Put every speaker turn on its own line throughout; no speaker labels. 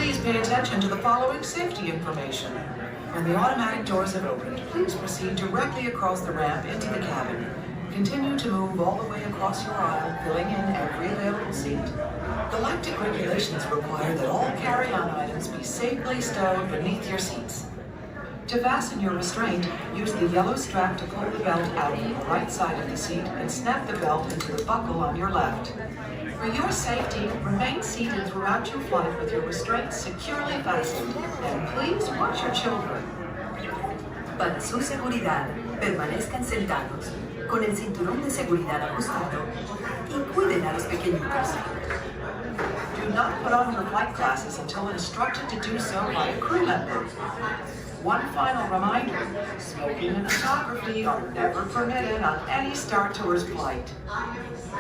Please pay attention to the following safety information. When the automatic doors have opened, please proceed directly across the ramp into the cabin. Continue to move all the way across your aisle, filling in every available seat. Galactic regulations require that all carry-on items be safely stowed beneath your seats. To fasten your restraint, use the yellow strap to pull the belt out on the right side of the seat and snap the belt into the buckle on your left. For your safety, remain seated throughout your flight with your restraints securely fastened, and please watch your children.
Para su seguridad, permanezcan sentados, con el cinturón de seguridad ajustado, y cuiden a los pequeñitos.
Do not put on your flight glasses until instructed to do so by a crew member. One final reminder, smoking and photography are never permitted on any Star Tours flight.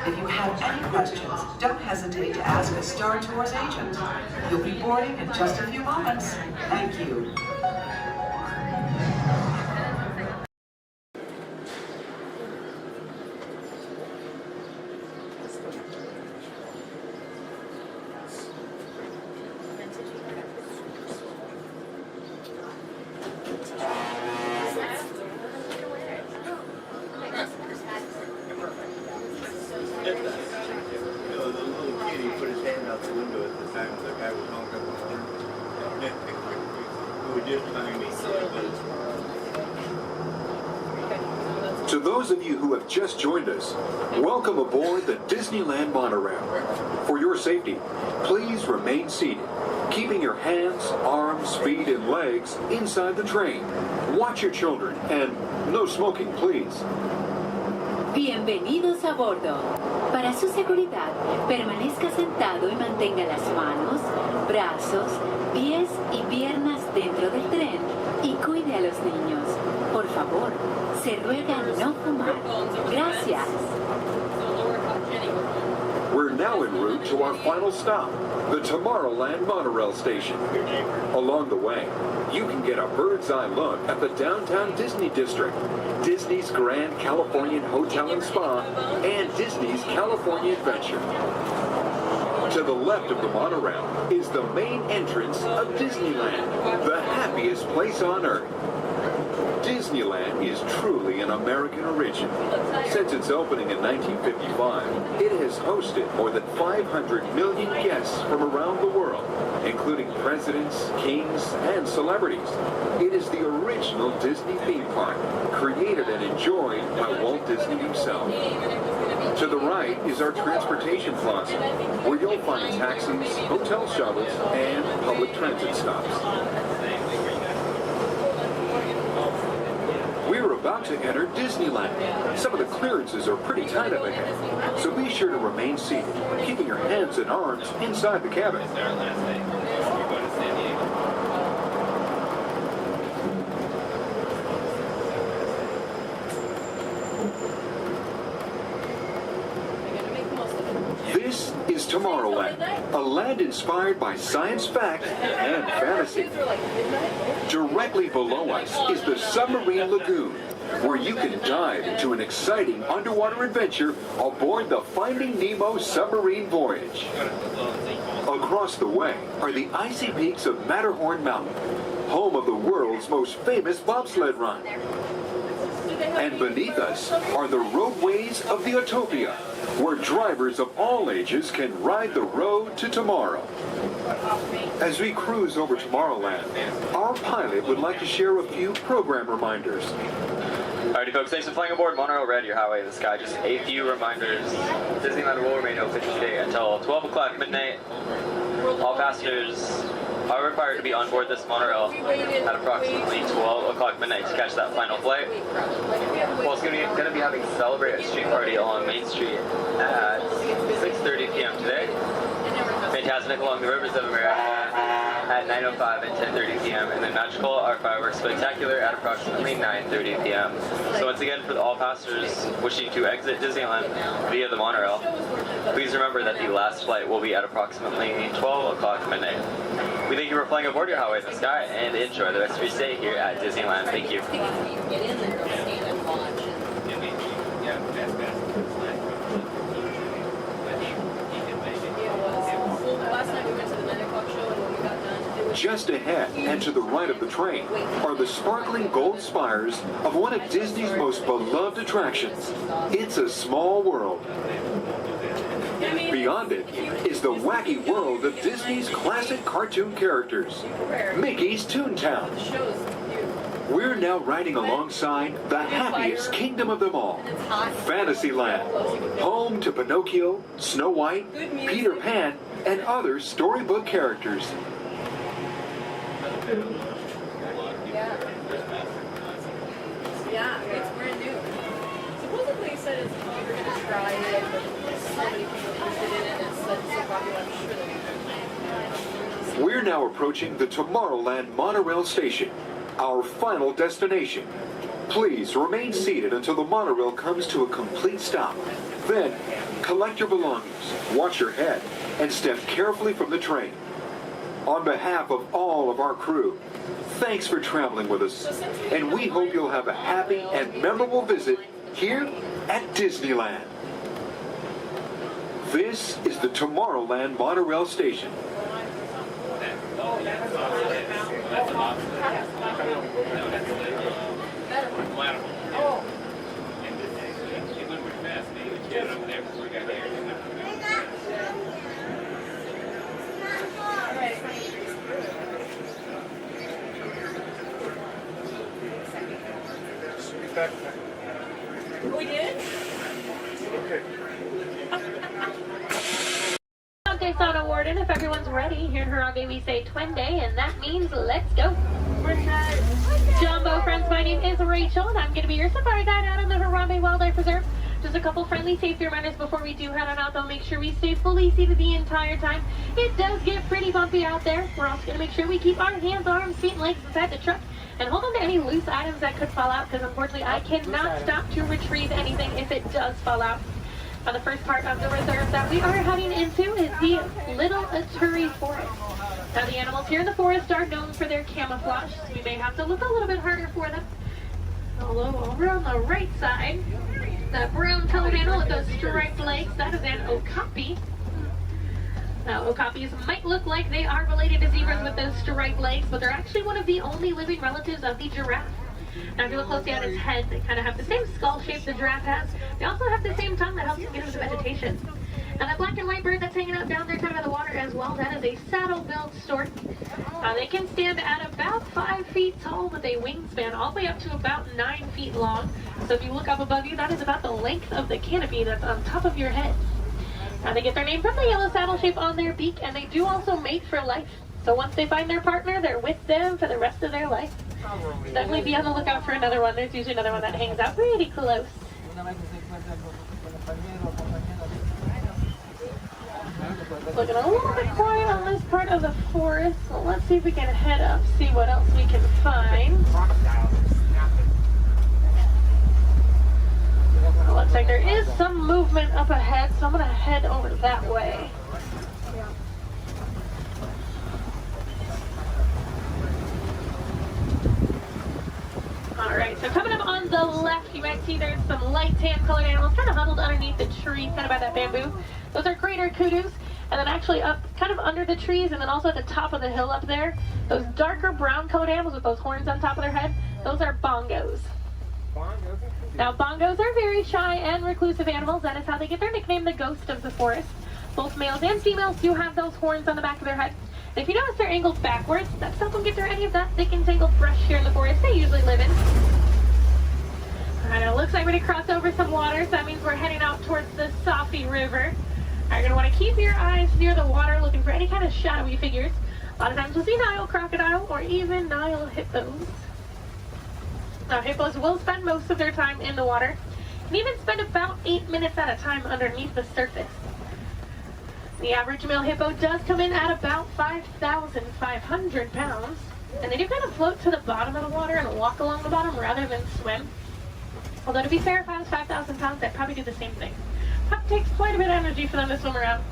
If you have any questions, don't hesitate to ask a Star Tours agent. You'll be boarding in just a few moments. Thank you.
To those of you who have just joined us, welcome aboard the Disneyland Monorail. For your safety, please remain seated, keeping your hands, arms, feet, and legs inside the train. Watch your children, and no smoking, please.
Bienvenidos a bordo. Para su seguridad, permanezca sentado y mantenga las manos, brazos, pies y piernas dentro del tren y cuide a los niños. Por favor, se ruega no fumar. Gracias.
We're now en route to our final stop, the Tomorrowland Monorail Station. Along the way, you can get a bird's eye look at the downtown Disney District, Disney's Grand Californian Hotel and Spa, and Disney's California Adventure. To the left of the monorail is the main entrance of Disneyland, the happiest place on Earth. Disneyland is truly an American origin. Since its opening in 1955, it has hosted more than 500 million guests from around the world, including presidents, kings, and celebrities. It is the original Disney theme park, created and enjoyed by Walt Disney himself. To the right is our transportation plaza, where you'll find taxis, hotel shuttles, and public transit stops. We're about to enter Disneyland. Some of the clearances are pretty tight up ahead, so be sure to remain seated, keeping your hands and arms inside the cabin. This is Tomorrowland, a land inspired by science fact and fantasy. Directly below us is the Submarine Lagoon, where you can dive into an exciting underwater adventure aboard the Finding Nemo submarine voyage. Across the way are the icy peaks of Matterhorn Mountain, home of the world's most famous bobsled run. And beneath us are the roadways of the Utopia, where drivers of all ages can ride the road to tomorrow. As we cruise over Tomorrowland, our pilot would like to share a few program reminders.
Alrighty folks, thanks for flying aboard Monorail Radio Highway in the Sky. Just a few reminders. Disneyland will remain open today until 12 o'clock midnight. All passengers are required to be on board this monorail at approximately 12 o'clock midnight to catch that final flight. We're also going to be having Celebrate a Street Party along Main Street at 6:30 p.m. today. Fantastic along the Rivers of America at 9:05 and 10:30 p.m. and then Magical, our fireworks spectacular, at approximately 9:30 p.m. So once again, for all passengers wishing to exit Disneyland via the monorail, please remember that the last flight will be at approximately 12 o'clock midnight. We thank you for flying aboard your Highway in the Sky and enjoy the rest of your stay here at Disneyland. Thank you.
Last night we went to the 9 o'clock show and when we got done,
Just ahead and to the right of the train are the sparkling gold spires of one of Disney's most beloved attractions. It's a Small World. Beyond it is the wacky world of Disney's classic cartoon characters, Mickey's Toontown. We're now riding alongside the happiest kingdom of them all, Fantasyland, home to Pinocchio, Snow White, Peter Pan, and other storybook characters.
Yeah, it's brand new. Supposedly it said it's you're gonna try it, but so many people interested in it, and it's so popular, I'm sure that
We're now approaching the Tomorrowland monorail station, our final destination. Please remain seated until the monorail comes to a complete stop. Then, collect your belongings, watch your head, and step carefully from the train. On behalf of all of our crew, thanks for traveling with us, and we hope you'll have a happy and memorable visit here at Disneyland. This is the Tomorrowland monorail station.
we did?
Okay.
Dinosaur award, and if everyone's ready, here in Harambe we say Twende, and that means let's go. Jumbo friends, my name is Rachel, and I'm going to be your safari guide out on the Harambe Wildlife Preserve. Just a couple friendly safety reminders before we do head on out, though. Make sure we stay fully seated the entire time. It does get pretty bumpy out there. We're also going to make sure we keep our hands, arms, feet, and legs inside the truck, and hold on to any loose items that could fall out, because unfortunately I cannot stop to retrieve anything if it does fall out. Now, the first part of the reserve that we are heading into is the Little Aturi Forest. Now, the animals here in the forest are known for their camouflage, so we may have to look a little bit harder for them. Although over on the right side, the brown colored animal with those striped legs, that is an okapi. Now, okapis might look like they are related to zebras with those striped legs, but they're actually one of the only living relatives of the giraffe. Now, if you look closely at its head, they kind of have the same skull shape the giraffe has. They also have the same tongue that helps them get into the vegetation. Now, that black and white bird that's hanging out down there kind of in the water as well, that is a saddle-billed stork. They can stand at about 5 feet tall with a wingspan all the way up to about 9 feet long. So if you look up above you, that is about the length of the canopy that's on top of your head. Now, they get their name from the yellow saddle shape on their beak, and they do also mate for life. So once they find their partner, they're with them for the rest of their life. Definitely be on the lookout for another one. There's usually another one that hangs out pretty close. Looking a little bit quiet on this part of the forest. So let's see if we can head up, see what else we can find. Looks like there is some movement up ahead, so I'm going to head over that way. Alright, so coming up on the left, you might see there's some light tan colored animals kind of huddled underneath the tree, kind of by that bamboo. Those are greater kudus. And then actually up kind of under the trees, and then also at the top of the hill up there, those darker brown colored animals with those horns on top of their head, those are bongos. Now, bongos are very shy and reclusive animals. That is how they get their nickname, the ghost of the forest. Both males and females do have those horns on the back of their head. And if you notice they're angled backwards, that's help them get through any of that thick and tangled brush here in the forest they usually live in. Alright, it looks like we're going to cross over some water, so that means we're heading out towards the Safi River. You're going to want to keep your eyes near the water looking for any kind of shadowy figures. A lot of times you'll see Nile crocodile or even Nile hippos. Now, hippos will spend most of their time in the water and even spend about 8 minutes at a time underneath the surface. The average male hippo does come in at about 5,500 pounds, and they do kind of float to the bottom of the water and walk along the bottom rather than swim. Although, to be fair, if I was 5,000 pounds, I'd probably do the same thing. It takes quite a bit of energy for them to swim around.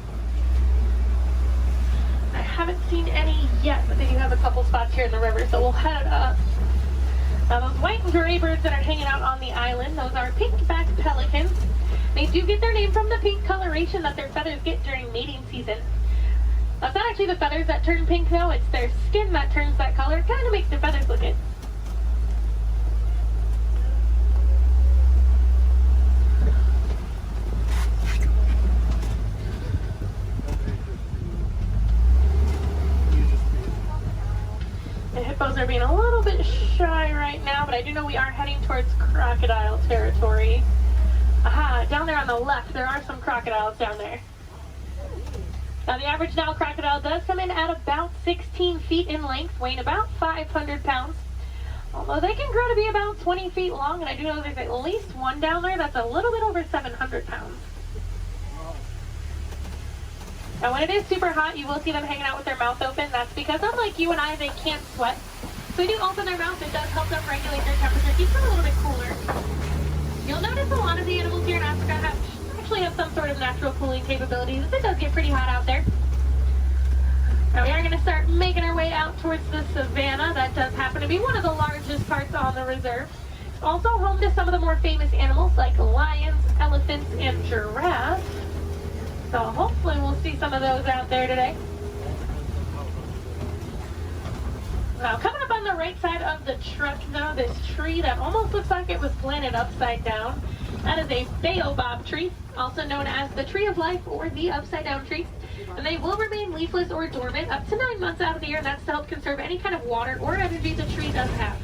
I haven't seen any yet, but they do have a couple spots here in the river, so we'll head up. Now, those white and gray birds that are hanging out on the island, those are pink-backed pelicans. They do get their name from the pink coloration that their feathers get during mating season. That's not actually the feathers that turn pink though, it's their skin that turns that color. It kind of makes the feathers look good. The hippos are being a little bit shy right now, but I do know we are heading towards crocodile territory. Aha, down there on the left, there are some crocodiles down there. Now the average Nile crocodile does come in at about 16 feet in length, weighing about 500 pounds. Although they can grow to be about 20 feet long, and I do know there's at least one down there that's a little bit over 700 pounds. Now when it is super hot, you will see them hanging out with their mouth open. That's because unlike you and I, they can't sweat. So they do open their mouth. It does help them regulate their temperature, keep them a little bit cooler. You'll notice a lot of the animals here in Africa actually have some sort of natural cooling capabilities. It does get pretty hot out there. Now we are going to start making our way out towards the savannah. That does happen to be one of the largest parts on the reserve. It's also home to some of the more famous animals like lions, elephants, and giraffes. So hopefully we'll see some of those out there today. Now coming up on the right side of the truck though, this tree that almost looks like it was planted upside down. That is a baobab tree, also known as the tree of life or the upside down tree. And they will remain leafless or dormant up to 9 months out of the year, and that's to help conserve any kind of water or energy the tree does have.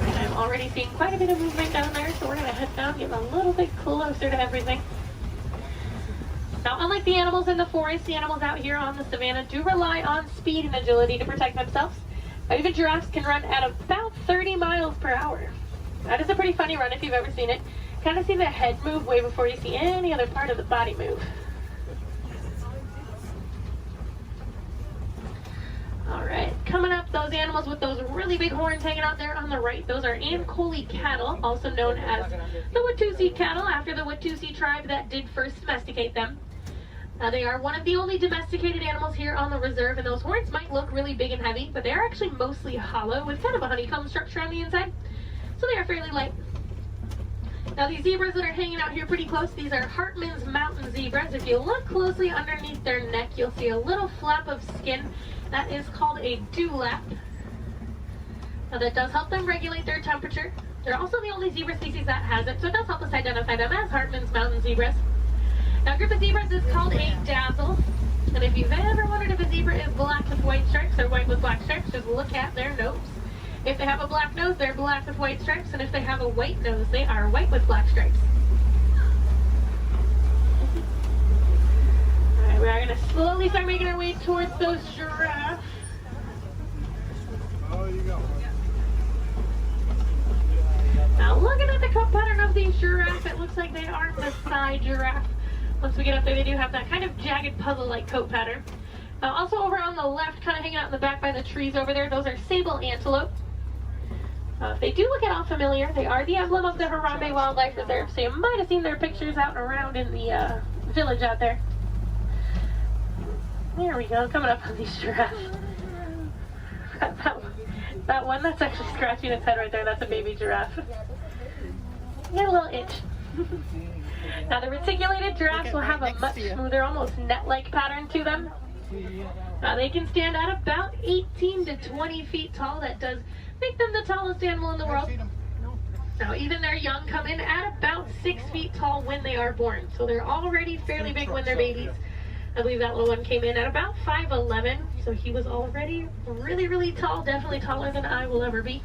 And I'm already seeing quite a bit of movement down there, so we're going to head down, get a little bit closer to everything. Now, unlike the animals in the forest, the animals out here on the savannah do rely on speed and agility to protect themselves. Even giraffes can run at about 30 miles per hour. That is a pretty funny run if you've ever seen it. Kind of see the head move way before you see any other part of the body move. Alright, coming up, those animals with those really big horns hanging out there on the right, those are Ankole cattle, also known as the Watusi cattle, after the Watusi tribe that did first domesticate them. They are one of the only domesticated animals here on the reserve, and those horns might look really big and heavy, but they are actually mostly hollow with kind of a honeycomb structure on the inside, so they are fairly light. Now these zebras that are hanging out here pretty close, these are Hartman's mountain zebras. If you look closely underneath their neck, you'll see a little flap of skin. That is called a dewlap. Now that does help them regulate their temperature. They're also the only zebra species that has it, so it does help us identify them as Hartman's mountain zebras. Now a group of zebras is called a dazzle. And if you've ever wondered if a zebra is black with white stripes or white with black stripes, just look at their nose. If they have a black nose, they're black with white stripes, and if they have a white nose, they are white with black stripes. Alright, we are going to slowly start making our way towards those giraffes. Now looking at the coat pattern of these giraffes, it looks like they are Maasai giraffe. Once we get up there, they do have that kind of jagged puzzle-like coat pattern. Also over on the left, kind of hanging out in the back by the trees over there, those are sable antelope. If they do look at all familiar, they are the emblem of the Harambe Wildlife Reserve, so you might have seen their pictures out and around in the village out there. There we go, coming up on these giraffes. That one that's actually scratching its head right there, that's a baby giraffe. Got a little itch. Now the reticulated giraffes will have a much smoother, almost net-like pattern to them. They can stand at about 18 to 20 feet tall. That does make them the tallest animal in the world. Now even their young come in at about 6 feet tall when they are born. So they're already fairly big when they're babies. I believe that little one came in at about 5'11", so he was already really, really tall, definitely taller than I will ever be.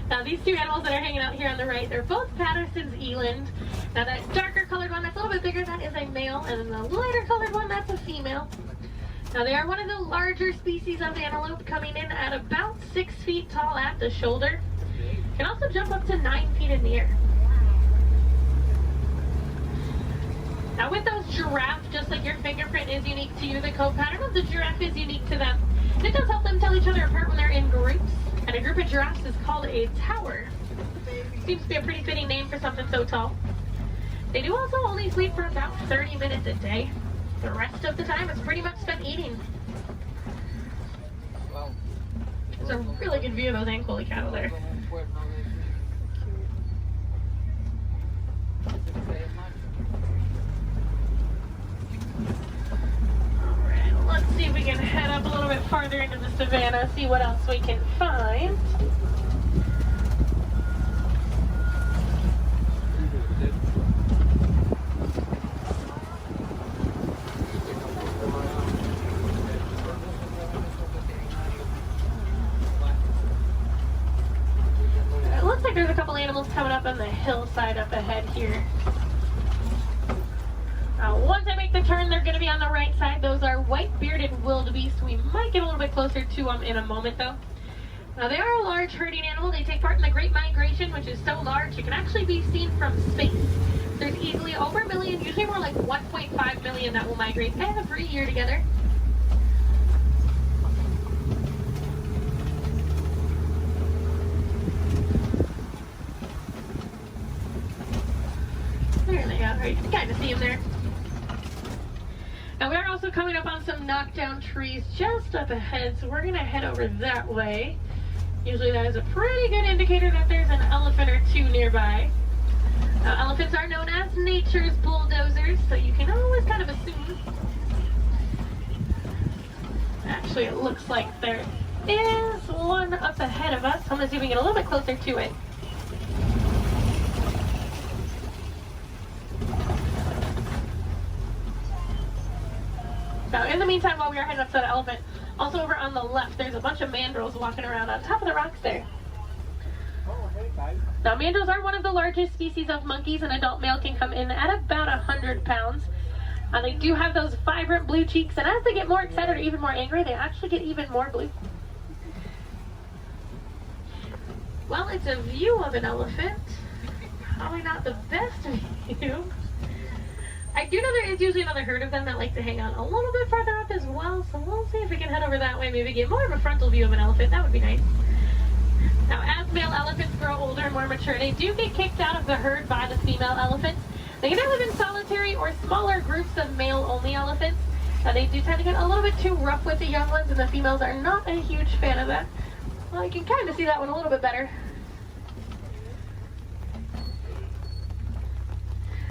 Now these two animals that are hanging out here on the right, they're both Patterson's eland. Now that darker colored one that's a little bit bigger, that is a male, and the lighter colored one, that's a female. Now they are one of the larger species of antelope, coming in at about 6 feet tall at the shoulder. Can also jump up to 9 feet in the air. Now with those giraffes, just like your fingerprint is unique to you, the coat pattern of the giraffe is unique to them. And it does help them tell each other apart when they're in groups. And a group of giraffes is called a tower. Seems to be a pretty fitting name for something so tall. They do also only sleep for about 30 minutes a day. The rest of the time is pretty much spent eating. There's a really good view of those Ankole cattle there. further into the savannah, see what else we can find. It looks like there's a couple animals coming up on the hillside up ahead here. Once I make the turn, they're going to be on the right side. Those are white-bearded wildebeest. We might get a little bit closer to them in a moment, though. Now, they are a large herding animal. They take part in the Great Migration, which is so large it can actually be seen from space. There's easily over a million, usually more like 1.5 million that will migrate every year together. There they are. You can kind of see them there. Now we are also coming up on some knockdown trees just up ahead, so we're going to head over that way. Usually that is a pretty good indicator that there's an elephant or two nearby. Now elephants are known as nature's bulldozers, so you can always kind of assume. Actually, it looks like there is one up ahead of us. I'm going to see if we can get a little bit closer to it. Now, in the meantime, while we are heading up to that elephant, also over on the left, there's a bunch of mandrills walking around on top of the rocks there. Now, mandrills are one of the largest species of monkeys. An adult male can come in at about 100 pounds. They do have those vibrant blue cheeks, and as they get more excited or even more angry, they actually get even more blue. Well, it's a view of an elephant. Probably not the best view. I do know there is usually another herd of them that like to hang out a little bit farther up as well, so we'll see if we can head over that way, maybe get more of a frontal view of an elephant. That would be nice. Now, as male elephants grow older and more mature, they do get kicked out of the herd by the female elephants. They can live in solitary or smaller groups of male-only elephants. They do tend to get a little bit too rough with the young ones, and the females are not a huge fan of that. Well, you can kind of see that one a little bit better.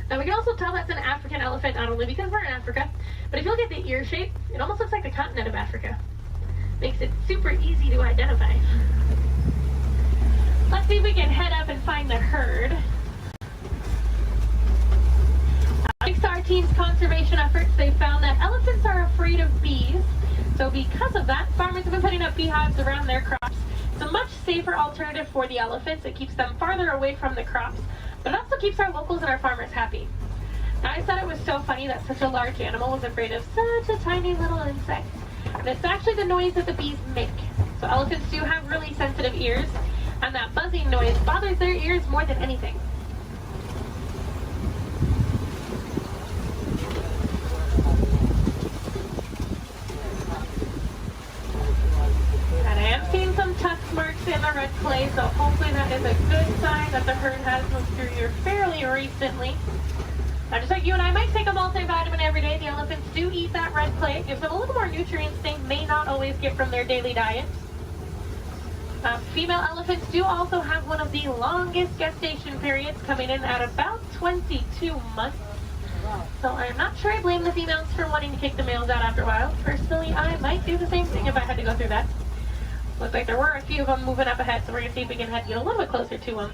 Now we can also tell that's an African elephant, not only because we're in Africa, but if you look at the ear shape, it almost looks like the continent of Africa. Makes it super easy to identify. Let's see if we can head up and find the herd. Thanks to our team's conservation efforts, they found that elephants are afraid of bees. So because of that, farmers have been putting up beehives around their crops. It's a much safer alternative for the elephants. It keeps them farther away from the crops, but it also keeps our locals and our farmers happy. Now, I thought it was so funny that such a large animal was afraid of such a tiny little insect. And it's actually the noise that the bees make. So elephants do have really sensitive ears, and that buzzing noise bothers their ears more than anything. And I am seeing some tusk marks in the red clay, so hopefully that is a good sign that the herd has moved through here fairly recently. Now, just like you and I might take a multivitamin every day, the elephants do eat that red clay. It gives them a little more nutrients they may not always get from their daily diet. Female elephants do also have one of the longest gestation periods, coming in at about 22 months. So I'm not sure I blame the females for wanting to kick the males out after a while. Personally, I might do the same thing if I had to go through that. Looks like there were a few of them moving up ahead, so we're going to see if we can get a little bit closer to them.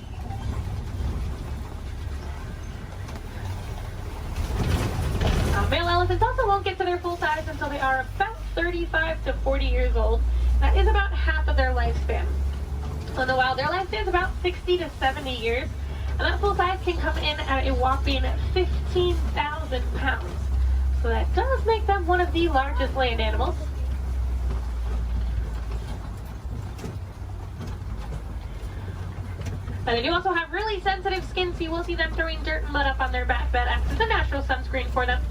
Male elephants also won't get to their full size until they are about 35 to 40 years old. That is about half of their lifespan. In the wild, their lifespan is about 60 to 70 years, and that full size can come in at a whopping 15,000 pounds. So that does make them one of the largest land animals. Now, they do also have really sensitive skin, so you will see them throwing dirt and mud up on their back. That acts as a natural sunscreen for them.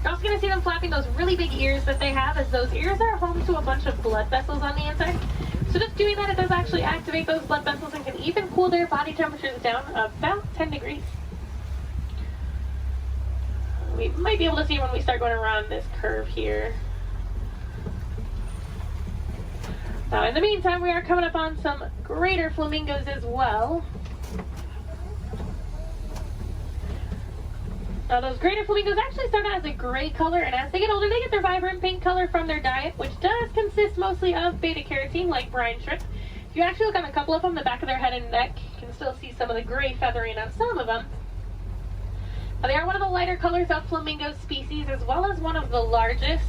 You're also going to see them flapping those really big ears that they have, as those ears are home to a bunch of blood vessels on the inside. So just doing that, it does actually activate those blood vessels and can even cool their body temperatures down about 10 degrees. We might be able to see when we start going around this curve here. Now, in the meantime, we are coming up on some greater flamingos as well. Now those greater flamingos actually start out as a gray color, and as they get older, they get their vibrant pink color from their diet, which does consist mostly of beta-carotene, like brine shrimp. If you actually look on a couple of them, the back of their head and neck, you can still see some of the gray feathering on some of them. Now, they are one of the lighter colors of flamingo species, as well as one of the largest.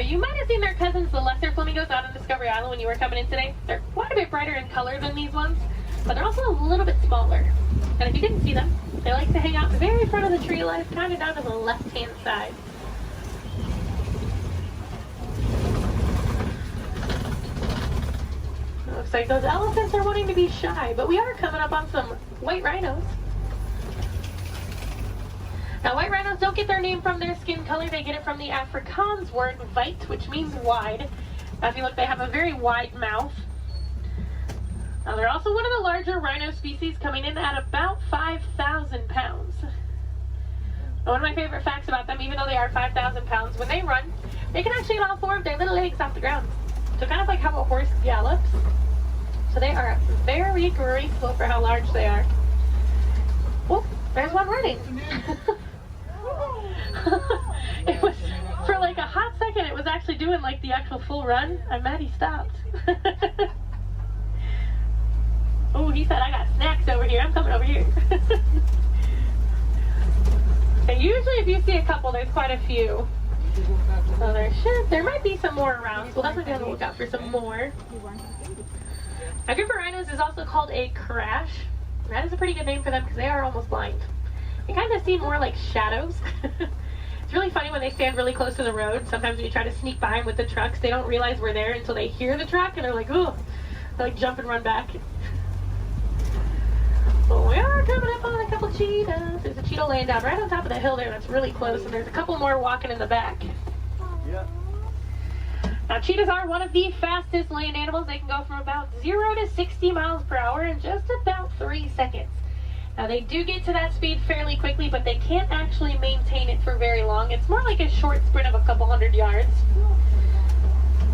You might have seen their cousins, the lesser flamingos, out on Discovery Island when you were coming in today. They're quite a bit brighter in color than these ones, but they're also a little bit smaller. And if you didn't see them, they like to hang out the very front of the tree line, kind of down to the left-hand side. Looks like those elephants are wanting to be shy, but we are coming up on some white rhinos. Now, white rhinos don't get their name from their skin color. They get it from the Afrikaans word weit, which means wide. Now, if you look, they have a very wide mouth. Now, they're also one of the larger rhino species, coming in at about 5,000 pounds. Now, one of my favorite facts about them, even though they are 5,000 pounds, when they run, they can actually get all four of their little legs off the ground. So kind of like how a horse gallops. So they are very graceful for how large they are. Oh, there's one running. It was, for like a hot second, it was actually doing like the actual full run. I'm mad he stopped. Oh, he said, I got snacks over here. I'm coming over here. And usually if you see a couple, there's quite a few. So there might be some more around. So we'll definitely be on the lookout for some more. A group of rhinos is also called a crash. That is a pretty good name for them because they are almost blind. They kind of seem more like shadows. It's really funny when they stand really close to the road. Sometimes when you try to sneak by them with the trucks, they don't realize we're there until they hear the truck and they're like, oh, they like jump and run back. Well, we are coming up on a couple cheetahs. There's a cheetah laying down right on top of the hill there that's really close, and there's a couple more walking in the back. Yeah. Now, cheetahs are one of the fastest land animals. They can go from about 0 to 60 miles per hour in just about 3 seconds. Now, they do get to that speed fairly quickly, but they can't actually maintain it for very long. It's more like a short sprint of a couple hundred yards.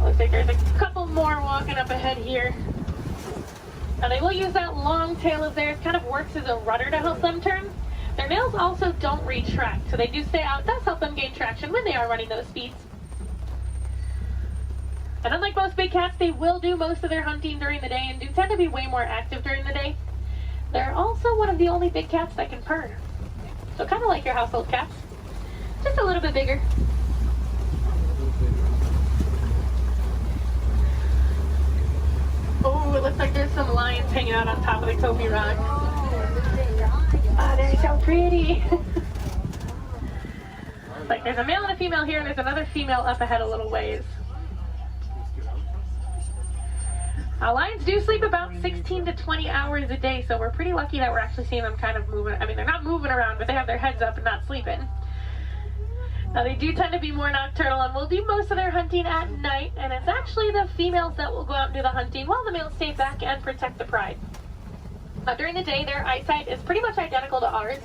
Looks like there's a couple more walking up ahead here. Now, they will use that long tail of theirs, kind of works as a rudder to help them turn. Their nails also don't retract, so they do stay out. It does help them gain traction when they are running those speeds. And unlike most big cats, they will do most of their hunting during the day and do tend to be way more active during the day. They're also one of the only big cats that can purr. So kind of like your household cats, just a little bit bigger. Oh, it looks like there's some lions hanging out on top of the Kobe rock. Oh, they're so pretty. Like there's a male and a female here, and there's another female up ahead a little ways. Lions do sleep about 16 to 20 hours a day, so we're pretty lucky that we're actually seeing them kind of moving. I mean, they're not moving around, but they have their heads up and not sleeping. Now, they do tend to be more nocturnal and will do most of their hunting at night, and it's actually the females that will go out and do the hunting while the males stay back and protect the pride. During the day, their eyesight is pretty much identical to ours,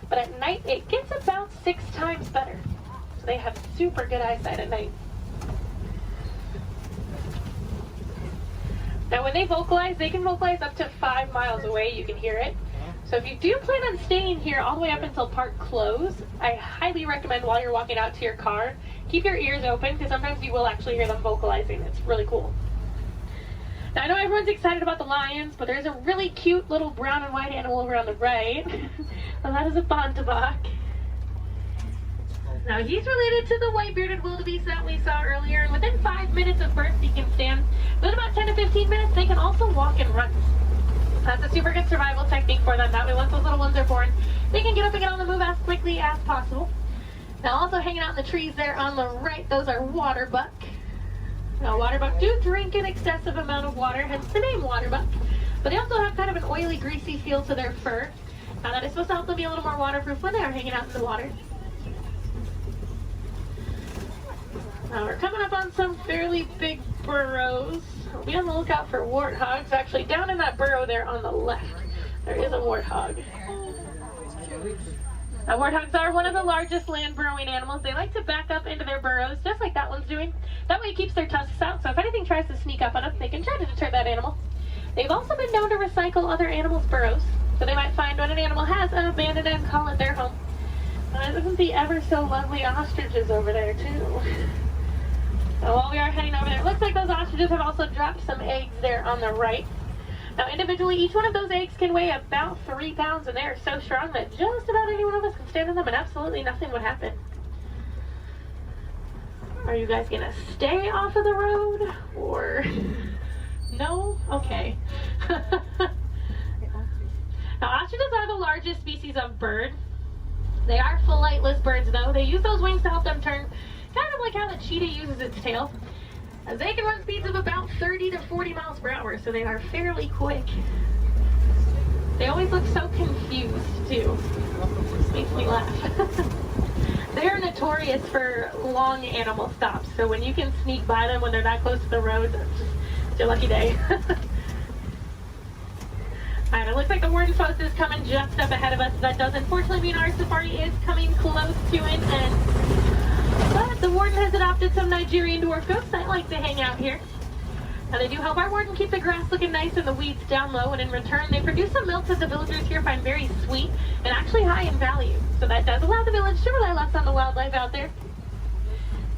but at night, it gets about 6 times better. So they have super good eyesight at night. Now, when they vocalize, they can vocalize up to 5 miles away. You can hear it. So if you do plan on staying here all the way up until park close, I highly recommend while you're walking out to your car, keep your ears open because sometimes you will actually hear them vocalizing. It's really cool. Now, I know everyone's excited about the lions, but there's a really cute little brown and white animal over on the right. And that is a bontebok. Now, he's related to the white-bearded wildebeest that we saw earlier, and within 5 minutes of birth, he can stand. Within about 10 to 15 minutes, they can also walk and run. That's a super good survival technique for them. That way, once those little ones are born, they can get up and get on the move as quickly as possible. Now, also hanging out in the trees there on the right, those are waterbuck. Now, waterbuck do drink an excessive amount of water, hence the name waterbuck. But they also have kind of an oily, greasy feel to their fur. Now, that is supposed to help them be a little more waterproof when they are hanging out in the water. Now, we're coming up on some fairly big burrows. We'll be on the lookout for warthogs. Actually, down in that burrow there on the left, there is a warthog. Now, warthogs are one of the largest land burrowing animals. They like to back up into their burrows, just like that one's doing. That way it keeps their tusks out, so if anything tries to sneak up on them, they can try to deter that animal. They've also been known to recycle other animals' burrows, so they might find when an animal has an abandoned and call it their home. Isn't the ever so lovely ostriches over there too? Now, while we are heading over there, it looks like those ostriches have also dropped some eggs there on the right. Now, individually, each one of those eggs can weigh about 3 pounds, and they are so strong that just about any one of us can stand on them and absolutely nothing would happen. Are you guys gonna stay off of the road, or no? Okay. Now, ostriches are the largest species of bird. They are flightless birds, though. They use those wings to help them turn, kind of like how the cheetah uses its tail. They can run speeds of about 30 to 40 miles per hour, so they are fairly quick. They always look so confused, too. This makes me laugh. They are notorious for long animal stops, so when you can sneak by them when they're that close to the road, it's your lucky day. Alright, it looks like the warden's post is coming just up ahead of us. That does unfortunately mean our safari is coming close to an end. But the warden has adopted some Nigerian dwarf goats that like to hang out here. Now, they do help our warden keep the grass looking nice and the weeds down low, and in return they produce some milk that the villagers here find very sweet and actually high in value. So that does allow the village to rely less on the wildlife out there.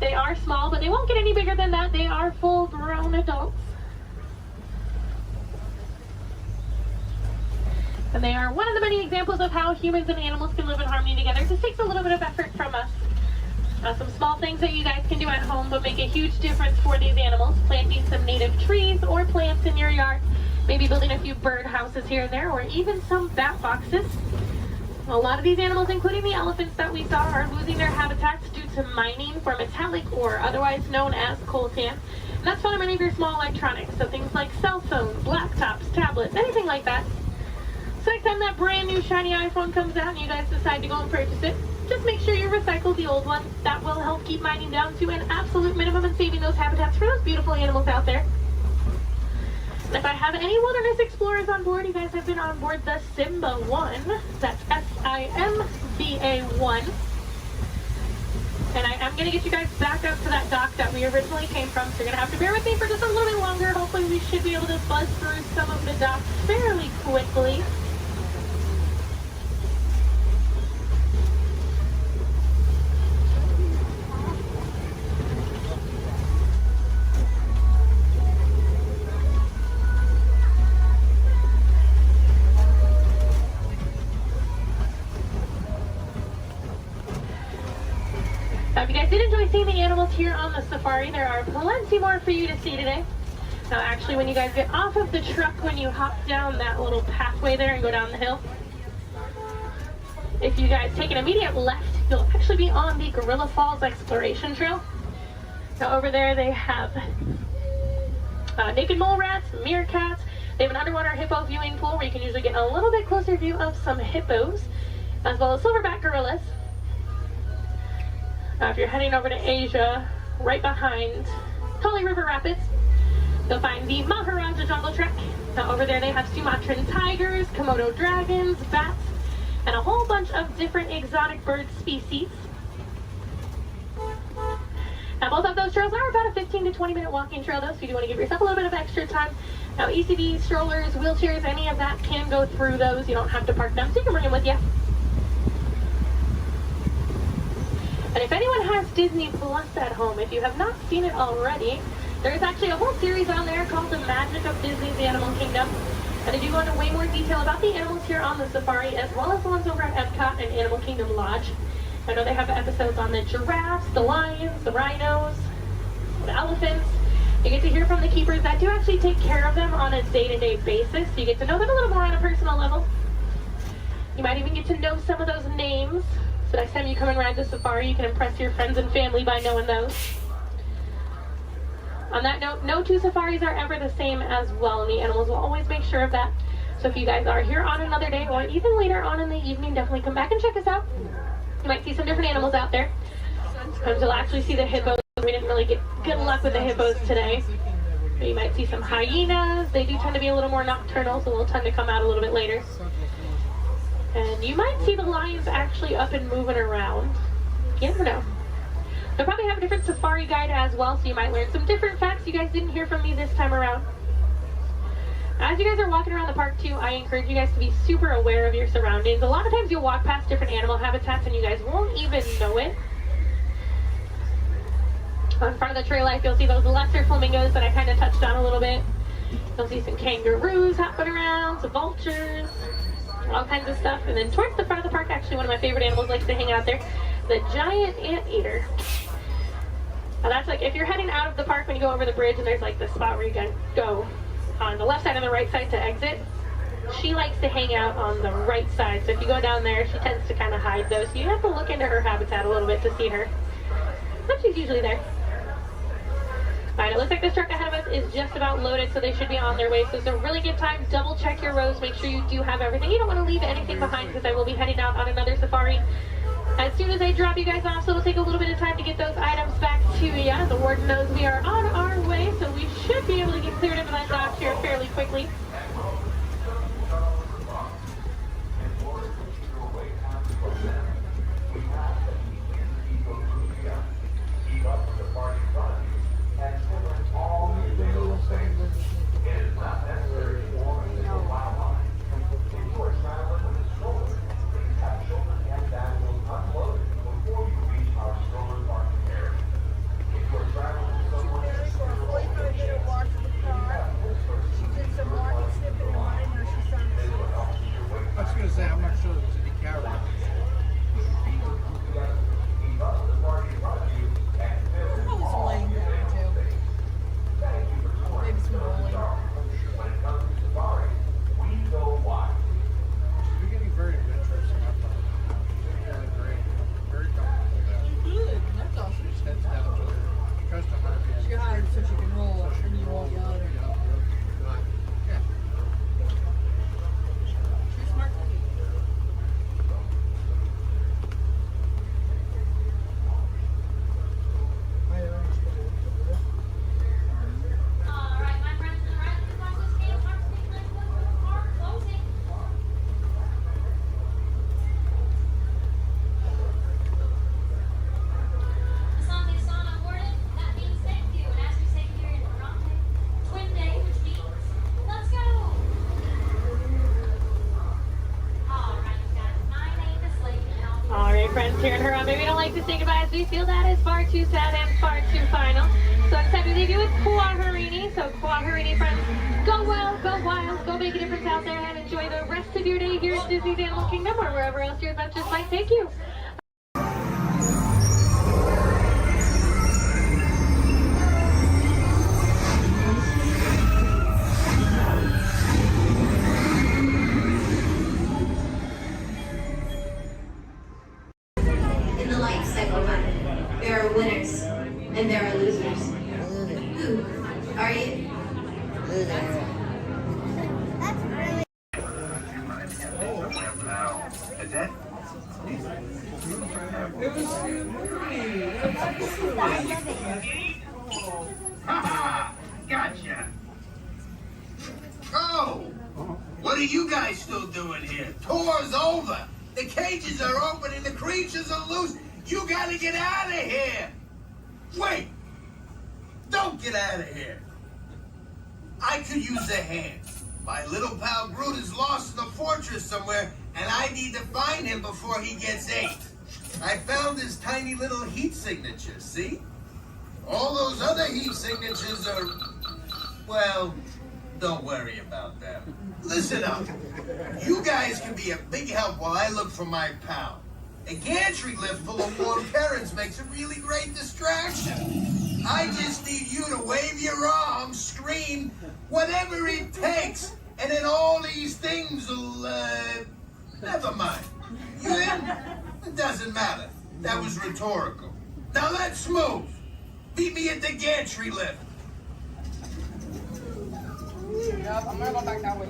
They are small, but they won't get any bigger than that. They are full-grown adults. And they are one of the many examples of how humans and animals can live in harmony together. It just takes a little bit of effort from us. Some small things that you guys can do at home but make a huge difference for these animals. Planting some native trees or plants in your yard. Maybe building a few bird houses here and there, or even some bat boxes. A lot of these animals, including the elephants that we saw, are losing their habitats due to mining for metallic ore, otherwise known as coltan. And that's found in many of your small electronics, so things like cell phones, laptops, tablets, anything like that. So next time that brand new shiny iPhone comes out and you guys decide to go and purchase it, just make sure you recycle the old one. That will help keep mining down to an absolute minimum and saving those habitats for those beautiful animals out there. And if I have any wilderness explorers on board, you guys have been on board the Simba 1. That's S-I-M-B-A 1. And I am going to get you guys back up to that dock that we originally came from, so you're going to have to bear with me for just a little bit longer. Hopefully we should be able to buzz through some of the docks fairly quickly. Now, if you guys did enjoy seeing the animals here on the safari, there are plenty more for you to see today. Now, actually, when you guys get off of the truck, when you hop down that little pathway there and go down the hill, if you guys take an immediate left, you'll actually be on the Gorilla Falls Exploration Trail. Now, over there they have naked mole rats, meerkats. They have an underwater hippo viewing pool where you can usually get a little bit closer view of some hippos, as well as silverback gorillas. If you're heading over to Asia, right behind Tully River Rapids, you'll find the Maharaja Jungle Trek. Now over there they have Sumatran tigers, Komodo dragons, bats, and a whole bunch of different exotic bird species. Now both of those trails are about a 15 to 20 minute walking trail though, so you do want to give yourself a little bit of extra time. Now ECVs, strollers, wheelchairs, any of that can go through those. You don't have to park them, so you can bring them with you. And if anyone has Disney Plus at home, if you have not seen it already, there is actually a whole series on there called The Magic of Disney's Animal Kingdom. And they do go into way more detail about the animals here on the safari, as well as the ones over at Epcot and Animal Kingdom Lodge. I know they have episodes on the giraffes, the lions, the rhinos, the elephants. You get to hear from the keepers that do actually take care of them on a day-to-day basis. So you get to know them a little more on a personal level. You might even get to know some of those names. So next time you come and ride the safari, you can impress your friends and family by knowing those. On that note, no two safaris are ever the same as well, and the animals will always make sure of that. So if you guys are here on another day or even later on in the evening, definitely come back and check us out. You might see some different animals out there. Sometimes you'll actually see the hippos. We didn't really get good luck with the hippos today. But you might see some hyenas. They do tend to be a little more nocturnal, so they'll tend to come out a little bit later. And you might see the lions actually up and moving around. You never know. They'll probably have a different safari guide as well, so you might learn some different facts you guys didn't hear from me this time around. As you guys are walking around the park too, I encourage you guys to be super aware of your surroundings. A lot of times you'll walk past different animal habitats and you guys won't even know it. On front of the trail life, you'll see those lesser flamingos that I kind of touched on a little bit. You'll see some kangaroos hopping around, some vultures, all kinds of stuff. And then towards the front of the park, actually one of my favorite animals likes to hang out there, the giant anteater. Now that's like, if you're heading out of the park when you go over the bridge and there's like the spot where you can go on the left side and the right side to exit, she likes to hang out on the right side. So if you go down there, she tends to kind of hide those. So you have to look into her habitat a little bit to see her. But she's usually there. Alright, it looks like this truck ahead of us is just about loaded, so they should be on their way. So it's a really good time. Double check your rows. Make sure you do have everything. You don't want to leave anything behind because I will be heading out on another safari as soon as I drop you guys off. So it'll take a little bit of time to get those items back to you. The warden knows we are on our way, so we should be able to get cleared into that dock here fairly quickly. Friends here in Harambe, we don't like to say goodbye as we feel that is far too sad and far too final. So it's time to leave you with Kuaharini. So Kuaharini friends, go well, go wild, go make a difference out there and enjoy the rest of your day here at Disney's Animal Kingdom or wherever else your adventures might take you.
There are winners and there are losers. Who are you?
Ha! Gotcha. Oh, what are you guys still doing here? Tour's over. The cages are open and the creatures are loose. You gotta get out of here! Wait! Don't get out of here! I could use a hand. My little pal Groot is lost in the fortress somewhere, and I need to find him before he gets ate. I found his tiny little heat signature, see? All those other heat signatures are... well, don't worry about them. Listen up. You guys can be a big help while I look for my pal. A gantry lift full of warm currents makes a really great distraction. I just need you to wave your arms, scream, whatever it takes, and then all these things will, never mind. You in? It doesn't matter. That was rhetorical. Now let's move. Meet me at the gantry lift.
Yep, I'm gonna go back that way.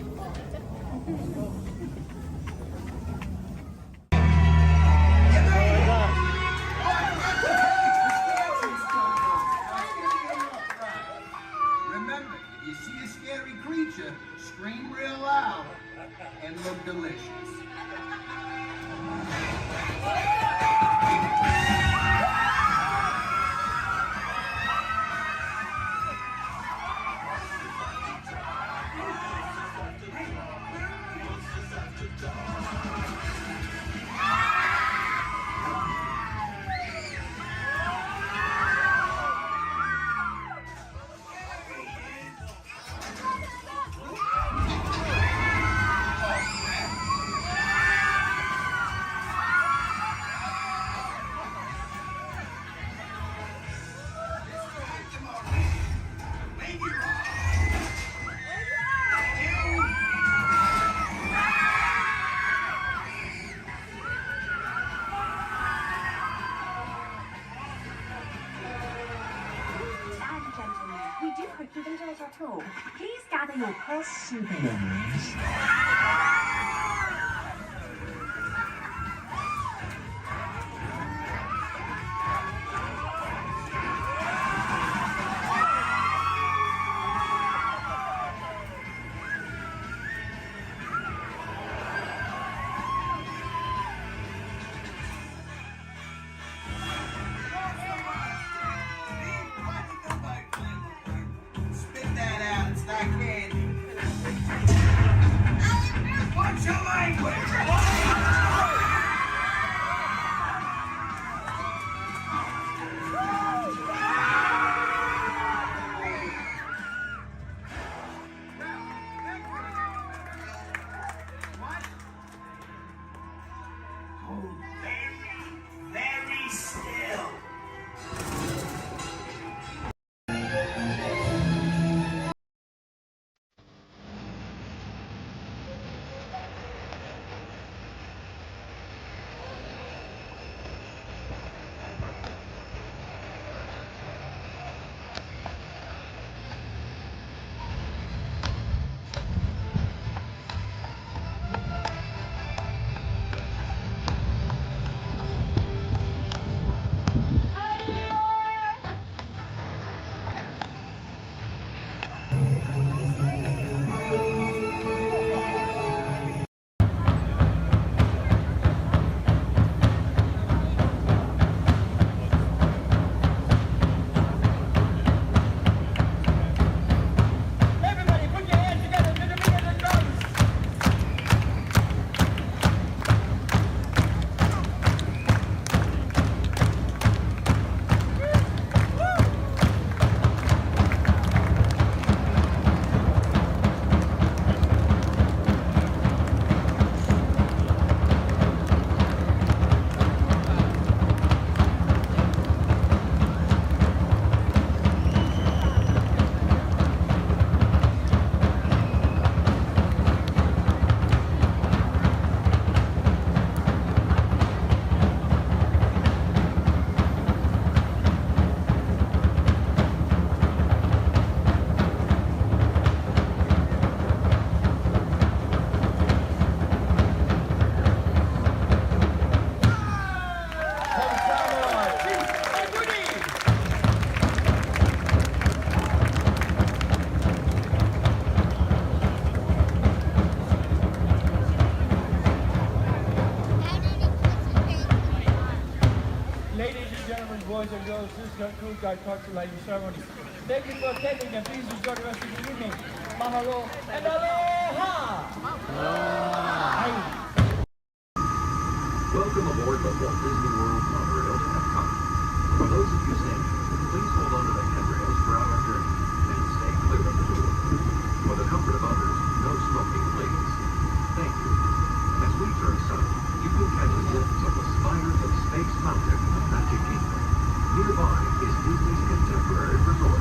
Remember, if you see a scary creature, scream real loud and look delicious.
arrival. Please gather your personal belongings.
Spit that out, it's not candy. What's your language? Hold very still.
Boys and girls, this is Scrooge Cultural Lady Ceremony. Thank you for attending and please enjoy the rest of the evening. Mahalo and aloha!
Welcome aboard the Walt Disney World Monorail to Epcot. For those of you staying, please hold on to the handrails throughout our journey and stay clear of the door. For the comfort of others, no smoking, please. Thank you. As we turn south, you can catch a glimpse of the spires of Space Mountain, Magic Kingdom. Nearby is Disney's contemporary resort.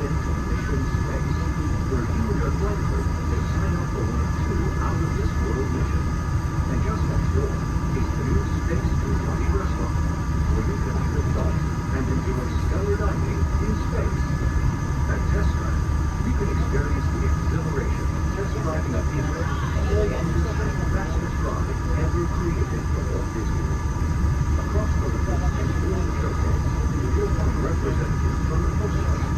into mission space, where you and your flight crew can sign up for one of 2 out-of-this-world missions. And just next door is the new Space to Na'vi restaurant, where you can eat adult and enjoy stellar dining in space. At Test Drive, you can experience the exhilaration of test driving a vehicle all on the second fastest ride ever created for Walt Disney. Across the river and world showcase, you'll find representatives from the postplace,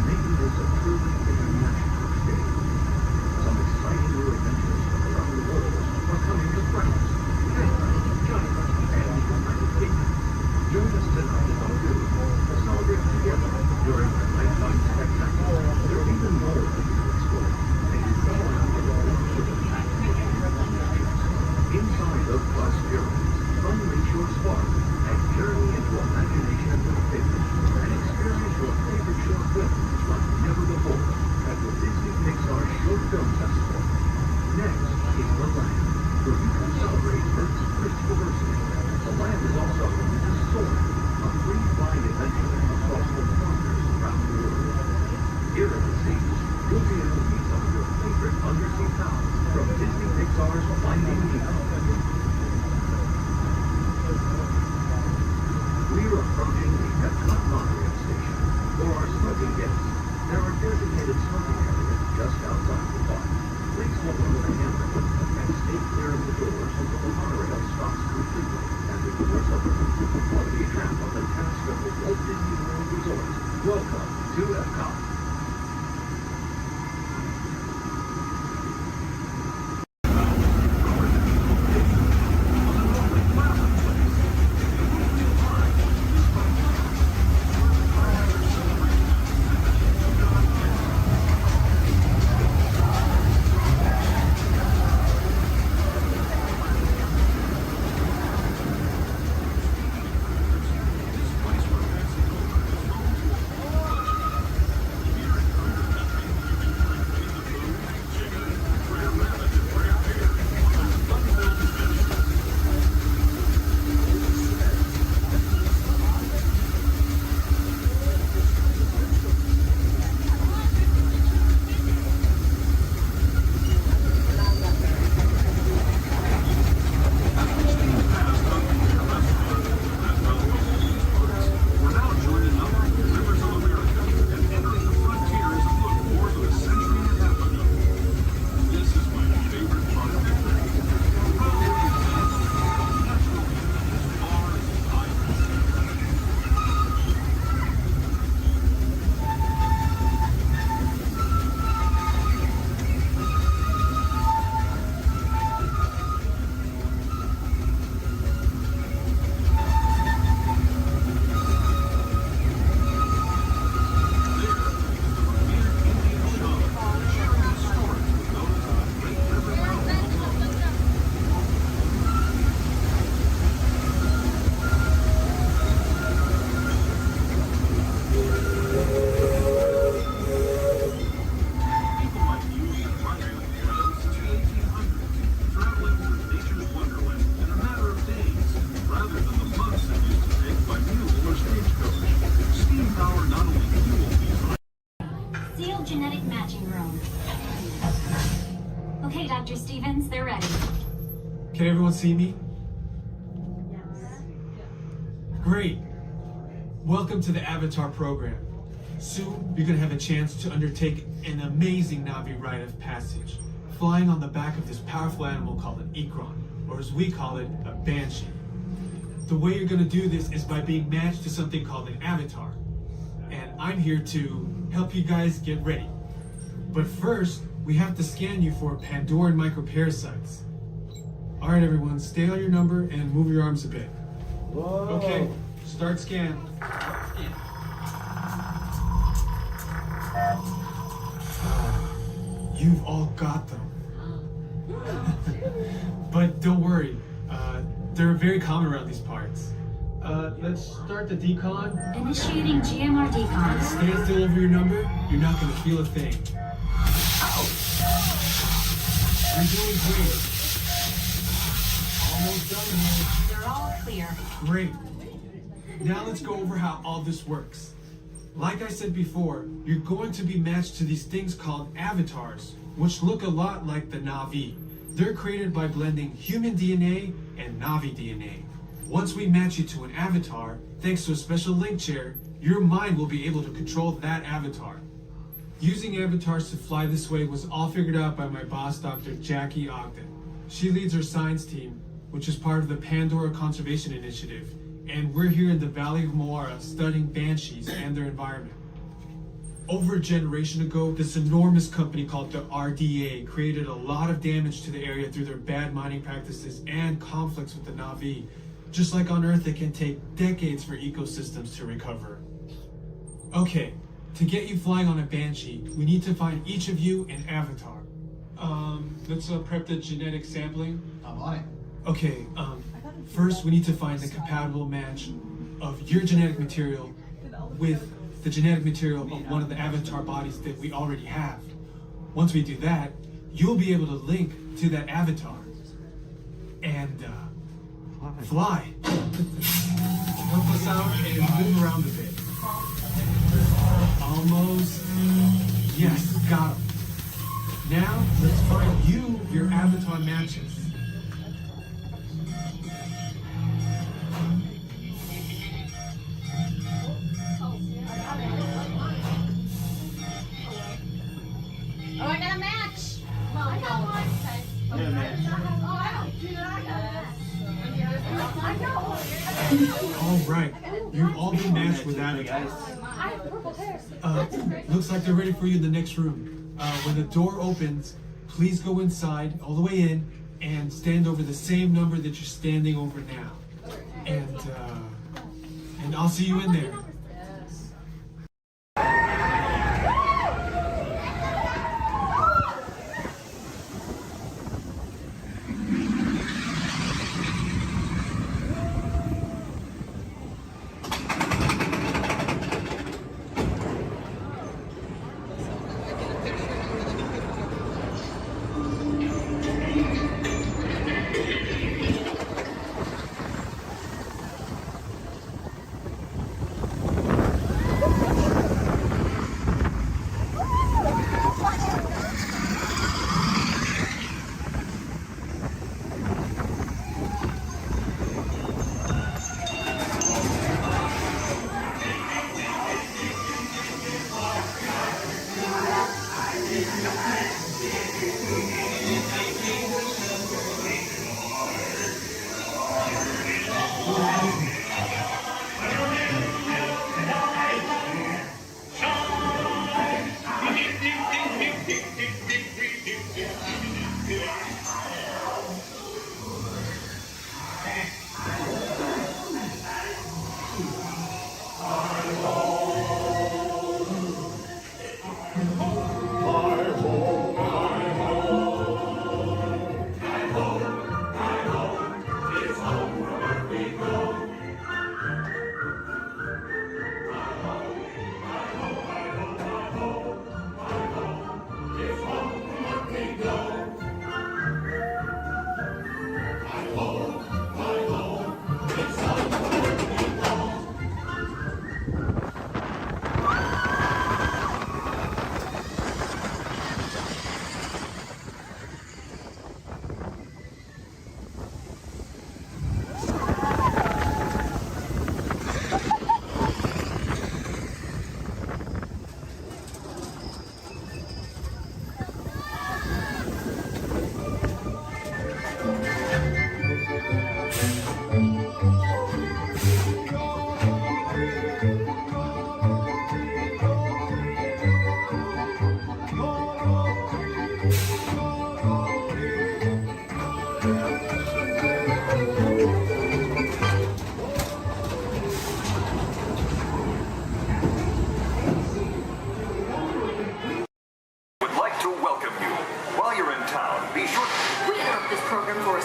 making this a truly international stage. Some exciting new adventures from around the world are coming to France, Canada, China, and the United Kingdom. Join us tonight on Zoom to celebrate together during the nighttime spectacular. There's even more for you to explore, and you come around the world with a activity and inside those glass pyramids, unleash your spark and journey into imagination with favorite, and experience your favorite short film like never before at the Disney Pixar Short Film Festival. Next is the Land, where you can celebrate Earth's rich diversity. The Land is also home to Soar, a free flying adventure across the wonders around the world. Here at the seas, you'll be able to meet some of your favorite undersea pals from Disney Pixar's Finding Nemo. We're approaching the Backlot Monorail station. For our smoking guests, there are designated smoking areas just outside the park. Please hold on to the handrail and stay clear of the doors until the monorail stops completely and the doors open. On behalf of the cast of the Walt Disney World Resort, welcome to Epcot.
Genetic matching room. Okay, Dr. Stevens, they're ready.
Can everyone see me? Yes. Great. Welcome to the Avatar program. Soon, you're going to have a chance to undertake an amazing Na'vi rite of passage, flying on the back of this powerful animal called an Ikron, or as we call it, a Banshee. The way you're going to do this is by being matched to something called an avatar. And I'm here to help you guys get ready. But first, we have to scan you for Pandora microparasites. All right, everyone, stay on your number and move your arms a bit.
Whoa.
Okay, start scan. You've all got them. But don't worry, they're very common around these parts. Let's start the decon.
Initiating GMR decon.
Stand still over your number. You're not going to feel a thing. You're doing great. Almost done here.
They're all clear.
Great. Now let's go over how all this works. Like I said before, you're going to be matched to these things called avatars, which look a lot like the Na'vi. They're created by blending human DNA and Na'vi DNA. Once we match you to an avatar, thanks to a special link chair, your mind will be able to control that avatar. Using avatars to fly this way was all figured out by my boss, Dr. Jackie Ogden. She leads our science team, which is part of the Pandora Conservation Initiative, and we're here in the Valley of Moara studying banshees and their environment. Over a generation ago, this enormous company called the RDA created a lot of damage to the area through their bad mining practices and conflicts with the Na'vi. Just like on Earth, it can take decades for ecosystems to recover. Okay, to get you flying on a banshee, we need to find each of you an avatar. Let's prep the genetic sampling.
I'm on it.
Okay, first we need to find the compatible match of your genetic material with the genetic material of one of the avatar bodies that we already have. Once we do that, you'll be able to link to that avatar and fly. Help us out and move around a bit. Almost. Yes, got him. Now, let's find you your avatar matches.
Oh, I got a match! Well, I got one. Okay. Oh, I don't do that.
All right, you've all been matched with avatars.
I have purple hair.
Looks like they're ready for you in the next room. When the door opens, please go inside, all the way in, and stand over the same number that you're standing over now. And I'll see you in there.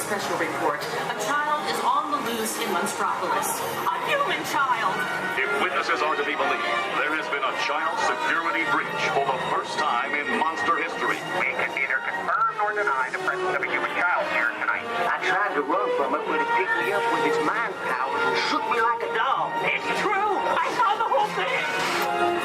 special report. A child is on the loose in Monstropolis. A human child!
If witnesses are to be believed, there has been a child security breach for the first time in monster history.
We can neither confirm nor deny the presence of a human child here tonight. I tried to run from it, but it picked me up with its mind powers and shook me like a dog.
It's true! I saw the whole thing!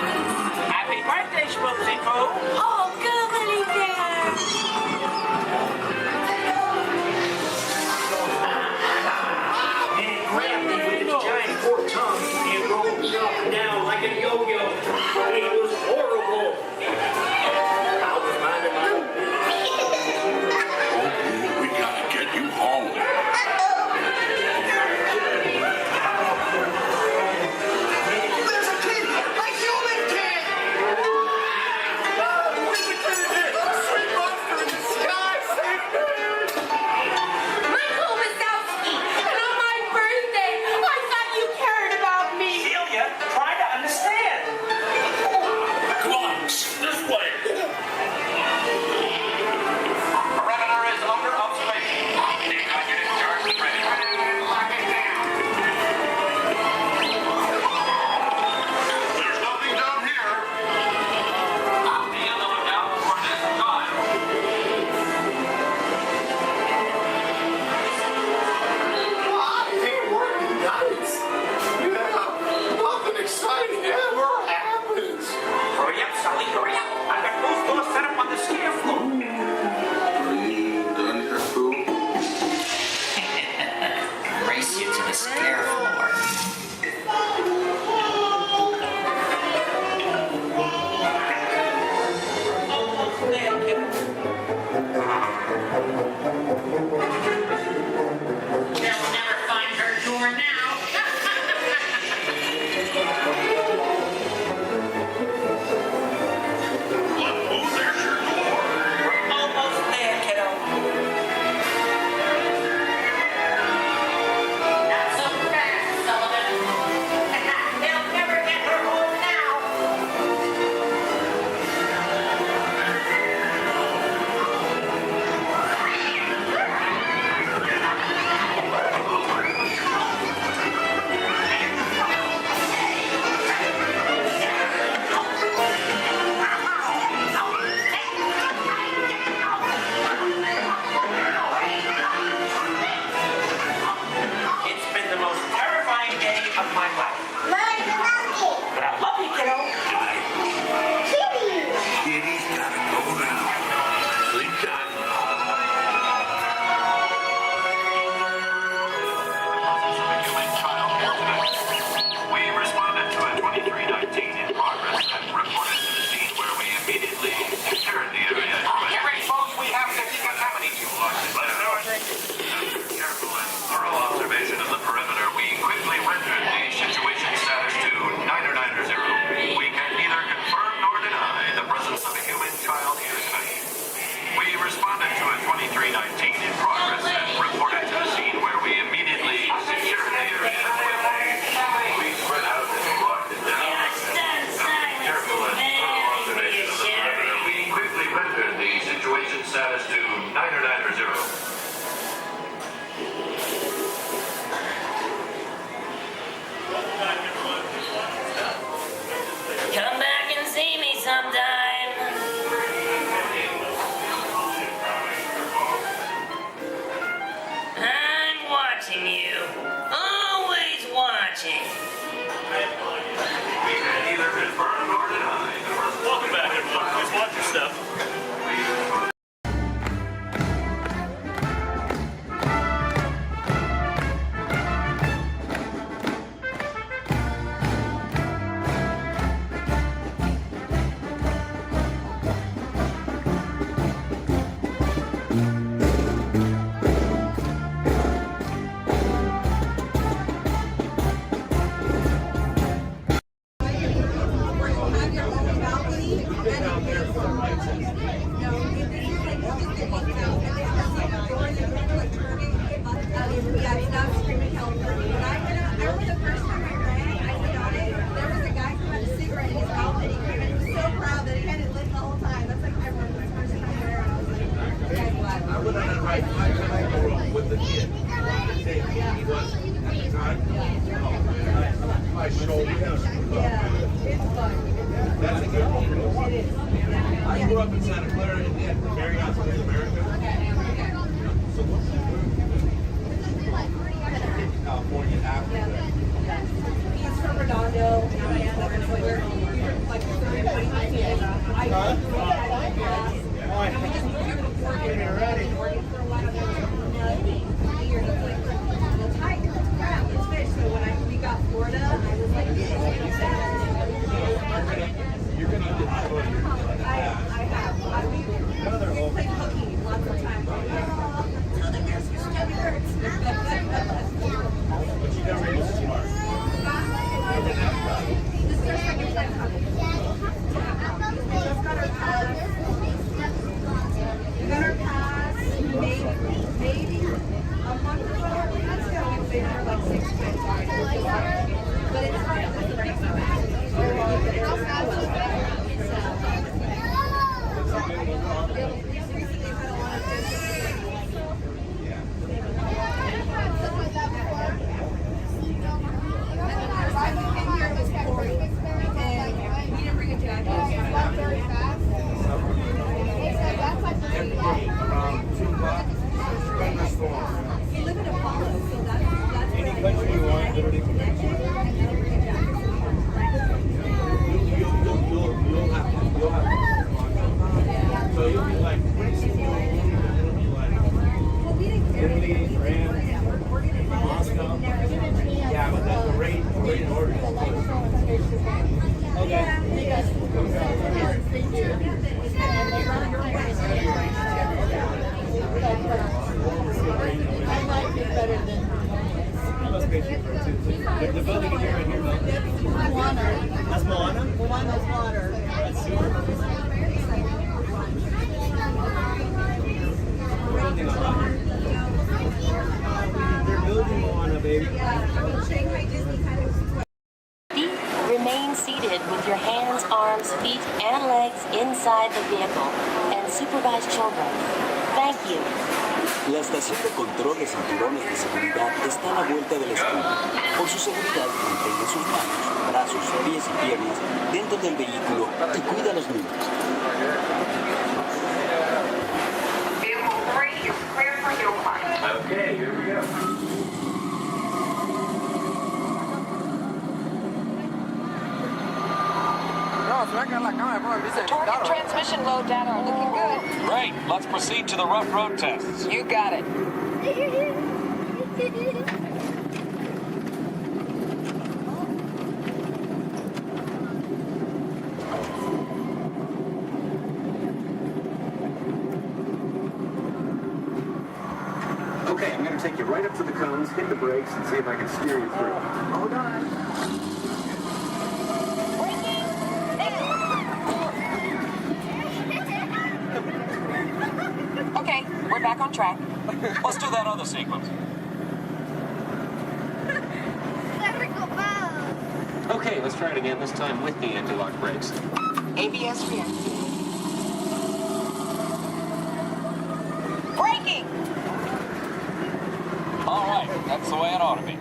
Yeah, it's not Screaming California. When I went out, I remember the first time I ran, I went on it, there was a guy who had a cigarette in his mouth and he came in, he was so proud that he had it lit the whole time. That's like, I remember the first time there and I was like, okay, glad. I went on it right with the kid. He was at the time. My shoulder. Yeah, it's fun. That's a good one. It is. I grew up in Santa Clara and then Marriott's in America. So what's the California after that? He's from Redondo, and that's where like 30 years. I we just moved here to Oregon already. Oregon for a while. There was nothing here. It's like the tiger, it's crab, it's fish. So when we got Florida, I was like, you're gonna get I have. We played hooky lots of times. Oh, the nurse was stomach hurts. But you never use smart. This is our second time coming. We just got our pass. We got our pass maybe a month ago. Let's go. We've been here like 6 times already. But it's hard to put the big stuff out. Any country you want, literally. You'll have to. So you'll be like, it'll be like Italy, France, Moscow. Yeah, but that's the rate in order. Okay. I like it better than the building is right here, though. That's Moana? Moana's water. That's super. They're building Moana, baby. Shanghai Disney kind of.
Remain seated with your hands, arms, feet, and legs inside the vehicle and supervise children. Thank you.
La estación de control de cinturones de seguridad está a la vuelta de la esquina. Por su seguridad, mantenga sus manos, brazos, pies y piernas dentro del vehículo y cuida a los niños.
Vehicle 3 is clear for hill climb.
Okay, here we go.
Target transmission load data are looking good.
Great. Let's proceed to the rough road tests.
You got it.
Okay, I'm going to take you right up to the cones, hit the brakes, and see if I can steer you through. Hold on.
Okay, we're back on track.
Let's do that other sequence.
Okay, let's try it again, this time with the anti-lock brakes.
ABS reactivated. Braking!
All right, that's the way it ought to be.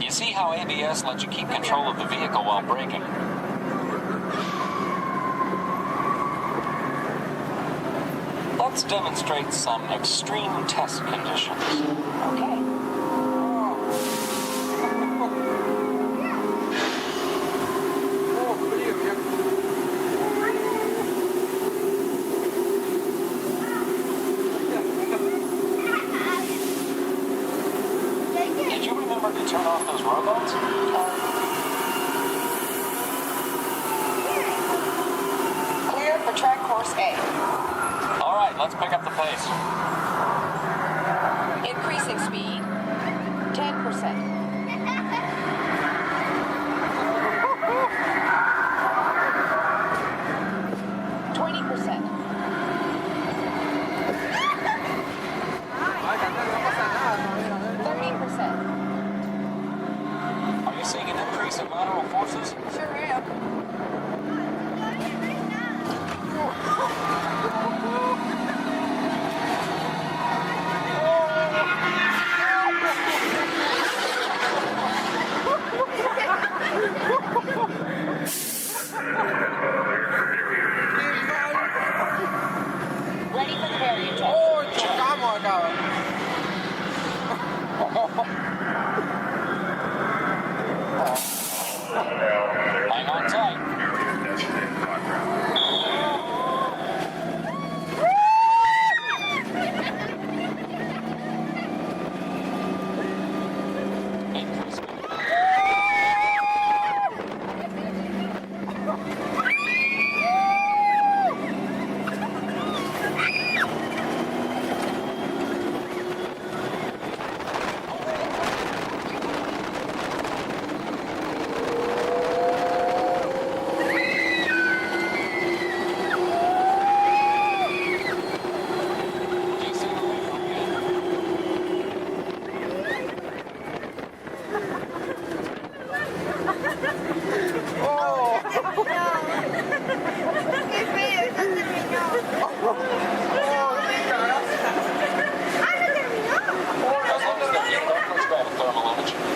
You see how ABS lets you keep control of the vehicle while braking? Let's demonstrate some extreme test conditions.
Okay.
Did you remember to turn off those robots?
Clear for track course A.
All right, let's pick up the pace.
Increasing speed. 10%.
Ready for the barrier check.
Oh, chocamos acá.
Hang on tight.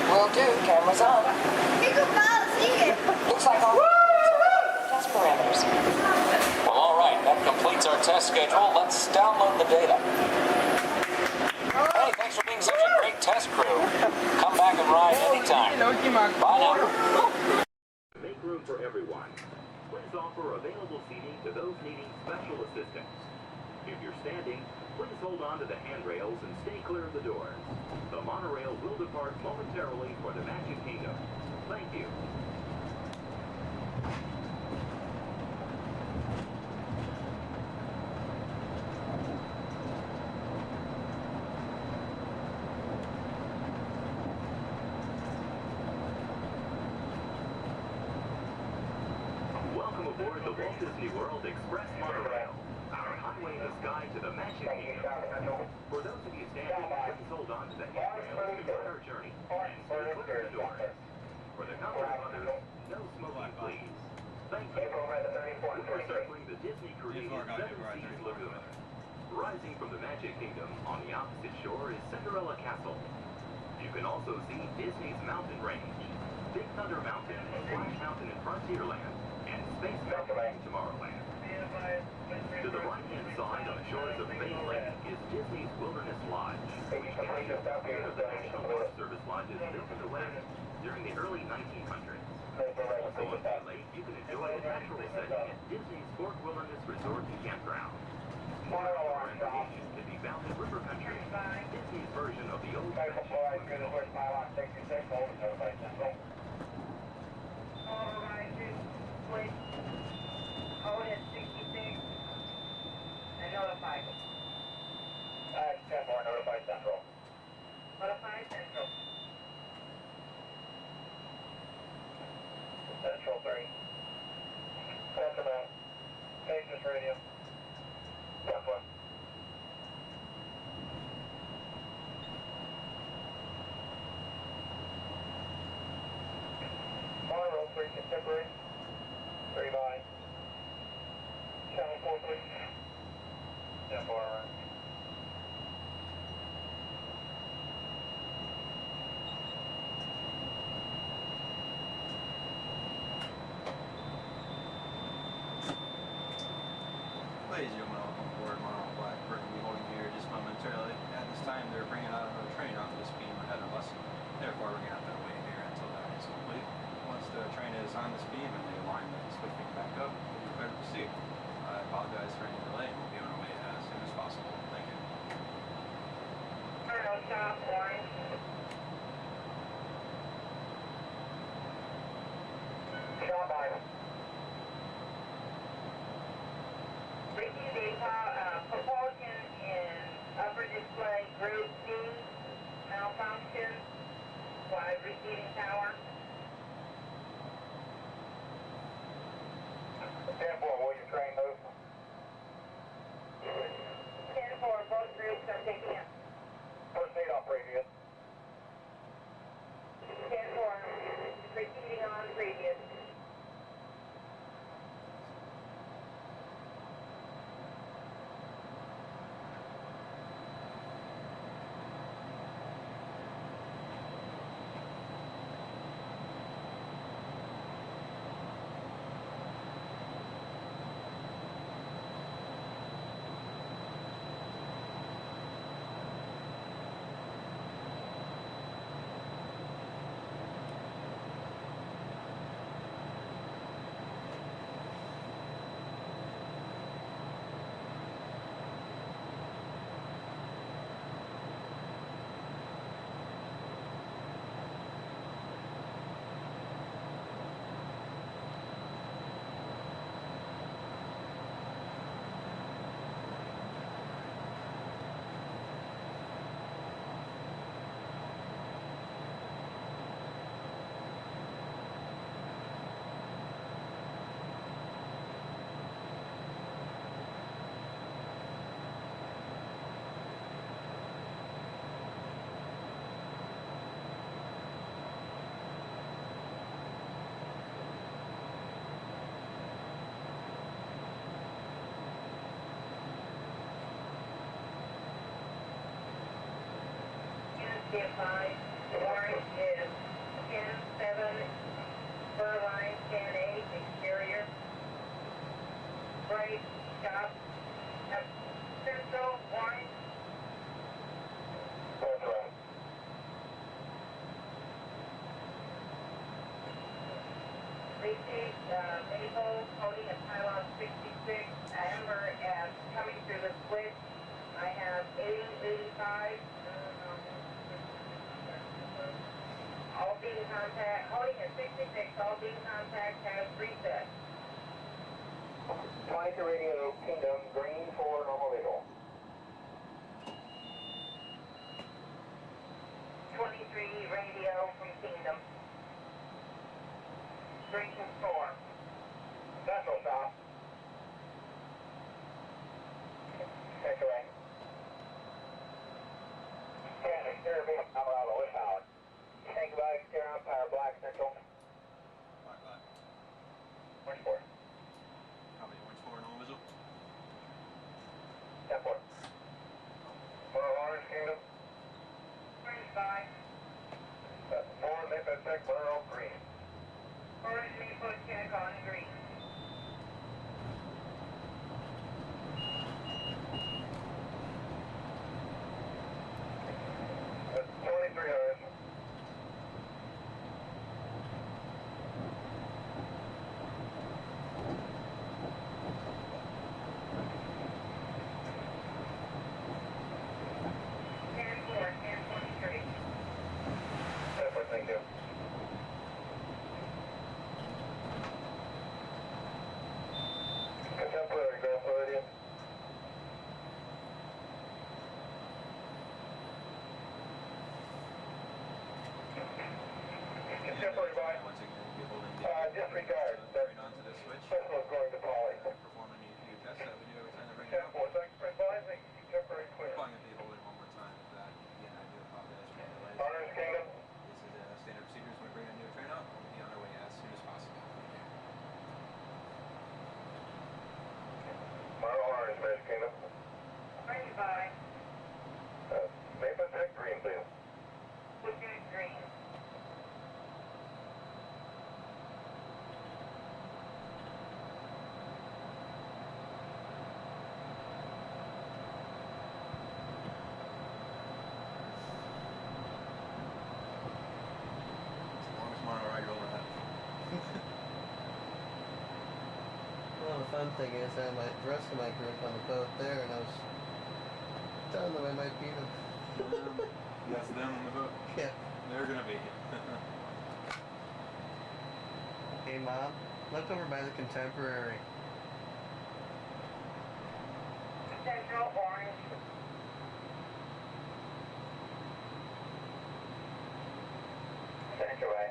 Will do. Cameras on. Looks like all test parameters.
Well, all right. That completes our test schedule. Let's download the data. Hey, thanks for being such a great test crew. Come back and ride anytime. Bye now.
Make room for everyone. Please offer available seating to those needing special assistance. If you're standing, please hold on to the handrails and stay clear of the doors. The monorail will depart momentarily for the Magic Kingdom. Thank you. Welcome aboard the Walt Disney World Express Monorail, our highway in the sky to the Magic Kingdom. For those of you standing, please hold on to the handrails to start our journey and stay clear of the doors. For the comfort of others, no smoking, please. Thank you. We're circling the Disney-created Seven Seas Lagoon. Rising from the Magic Kingdom on the opposite shore is Cinderella Castle. You can also see Disney's mountain range, Big Thunder Mountain, Splash Mountain in Frontierland, and Space Mountain in Tomorrowland. To the right-hand side on the shores of Bay Lake is Disney's Wilderness Lodge, which carries the spirit of the National Forest Service lodges built in the West during the early 1900s. Also on Bay Lake, you can enjoy a natural setting at Disney's Fort Wilderness Resort and Campground. More outdoor recreation can be found in River Country, Disney's version of the old
Hold it 66 and notify. 10-4, notify Central. Notify Central. Central 3. Central. Status radio. Yes, 1. Monorail 3 contemporary. 3 by. Channel 4, please. Yeah, 4, right.
Ladies and gentlemen, welcome aboard Monorail Black. We're going to be holding here just momentarily. At this time, they're bringing out a train off this beam ahead of us. Therefore, we're going to have to wait here until that is complete. Once the train is on this beam and the alignment is switching back up, we'll be ready to proceed. I apologize for any delay, and we'll be on our way as soon as possible. Thank you.
Monorail stop, line. Shop item. Ricky data, propulsion in upper display group D, malfunction, wide receiving tower. 10-4, will you train move? 10-4, both groups are taking in. Proceed on previous. 10-4, proceeding on previous.
Get 5. Orange is 10-7. Furline 10-8. Exterior. Right. Stop. Central. Orange.
That's right.
Repeat, Maple, holding a pylon 66, Amber as coming through the switch. I have 80, 85. All beam contact, holding at 66, all beam contact has reset.
22 radio, Kingdom, green for normal visual.
23 radio from Kingdom. Green 4.
Central stop. Take away. Stand exterior beam, Colorado, with power. Tank by exterior umpire, black central.
Backlot.
Orange 4.
Copy, orange 4, normal visual.
10 4. Orange Kingdom.
Orange 5.
4, Maple Tech, Monroe, green.
Orange Maple check on green.
That's 23 hours. Thank you. Contemporary, Grand Floridian. Contemporary by.
Once again, you'll be holding the
disregard.
right onto the switch.
Sentinel's going to Polly.
Perform any few tests that we do every time they bring it
10
out.
4, thanks for advising. Contemporary clear.
Probably going to be holding one more time if that. Again, I do apologize for the delays.
Orange Kingdom.
This is standard procedures when we bring a new train out. We'll be on our way as soon as possible.
Model Orange, Magic Kingdom.
25.
Maple Tech, green, please.
Lieutenant Green.
Well, the fun thing is I had the rest of my group on the boat there, and I was telling them I might beat them.
That's them on the boat?
Yeah.
They're gonna be.
Hey, Mom, look over by the Contemporary.
Central Orange.
Central way.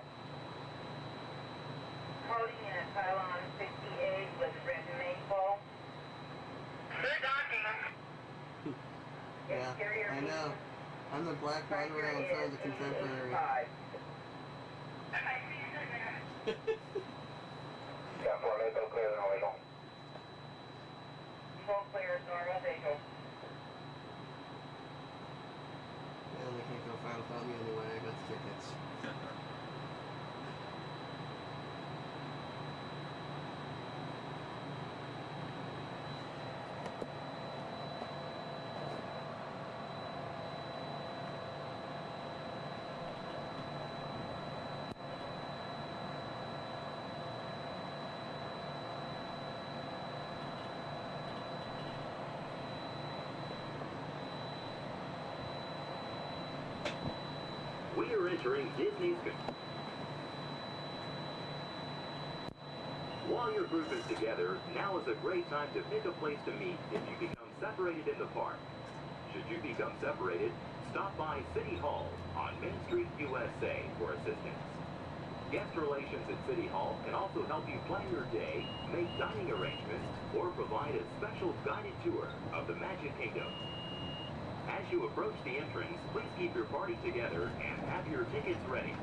Holding in at pylon 68 with red maple. Good docking.
Yeah, I know. I'm the black monorail in front of the Contemporary.
Got 4, Maple clear, normal visual.
Full clear, normal visual.
Yeah, they can't go fight without me anyway. I got the tickets.
We are entering Disney's. While your group is together, now is a great time to pick a place to meet if you become separated in the park. Should you become separated, stop by City Hall on Main Street, USA for assistance. Guest relations at City Hall can also help you plan your day, make dining arrangements, or provide a special guided tour of the Magic Kingdom. As you approach the entrance, please keep your party together and have your tickets ready.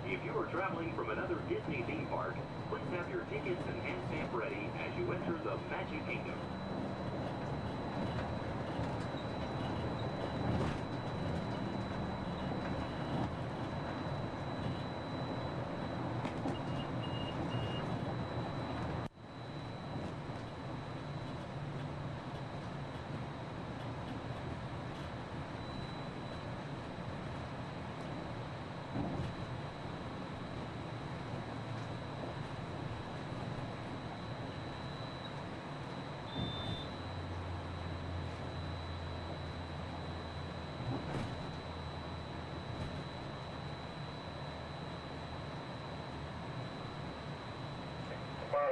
If you are traveling from another Disney theme park, please have your tickets and hand stamp ready as you enter the Magic Kingdom.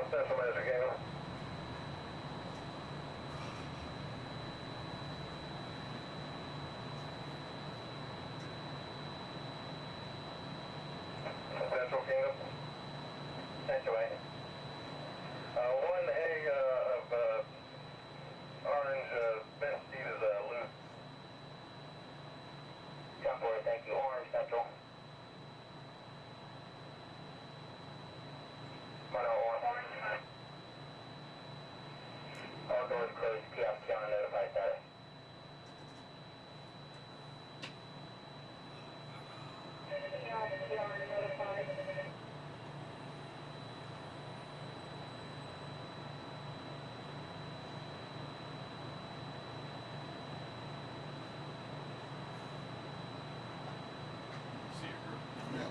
Central Magic Kingdom. Central Kingdom. Sanctuary. One egg of orange bench seat is loose. Temporary, thank you. Orange Central. Orange. All doors closed. Kiosk counter notified status. Notified.
See your group? No.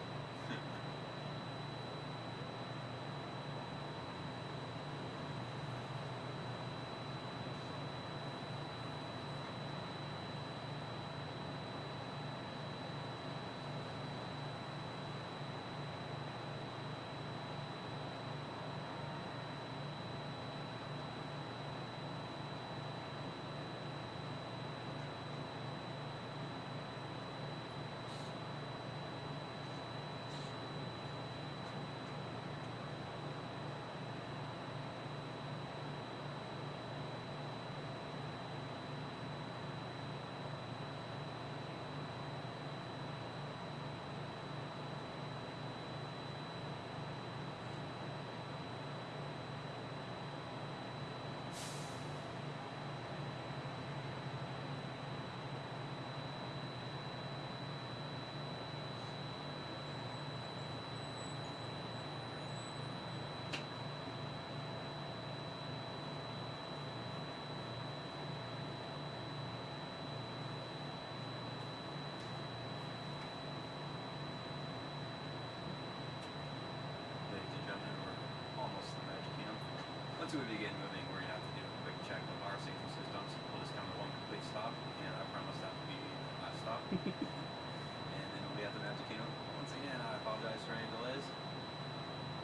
Once we begin moving, we're going to have to do a quick check of our safety systems. We'll just come to one complete stop, and I promise that will be the last stop. And then we'll be at the Magic Kingdom. Once again, I apologize for any delays.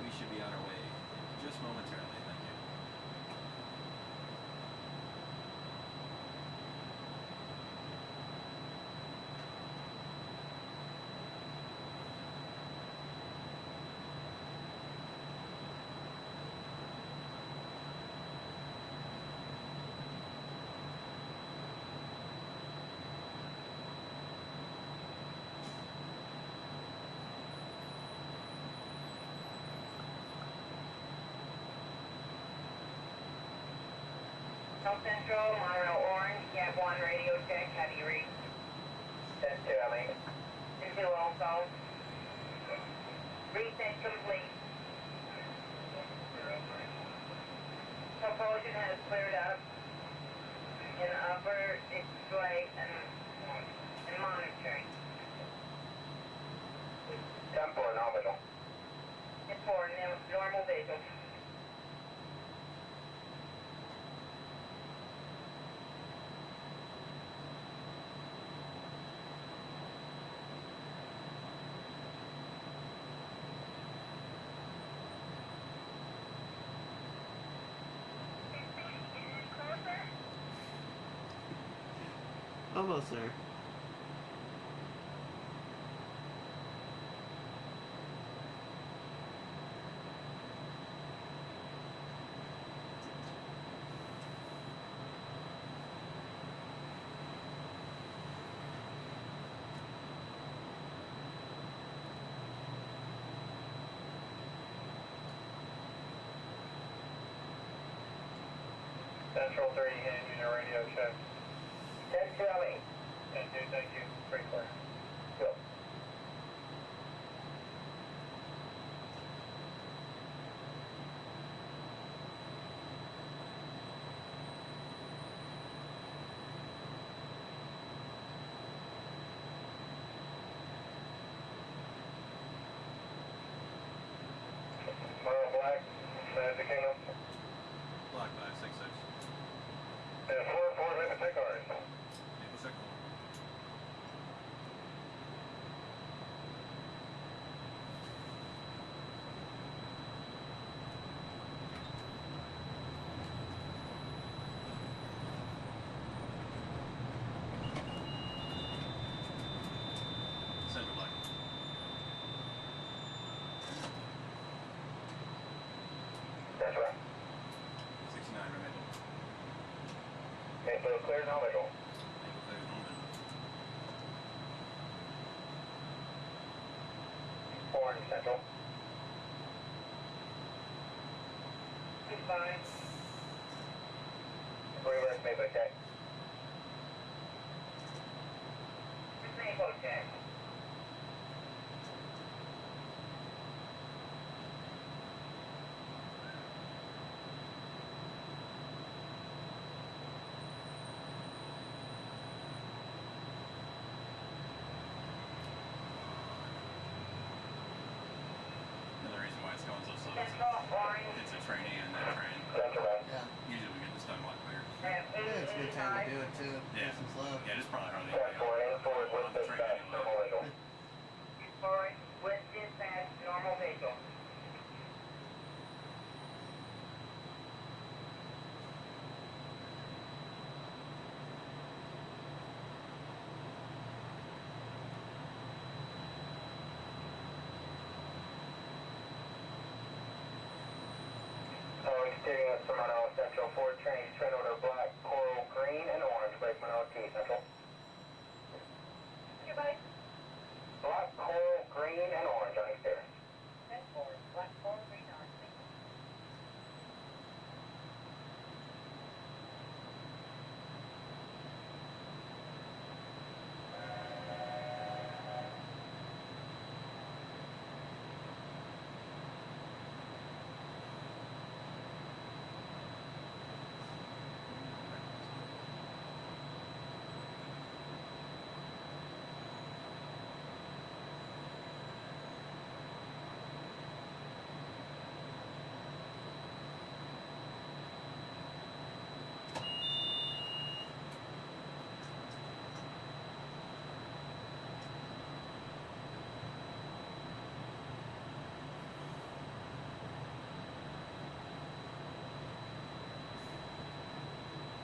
We should be on our way just momentarily. Thank you.
South Central, Monorail Orange, Gap 1 radio check, have you reached?
10-2, Ellie.
2 also. Reset complete. Propulsion has cleared up in the upper display and monitoring.
10-4, no visual.
It's for normal visual.
Almost there.
Central 3, hand unit radio check.
10-2, Ellie.
10-2, thank you. Pretty clear.
Go.
Monorail Black, Magic Kingdom.
Black 566.
And 4-4, make a take ours.
Maple Circle.
Echo clear, no visual. Orange Central. Fine. Reverse Midway check. Midway check.
Another reason why it's going so slow is it's a training and that train.
Yeah.
Usually we get this done a lot quicker.
Yeah, it's a good time to do it too.
Yeah.
Nice and slow.
Yeah, it's probably hardly on the train anyway.
Forward with dispatch, normal vehicle.
Continuing with Monorail Central, 4 trains, train order black, coral, green, and orange, Monorail Central.
Goodbye.
Black, coral, green, and orange on exterior.
Black, coral, green, orange.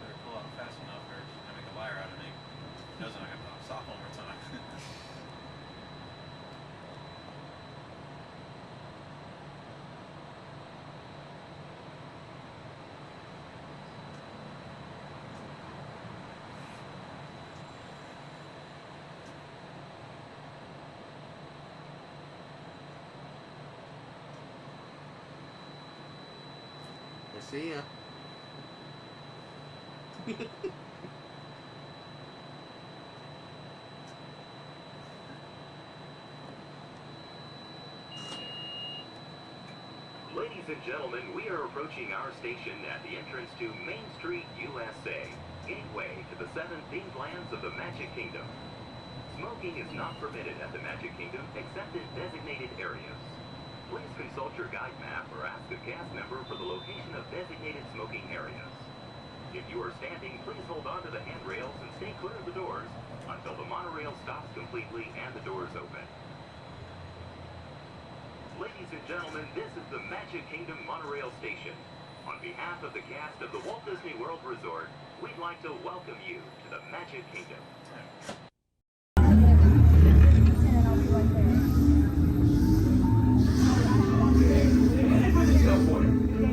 Better pull out fast enough or I make a liar out of me. Doesn't I got to stop one more time.
I see ya.
Ladies and gentlemen, we are approaching our station at the entrance to Main Street, USA, gateway to the 7 themed lands of the Magic Kingdom. Smoking is not permitted at the Magic Kingdom except in designated areas. Please consult your guide map or ask a cast member for the location of designated smoking areas. If you are standing, please hold on to the handrails and stay clear of the doors until the monorail stops completely and the doors open. Ladies and gentlemen, this is the Magic Kingdom Monorail Station. On behalf of the cast of the Walt Disney World Resort, we'd like to welcome you to the Magic Kingdom.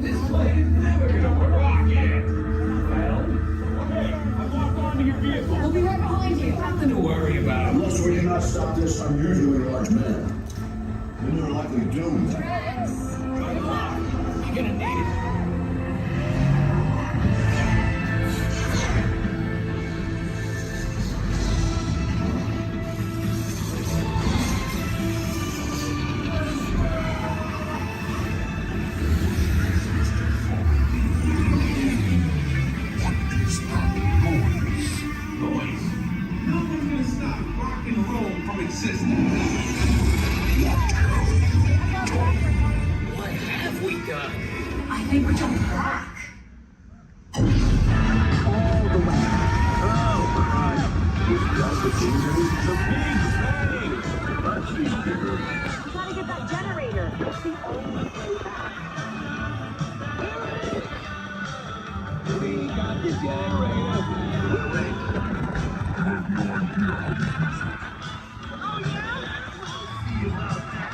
This plane is never gonna rock it. Well, okay, I walked onto your vehicle. We'll be right behind you. Nothing to worry about.
Unless we cannot stop this unusually large man. Then you're likely doomed.
Good luck. You're gonna need it.
What have we done? I think we're jumping back. All the way. Oh, God. This Delta Kingdom is the big thing. Let's be bigger. We gotta get that generator. It's the only way back. We got the generator. We're ready. Oh, yeah? See about that.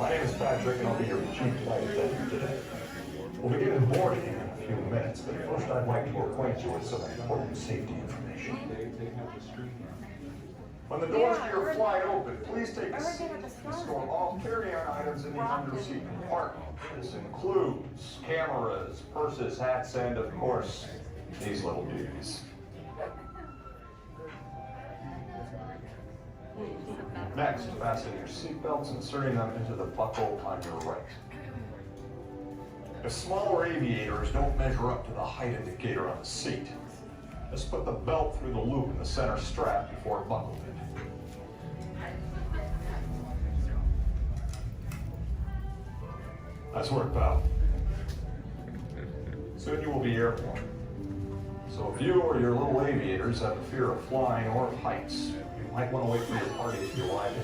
My name is Patrick, and I'll be your chief flight attendant today. We'll begin boarding in a few minutes, but first I'd like to acquaint you with some important safety information. When the doors to your flight open, please take a seat and store all carry-on items in the under-seat compartment. This includes cameras, purses, hats, and, of course, these little beauties. Next, fasten your seatbelts, inserting them into the buckle on your right. If smaller aviators don't measure up to the height indicator on the seat, just put the belt through the loop in the center strap before buckling it. Nice work, pal. Soon you will be airborne. So if you or your little aviators have a fear of flying or of heights, you might want to wait for your party to arrive.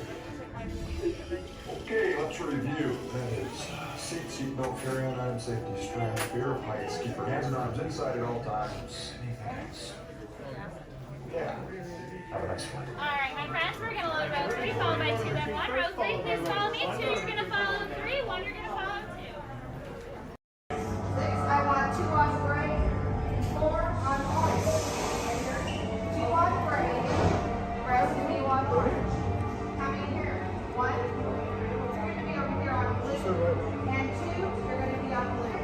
Okay, let's review. That is seat belt, carry-on item, safety strap, fear of heights, keep your hands and arms inside at all times. Anything else? Yeah. Have a nice flight.
Alright, my friends, we're gonna load row 3, followed by 2, then 1. Row 3, please follow me. 2, you're gonna follow 3. 1, you're gonna follow 2.
6, I want 2 on gray, 4 on orange. 2 on gray, rest of you on orange. How many here? 1, you're going to be over here on blue, and 2, you're going to be on blue.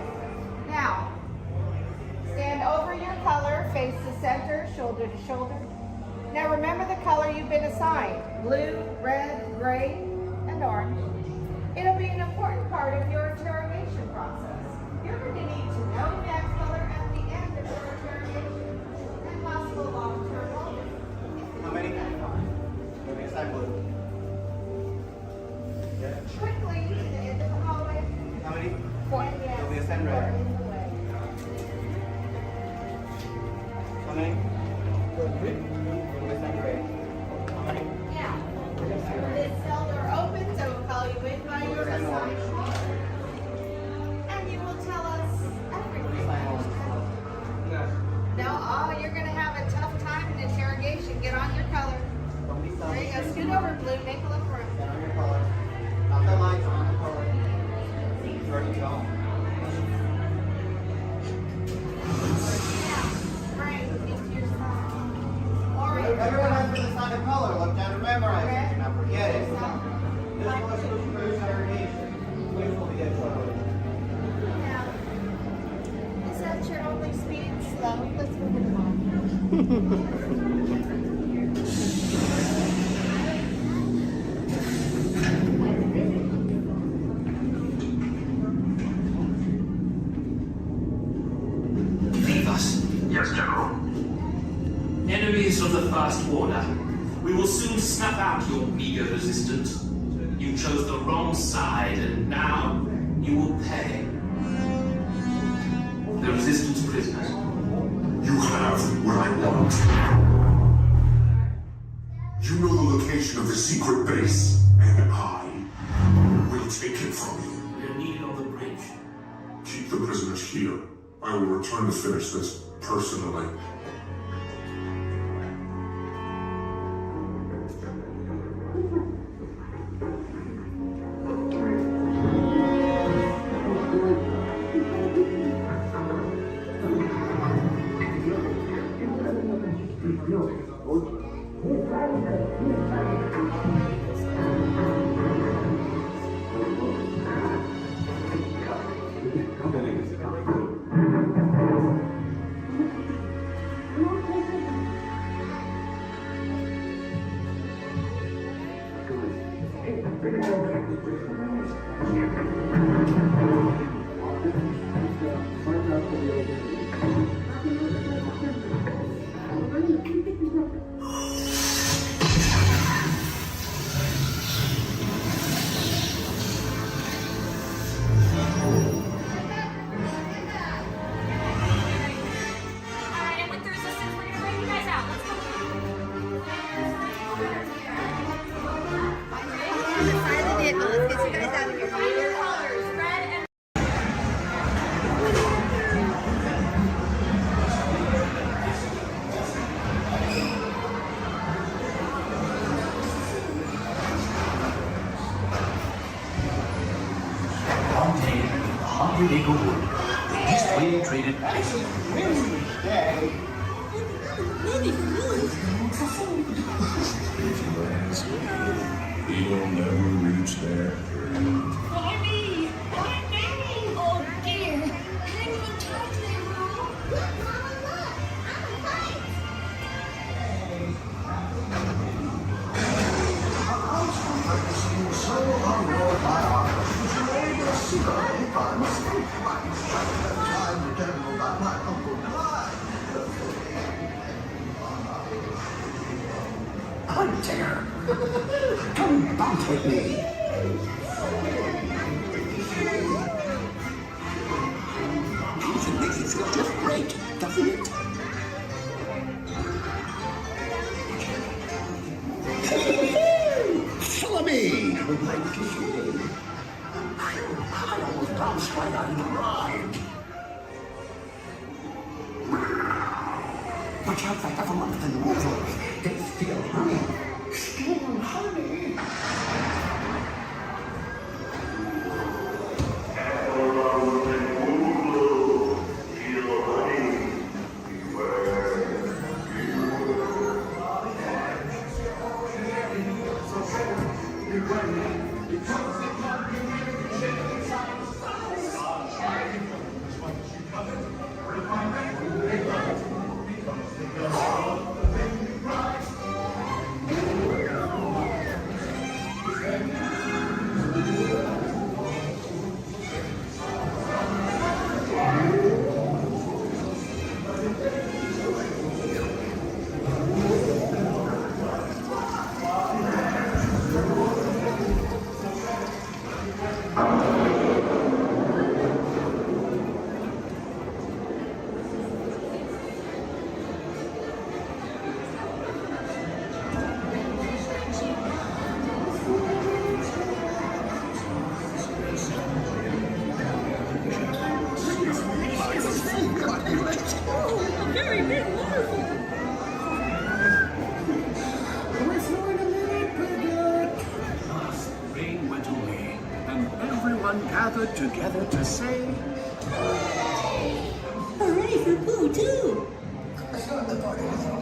Now, stand over your color, face the center, shoulder to shoulder. Now remember the color you've been assigned, blue, red, gray, and orange. It'll be an important part of your interrogation process. You're going to need to know that color at the end of your interrogation and possible long-term motive.
How many? Maybe it's time blue. Yeah.
Quickly to the end of the hallway.
How many?
4.
It'll be a sign red. How many? 3.
Now, this cell door opens, I will call you in by your assignment. And you will tell us everything. No, oh, you're going to have a tough time in interrogation. Get on your color. There you go. Scoot over, blue. Make a little room.
Get on your color. Not the lights, on the color. Where you go? Everyone has been assigned a color. Look down and memorize it. Do not forget it. This was Scrooge interrogation. Which will be a trouble.
Is that your only speed? Slow. Let's move it along.
Leave us.
Yes, General.
Enemies of the First Order, we will soon snuff out your meager resistance. You chose the wrong side, and now you will pay. The Resistance prisoners.
You have what I want. You know the location of the secret base, and I will take it from you.
We're needed on the bridge.
Keep the prisoners here. I will return to finish this personally.
100 Acre Wood, the Eastway Traded Places.
He'll never reach there.
Barney! Barney! Oh dear! Can anyone talk to them,
Hunter, come bounce with me. It makes you feel just great, doesn't it? Follow me! My little shade. I almost bounced right out of the ride. Watch out for everyone in the water. They steal honey. Steal honey. Gathered together to say,
hooray for Pooh, too!
I thought the party was over.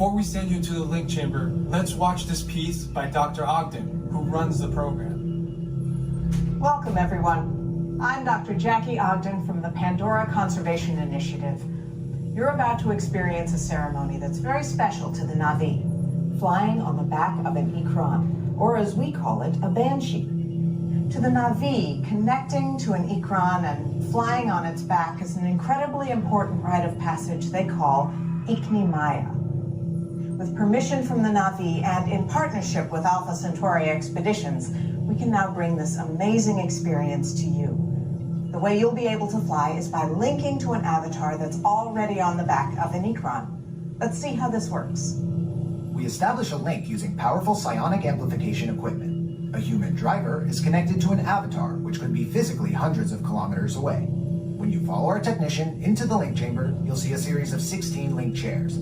Before we send you to the link chamber, let's watch this piece by Dr. Ogden, who runs the program.
Welcome, everyone. I'm Dr. Jackie Ogden from the Pandora Conservation Initiative. You're about to experience a ceremony that's very special to the Na'vi, flying on the back of an Ikran, or as we call it, a banshee. To the Na'vi, connecting to an Ikran and flying on its back is an incredibly important rite of passage they call Ikni Maya. With permission from the Na'vi and in partnership with Alpha Centauri Expeditions, we can now bring this amazing experience to you. The way you'll be able to fly is by linking to an avatar that's already on the back of an Ikran. Let's see how this works.
We establish a link using powerful psionic amplification equipment. A human driver is connected to an avatar, which could be physically hundreds of kilometers away. When you follow our technician into the link chamber, you'll see a series of 16 link chairs.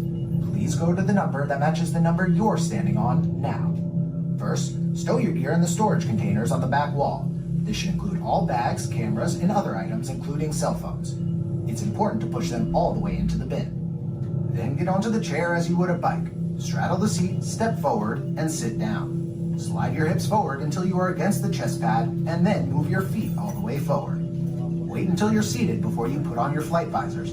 Please go to the number that matches the number you're standing on now. First, stow your gear in the storage containers on the back wall. This should include all bags, cameras, and other items, including cell phones. It's important to push them all the way into the bin. Then get onto the chair as you would a bike. Straddle the seat, step forward, and sit down. Slide your hips forward until you are against the chest pad, and then move your feet all the way forward. Wait until you're seated before you put on your flight visors.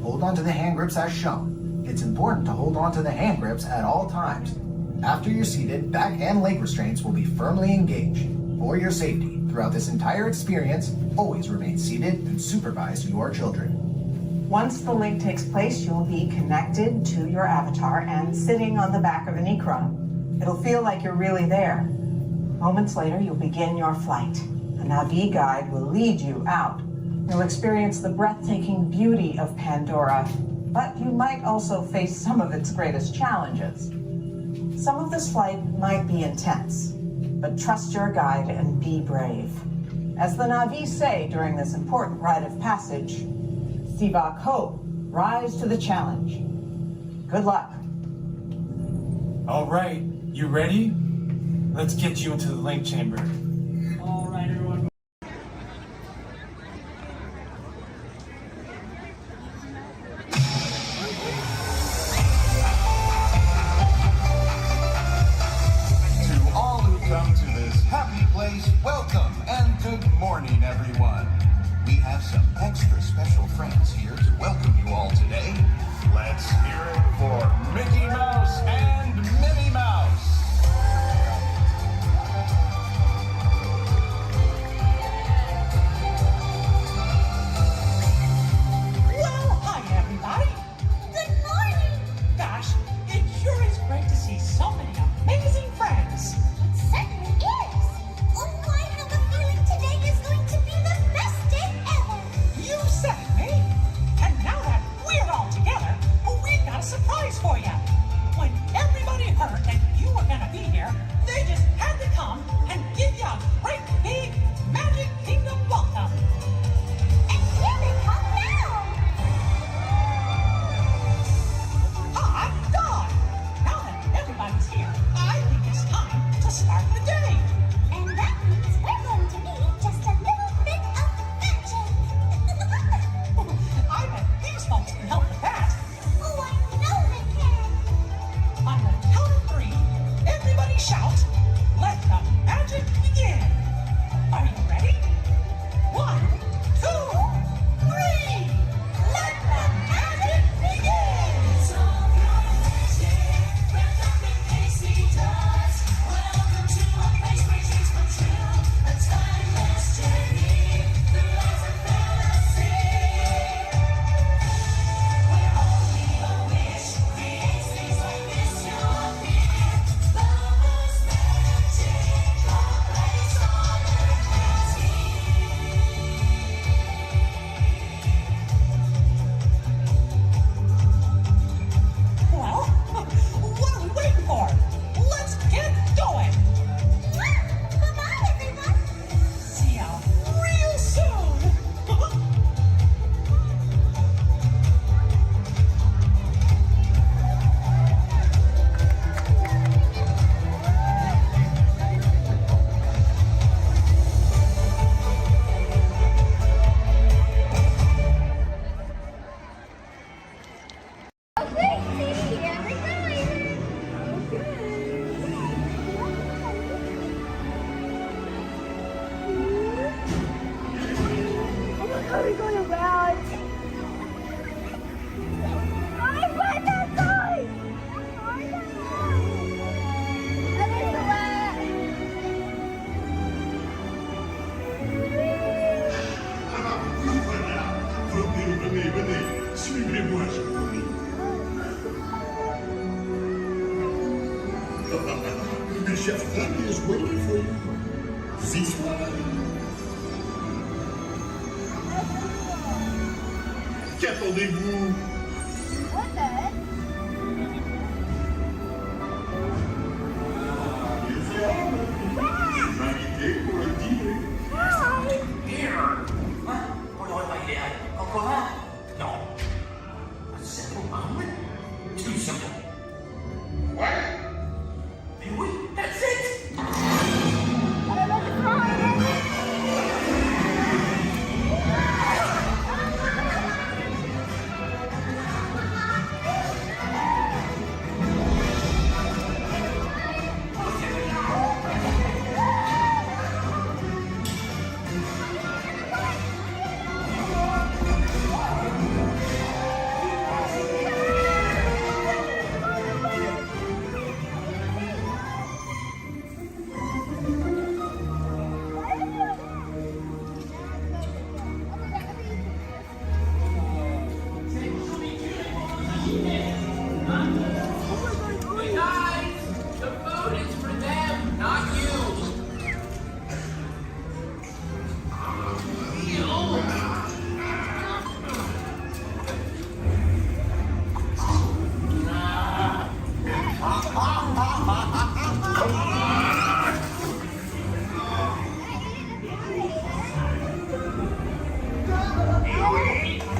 Hold on to the hand grips as shown. It's important to hold on to the hand grips at all times. After you're seated, back and leg restraints will be firmly engaged. For your safety, throughout this entire experience, always remain seated and supervise your children.
Once the link takes place, you'll be connected to your avatar and sitting on the back of an Ikran. It'll feel like you're really there. Moments later, you'll begin your flight. A Na'vi guide will lead you out. You'll experience the breathtaking beauty of Pandora, but you might also face some of its greatest challenges. Some of this flight might be intense, but trust your guide and be brave. As the Na'vi say during this important rite of passage, Sivak Ho, rise to the challenge. Good luck.
All right, you ready? Let's get you into the link chamber.
All right, everyone.
To all who come to this happy place, welcome and good morning, everyone. We have some extra special friends here to welcome you all today. Let's hear it for Mickey Mouse and Minnie Mouse.
Well, hi, everybody. Good morning. Gosh, it sure is great to see so many amazing friends.
It certainly is. Oh, I have a feeling today is going to be the best day ever.
You said it, me. And now that we're all together, we've got a surprise for you. When everybody heard that you were going to be here, they just had to come and give you a great big Magic Kingdom welcome.
And here they come now.
Hot dog! Now that everybody's here, I think it's time to start the day.
And that means we're going to need just a little bit of magic.
I bet these folks can help with that.
Oh, I know they can.
On the count of 3, everybody shout, let the magic begin. Are you ready? 1, 2, 3. Let the magic begin. Welcome to a place where dreams come true. A timeless journey through lights of fantasy. Where only a wish creates things like this you'll appear. Lovers magic,
Chef Andy is waiting for you. This one. Qu'attendez-vous?
What the heck?
Invité pour le dîner.
On n'aurait pas idéal. Encore un? Non. A simple moment? 2 seconds.
What?
Mais oui, that's it!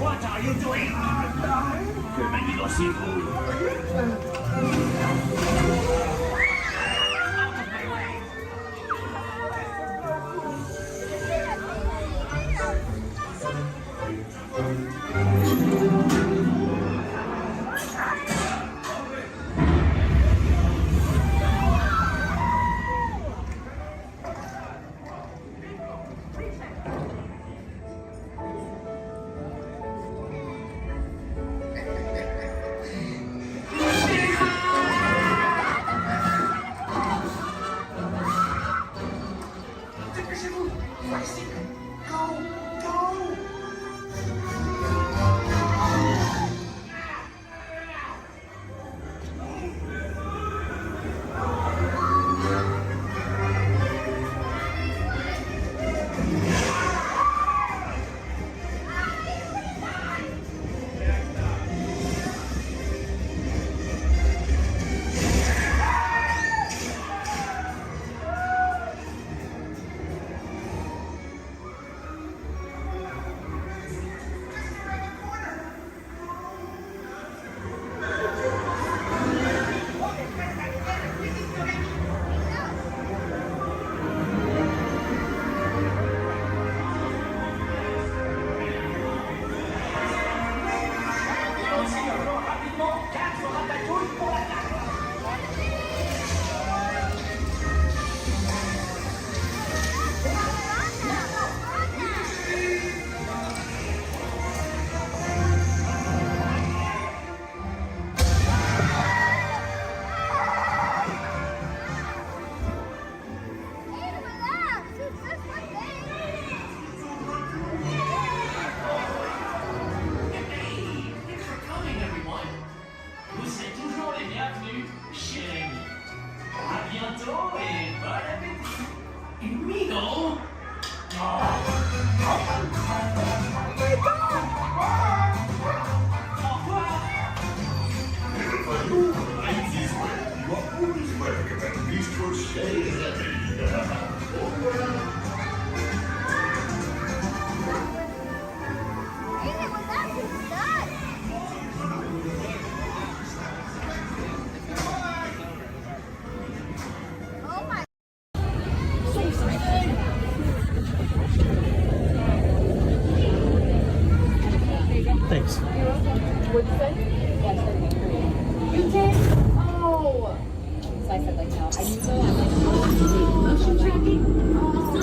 What are you doing? Que manigocez-vous?
Thanks.
What'd you say? Yeah, 73. You did? Oh! So I said, like, no. I knew so. I'm like, oh, motion tracking. Oh.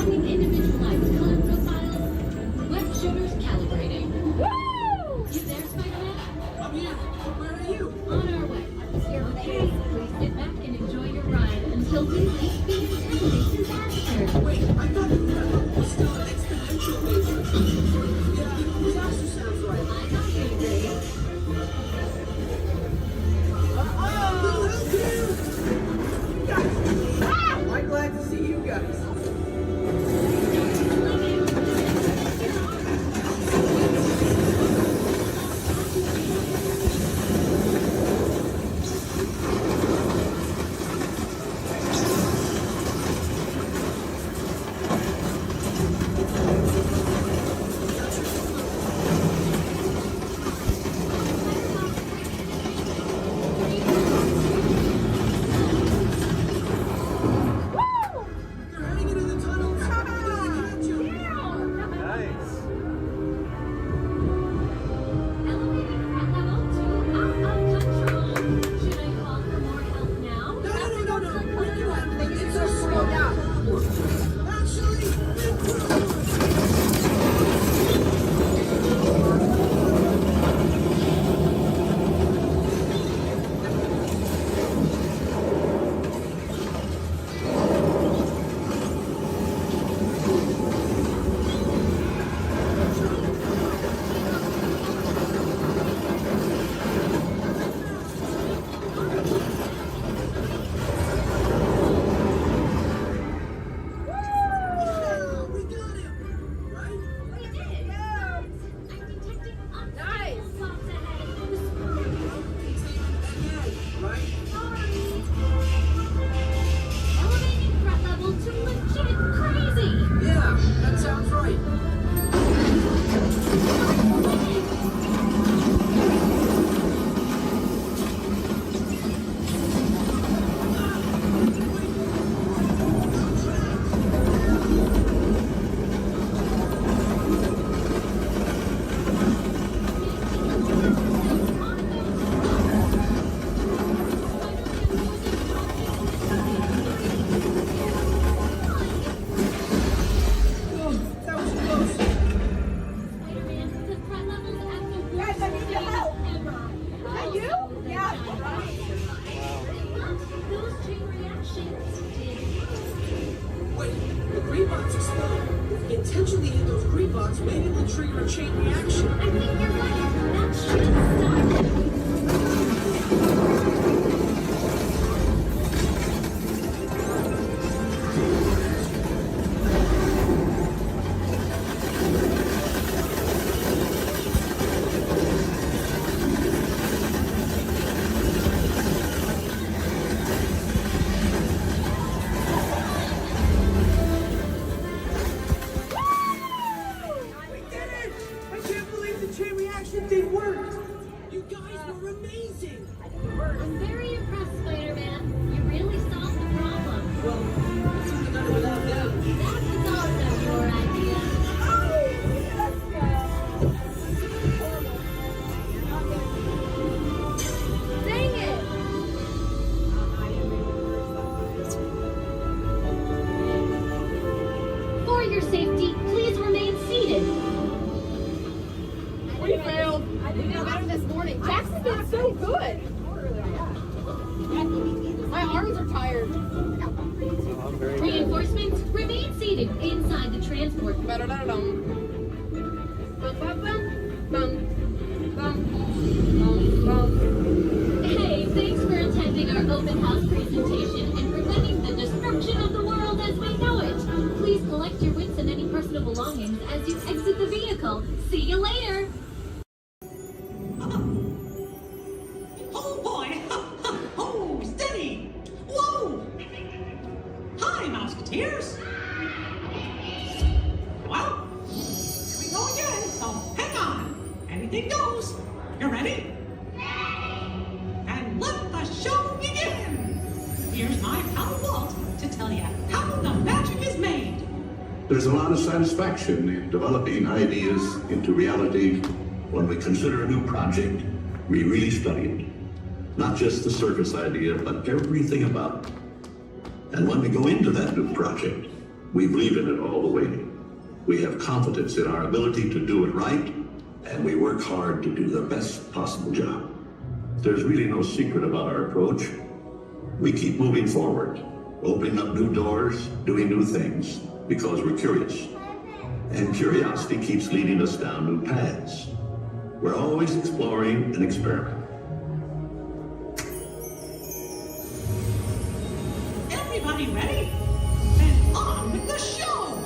potentially hit those green bots, maybe will trigger a chain reaction.
I think you're right. That should stop it. I'm very impressed, Spider-Man. You really solved the problem.
Well, it's only done without them.
That was also your idea. Dang it! For your safety, please remain seated.
We failed. I didn't know better this morning. Jackson did so good. My arms are tired.
Reinforcements, remain seated inside the transport. Hey, thanks for attending our open house presentation and preventing the destruction of the world as we know it. Please collect your wits and any personal belongings as you exit the vehicle. See you later.
Oh boy! Oh, steady! Whoa! Hi, Mouseketeers! Well, here we go again, so hang on. Anything goes. You ready? And let the show begin! Here's my pal Walt to tell you how the magic is made.
There's a lot of satisfaction in developing ideas into reality. When we consider a new project, we really study it. Not just the surface idea, but everything about it. And when we go into that new project, we believe in it all the way. We have confidence in our ability to do it right, and we work hard to do the best possible job. There's really no secret about our approach. We keep moving forward, opening up new doors, doing new things, because we're curious. And curiosity keeps leading us down new paths. We're always exploring and experimenting.
Everybody ready? Then on with the show!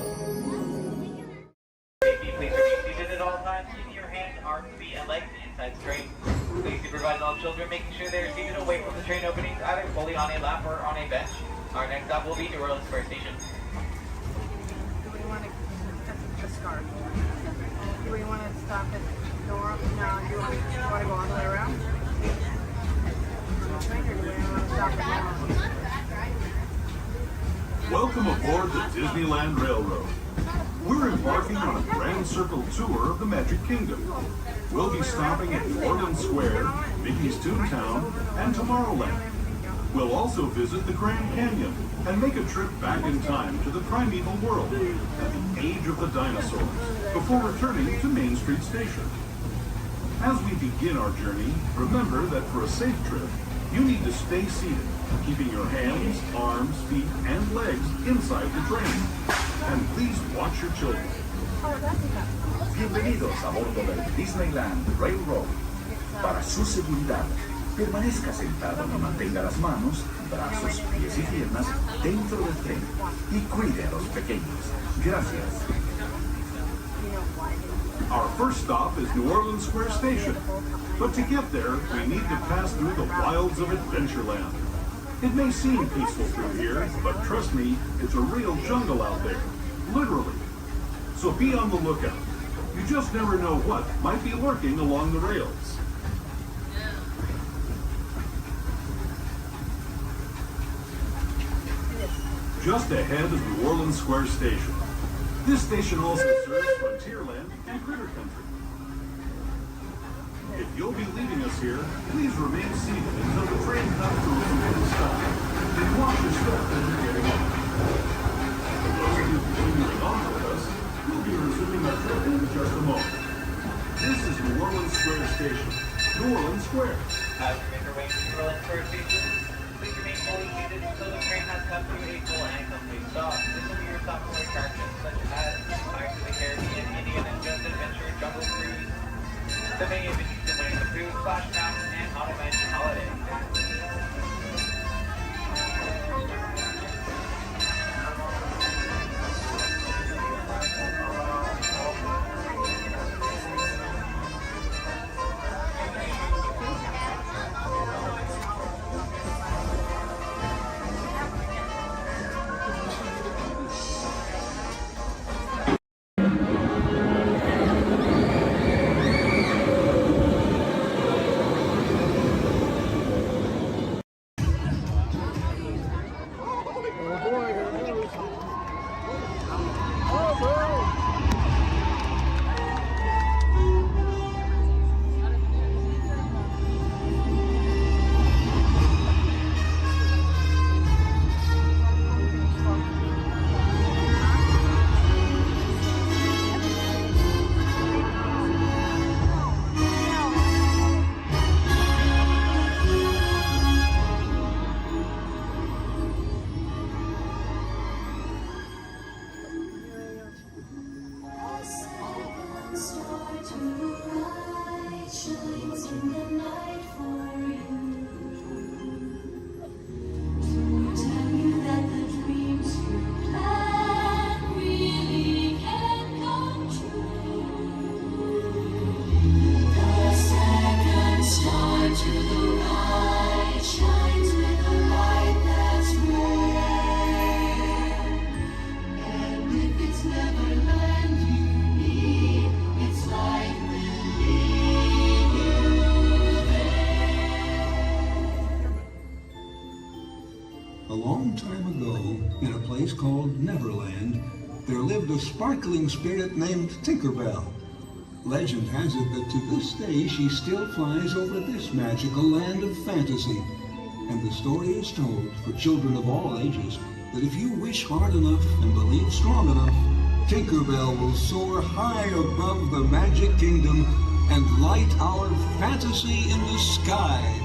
Please remain seated at all times, keeping your hands, arms, feet, and legs inside the train. Please supervise all children, making sure they are seated away from the train openings, either fully on a lap or on a bench. Our next stop will be New Orleans Square Station.
Do we want to the scarf? Do we want to stop at Nora? No, do you want to go all the way around? Or do we want to stop at Nora?
Welcome aboard the Disneyland Railroad. We're embarking on a grand circle tour of the Magic Kingdom. We'll be stopping at New Orleans Square, Mickey's Toontown, and Tomorrowland. We'll also visit the Grand Canyon and make a trip back in time to the primeval world and the age of the dinosaurs before returning to Main Street Station. As we begin our journey, remember that for a safe trip, you need to stay seated, keeping your hands, arms, feet, and legs inside the train. And please watch your children.
Bienvenidos a bordo del Disneyland Railroad. Para su seguridad, permanezca sentado y mantenga las manos, brazos, pies y piernas dentro del tren y cuide a los pequeños. Gracias.
Our first stop is New Orleans Square Station. But to get there, we need to pass through the wilds of Adventureland. It may seem peaceful through here, but trust me, it's a real jungle out there. Literally. So be on the lookout. You just never know what might be lurking along the rails. Just ahead is New Orleans Square Station. This station also serves Frontierland and Critter Country. If you'll be leaving us here, please remain seated until the train comes to a complete stop. And watch your step as you're getting off. For those of you continuing on with us, we'll be resuming our trip in just a moment. This is New Orleans Square Station. New Orleans Square.
As you make your way to New Orleans Square Station, please remain fully seated until the train has come to a full and complete stop. This will be your stop for attractions such as
called Neverland, there lived a sparkling spirit named Tinkerbell. Legend has it that to this day she still flies over this magical land of fantasy. And the story is told for children of all ages that if you wish hard enough and believe strong enough, Tinkerbell will soar high above the Magic Kingdom and light our fantasy in the sky.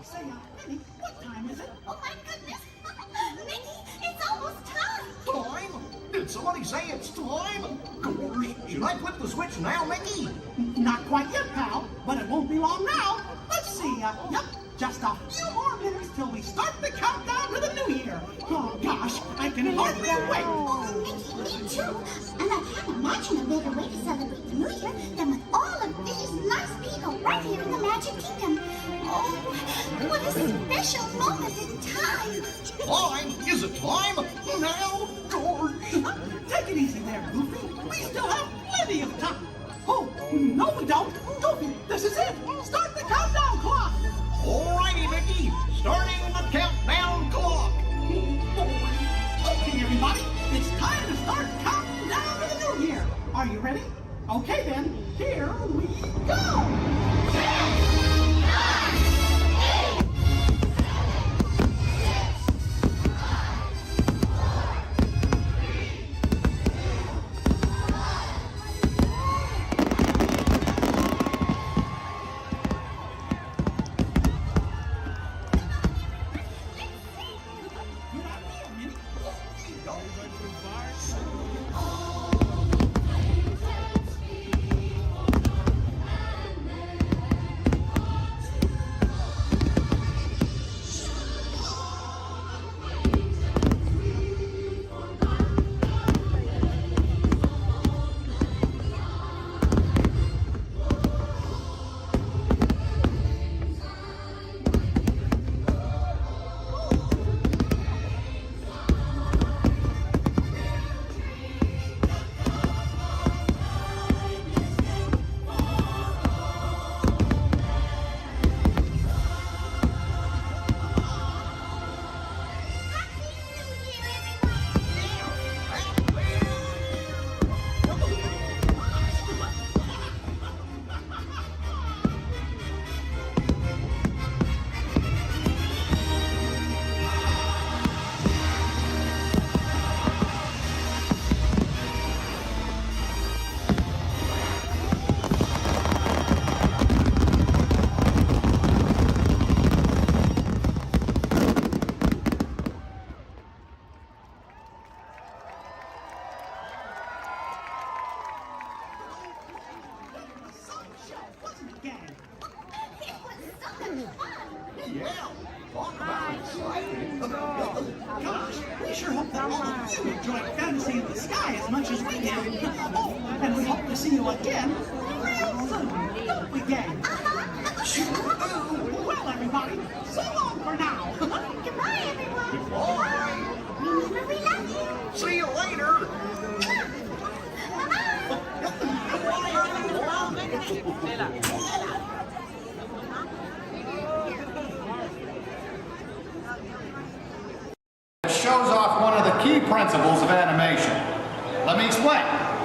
Say, Minnie, what time is it?
Oh my goodness! Mickey, it's almost time!
Time? Did somebody say it's time? Gorge, should I flip the switch now, Mickey?
Not quite yet, pal, but it won't be long now. Let's see, yep, just a few more minutes till we start the countdown to the new year. Oh gosh, I can hardly wait.
Oh, Mickey, me too. And I can't imagine a better way to celebrate the new year than with all of these nice people right here in the Magic Kingdom. Oh, what a special moment in time.
Time? Is it time? Now, Gorge.
Take it easy there, Goofy. We still have plenty of time. Oh, no we don't. Goofy, this is it. Start the countdown clock.
Alrighty, Mickey. Starting the countdown clock.
Okay, everybody. It's time to start counting down to the new year. Are you ready? Okay, then. Here we go. 10, 9, 8. Gosh, we sure hope that all of you enjoyed Fantasy in the Sky as much as we did. Oh, and we hope to see you again real soon, don't we, gang? Sure do. Well, everybody, so long for now.
Goodbye, everyone.
Goodbye.
Remember, we love you.
See you later.
Shows off one of the key principles of animation. Let me explain.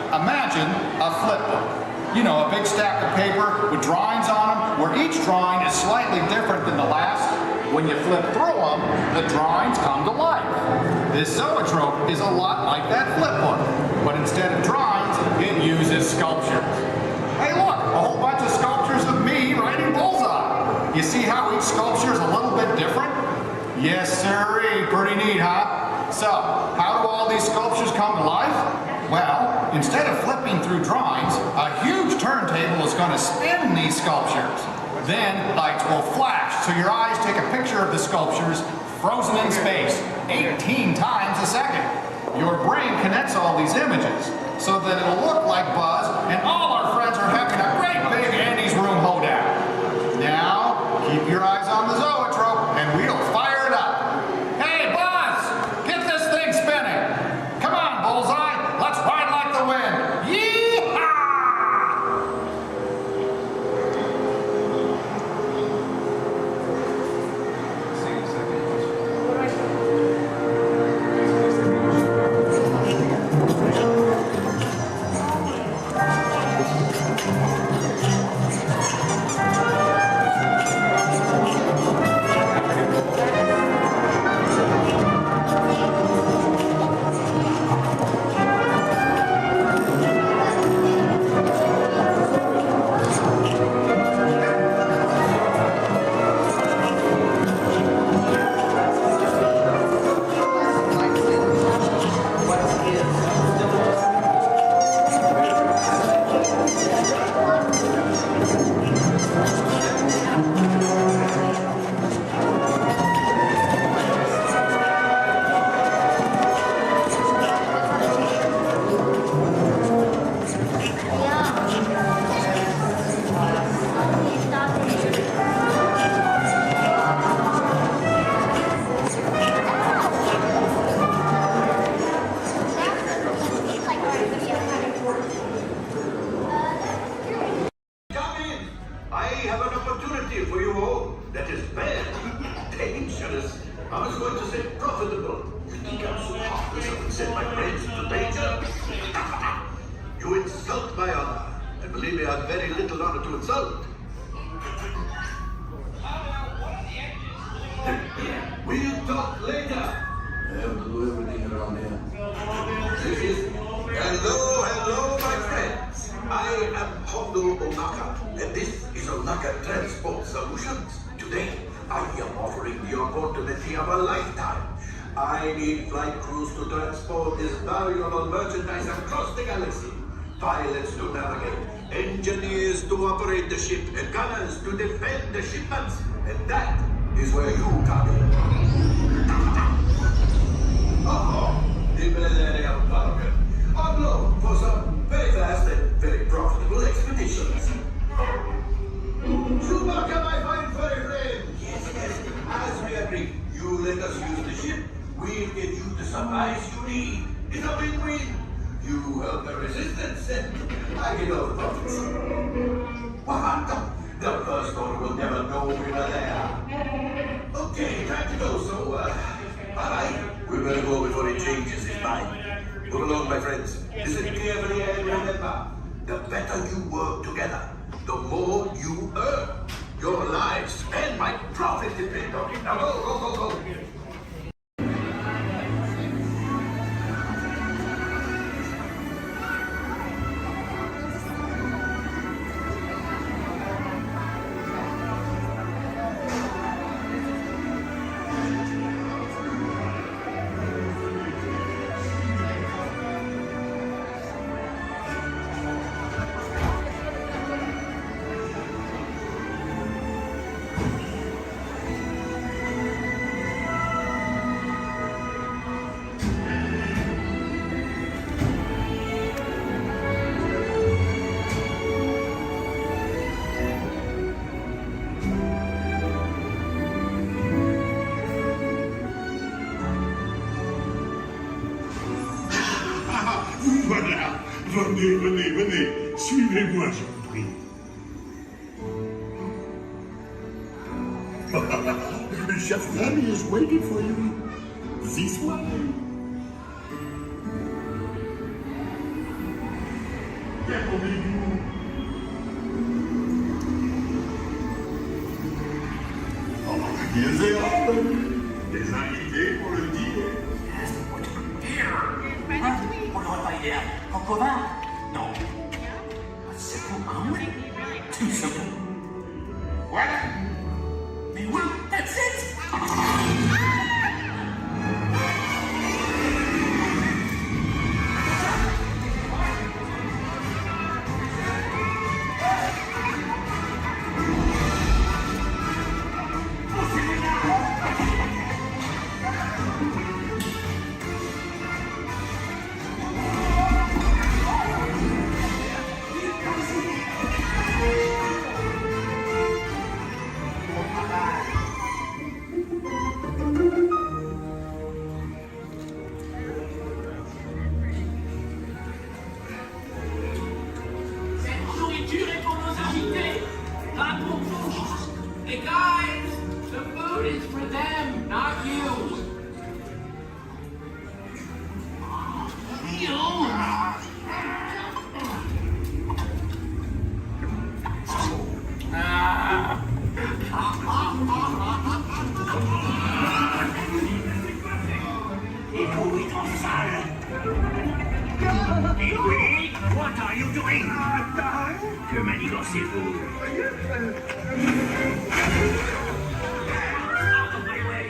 Imagine a flipbook. You know, a big stack of paper with drawings on them, where each drawing is slightly different than the last. When you flip through them, the drawings come to life. This zoetrope is a lot like that flipbook, but instead of drawings, it uses sculptures. Hey look, a whole bunch of sculptures of me riding Bullseye. You see how each sculpture is a little bit different? Yes, sirree, pretty neat, huh? So, how do all these sculptures come to life? Well, instead of flipping through drawings, a huge turntable is going to spin these sculptures. Then, lights will flash, so your eyes take a picture of the sculptures frozen in space, 18 times a second. Your brain connects all these images, so that it'll look like Buzz, and all our friends are having a great big Andy's Room hoedown. Now, keep your eyes on the zoetrope, and we'll fire it up. Hey, Buzz! Get this thing spinning! Come on, Bullseye! Let's ride like the wind! Yee-haw!
I have an opportunity for you all that is very dangerous. I was going to say profitable. You think I'm so heartless I would send my friends into danger? You insult my honor. And believe me, I have very little honor to insult. We'll talk later. I have to do everything around here. Hello, my friends. I am Hondo Onaka, and this is Onaka Transport Solutions. Today, I am offering the opportunity of a lifetime. I need flight crews to transport this valuable merchandise across the galaxy. Pilots to navigate, engineers to operate the ship, and gunners to defend the shipments. And that is where you come in. On loan for some very fast and very profitable expeditions. Chewbacca, my fine furry friend! Yes, as we agreed, you let us use the ship, we'll get you the supplies you need. It's a win-win. You help the resistance, and I get all the profits. What? The first order will never know we were there. Okay, time to go, so, alright, we better go before he changes his mind. Move along, my friends. Listen carefully and remember, the better you work together, the more you earn. Your lives and my profit depend on it. Now go.
Voilà, venez, suivez-moi, je vous prie. Chef Daddy is waiting for you. This way. Here's the offer. Des invités pour le dîner.
Pour le repas idéal. En commun? Non. C'est pour un oui. Tout simplement. Voilà. Mais oui, that's it.
Que manigancez-vous? Out of my way!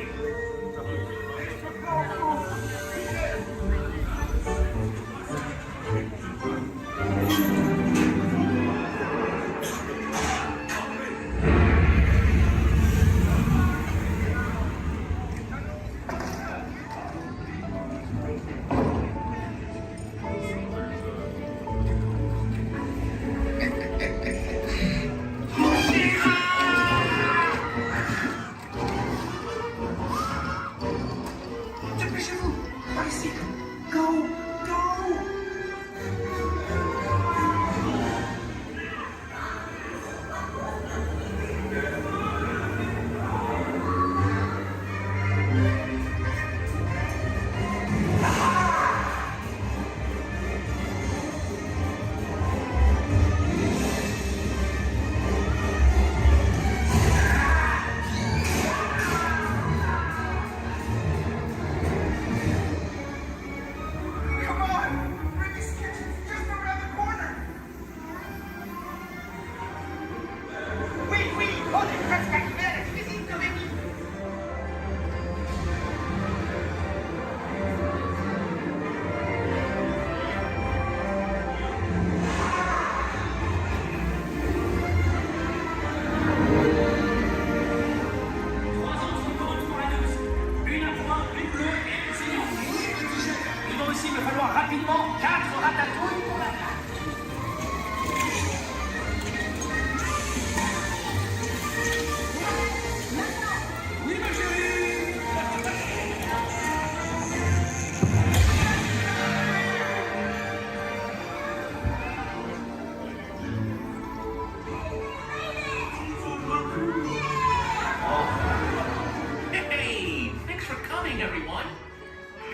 morning, everyone.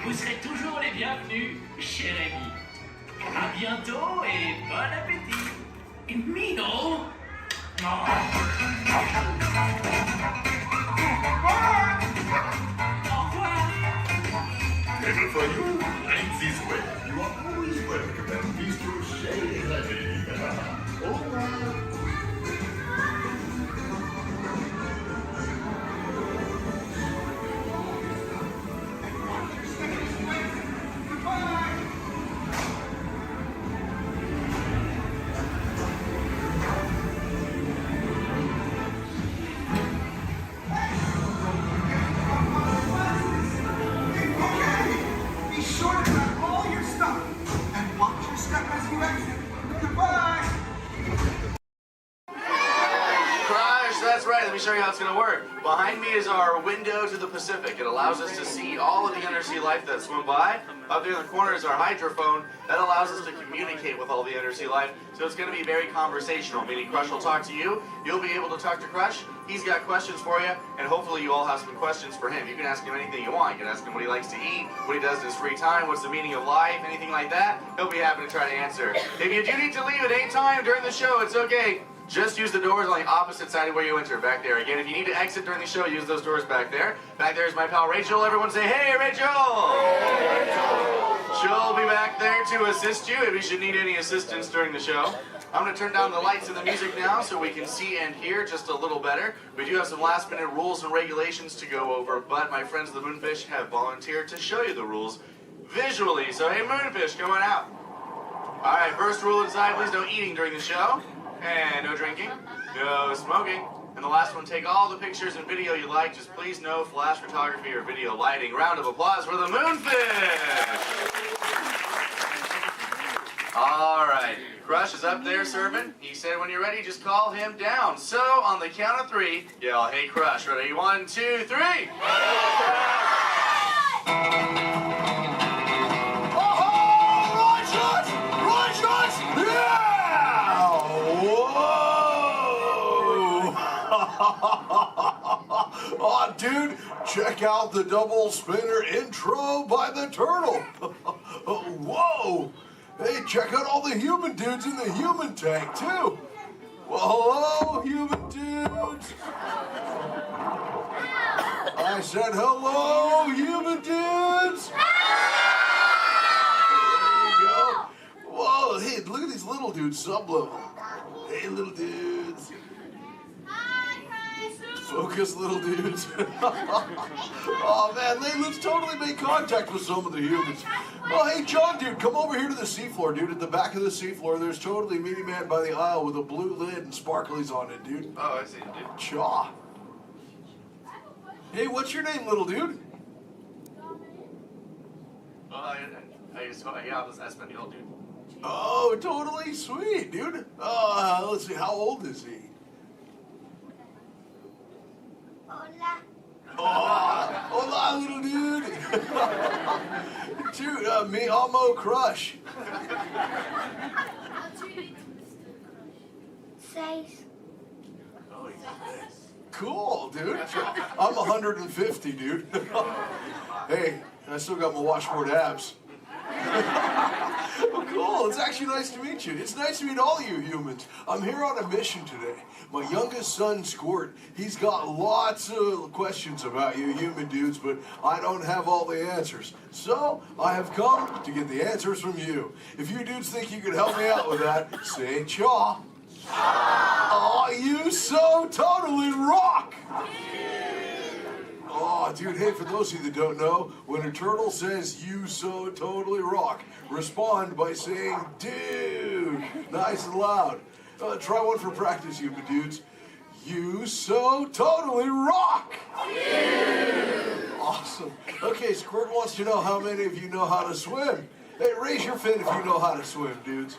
Vous serez toujours les bienvenus, cher ami. À bientôt et bon appétit. Mino.
Table for you, right this way. You are always welcome and please to share the day.
Be sure to grab all your stuff and watch your step as you exit. Goodbye!
Crush, that's right. Let me show you how it's going to work. Behind me is our window to the Pacific. It allows us to see all of the undersea life that swim by. Up there in the corner is our hydrophone. That allows us to communicate with all the undersea life. So it's going to be very conversational, meaning Crush will talk to you. You'll be able to talk to Crush. He's got questions for you, and hopefully you all have some questions for him. You can ask him anything you want. You can ask him what he likes to eat, what he does in his free time, what's the meaning of life, anything like that. He'll be happy to try to answer. If you do need to leave at any time during the show, it's okay. Just use the doors on the opposite side of where you enter, back there. Again, if you need to exit during the show, use those doors back there. Back there is my pal Rachel. Everyone say, hey, Rachel! Hey, Rachel! She'll be back there to assist you if you should need any assistance during the show. I'm going to turn down the lights and the music now so we can see and hear just a little better. We do have some last-minute rules and regulations to go over, but my friends the Moonfish have volunteered to show you the rules visually. So, hey, Moonfish, come on out. All right, first rule inside, please no eating during the show. And no drinking, no smoking. And the last one, take all the pictures and video you like. Just please no flash photography or video lighting. Round of applause for the Moonfish! All right, Crush is up there serving. He said when you're ready, just call him down. So on the count of 3, yell, hey Crush. Ready? 1, 2, 3.
Oh, dude, check out the double spinner intro by the turtle. Whoa! Hey, check out all the human dudes in the human tank, too. Well, hello, human dudes. I said hello, human dudes. There you go. Whoa, hey, look at these little dudes, sub-level. Hey, little dudes. Focus, little dudes. Oh, man, let's totally make contact with some of the humans. Oh, hey, John, dude, come over here to the seafloor, dude. At the back of the seafloor, there's totally Mini Man by the aisle with a blue lid and sparklies on it, dude.
Oh, I see it, dude.
Chaw. Hey, what's your name, little dude?
Yeah, this Espanol, dude.
Oh, totally sweet, dude. Let's see, how old is he? Oh, hola, little dude. Dude, me amo Crush.
6.
Cool, dude. I'm 150, dude. Hey, I still got my washboard abs. Oh, cool. It's actually nice to meet you. It's nice to meet all you humans. I'm here on a mission today. My youngest son, Squirt, he's got lots of questions about you human dudes, but I don't have all the answers. So, I have come to get the answers from you. If you dudes think you could help me out with that, say chaw. Oh, you so totally rock! Oh, dude, hey, for those of you that don't know, when a turtle says, you so totally rock, respond by saying, dude, nice and loud. Try one for practice, you dudes. You so totally rock! Awesome. Okay, Squirt wants to know how many of you know how to swim. Hey, raise your fin if you know how to swim, dudes.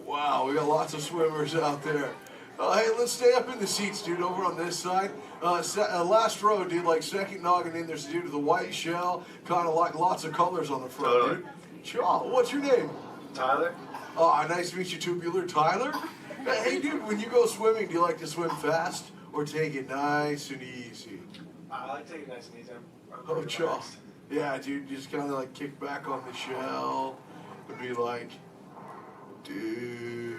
Wow, we got lots of swimmers out there. Hey, let's stay up in the seats, dude, over on this side. Last row, dude, like second noggin in, there's a dude with a white shell, kind of like lots of colors on the front, dude. Sure, what's your name?
Tyler.
Oh, nice to meet you, Tubular. Tyler? Hey, dude, when you go swimming, do you like to swim fast or take it nice and easy?
I like to take it nice and easy.
Oh, Chaw. Yeah, dude, you just kind of like kick back on the shell and be like, dude.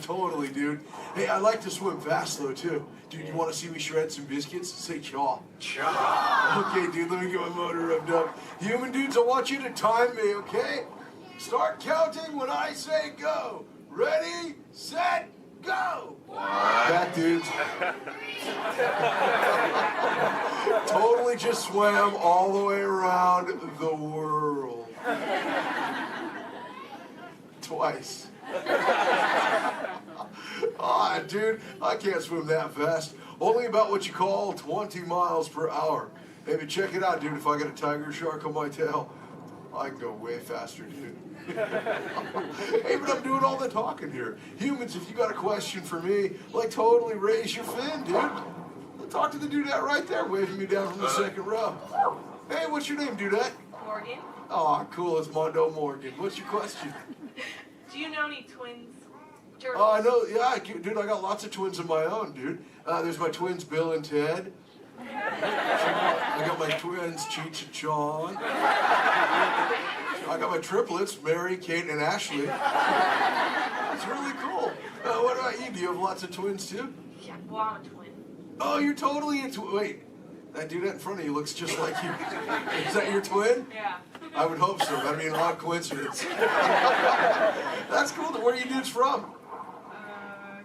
Totally, dude. Hey, I like to swim fast though too. Dude, you want to see me shred some biscuits? Say chaw. Chaw. Okay, dude, let me get my motor revved up. Human dudes, I want you to time me, okay? Start counting when I say go. Ready, set, go. Back, dudes. Totally just swam all the way around the world. Twice. Ah, dude, I can't swim that fast. Only about what you call 20 miles per hour. Hey, but check it out, dude. If I got a tiger shark on my tail, I can go way faster, dude. Hey, but I'm doing all the talking here. Humans, if you got a question for me, like totally raise your fin, dude. I'll talk to the dudette right there, waving me down from the second row. Hey, what's your name, dudette?
Morgan.
Oh, cool. It's Mondo Morgan. What's your question?
Do you know any twins? Turtles?
Oh, I know. Yeah, dude, I got lots of twins of my own, dude. There's my twins, Bill and Ted. I got my twins, Cheech and Chong. I got my triplets, Mary, Kate, and Ashley. It's really cool. What about you? Do you have lots of twins, too?
Yeah, well, I'm a twin.
Oh, you're totally a twin. Wait, that dude in front of you looks just like you. Is that your twin?
Yeah.
I would hope so. That'd be an odd coincidence. That's cool. Where are you dudes from?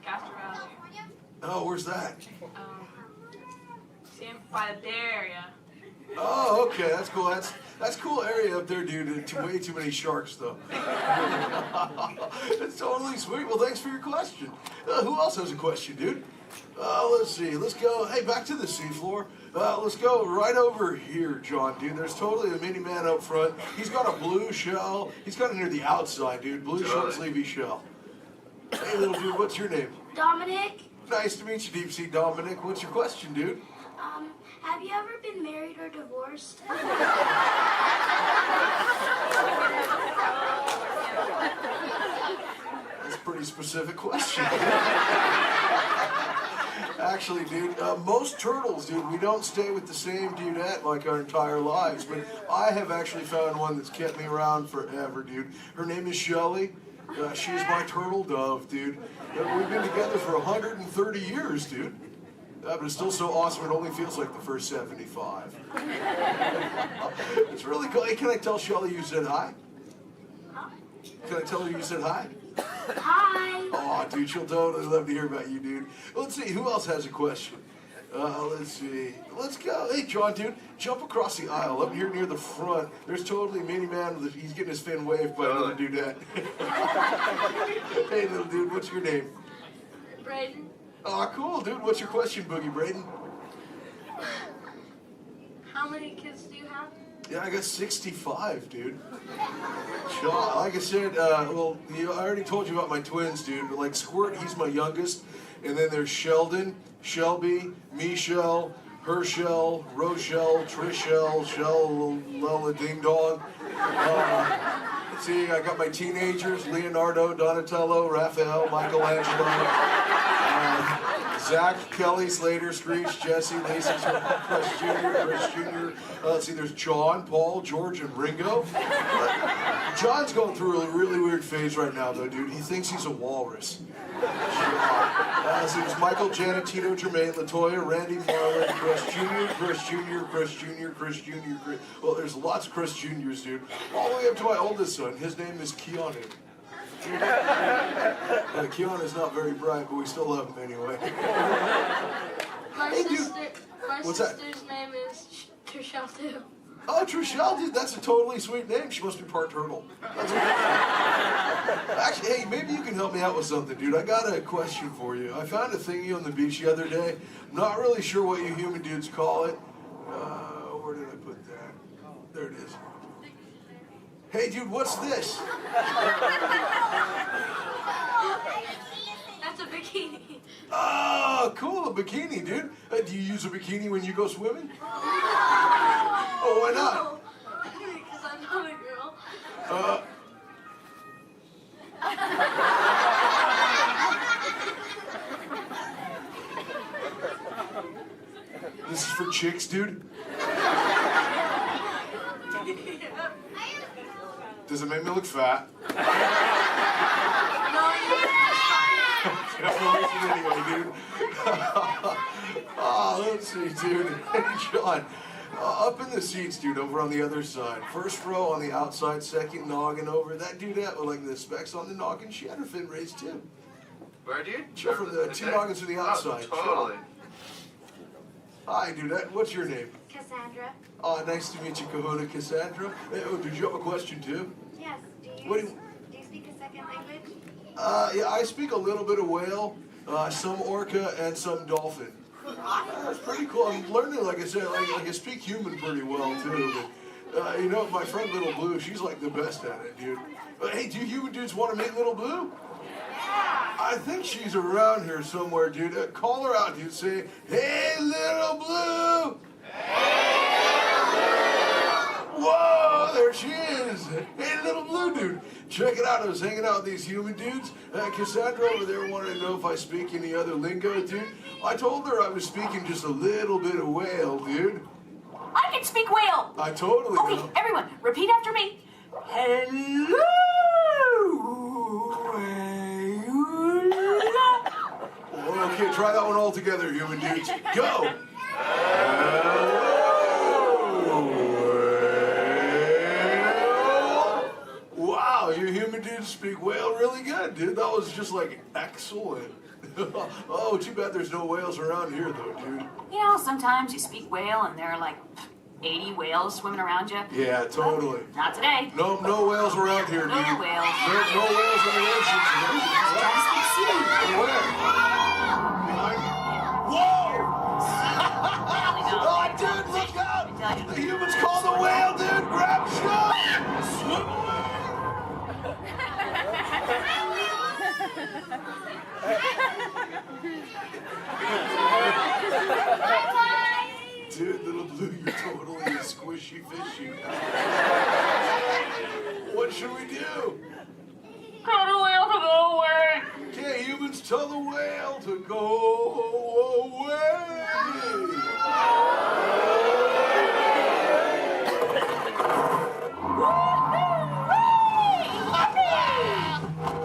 Castro Valley.
Oh, where's that?
By the Bay Area.
Oh, okay. That's cool. That's cool area up there, dude. Way too many sharks, though. That's totally sweet. Well, thanks for your question. Who else has a question, dude? Let's see. Let's go. Hey, back to the seafloor. Let's go right over here, John, dude. There's totally a mini man up front. He's got a blue shell. He's got it near the outside, dude. Blue short sleevey shell. Hey, little dude, what's your name?
Dominic,
Nice to meet you, Deep Sea Dominic. What's your question, dude?
have you ever been married or divorced?
That's a pretty specific question. Actually, dude, most turtles, dude, we don't stay with the same dudette like our entire lives, but I have actually found one that's kept me around forever, dude. Her name is Shelly. She's my turtle dove, dude. We've been together for 130 years, dude. But it's still so awesome, it only feels like the first 75. It's really cool. Hey, can I tell Shelly you said hi? Can I tell her you said hi?
Hi.
Oh, dude, she'll totally love to hear about you, dude. Let's see, who else has a question? Let's see. Let's go. Hey, John, dude, jump across the aisle. Up here near the front, there's totally a mini man. He's getting his fin waved by another dudette. Hey, little dude, what's your name?
Braden.
Oh, cool, dude. What's your question, Boogie Braden?
How many kids do you have?
Yeah, I got 65, dude. Sean, like I said, well, I already told you about my twins, dude. Like Squirt, he's my youngest. And then there's Sheldon, Shelby, Michelle, Herschel, Rochelle, Trishelle, Shell, Lella Ding Dong. Let's see, I got my teenagers, Leonardo, Donatello, Raphael, Michelangelo. Zach, Kelly, Slater, Screech, Jesse, Lacey, Chris Jr. Let's see, there's John, Paul, George, and Ringo. John's going through a really weird phase right now, though, dude. He thinks he's a walrus. Let's see, there's Michael, Janet, Tito, Jermaine, LaToya, Randy, Marlon, Chris Jr., Chris Jr., Chris Jr., Chris Jr., Chris... Well, there's lots of Chris Jr.'s, dude. All the way up to my oldest son. His name is Keanu. Keanu's not very bright, but we still love him anyway.
My
What's that?
sister's name is Trishelle too.
Oh, Trishelle, dude, that's a totally sweet name. She must be part turtle. Actually, hey, maybe you can help me out with something, dude. I got a question for you. I found a thingy on the beach the other day. Not really sure what you human dudes call it. Where did I put that? There it is. Hey, dude, what's this?
That's a bikini.
Oh, cool, a bikini, dude. Do you use a bikini when you go swimming? Oh, why not?
Because I'm not a girl.
this is for chicks, dude? Does it make me look fat? Anyway, dude. Let's see, dude. Hey, John. Up in the seats, dude, over on the other side. First row on the outside, second noggin over. That dudette with like the specs on the noggin, she had her fin raised too.
Where, dude?
Sure, from the two noggins to the outside.
Oh, totally.
Sure. Hi, dudette. What's your name?
Cassandra.
Nice to meet you, Kahuna Cassandra. Did you have a question too?
Yes. Do you speak a second language?
Yeah, I speak a little bit of whale, some orca, and some dolphin. That's pretty cool. I'm learning, like I said, like I speak human pretty well too. But you know, my friend Little Blue, she's like the best at it, dude. Hey, do you human dudes want to meet Little Blue? I think she's around here somewhere, dude. Call her out, dude. Say, "Hey, Little Blue." Whoa, there she is. Hey, Little Blue, dude. Check it out. I was hanging out with these human dudes. Cassandra over there wanted to know if I speak any other lingo, dude. I told her I was speaking just a little bit of whale, dude.
I can speak whale.
I totally
Okay,
know.
everyone, repeat after me. Hello.
Okay, try that one all together, human dudes. Go. Wow, you human dudes speak whale really good, dude. That was just like excellent. Oh, too bad there's no whales around here, though, dude.
You know, sometimes you speak whale and there are like 80 whales swimming around you.
Yeah, totally.
Not today.
No whales around here, dude.
No whales.
No whales in the ocean today.
Just speak sea.
Where? Whoa! Oh, dude, look out! The humans call the whale, dude! Grab shot! Swim away! Dude, Little Blue, you're totally a squishy fishy. What should we do?
Tell the whale to go away.
Okay, humans, tell the whale to go away.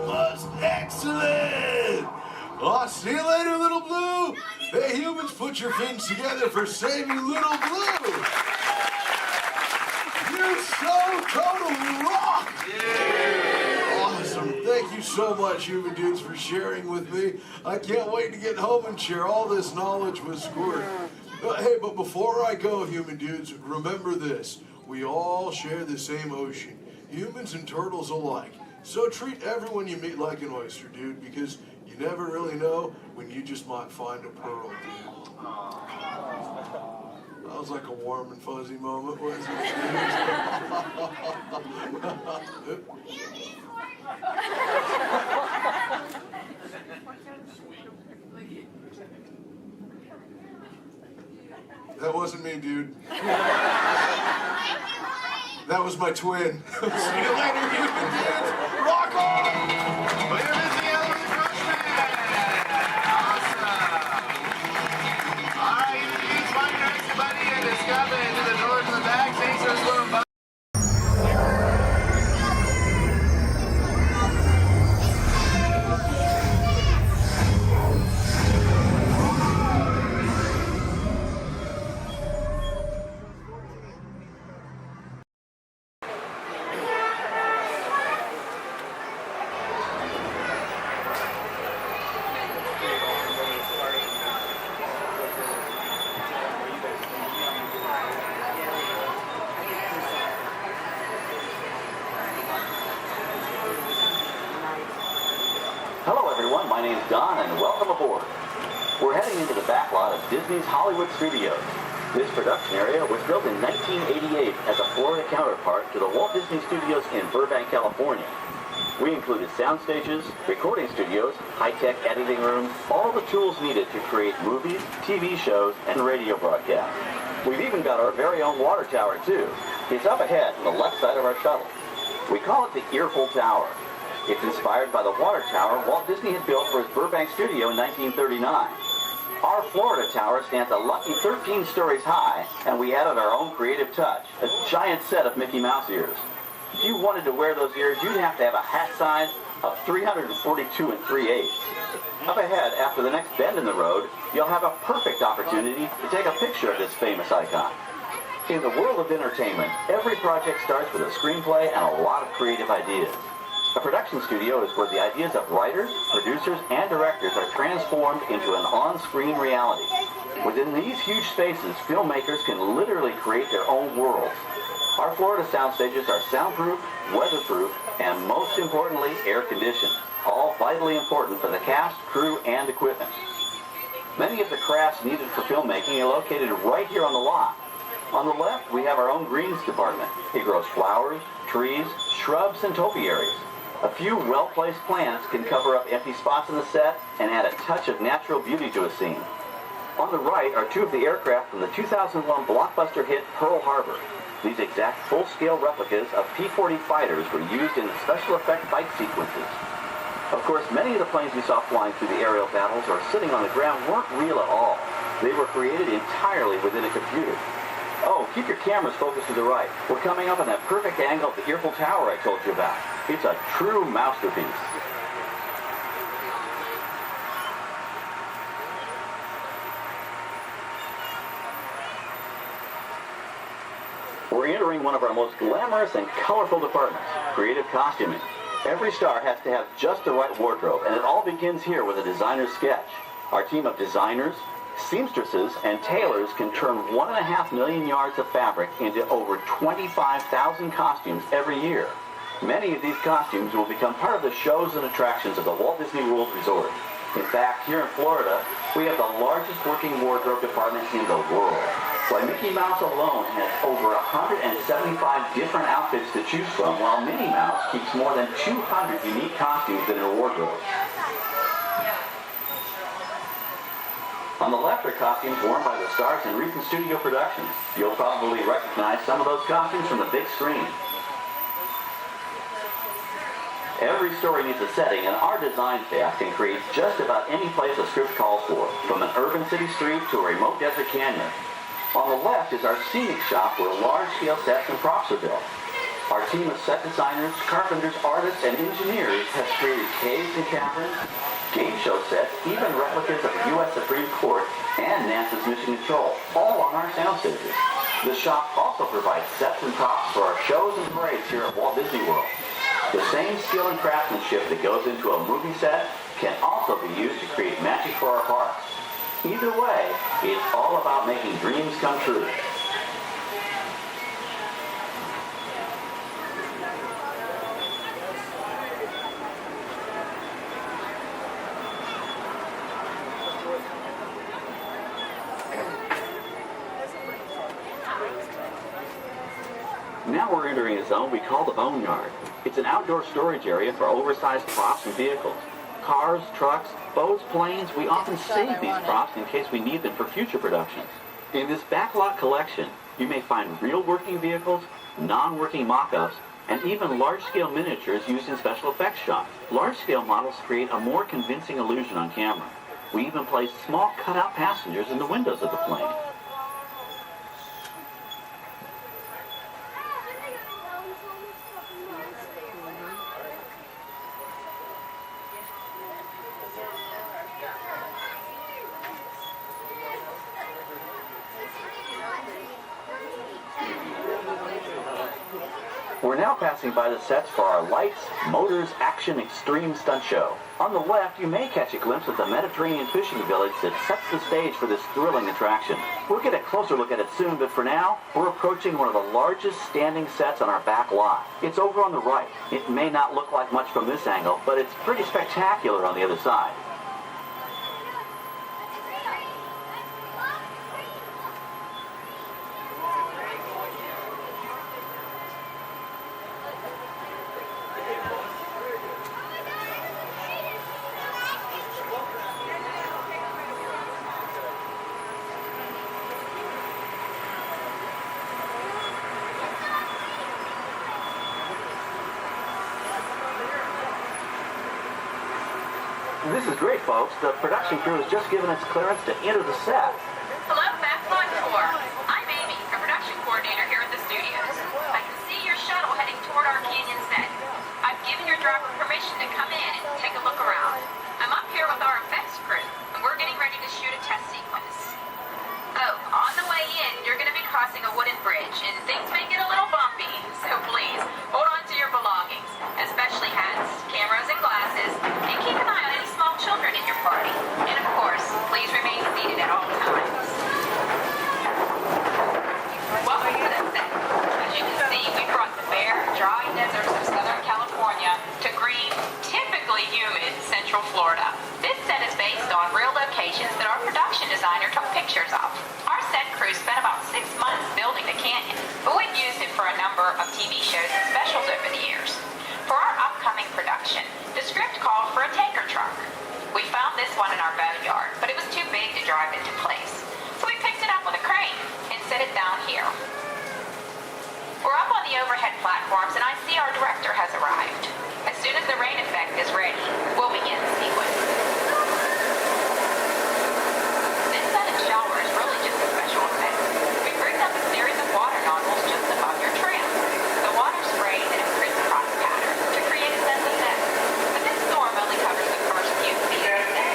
That's excellent. Oh, see you later, Little Blue. Hey, humans, put your fins together for saving Little Blue. You so totally rock. Yeah. Awesome. Thank you so much, human dudes, for sharing with me. I can't wait to get home and share all this knowledge with Squirt. Hey, but before I go, human dudes, remember this. We all share the same ocean, humans and turtles alike. So treat everyone you meet like an oyster, dude, because you never really know when you just might find a pearl, dude. That was like a warm and fuzzy moment, wasn't it? That wasn't me, dude. That was my twin. See you later, human dudes. Rock on!
We're missing out with the Crunchman! Awesome! Alright, you dudes, find your next buddy and discover into the doors in the back. Thanks for swimming by.
Hello everyone, my name's Don and welcome aboard. We're heading into the backlot of Disney's Hollywood Studios. This production area was built in 1988 as a Florida counterpart to the Walt Disney Studios in Burbank, California. We included sound stages, recording studios, high-tech editing rooms, all the tools needed to create movies, TV shows, and radio broadcasts. We've even got our very own water tower too. It's up ahead on the left side of our shuttle. We call it the Earful Tower. It's inspired by the water tower Walt Disney had built for his Burbank studio in 1939. Our Florida tower stands a lucky 13 stories high, and we added our own creative touch, a giant set of Mickey Mouse ears. If you wanted to wear those ears, you'd have to have a hat size of 342 3/8. Up ahead, after the next bend in the road, you'll have a perfect opportunity to take a picture of this famous icon. In the world of entertainment, every project starts with a screenplay and a lot of creative ideas. A production studio is where the ideas of writers, producers, and directors are transformed into an on-screen reality. Within these huge spaces, filmmakers can literally create their own worlds. Our Florida sound stages are soundproof, weatherproof, and most importantly, air-conditioned. All vitally important for the cast, crew, and equipment. Many of the crafts needed for filmmaking are located right here on the lot. On the left, we have our own greens department. It grows flowers, trees, shrubs, and topiaries. A few well-placed plants can cover up empty spots in the set and add a touch of natural beauty to a scene. On the right are two of the aircraft from the 2001 blockbuster hit Pearl Harbor. These exact full-scale replicas of P-40 fighters were used in the special effect fight sequences. Of course, many of the planes we saw flying through the aerial battles or sitting on the ground weren't real at all. They were created entirely within a computer. Oh, keep your cameras focused to the right. We're coming up on that perfect angle of the Eiffel Tower I told you about. It's a true masterpiece. We're entering one of our most glamorous and colorful departments, creative costuming. Every star has to have just the right wardrobe, and it all begins here with a designer's sketch. Our team of designers, seamstresses, and tailors can turn 1.5 million yards of fabric into over 25,000 costumes every year. Many of these costumes will become part of the shows and attractions of the Walt Disney World Resort. In fact, here in Florida, we have the largest working wardrobe department in the world. Why, Mickey Mouse alone has over 175 different outfits to choose from, while Minnie Mouse keeps more than 200 unique costumes in her wardrobe. On the left are costumes worn by the stars in recent studio productions. You'll probably recognize some of those costumes from the big screen. Every story needs a setting, and our design staff can create just about any place a script calls for, from an urban city street to a remote desert canyon. On the left is our scenic shop where large-scale sets and props are built. Our team of set designers, carpenters, artists, and engineers has created caves and caverns, game show sets, even replicas of the U.S. Supreme Court and NASA's Mission Control, all on our sound stages. The shop also provides sets and props for our shows and parades here at Walt Disney World. The same skill and craftsmanship that goes into a movie set can also be used to create magic for our parks. Either way, it's all about making dreams come true. Now we're entering a zone we call the Boneyard. It's an outdoor storage area for oversized props and vehicles. Cars, trucks, boats, planes, we often save these props in case we need them for future productions. In this Backlot collection, you may find real working vehicles, non-working mock-ups, and even large-scale miniatures used in special effects shots. Large-scale models create a more convincing illusion on camera. We even place small cutout passengers in the windows of the plane. We're now passing by the sets for our Lights, Motors, Action Extreme Stunt Show. On the left, you may catch a glimpse of the Mediterranean fishing village that sets the stage for this thrilling attraction. We'll get a closer look at it soon, but for now, we're approaching one of the largest standing sets on our back lot. It's over on the right. It may not look like much from this angle, but it's pretty spectacular on the other side. This This is great, folks. The production crew has just given us clearance to enter the set.
Hello, Backlot Tour. I'm Amy, a production coordinator here at the studios. I can see your shuttle heading toward our canyon set. I've given your driver permission to come in and take a look around. I'm up here with our effects crew, and we're getting ready to shoot a test sequence. Oh, on the way in, you're going to be crossing a wooden bridge, and things may get a little bumpy, so please, hold on to your belongings, especially hats, cameras, and glasses, and keep an eye on any small children in your party. And of course, please remain seated at all times. Welcome to the set. As you can see, we brought the bare, dry deserts of Southern California to green, typically humid Central Florida. This set is based on real locations that our production designer took pictures of. Our set crew spent about 6 months building the canyon, but we've used it for a number of TV shows and specials over the years. For our upcoming production, the script called for a tanker truck. We found this one in our boneyard, but it was too big to drive into place. So we picked it up with a crane and set it down here. We're up on the overhead platforms, and I see our director has arrived. As soon as the rain effect is ready, we'll begin the sequence. This sudden shower is really just a special effect. We rigged up a series of water nozzles just above your trim. The water sprays in a crisscross pattern to create a sense of depth. But this storm only covers the first few feet of the set.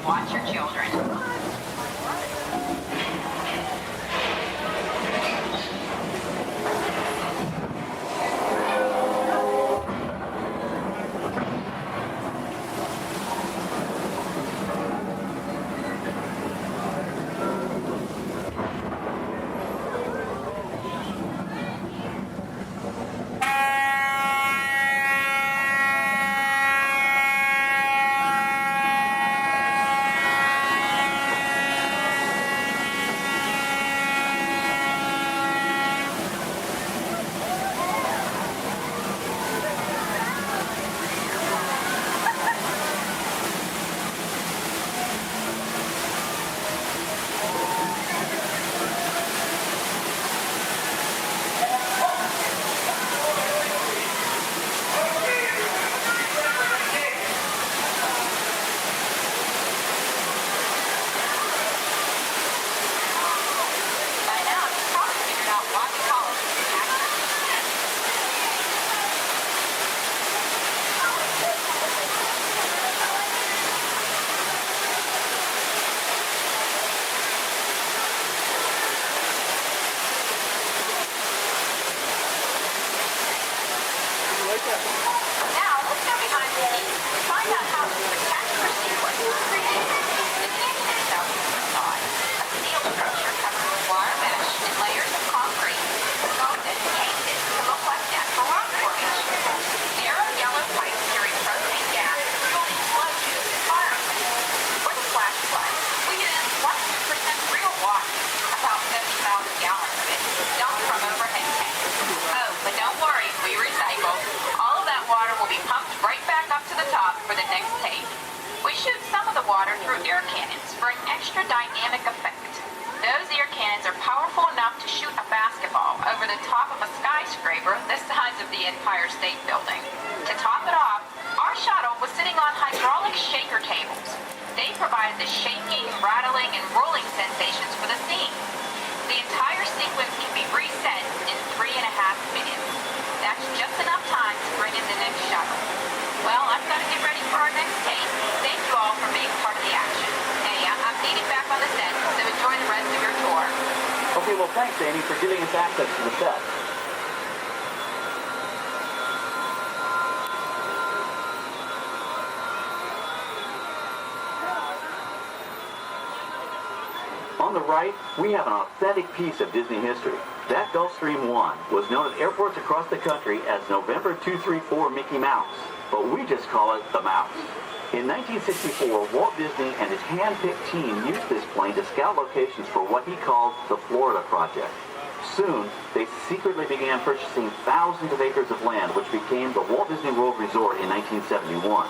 Watch your children.
Okay, well, thanks, Amy, for giving us access to the set. On the right, we have an authentic piece of Disney history. That Gulfstream 1 was known at airports across the country as November 234 Mickey Mouse, but we just call it the Mouse. In 1964, Walt Disney and his hand-picked team used this plane to scout locations for what he called the Florida Project. Soon, they secretly began purchasing thousands of acres of land, which became the Walt Disney World Resort in 1971.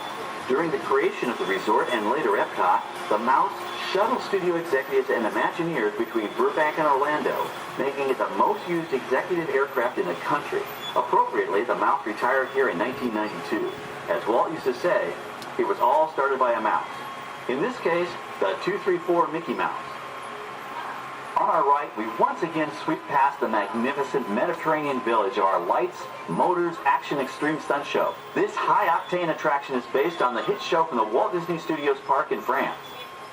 During the creation of the resort and later Epcot, the Mouse shuttled studio executives and Imagineers between Burbank and Orlando, making it the most used executive aircraft in the country. Appropriately, the Mouse retired here in 1992. As Walt used to say, it was all started by a mouse. In this case, the 234 Mickey Mouse. On our right, we once again sweep past the magnificent Mediterranean village of our lights, motors, action extreme stunt show. This high-octane attraction is based on the hit show from the Walt Disney Studios Park in France.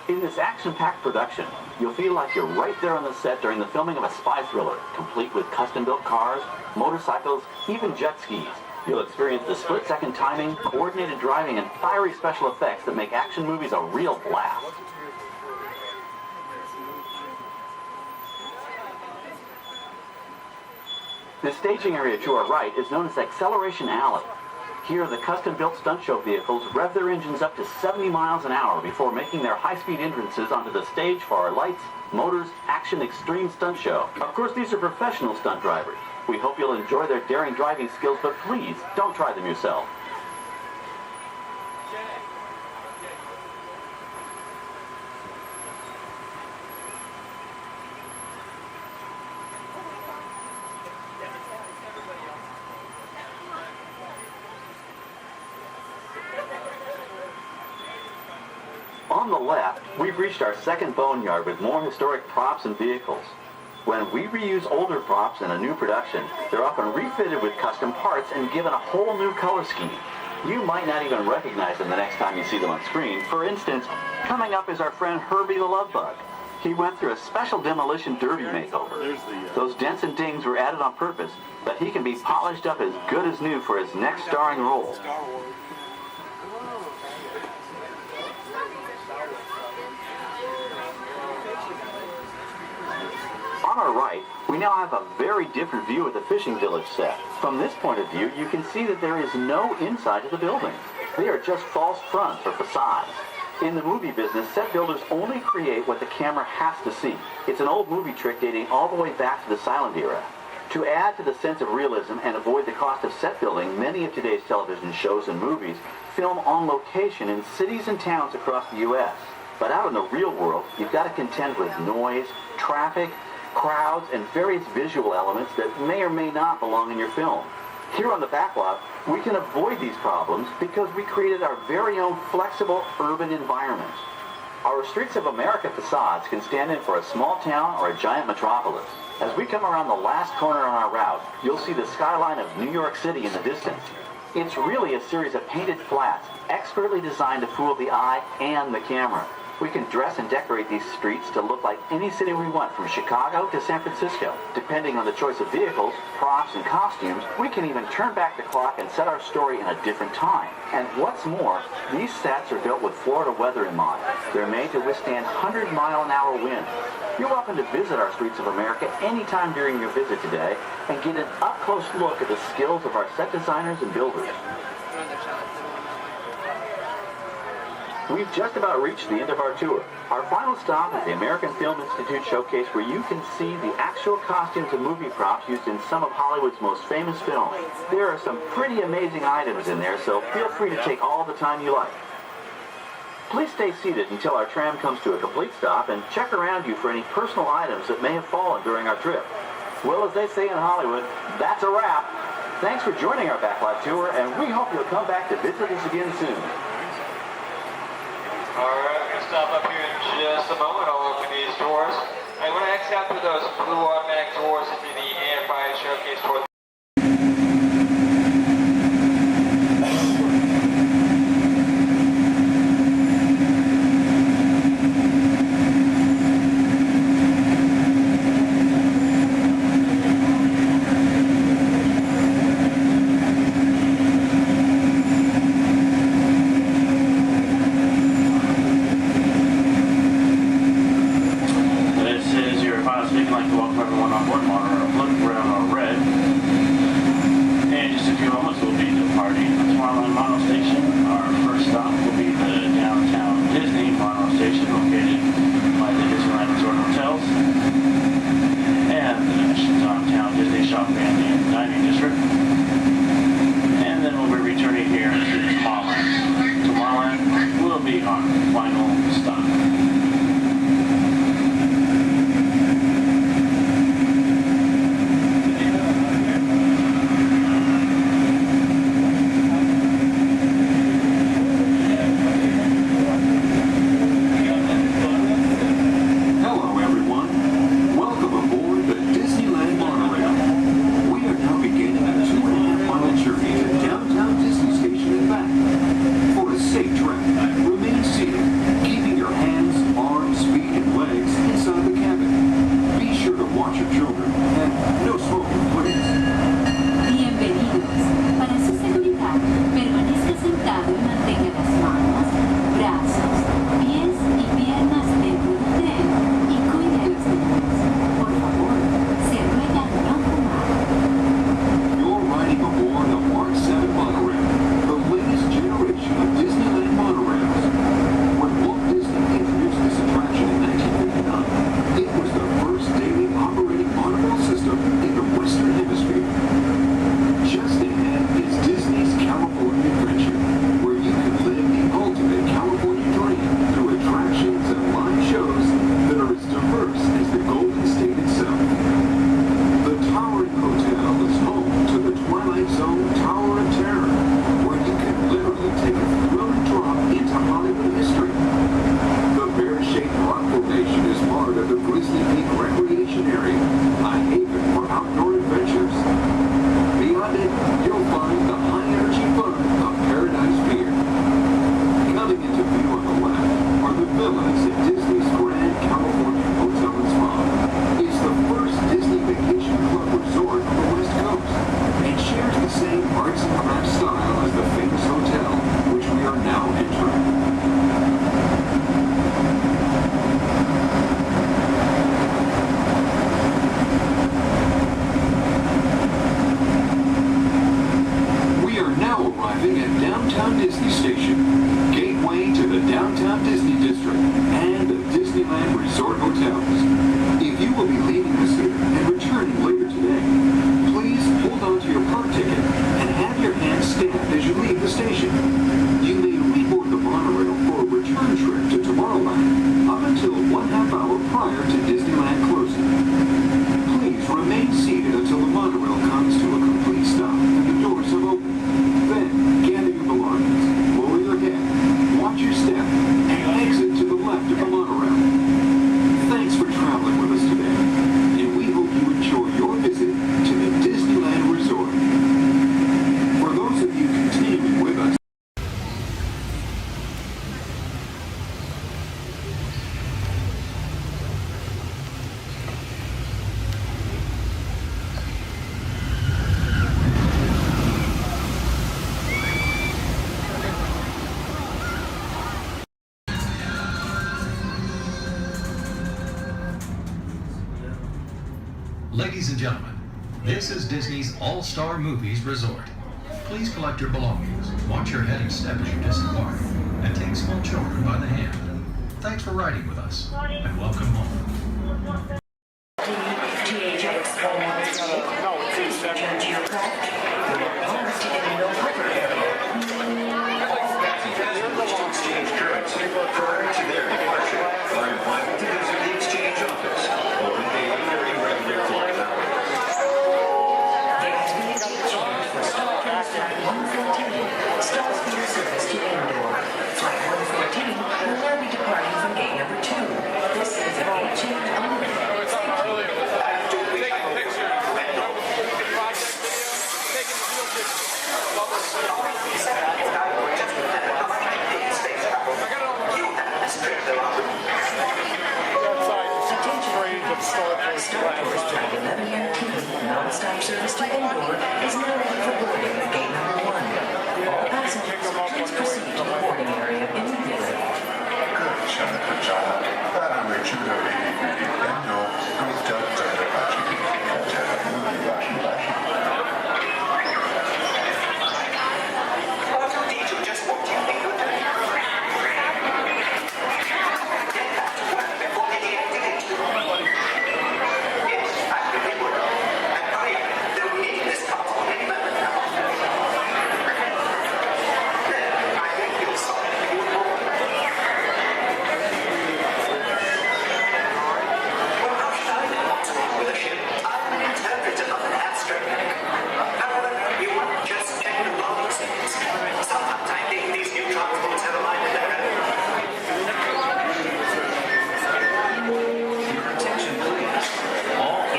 In this action-packed production, you'll feel like you're right there on the set during the filming of a spy thriller, complete with custom-built cars, motorcycles, even jet skis. You'll experience the split-second timing, coordinated driving, and fiery special effects that make action movies a real blast. The staging area to our right is known as Acceleration Alley. Here, the custom-built stunt show vehicles rev their engines up to 70 miles an hour before making their high-speed entrances onto the stage for our lights, motors, action extreme stunt show. Of course, these are professional stunt drivers. We hope you'll enjoy their daring driving skills, but please, don't try them yourself. On the left, we've reached our second boneyard with more historic props and vehicles. When we reuse older props in a new production, they're often refitted with custom parts and given a whole new color scheme. You might not even recognize them the next time you see them on screen. For instance, coming up is our friend Herbie the Love Bug. He went through a special demolition derby makeover. Those dents and dings were added on purpose, but he can be polished up as good as new for his next starring role. On our right, we now have a very different view of the fishing village set. From this point of view, you can see that there is no inside to the building. They are just false fronts or facades. In the movie business, set builders only create what the camera has to see. It's an old movie trick dating all the way back to the silent era. To add to the sense of realism and avoid the cost of set building, many of today's television shows and movies film on location in cities and towns across the U.S. But out in the real world, you've got to contend with noise, traffic, crowds, and various visual elements that may or may not belong in your film. Here on the Backlot, we can avoid these problems because we created our very own flexible urban environment. Our Streets of America facades can stand in for a small town or a giant metropolis. As we come around the last corner on our route, you'll see the skyline of New York City in the distance. It's really a series of painted flats, expertly designed to fool the eye and the camera. We can dress and decorate these streets to look like any city we want, from Chicago to San Francisco. Depending on the choice of vehicles, props, and costumes, we can even turn back the clock and set our story in a different time. And what's more, these sets are built with Florida weather in mind. They're made to withstand 100-mile-an-hour winds. You're welcome to visit our Streets of America anytime during your visit today and get an up-close look at the skills of our set designers and builders. We've just about reached the end of our tour. Our final stop is the American Film Institute Showcase, where you can see the actual costumes and movie props used in some of Hollywood's most famous films. There are some pretty amazing items in there, so feel free to take all the time you like. Please stay seated until our tram comes to a complete stop and check around you for any personal items that may have fallen during our trip. Well, as they say in Hollywood, that's a wrap. Thanks for joining our Backlot tour, and we hope you'll come back to visit us again soon.
Alright, we're going to stop up here in just a moment. I'll open these doors. I'm going to exit out through those blue automatic doors into the AFI showcase for
located by the Disneyland Resort Hotels and the National
Ladies and gentlemen, this is Disney's All-Star Movies Resort. Please collect your belongings, watch your head and step as you disembark, and take small children by the hand. Thanks for riding with us, and welcome home.
THX 118, please return to your craft.
Prior to their departure, are invited to visit the exchange office or engage during regular flight hours.
For Star Flight 114, Star Speeder service to Pandora. Flight 114 will now be departing from gate number 2. This is a gate change only. Star Tours Flight 1119, non-stop service to Pandora is now ready for boarding at gate number 1. All passengers, please proceed to the boarding area immediately.
Good job. Barangue chudo Nintendo,
R2-D2 just walked in.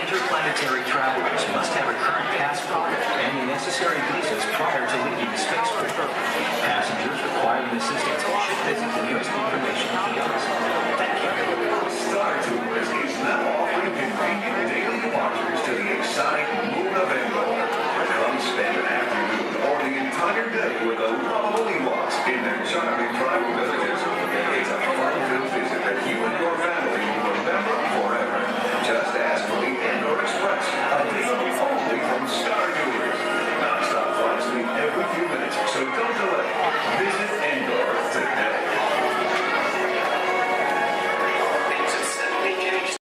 Interplanetary travelers must have a current passport and the necessary visas prior to leaving the spaceport. Passengers requiring assistance should visit the nearest information kiosk. Thank you. Star Tours is now offering convenient daily departures to the exotic moon of Endor. Come spend an afternoon or the entire day with the lovable Ewoks in their charming tribal villages. It's a fun-filled visit that you and your family will remember forever. Just ask for the Endor Express, available only from Star Tours. Non-stop flights leave every few minutes, so don't delay. Visit Endor today.
Things have suddenly changed.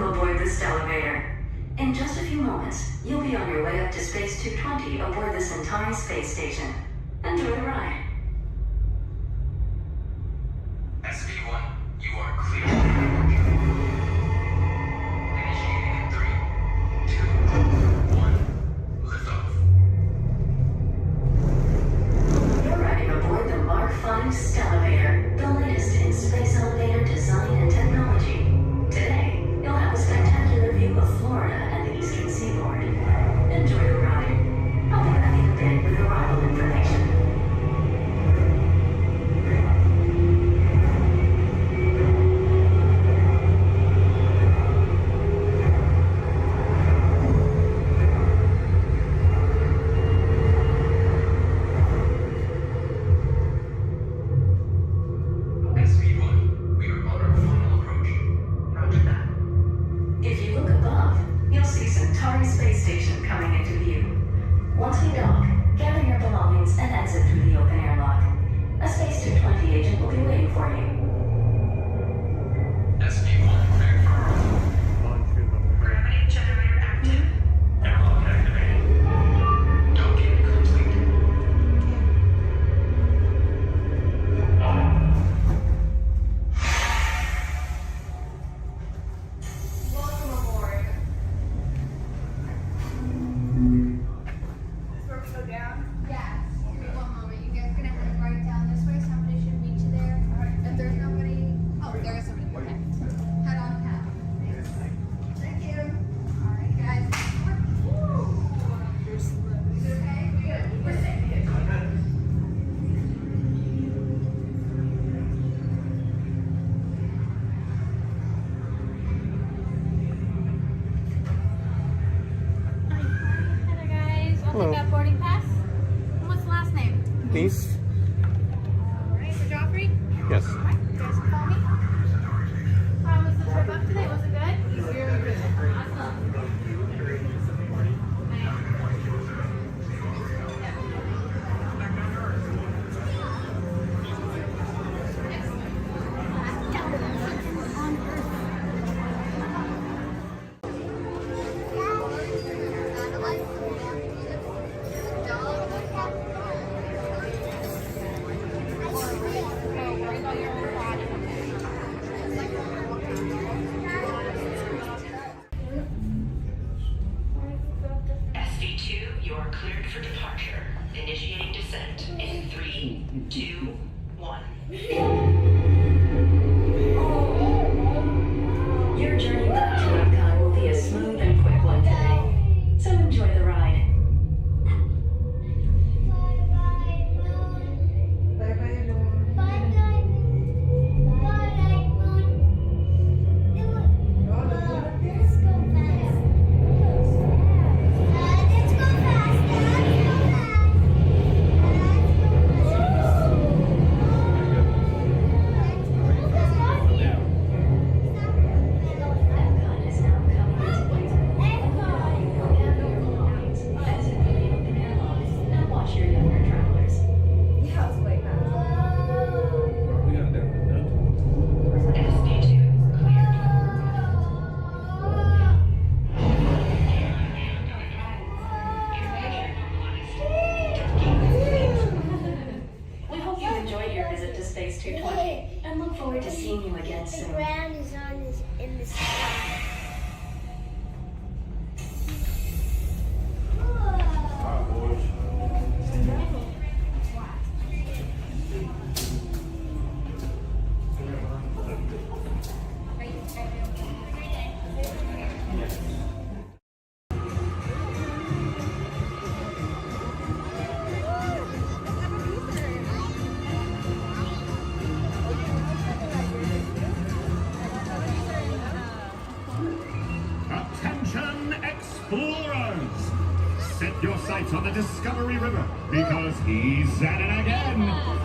Welcome aboard this elevator. In just a few moments, you'll be on your way up to Space 220 aboard the Centauri space station. Enjoy the ride.
SV1, you are clear for departure. Initiating in 3, 2, 1, liftoff.
You're riding aboard the Mark V Stellarator, the latest in space elevator design and technology. Today, you'll have a spectacular view of Florida and the eastern seaboard. Enjoy the ride. I'll be back in a bit with arrival information. If you look above, you'll see Centauri Space Station coming into view. Once we dock, gather your belongings and exit through the open airlock. A Space 220 agent will be waiting for you.
SV1, cleared for arrival. Gravity generator active. Airlock activated. Docking complete.
Welcome aboard. Is this where we go down?
Yeah. Give me one moment. You guys are gonna head right down this way. Somebody should meet you there. If there's nobody, oh, there is somebody. Okay. Head on down. Thank you. All right, guys. You're slow. Is it okay? We're safe.
Hello guys, I'll take that boarding pass. And what's the last name?
Nice.
Alright, for Joffrey?
Yes.
Alright, you guys can call me. How was the trip up today? Was it good? Very good. Awesome.
SV2, you are cleared for departure. Initiating descent in 3, 2, 1. Your journey back to Epcot will be a smooth and quick one today, so enjoy the ride. We hope you enjoyed your visit to Space 220 and look forward to seeing you again
The
soon.
ground is in the sky.
Attention explorers! Set your sights on the Discovery River, because he's at it again!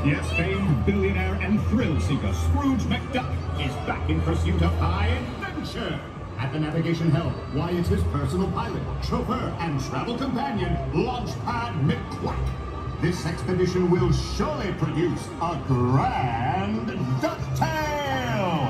Yes, famed billionaire and thrill seeker Scrooge McDuck is back in pursuit of high adventure! At the navigation helm, why, it's his personal pilot, chauffeur, and travel companion, Launchpad McQuack. This expedition will surely produce a grand duck tale!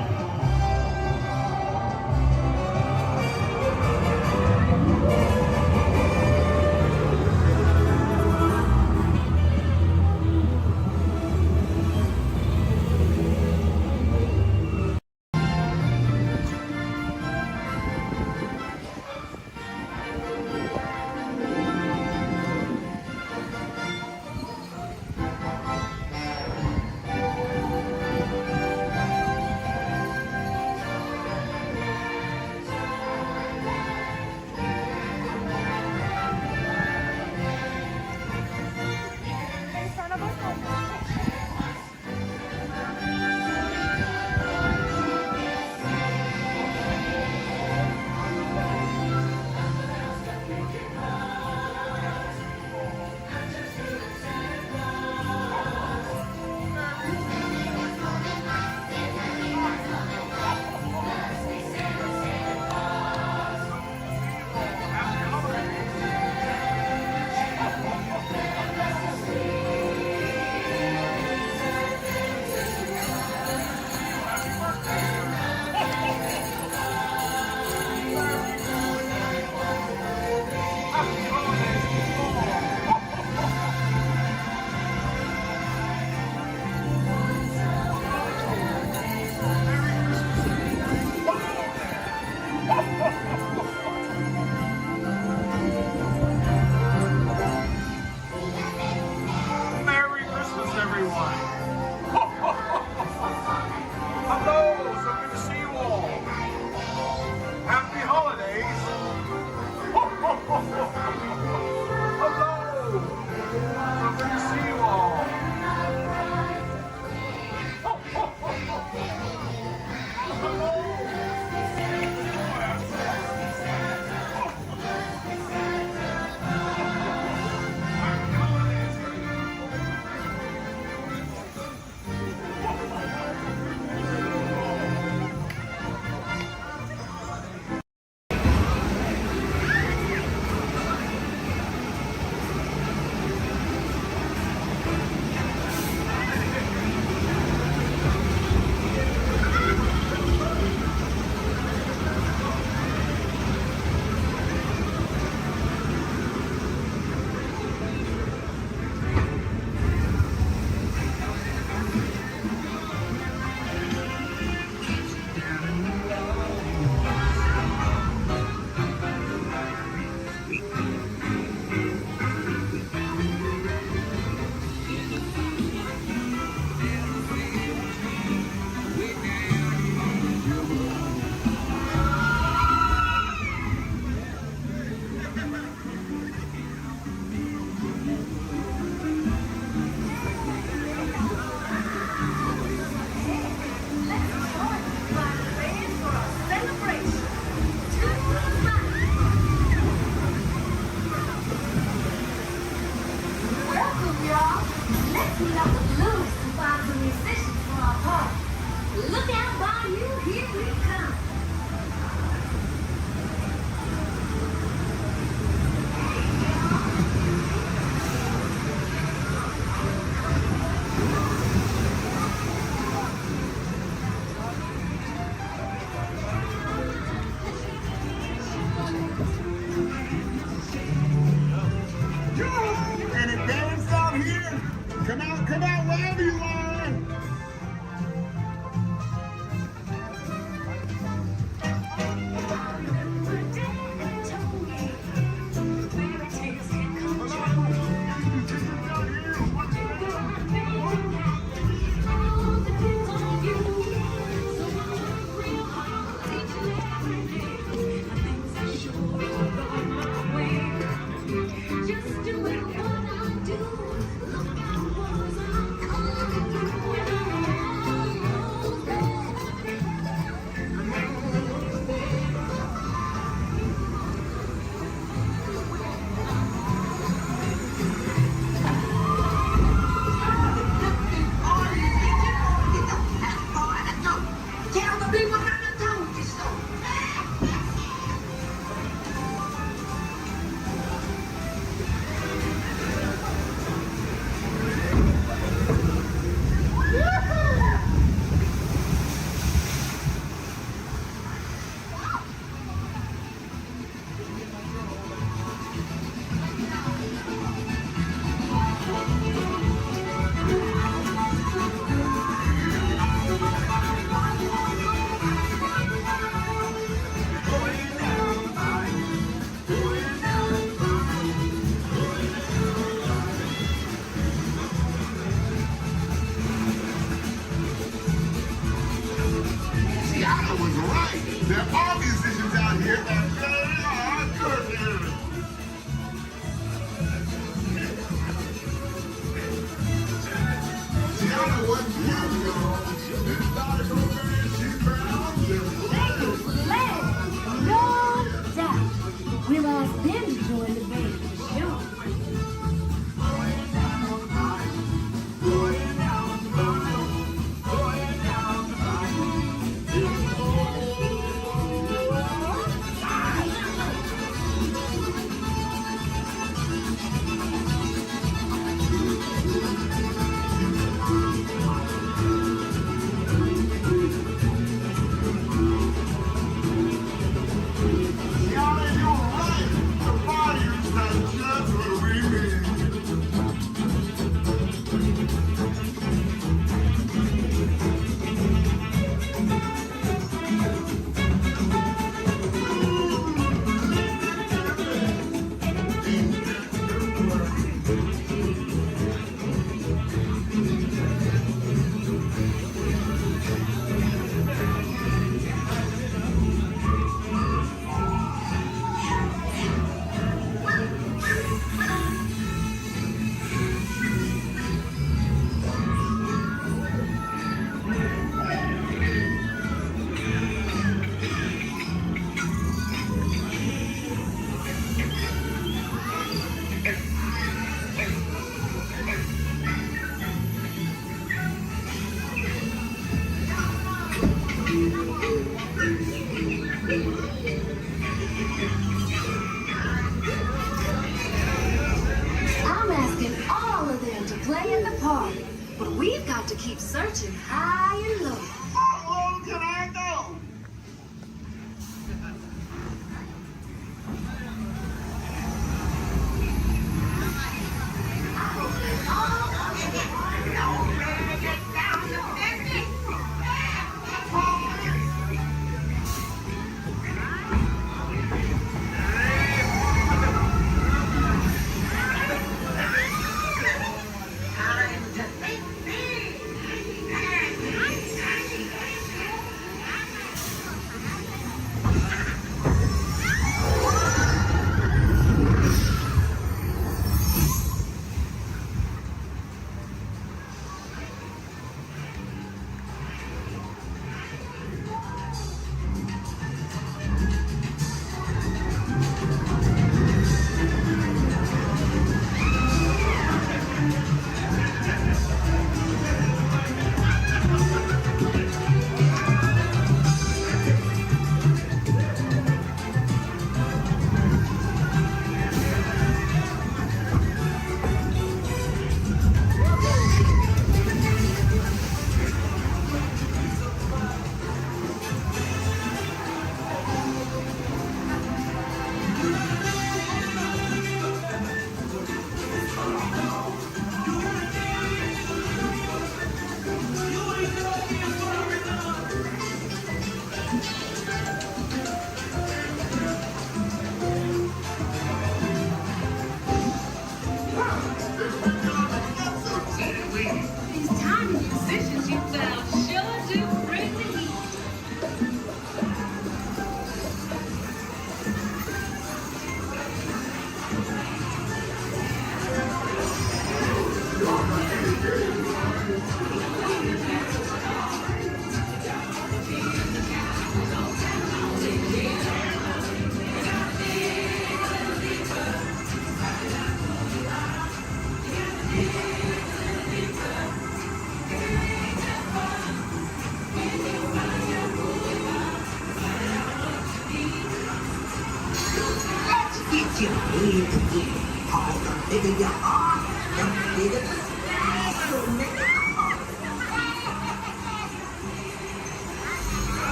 to keep searching high and low.
How long can I go?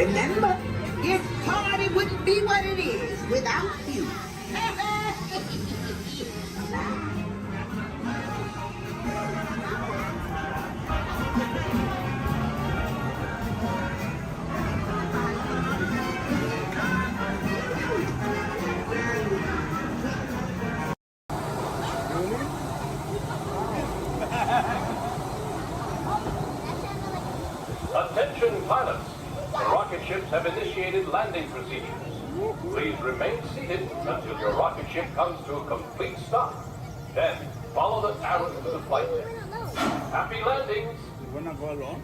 Remember, this party wouldn't be what it is without you.
Attention pilots, the rocket ships have initiated landing procedures. Please remain seated until your rocket ship comes to a complete stop. Then follow the arrows to the flight deck. Happy landings!
You wanna go along?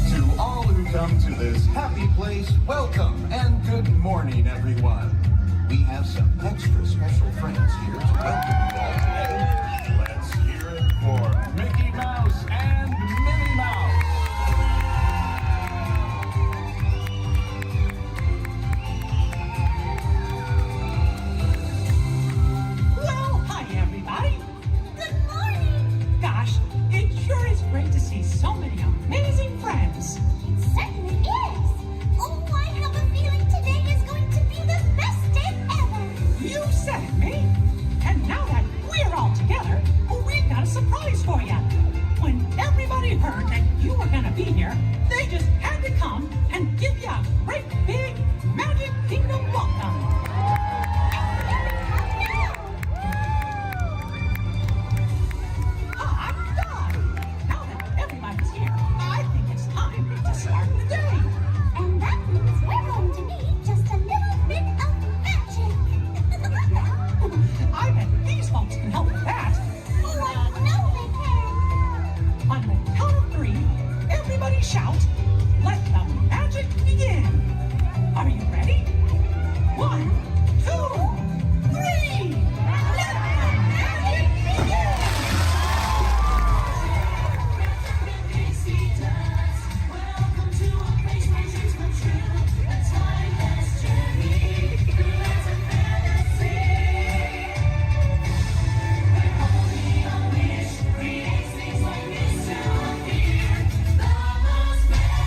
To all who come to this happy place, welcome and good morning, everyone. We have some extra special friends here to welcome you all today. Let's hear it for Mickey Mouse and Minnie Mouse.
Well, hi, everybody.
Good morning.
Gosh, it sure is great to see so many amazing friends.
It certainly is. Oh, I have a feeling today is going to be the best day ever.
You said it, Minnie. And now that we're all together, we've got a surprise for you. When everybody heard that you were going to be here, they just had to come and give you a great big Magic Kingdom welcome. Hot dog! Now that everybody's here, I think it's time to start the day.
And that means we're going to need just a little bit of magic.
I bet these folks can help with that.
Oh, I know they can.
On the count of 3, everybody shout, "Let the magic begin!" Are you ready? 1, 2, 3! Let the magic begin!
Welcome to a place where dreams come true. A timeless journey through lands of fantasy. Where only a wish creates things like this to appear. The most magic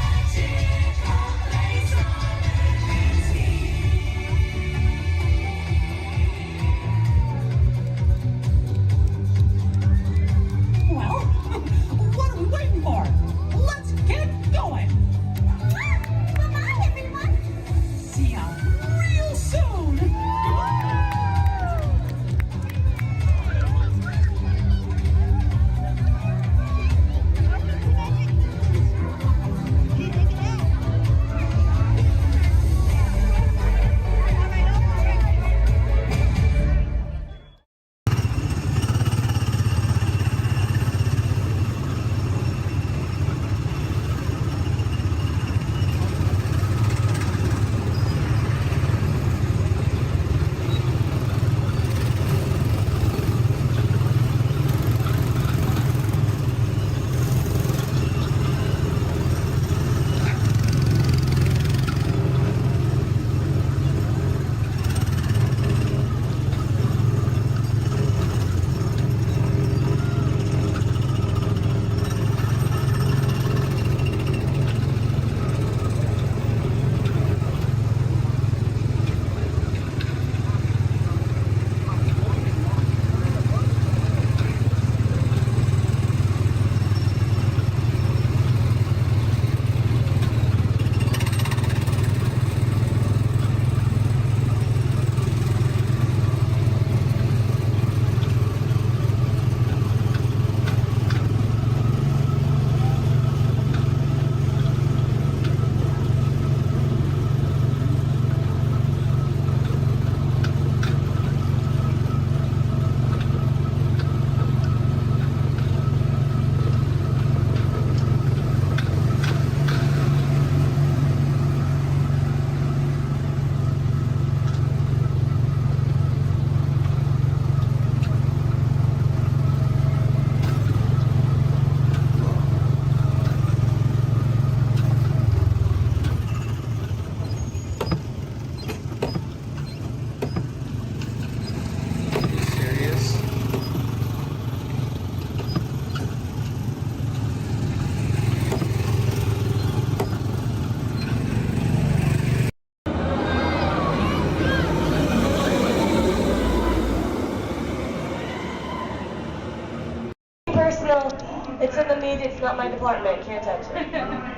It's in the media, it's not my department, can't touch it.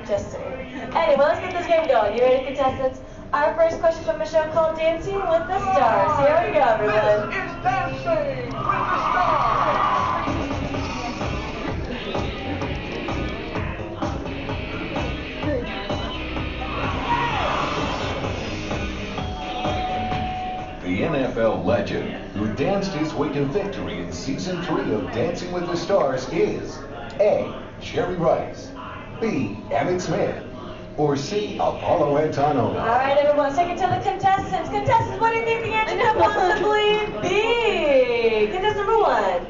Just saying. Anyway, let's get this game going. You ready, contestants? Our first question from a show called Dancing with the Stars. Here we go, everyone.
This is Dancing with the Stars.
The NFL legend who danced his way to victory in Season 3 of Dancing with the Stars is A. Jerry Rice, B. Emmett Smith, or C. Apollo Antonova.
All right, everyone, take it to the contestants. Contestants, what do you think the answer could possibly be? Contestant number 1.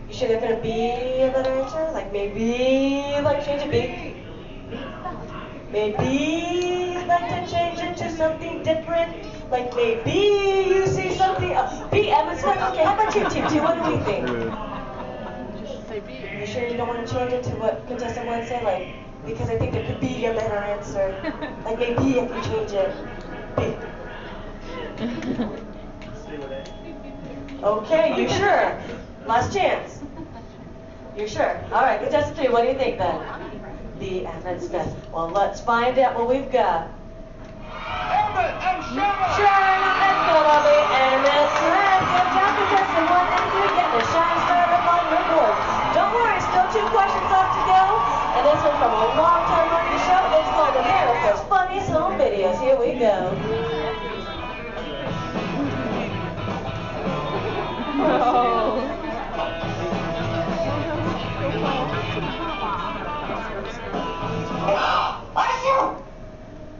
You sure they're going to be a better answer? Like maybe like change it B? Maybe like to change it to something different? Like maybe you see something. B. Emmett Smith. Okay, how about you, Team 2? What do we think? You sure you don't want to change it to what contestant 1 say? Like, because I think there could be a better answer. Like maybe if you change it. B. Okay, you sure? Last chance. You're sure? All right, contestant 3, what do you think then? B. Emmett Smith. Well, let's find out what we've got.
Emmett and Sharon!
Sharon, let's go, Bobby. Emmett Smith. Good job, contestant 1 and 3 getting a shine star up on your board. Don't worry, still 2 questions left to go. And this one's from a long-time running show. It's called America's Funniest Home Videos. Here we go.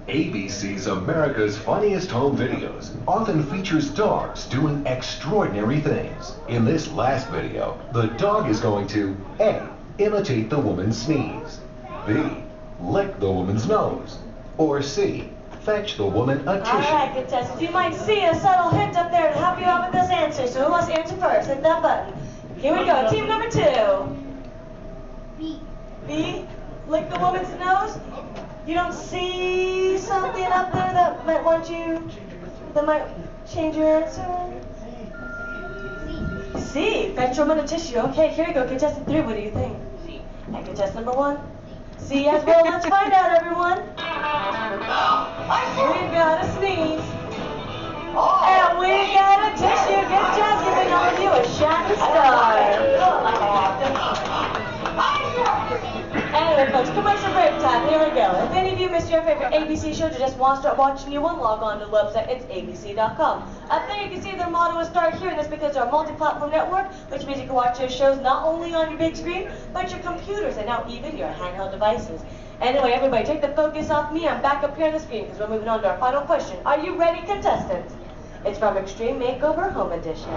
ABC's America's Funniest Home Videos often features dogs doing extraordinary things. In this last video, the dog is going to A. Imitate the woman's sneeze, B. Lick the woman's nose, or C. Fetch the woman a tissue.
All right, contestants, you might see a subtle hint up there to help you out with this answer. So who wants to answer first? Hit that button. Here we go. Team number 2. B. B. Lick the woman's nose. You don't see something up there that might change your answer? C. Fetch a woman a tissue. Okay, here we go. Contestant 3, what do you think? C. And contestant number 1? C as well. Let's find out, everyone. We've got a sneeze. And we got a tissue. Good job giving all of you a shining star. Anyway, folks, commercial break time. Here we go. If any of you missed your favorite ABC shows or just want to start watching new one, log on to the website. It's abc.com. Up there you can see their motto is Start Here. This because they're a multi-platform network, which means you can watch your shows not only on your big screen, but your computers and now even your handheld devices. Anyway, everybody, take the focus off me. I'm back up here on the screen because we're moving on to our final question. Are you ready, contestants? It's from Extreme Makeover Home Edition.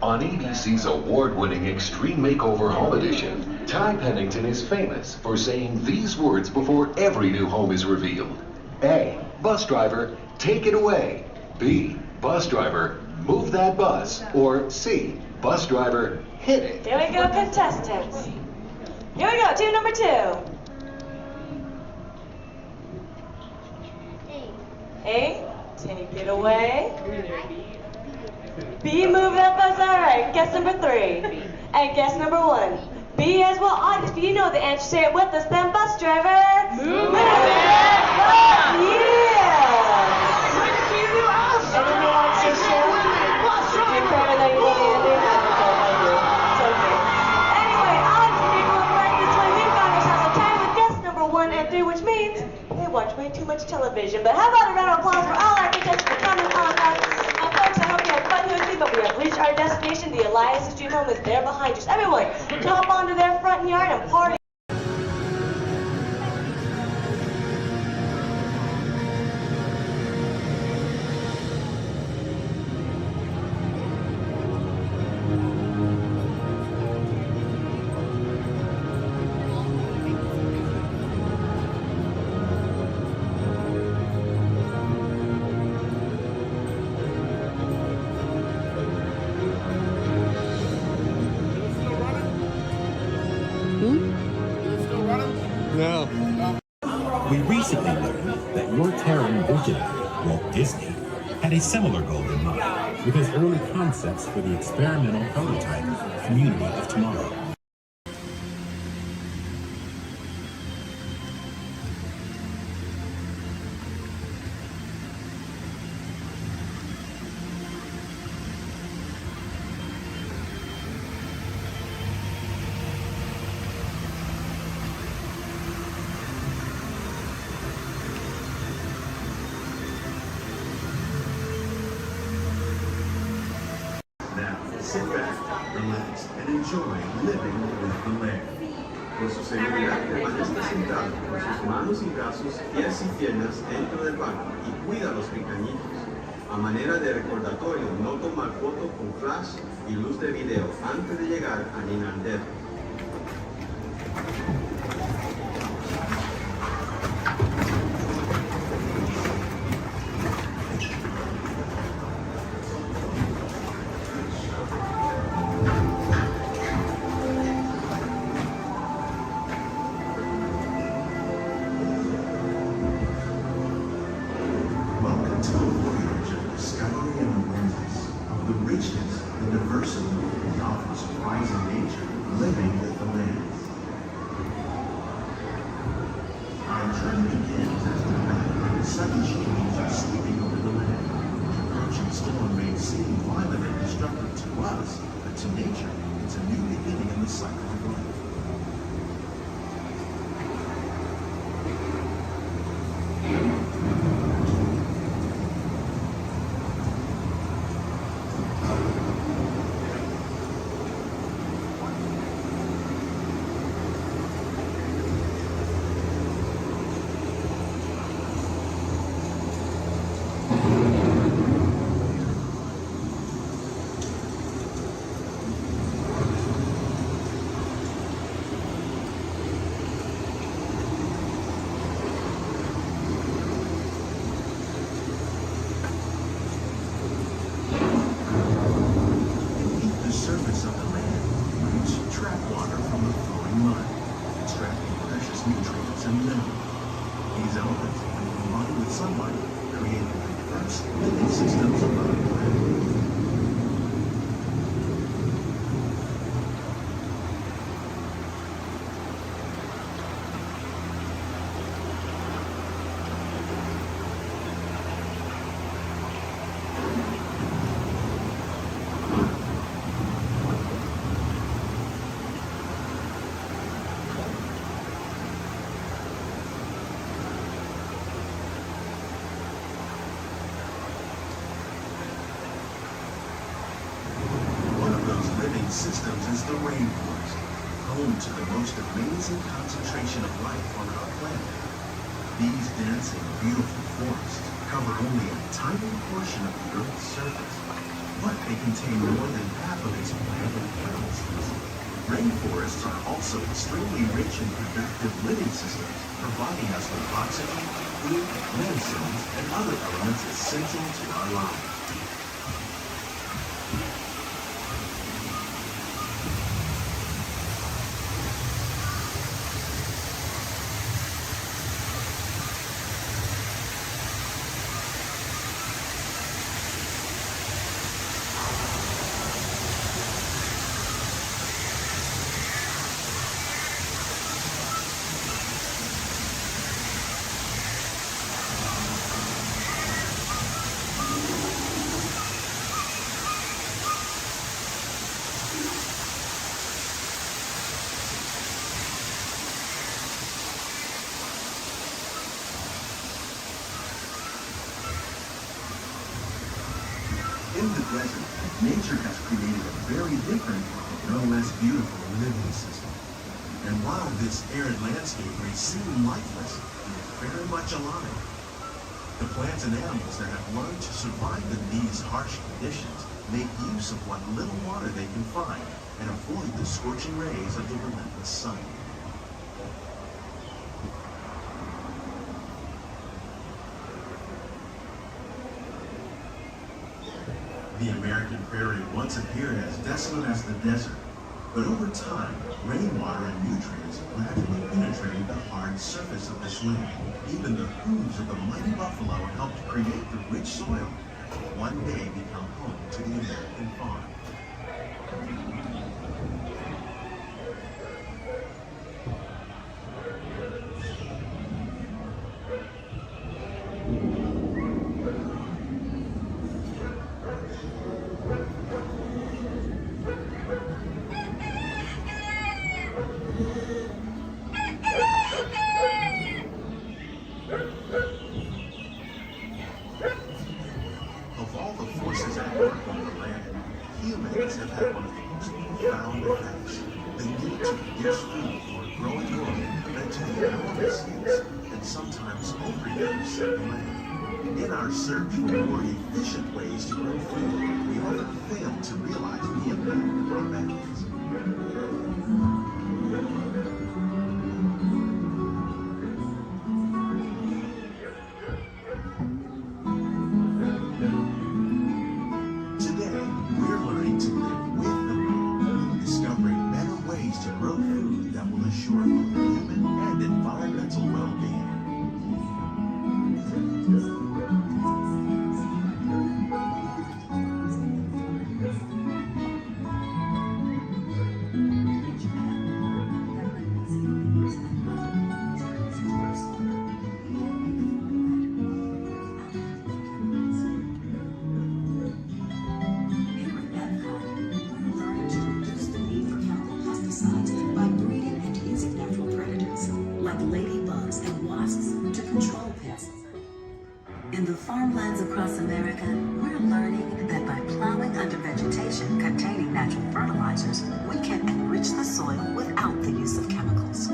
On ABC's award-winning Extreme Makeover Home Edition, Ty Pennington is famous for saying these words before every new home is revealed. A. Bus driver, take it away. B. Bus driver, move that bus. Or C. Bus driver, hit it.
Here we go, contestants. Here we go, team number 2. A. Take it away. B, move that bus. All right, guess number 3. And guess number 1. B as well. Audience, you know the answer. Say it with us then. Bus driver. Move that bus. Yeah. Anyone else to share? You're probably like, what do you do? It's okay. Anyway, audience, if you're going right this way, we found ourselves a tie with guess number 1 and 3, which means they watch way too much television. But how about a round of applause for all our contestants for coming on us? Folks, I hope you had fun with me, but we have reached our destination. The Elias Street Home is there behind us. Everyone, jump onto their front yard and party.
know.
We recently learned that your Terran visionary, Walt Disney, had a similar goal in mind with his early concepts for the experimental prototype Community of Tomorrow.
Sit back, relax, and enjoy living with the land. Por su seguridad, permanezca sentado con sus manos y brazos, pies y piernas dentro del banco y cuida a los pequeñitos. A manera de recordatorio, no tomar foto con flash y luz de video antes de llegar a Ninandero. Systems is the rainforest, home to the most amazing concentration of life on our planet. These dense and beautiful forests cover only a tiny portion of the Earth's surface, but they contain more than half of its plant and animal species. Rainforests are also extremely rich in productive living systems, providing us with oxygen, food, medicines, and other elements essential to our lives. In the desert, nature has created a very different, no less beautiful living system. And while this arid landscape may seem lifeless, it is very much alive. The plants and animals that have learned to survive in these harsh conditions make use of what little water they can find and avoid the scorching rays of the relentless sun. The American prairie once appeared as desolate as the desert, But over time, rainwater and nutrients gradually penetrated the hard surface of this land. Even the hooves of the mighty buffalo helped create the rich soil that one day become home to the American farm. Of all the forces at work on the land, humans have had one of the most profound effects. The need to produce food for a growing world led to the enormous use and sometimes overuse of the land. In our search for more efficient ways to grow food, we often fail to realize the impact of our methods. Today, we're learning to live with the land, discovering better ways to grow food that will assure both human and environmental well-being.
By breeding and using natural predators like ladybugs and wasps to control pests. In the farmlands across America, we're learning that by plowing under vegetation containing natural fertilizers, we can enrich the soil without the use of chemicals.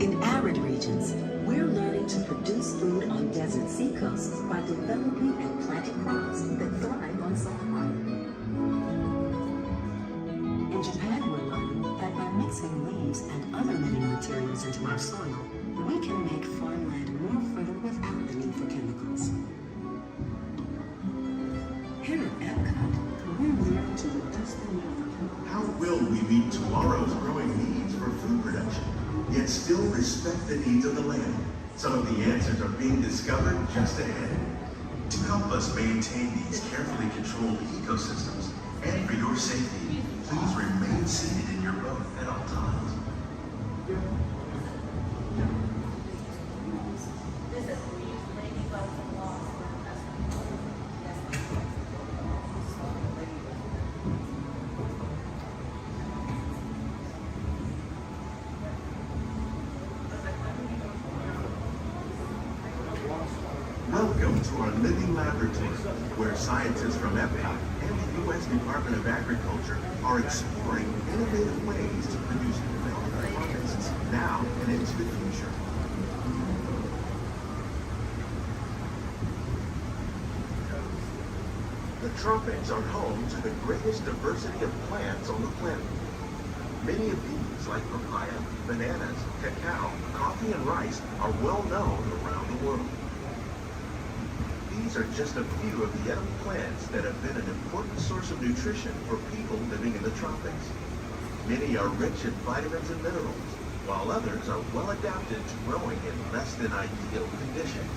In arid regions, we're learning to produce food on desert seacoasts by developing and planting crops that thrive on salt water. In Japan, we're learning that by mixing leaves and other living materials into our soil, we can make farmland more fertile without the need for chemicals. Here at Epcot, we're learning to reduce the need for chemicals.
How will we meet tomorrow's growing needs for food production, yet still respect the needs of the land? Some of the answers are being discovered just ahead. To help us maintain these carefully controlled ecosystems, and for your safety, please remain seated in your boat at all times. Welcome to our living laboratory, where scientists from Epcot and the U.S. Department of Agriculture are exploring innovative ways to produce healthy harvests now and into the future. The tropics are home to the greatest diversity of plants on the planet. Many of these, like papaya, bananas, cacao, coffee, and rice, are well known around the world. These are just a few of the edible plants that have been an important source of nutrition for people living in the tropics. Many are rich in vitamins and minerals, while others are well adapted to growing in less than ideal conditions.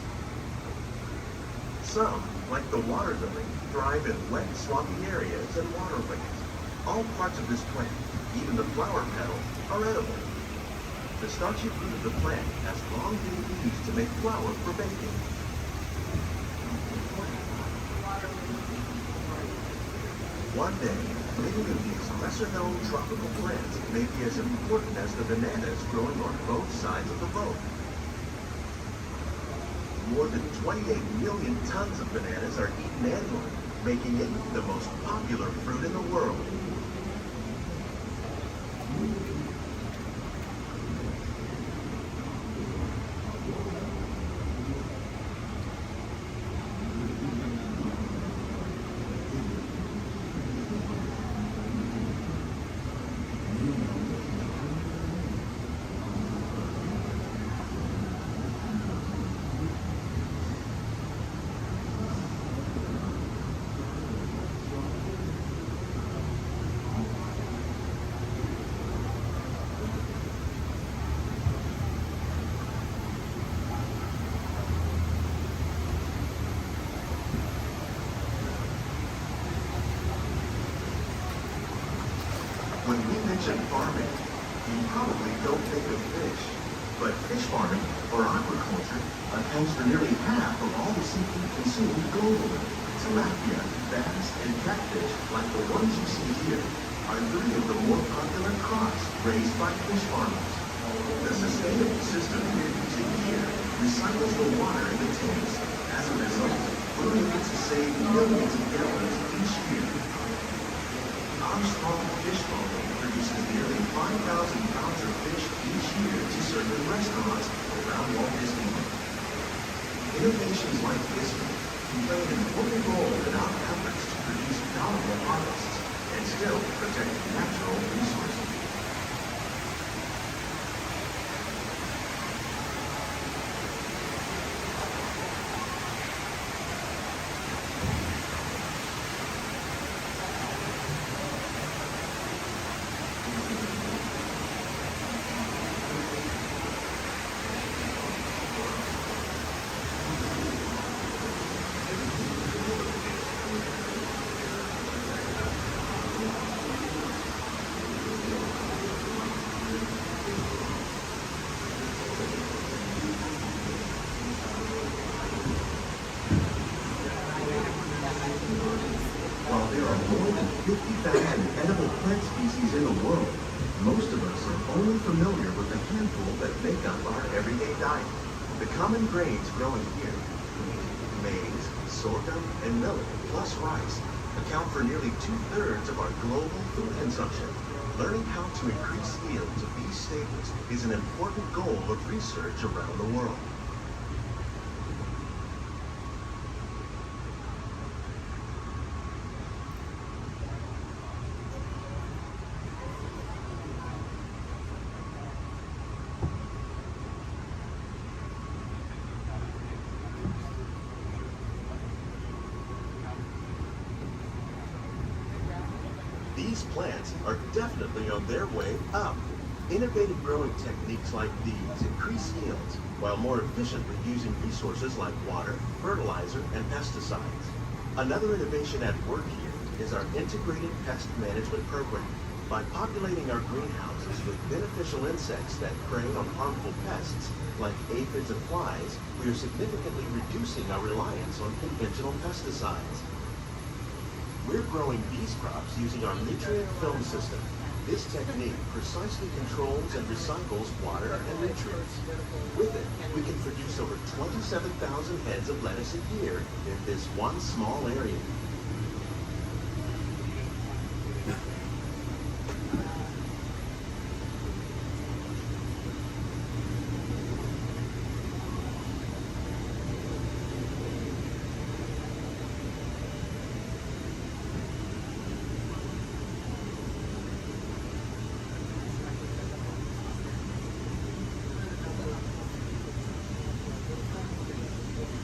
Some, like the water lily, thrive in wet, swampy areas and waterways. All parts of this plant, even the flower petals, are edible. The starchy fruit of the plant has long been used to make flour for baking. One day, many of these lesser-known tropical plants may be as important as the bananas growing on both sides of the boat. More than 28 million tons of bananas are eaten annually, making it the most popular fruit in the world. When we mention farming, you probably don't think of fish. But fish farming, or aquaculture, accounts for nearly half of all the seafood consumed globally. Tilapia, bass, and catfish, like the ones you see here, are 3 of the more popular crops raised by fish farmers. The sustainable system we're using here recycles the water in the tanks. As a result, we're able to save millions of gallons each year. Our small fish farming produces nearly 5,000 pounds of fish each year to serve in restaurants around Walt Disney World. Innovations like this one can play an important role in our efforts to produce bountiful harvests and still protect natural resources. While there are more than 50,000 edible plant species in the world, most of us are only familiar with a handful that make up our everyday diet. The common grains growing here, maize, sorghum, and millet, plus rice, account for nearly 2/3 of our global food consumption. Learning how to increase yields of these staples is an important goal of research around the world. These plants are definitely on their way up. Innovative growing techniques like these increase yields while more efficiently using resources like water, fertilizer, and pesticides. Another innovation at work here is our integrated pest management program. By populating our greenhouses with beneficial insects that prey on harmful pests like aphids and flies, we are significantly reducing our reliance on conventional pesticides. We're growing these crops using our nutrient film system. This technique precisely controls and recycles water and nutrients. With it, we can produce over 27,000 heads of lettuce a year in this one small area.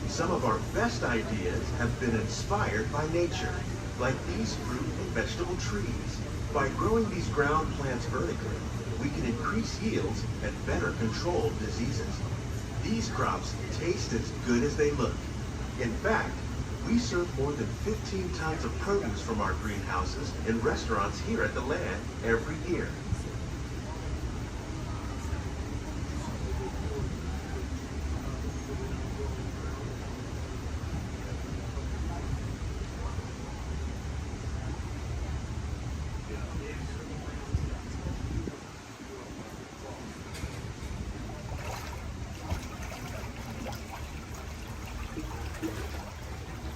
Some of our best ideas have been inspired by nature, like these fruit and vegetable trees. By growing these ground plants vertically, we can increase yields and better control diseases. These crops taste as good as they look. In fact, we serve more than 15 tons of produce from our greenhouses in restaurants here at the land every year.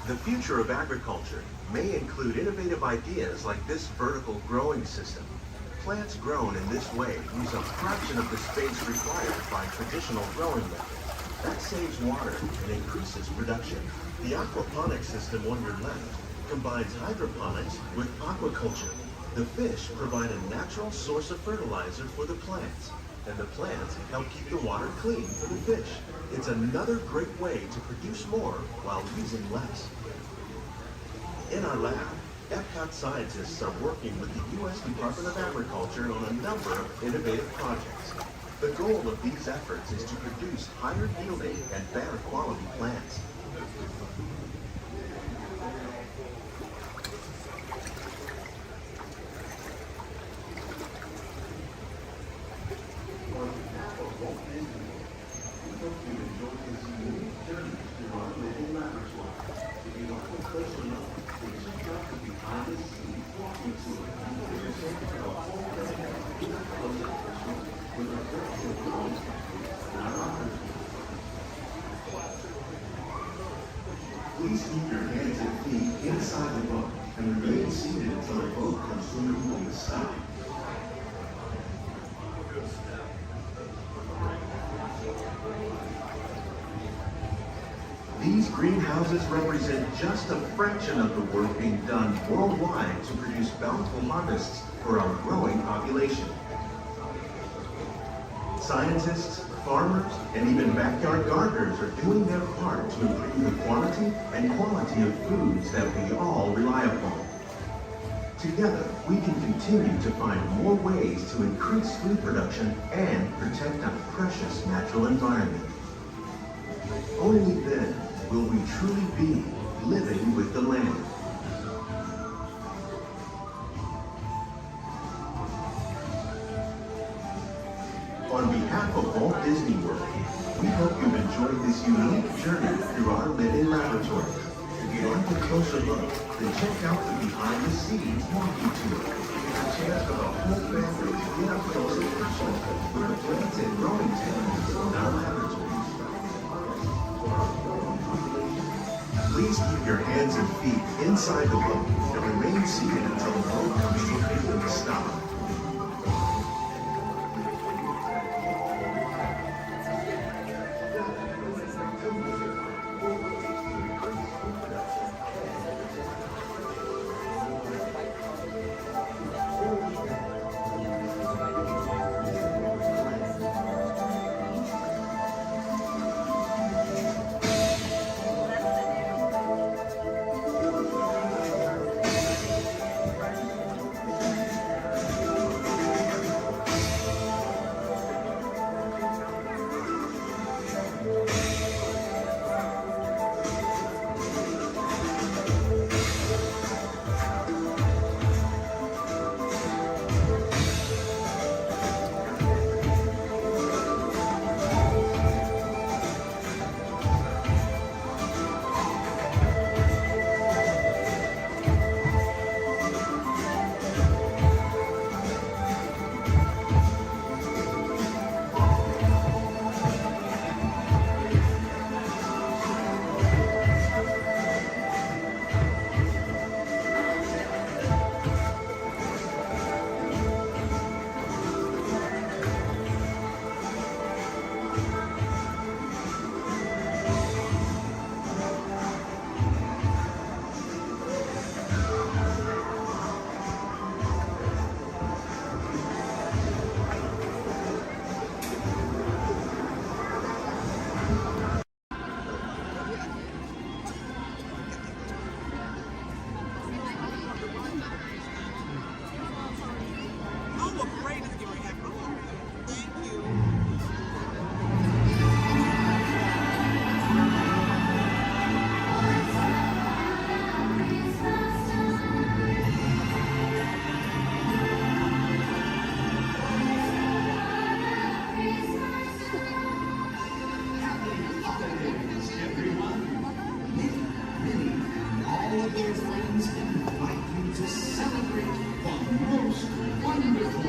The future of agriculture may include innovative ideas like this vertical growing system. Plants grown in this way use a fraction of the space required by traditional growing methods. That saves water and increases production. The aquaponics system on your left combines hydroponics with aquaculture. The fish provide a natural source of fertilizer for the plants, and the plants help keep the water clean for the fish. It's another great way to produce more while using less. In our lab, Epcot scientists are working with the U.S. Department of Agriculture on a number of innovative projects. The goal of these efforts is to produce higher yielding and better quality plants. greenhouses represent just a fraction of the work being done worldwide to produce bountiful harvests for our growing population. Scientists, farmers, and even backyard gardeners are doing their part to improve the quantity and quality of foods that we all rely upon. Together, we can continue to find more ways to increase food production and protect our precious natural environment. Only then will we truly be living with the land. On behalf of Walt Disney World, we hope you've enjoyed this unique journey through our living laboratory. If you'd like a closer look, then check out the behind-the-scenes walking tour. It's a chance for the whole family to get up close and personal with the plants and growing techniques in our laboratories. Please keep your hands and feet inside the boat and remain seated until the boat comes to a complete stop.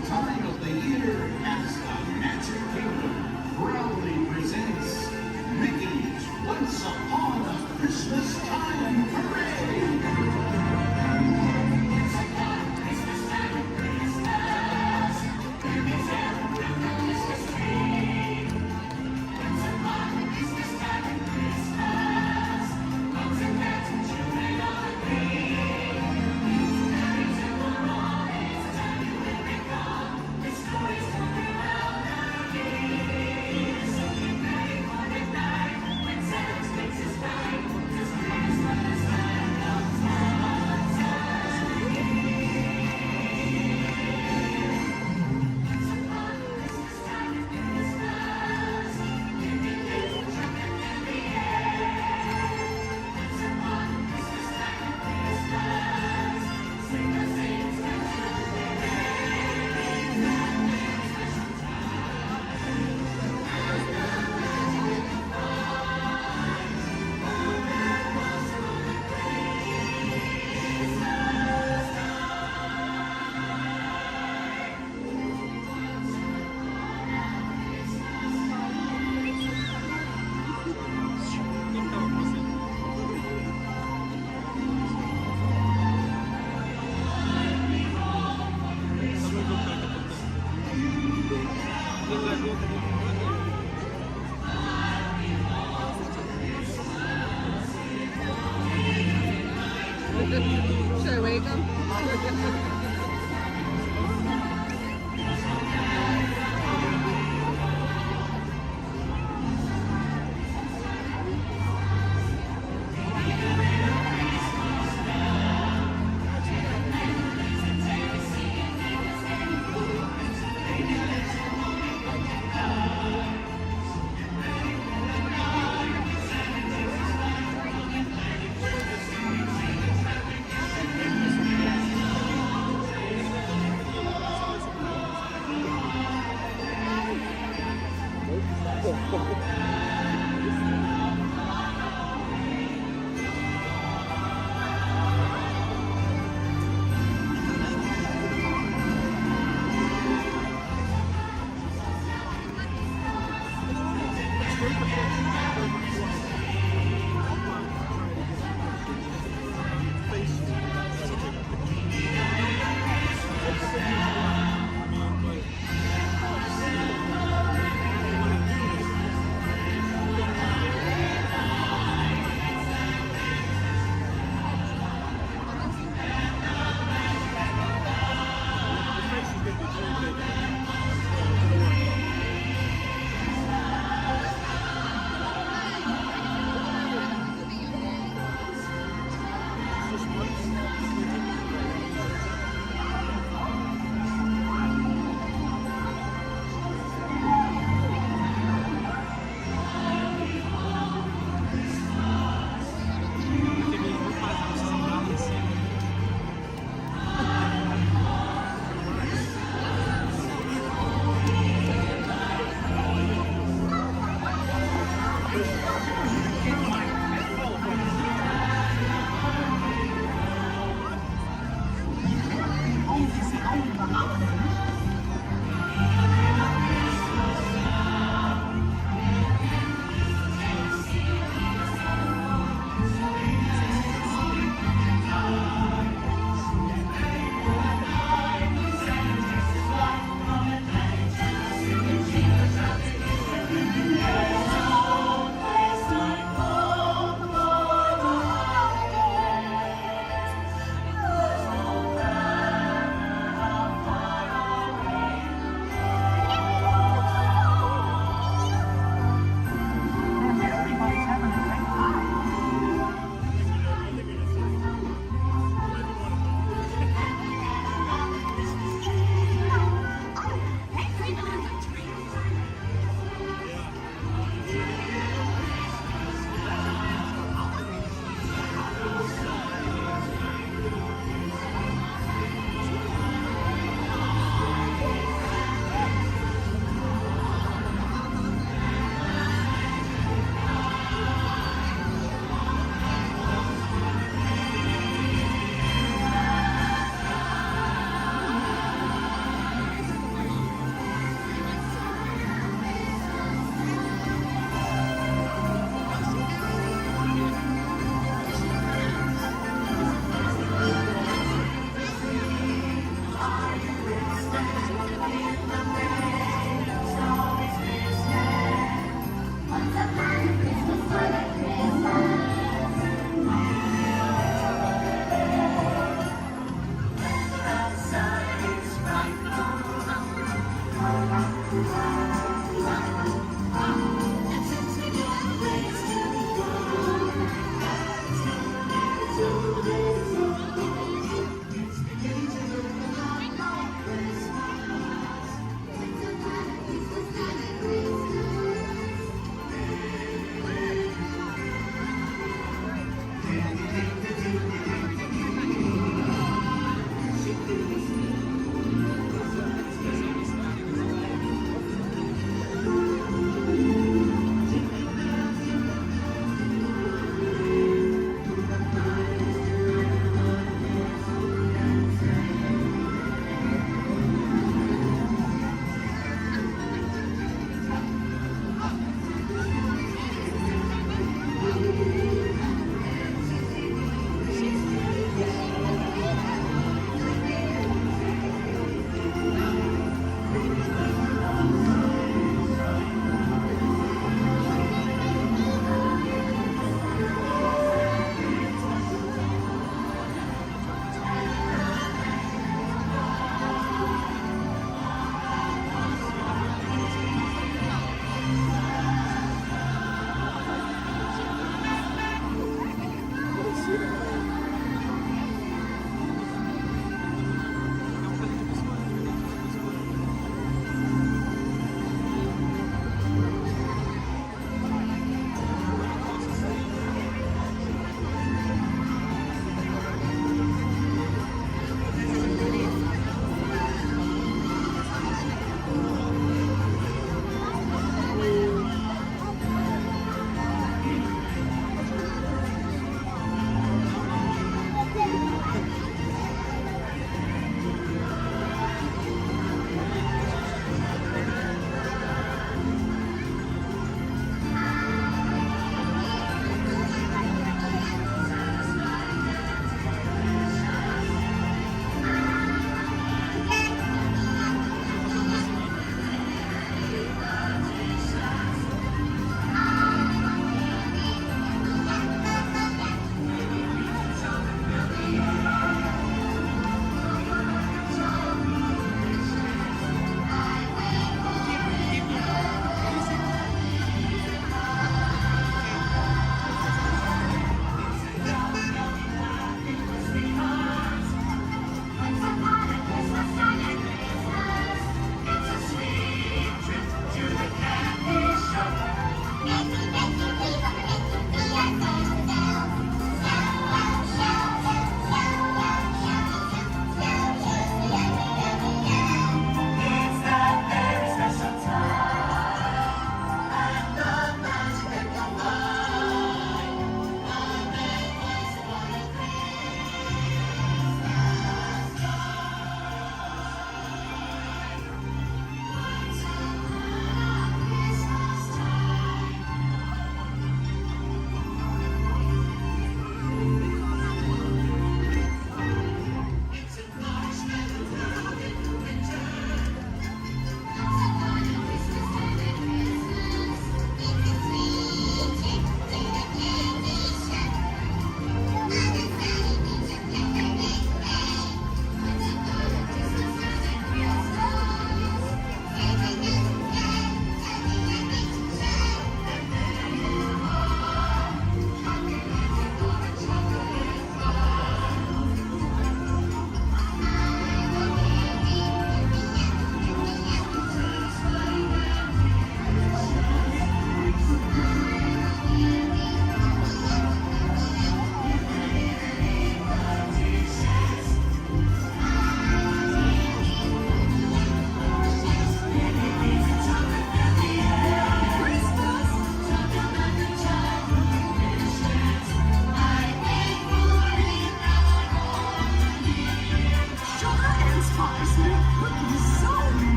Time of the year as the Magic Kingdom proudly presents Mickey's Once Upon a Christmas Time Parade.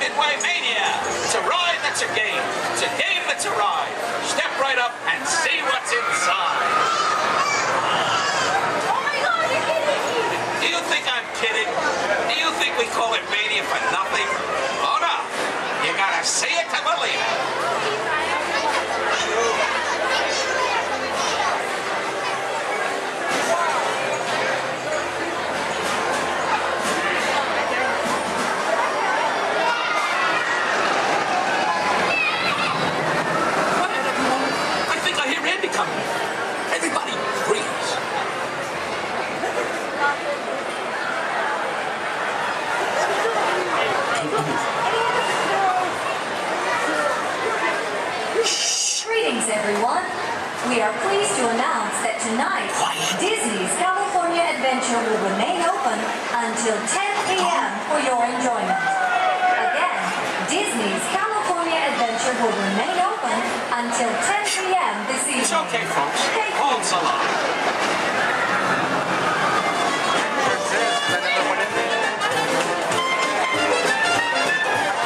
Midway Mania. It's a ride that's a game. It's a game that's a ride. Step right up and see what's inside.
Oh my God, you're kidding me!
Do you think I'm kidding? Do you think we call it Mania for nothing? Oh no. You gotta see it to believe it. Everybody freeze.
Greetings, everyone. We are pleased to announce that tonight, Disney's California Adventure will remain open until 10 p.m. for your enjoyment. Again, Disney's California Adventure will remain open until 10 p.m. this evening.
It's okay, folks. Hold so long.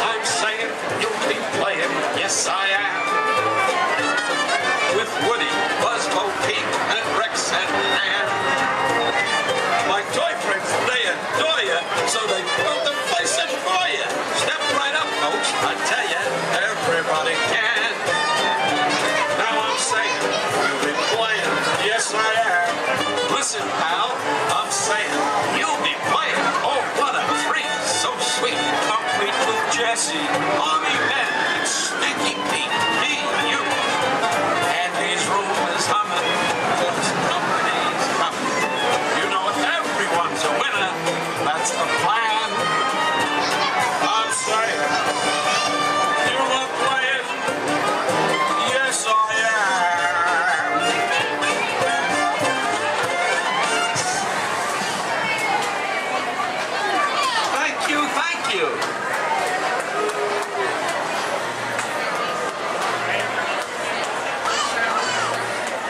I'm saying you'll be playing. Yes, I am. With Woody, Buzz, Bo Peep, and Rex and Ann. My toy friends, they adore you, so they built the place for you. Step right up, folks. I tell you, everybody can. Now I'm saying, you'll be playing. Yes, I am. Listen, pal, I'm saying, you'll be playing. Oh, what a treat. So sweet. Complete with Jesse, Mommy Ben, and Stinky Pete. Me, you. And these rumors humming. Cause company's coming. You know everyone's a winner. That's the plan. I'm saying, you love playing. Yes, I am. Thank you, thank you.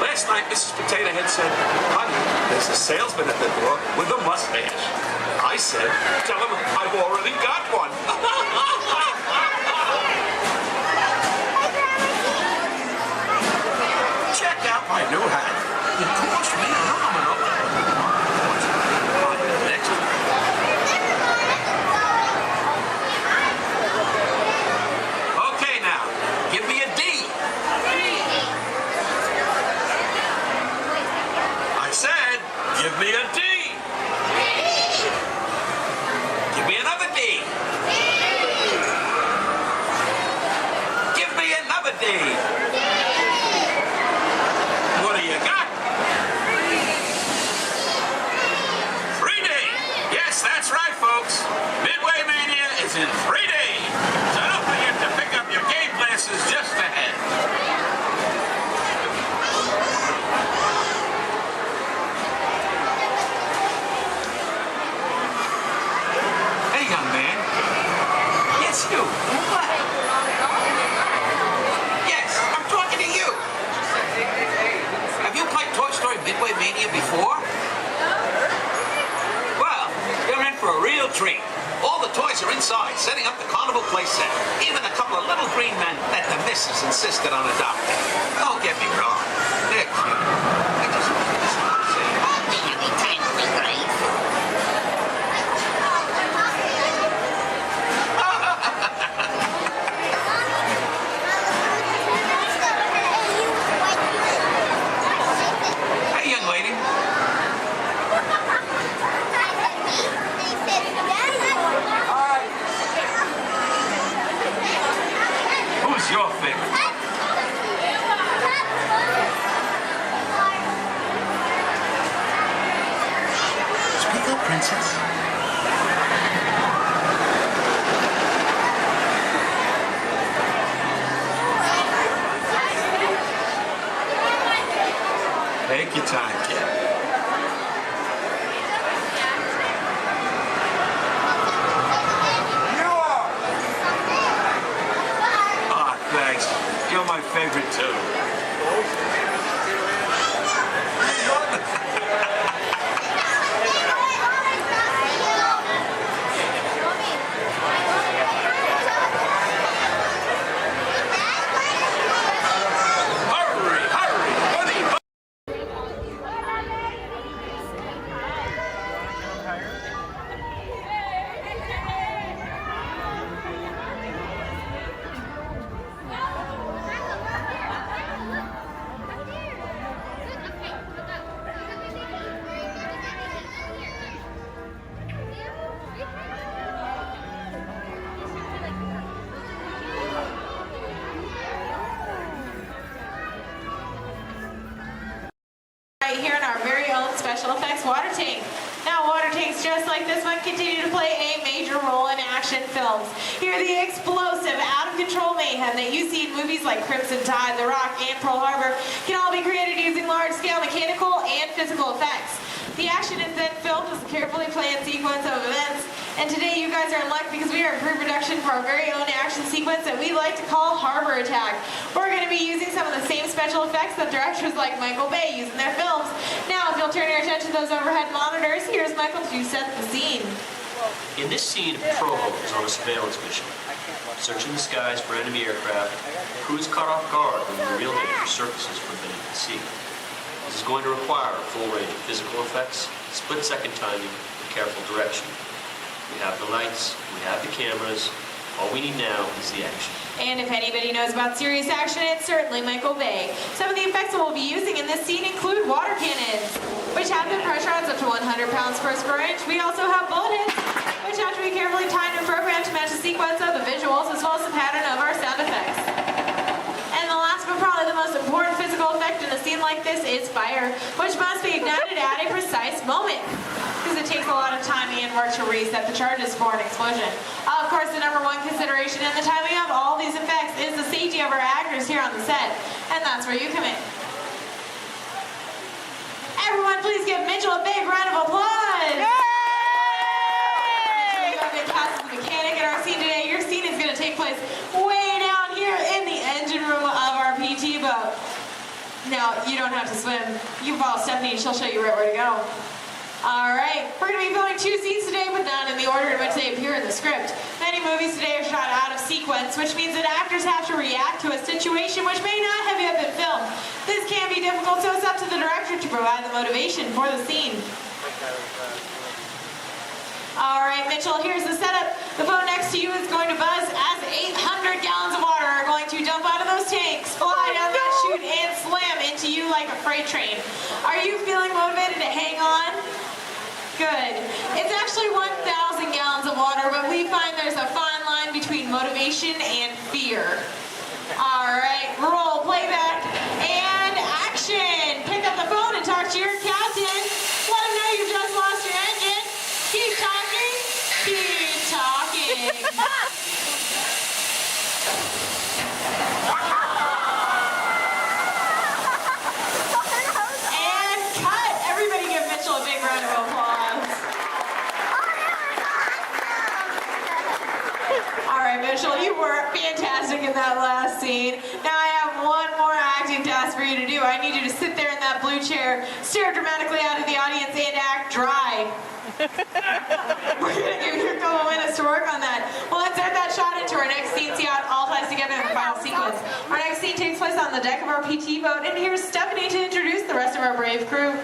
Last night, Mrs. Potato Head said, honey, there's a salesman at the door with a mustache. I said, tell him I've already got one. Check out my new hat. It cost me nominal. Next. Okay, now, give me a D. I said, give me a D. Give me another D. Give me another D. What do you got? 3D. Yes, that's right, folks. Midway Mania is in 3D. So don't forget to pick up your game glasses just ahead. Hey, young man. Yes, you. What? Yes, I'm talking to you. Have you played Toy Story Midway Mania before? Well, you're in for a real treat. All the toys are inside, setting up the carnival playset. Even a couple of little green men that the missus insisted on adopting. Don't get me wrong. They're cute. I just want to say, anytime we grade. Hey, young lady. Who's your favorite? Speak up, princess. Take your time, kid. Thanks. You're my favorite too.
special effects water tank. Now, water tanks just like this one continue to play a major role in action films. Here, the explosive, out-of-control mayhem that you see in movies like Crimson Tide, The Rock, and Pearl Harbor can all be created using large-scale mechanical and physical effects. The action is then filmed as a carefully planned sequence of events. And today you guys are in luck because we are in pre-production for our very own action sequence that we like to call Harbor Attack. We're going to be using some of the same special effects that directors like Michael Bay use in their films. Now, if you'll turn your attention to those overhead monitors, here's Michael to set the scene.
In this scene, a patrol boat is on a surveillance mission, searching the skies for enemy aircraft. The crew is caught off guard when the real danger surfaces from beneath the sea. This is going to require a full range of physical effects, split-second timing, and careful direction. We have the lights, we have the cameras. All we need now is the action.
And if anybody knows about serious action, it's certainly Michael Bay. Some of the effects that we'll be using in this scene include water cannons, which have the pressure odds up to 100 pounds per square inch. We also have bullet hits, which have to be carefully timed and programmed to match the sequence of the visuals as well as the pattern of our sound effects. And the last but probably the most important physical effect in a scene like this is fire, which must be ignited at a precise moment, because it takes a lot of time and work to reset the charges for an explosion. Of course, the number one consideration in the timing of all these effects is the safety of our actors here on the set, and that's where you come in. Everyone, please give Mitchell a big round of applause! Yay! Mitchell, you have been cast as a mechanic in our scene today. Your scene is going to take place way down here in the engine room of our PT boat. Now, you don't have to swim. You can follow Stephanie and she'll show you right where to go. Alright, we're going to be filming 2 scenes today, but not in the order in which they appear in the script. Many movies today are shot out of sequence, which means that actors have to react to a situation which may not have yet been filmed. This can be difficult, so it's up to the director to provide the motivation for the scene. Alright, Mitchell, here's the setup. The phone next to you is going to buzz as 800 gallons of water are going to dump out of those tanks, fly down that chute, and slam into you like a freight train. Are you feeling motivated to hang on? Good. It's actually 1,000 gallons of water, but we find there's a fine line between motivation and fear. Alright, roll, playback, and action! Pick up the phone and talk to your captain. Let him know you just lost your engine. Keep talking. Keep talking. And cut! Everybody give Mitchell a big round of applause. Alright, Mitchell, you were fantastic in that last scene. Now I have one more acting task for you to do. I need you to sit there in that blue chair, stare dramatically out at the audience, and act dry. We're going to give you a couple minutes to work on that. We'll insert that shot into our next scene, see how it all ties together in the final sequence. Our next scene takes place on the deck of our PT boat, and here's Stephanie to introduce the rest of our brave crew.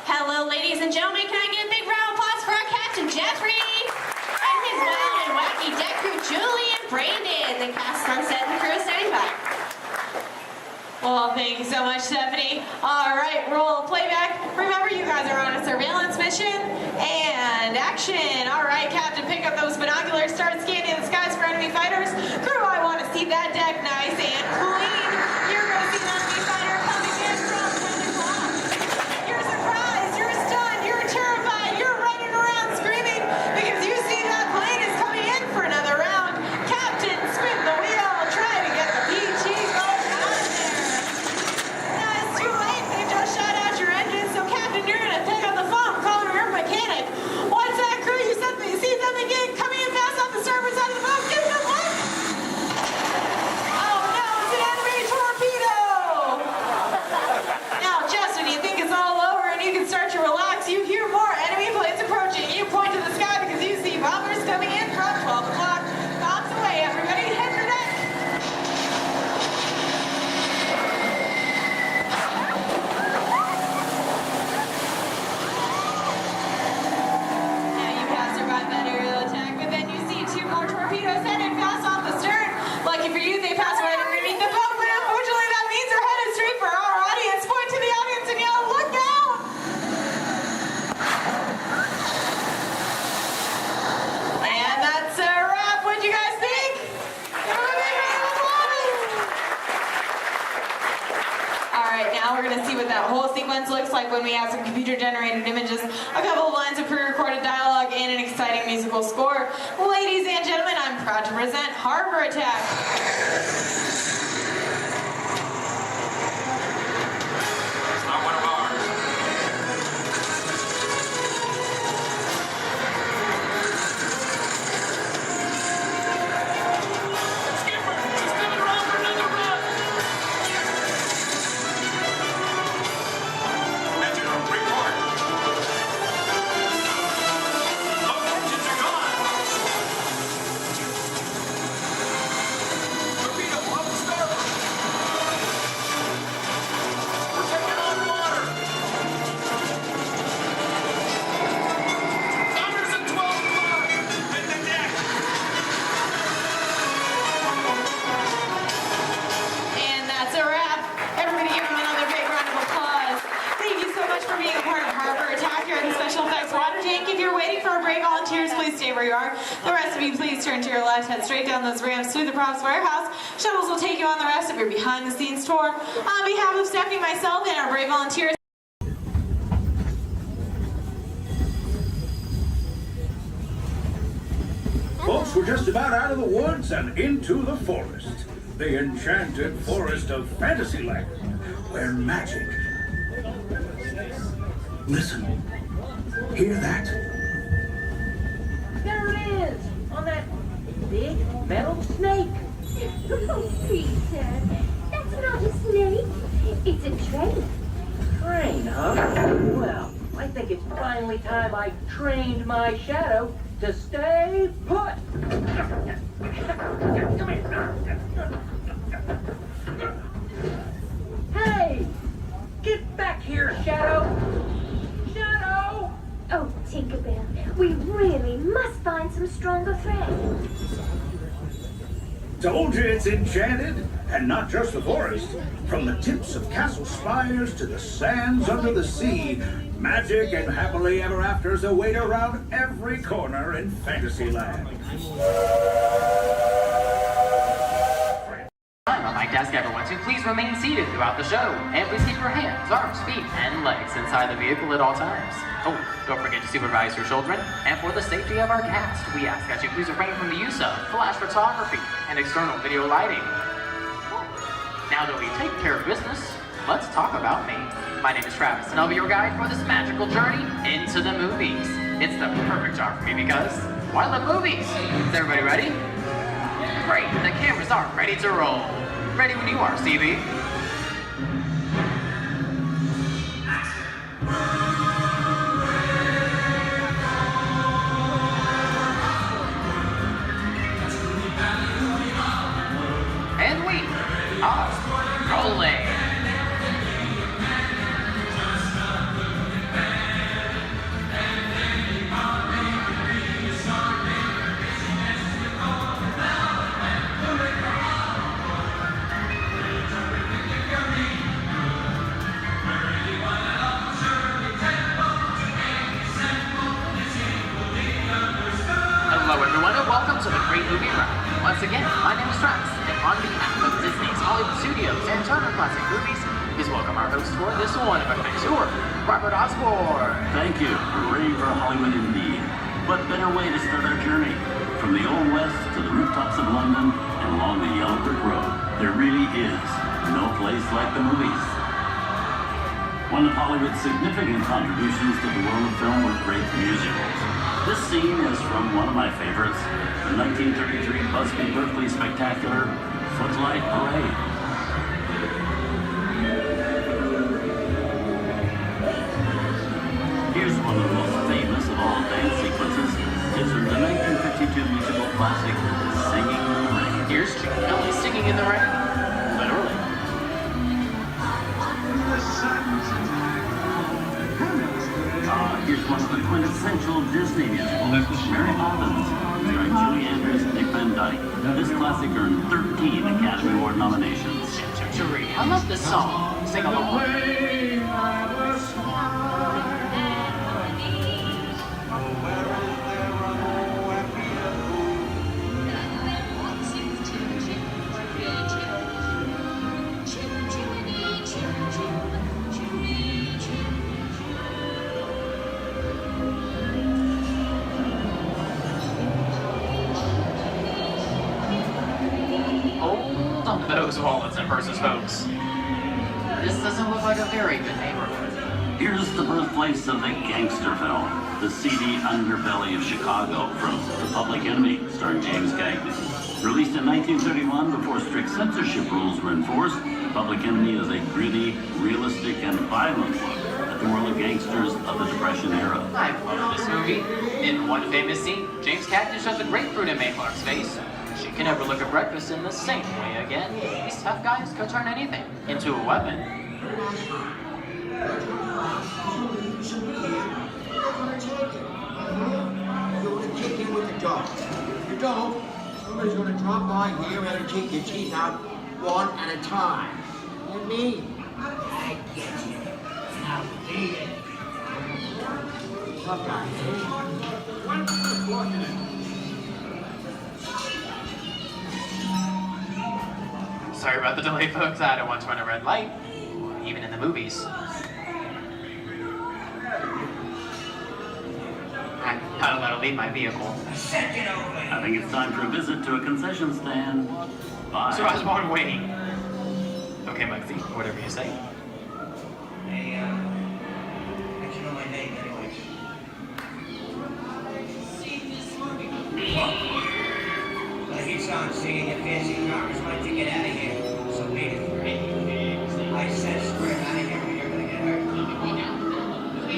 Hello, ladies and gentlemen. Can I get a big round of applause for our Captain Jeffrey and his wild and wacky deck crew, Julie and Brandon, the cast Sunset and crew standing by.
Well, thank you so much, Stephanie. All right, roll playback. Remember, you guys are on a surveillance mission. And action. All right, Captain, pick up those binoculars. Start scanning the skies for enemy fighters. Crew, I want to see that deck nice and clean. You're going to see an enemy fighter coming in from 10 o'clock. You're surprised. You're stunned. You're terrified. You're running around screaming because you see that plane is coming in for another round. Captain, spin the wheel. Try to get the PT going out of there. Now, it's too late. They've just shut out your engine. So, Captain, you're going to pick up the phone, call your mechanic. What's that, crew? You see something coming in fast off the starboard side of the boat? Give it a look. Oh, no, it's an enemy torpedo. Now, Justin, you think it's all over and you can start to relax. You hear more enemy planes approaching. You point to the sky because you see bombers coming in from 12 o'clock. Bombs away, everybody. Head for deck. Now, you have survived that aerial attack, but then you see 2 more torpedoes headed fast off the stern. Lucky for you, they pass right underneath the boat, but unfortunately that means they're headed straight for our audience. Point to the audience and yell, look out! And that's a wrap. What'd you guys think? Give them a big round of applause. All right, now we're going to see what that whole sequence sequence looks like when we add some computer-generated images, a couple of lines of pre-recorded dialogue, and an exciting musical score. Ladies and gentlemen, I'm proud to present Harbor Attack.
It's not one of ours. Skipper, he's coming around for another run. Engine room, report. Both engines are gone. Torpedo, off the starboard. We're taking on water. Numbers at 12 o'clock. Hit the deck.
And that's a wrap. Everybody give him another big round of applause. Thank you so much for being a part of Harbor Attack here at the Special Effects Water Tank. If you're waiting for a break, volunteers, please stay where you are. The rest of you, please turn to your left, head straight down those ramps through the props warehouse. Shuttles will take you on the rest of your behind-the-scenes tour. On behalf of Stephanie, myself, and our brave volunteers,
Folks, we're just about out of the woods and into the forest. The enchanted forest of Fantasyland, where magic... Listen. Hear that?
There it is! On that big metal snake!
Oh, Peter, that's not a snake. It's a train.
Train, huh? Well, I think it's finally time I trained my shadow to stay put! Come here! Hey! Get back here, Shadow! Shadow!
Oh, Tinkerbell, we really must find some stronger thread.
Told you it's enchanted, and not just the forest. From the tips of castle spires to the sands under the sea, magic and happily ever afters await around every corner in Fantasyland.
On my desk, everyone, so please remain seated throughout the show. And please keep your hands, arms, feet, and legs inside the vehicle at all times. Oh, don't forget to supervise your children. And for the safety of our cast, we ask that you please refrain from the use of flash photography and external video lighting. Now that we've taken care of business, let's talk about me. My name is Travis, and I'll be your guide for this magical journey into the movies. It's the perfect job for me because, well, I love movies. Is everybody ready? Great, the cameras are ready to roll. Ready when you are, Stevie. And we are rolling. Hello everyone and welcome to the Great Movie Ride. Once again, my name is Travis, and on behalf of Disney's Hollywood Studios and Turner Classic Movies, please welcome our host for this one of our next tour, Robert Osborne.
Thank you. Hooray for Hollywood indeed. What better way to start our journey? From the Old West to the rooftops of London and along the yellow brick road, there really is no place like the movies. One of Hollywood's significant contributions to the world of film were great musicals. This scene is from one of my favorites, the 1933 Busby Berkeley spectacular, Footlight Parade. Here's one of the most famous of all dance sequences. It's from the 1952 musical classic, Singing in the Rain.
Here's Chicken Ellie singing in the rain. Literally.
Here's one of the quintessential Disney musicals, Mary Poppins, starring Julie Andrews and Dick Van Dyke. This classic earned 13 Academy Award nominations.
I love this song. Sing along. those wallets versus folks. This doesn't look like a very good neighborhood.
Here's the birthplace of the gangster film, the seedy underbelly of Chicago, from The Public Enemy, starring James Cagney. Released in 1931 before strict censorship rules were enforced, Public Enemy is a gritty, realistic, and violent look at the world of gangsters of the Depression era.
I've loved this movie. In one famous scene, James Cagney shoves a grapefruit in May Clark's face. She can never look at breakfast in the same way again. These tough guys could turn anything into a weapon.
You want to kick in with the dog. If you don't, somebody's going to drop by here and kick your teeth out one at a time. And me, I get you. Now beat it. Tough guy.
Sorry about the delay, folks. I don't want to run a red light, even in the movies. I gotta let her leave my vehicle.
I think it's time for a visit to a concession stand. Bye.
So I was born waiting. Okay, Muggsy, whatever you say.
Hey, I you know my name anyways. I keep on seeing your fancy cars like to get out of here. So wait for it. I said square out of here or you're gonna get hurt.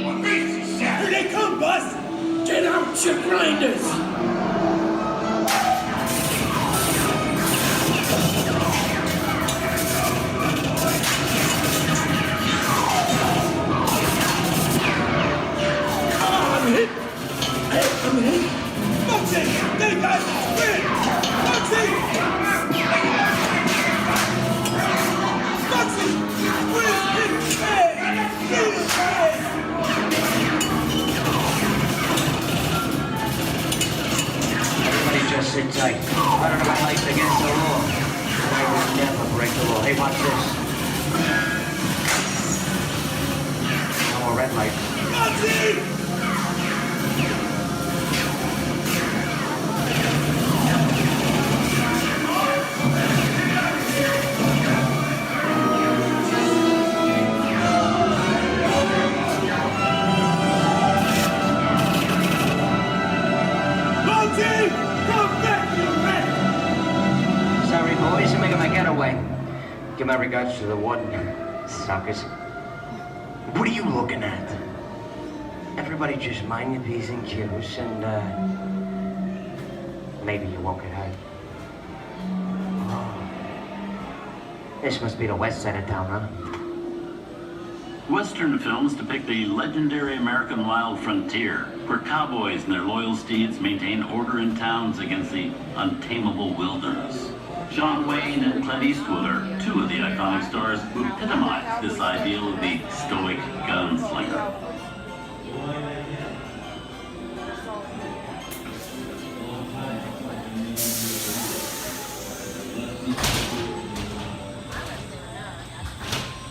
What reason is that?
Here they come, Bus! Get out your grinders! I'm hit! I'm hit! Moxie! They got spin! Moxie! Moxie! Where's hit? Hey!
Everybody just sit tight. I don't know my life's against the law. I would never break the law. Hey, watch this. No more red light.
Moxie!
Sorry, boys, I'm making my getaway. Give my regards to the warden. Suckers. What are you looking at? Everybody just mind your P's and Q's and, maybe you won't get hurt. Oh. This must be the west side of town, huh?
Western films depict the legendary American wild frontier, where cowboys and their loyal steeds maintain order in towns against the untamable wilderness. John Wayne and Clint Eastwood are two of the iconic stars who epitomize this ideal of the stoic gunslinger.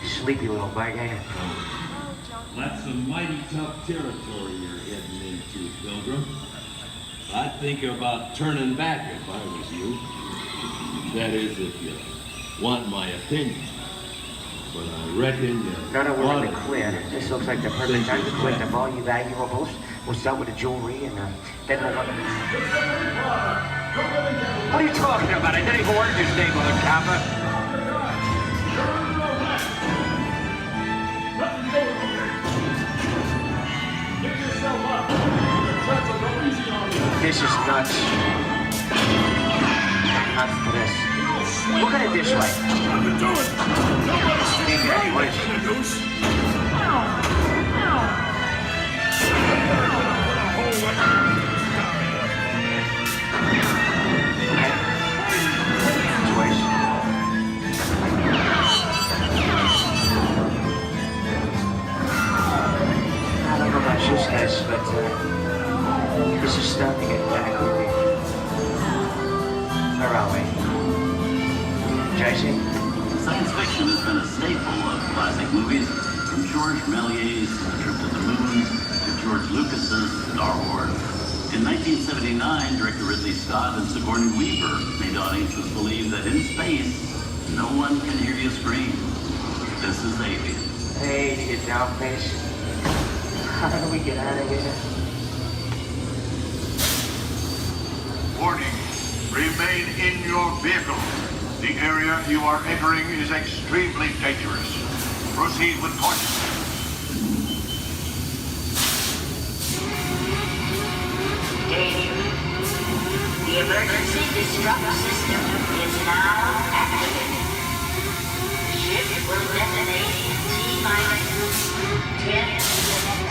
Sleepy little bag, ain't it?
That's some mighty tough territory you're heading into, Pilgrim. I'd think about turning back if I was you. That is, if you want my opinion. But I reckon you...
No, we're in the clear. This looks like the perfect time to collect the all you valuables. We'll start with the jewelry and then we'll... What are you talking about? I didn't even order your name, mother copper. This is nuts. Nuts to this. Look at it this way. I don't know about you guys, but this is starting to get kind of creepy. Where are we? Jason?
Science fiction has been a staple of classic movies, from George Méliès's Trip to the Moon to George Lucas's Star Wars. In 1979, director Ridley Scott and Sigourney Weaver made audiences believe that in space, No one can hear you scream. This is Avian.
Hey, you downface. How do we get out of here?
Warning. Remain in your vehicle. The area you are entering is extremely dangerous. Proceed with caution.
Danger. The emergency disruptor system is now activated. Ship will detonate in T-minus 10 seconds.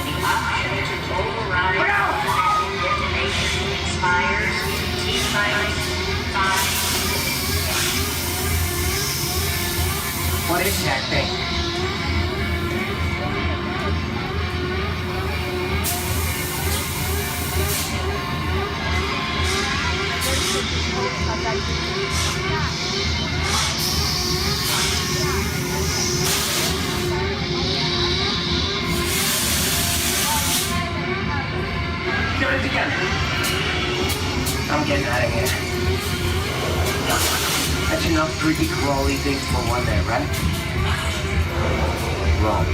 The option to override automatic detonation expires T-minus 5 seconds.
What is that thing? Get it together. I'm getting out of here. That's enough creepy crawly things for one day, right? Wrong.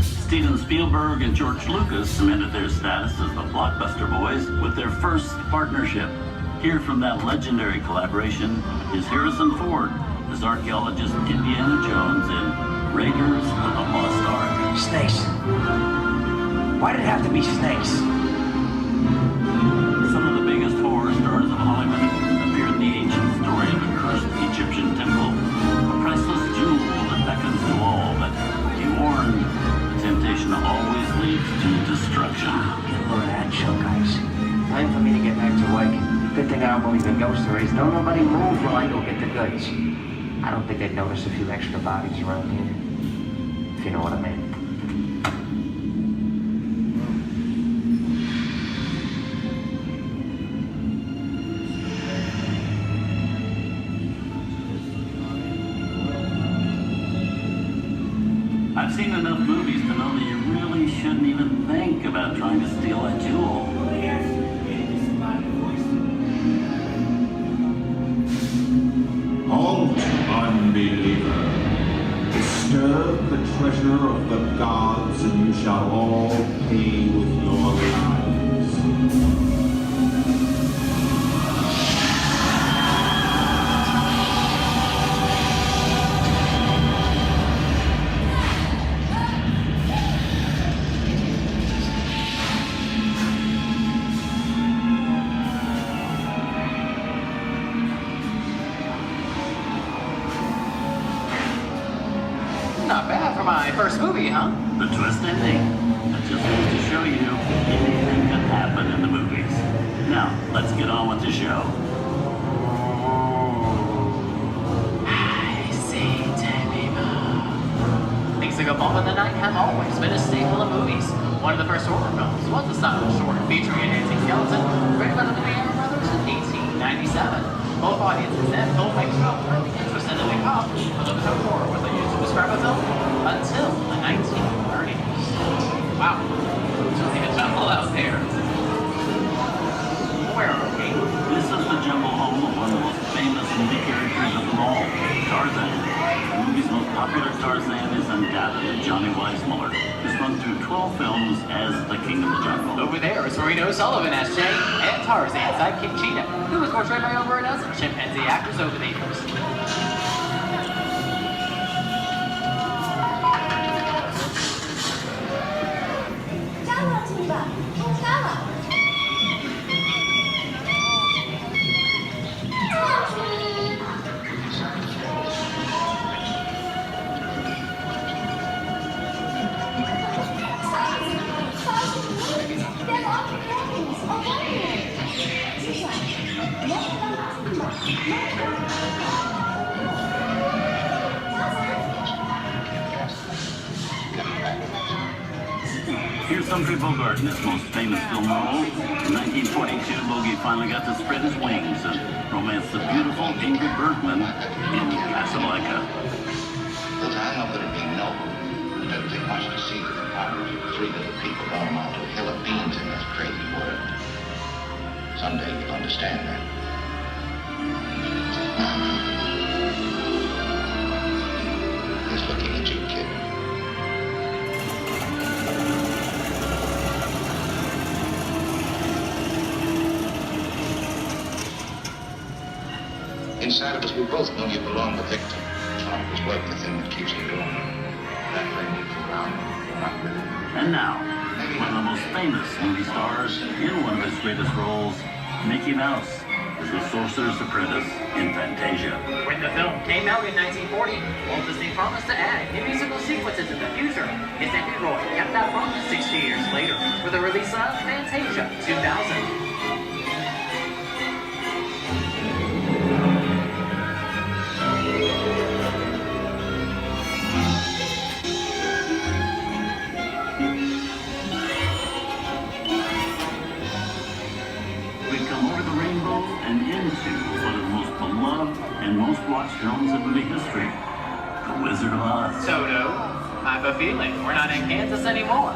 Steven Spielberg and George Lucas cemented their status as the blockbuster boys with their first partnership. Here from that legendary collaboration is Harrison Ford as archaeologist Indiana Jones in Raiders of the Lost Ark.
Snakes. Why did it have to be snakes?
Some of the biggest horror stars of Hollywood appear in the ancient story of a cursed Egyptian temple, a priceless jewel that beckons to all, but be warned, temptation always leads to destruction.
Get a load of that show, guys. Time for me to get back to work. Good thing I don't believe in ghost stories. Don't nobody move while I go get the goods. I don't think they'd notice a few extra bodies around here. If you know what I mean.
I've seen enough movies to know that you really shouldn't even think about trying to steal a jewel.
Halt, unbeliever. Disturb the treasure of the gods, and you shall all pay with your lives.
Not bad for my first movie, huh?
The twist ending. That just goes to show you anything can happen in the movies. Now, let's get on with the show.
I see dead people. Things that go bump in the night have always been a staple of movies. One of the first horror films was the silent short featuring a dancing skeleton, written by the Befana brothers in 1897. Both audiences and filmmakers felt really interested in the cop, but the term horror was used to describe a film until the 1930s. Wow, it's really a jungle out there. Where are we?
This is the jungle home of one of the most famous movie characters of them all, Tarzan. The movie's most popular Tarzan is undoubtedly Johnny Weissmuller, who's run through 12 films as the King of the Jungle.
Over there is Reno Sullivan as Jay, and Tarzan sidekick Cheetah, who was portrayed by over a dozen chimpanzee actors over the years.
Here's Humphrey Bogart in his most famous film role. In 1942, Bogey finally got to spread his wings and romance the beautiful Ingrid Bergman in Casablanca.
Look, I know that it'd be noble. It doesn't take much to see that the powers of three little people don't amount to a hill of beans in this crazy world. Someday you'll understand that. He's looking at you, kid. Inside of us, we both know you belong to victim. Heart was work, the thing that keeps you going. That thing is around, not with it.
And now, one of the most famous movie stars in one of his greatest roles, Mickey Mouse, is the Sorcerer's Apprentice in Fantasia.
When the film came out in 1940, Walt Disney promised to add new musical sequences in the future. His nephew Roy kept that promise 60 years later for the release of Fantasia 2000.
And into one of the most beloved and most watched films in movie history, The Wizard of Oz.
Toto, I have a feeling we're not in Kansas anymore.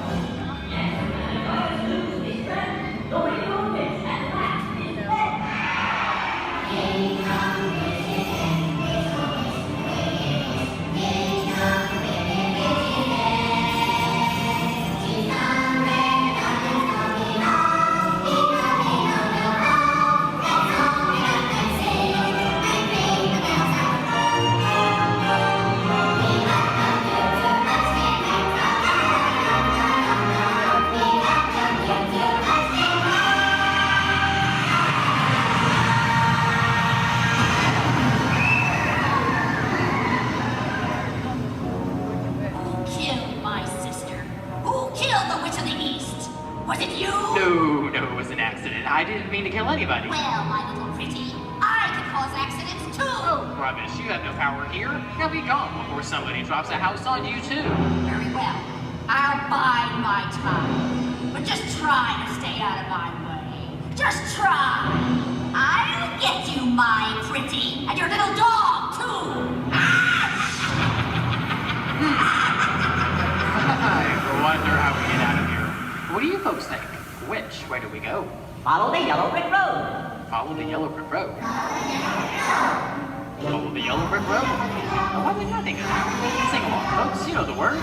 I didn't mean to kill anybody.
Well, my little pretty, I can cause accidents too.
Oh, rubbish. You have no power here. You'll be gone before somebody drops a house on you, too.
Very well. I'll bide my time. But just try to stay out of my way. Just try. I'll get you, my pretty, and your little dog, too.
I wonder how we get out of here. What do you folks think? Which way do we go?
Follow the yellow brick road.
Follow the yellow brick road. Follow the yellow brick road. Now, what do you think of that? Sing along, folks. You know the words.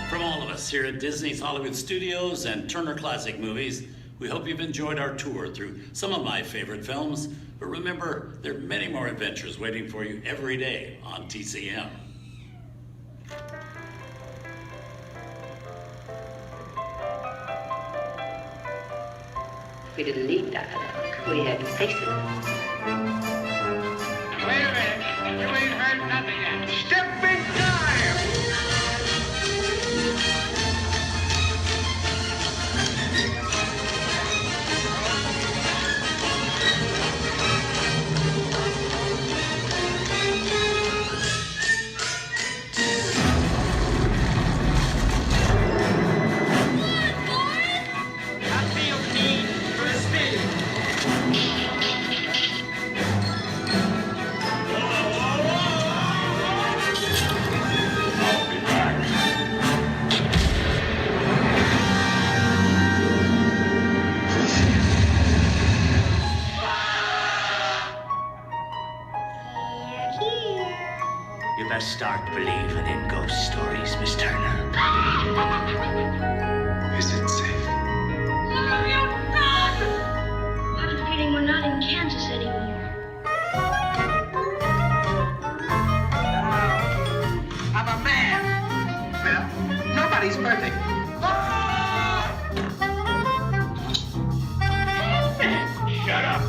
From all of us here at Disney's Hollywood Studios and Turner Classic Movies, we hope you've enjoyed our tour through some of my favorite films. But remember, there are many more adventures waiting for you every day on TCM.
We didn't need dialogue. We had faces.
Wait a minute. You ain't heard nothing yet. Step in time!
start believing in ghost stories, Miss Turner? Is it safe?
No, you're not! I have a feeling we're not in Kansas anymore.
I'm a man. Well, nobody's perfect. Shut up.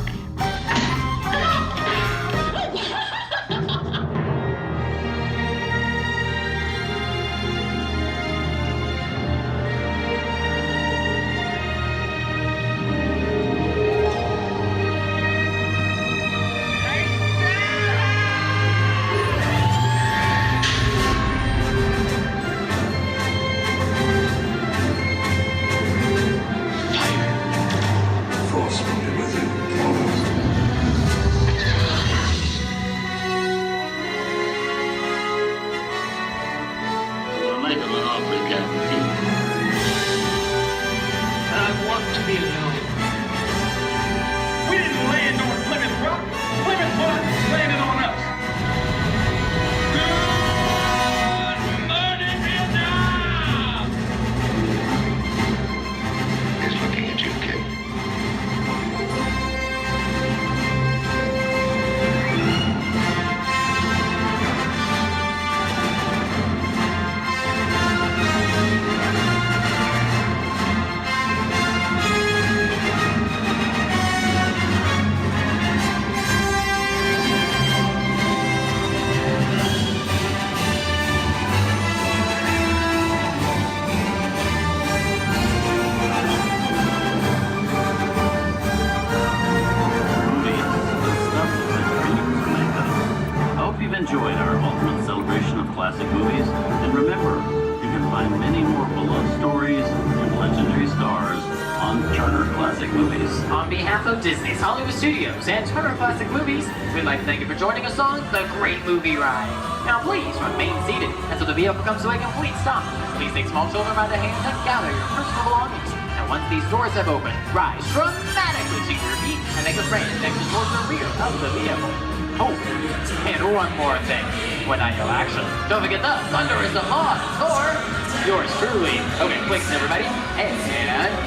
Enjoyed our ultimate celebration of classic movies, and remember, you can find many more beloved stories and legendary stars on Turner Classic Movies.
On behalf of Disney's Hollywood Studios and Turner Classic Movies, we'd like to thank you for joining us on the Great Movie Ride. Now please remain seated until the vehicle comes to a complete stop. Please take small children by the hand and gather your personal belongings. And once these doors have opened, rise dramatically to your feet and make a friend next towards the rear of the vehicle. Oh, and one more thing. When I yell action, don't forget the thunder is the law, or yours truly. Okay, clicks everybody, and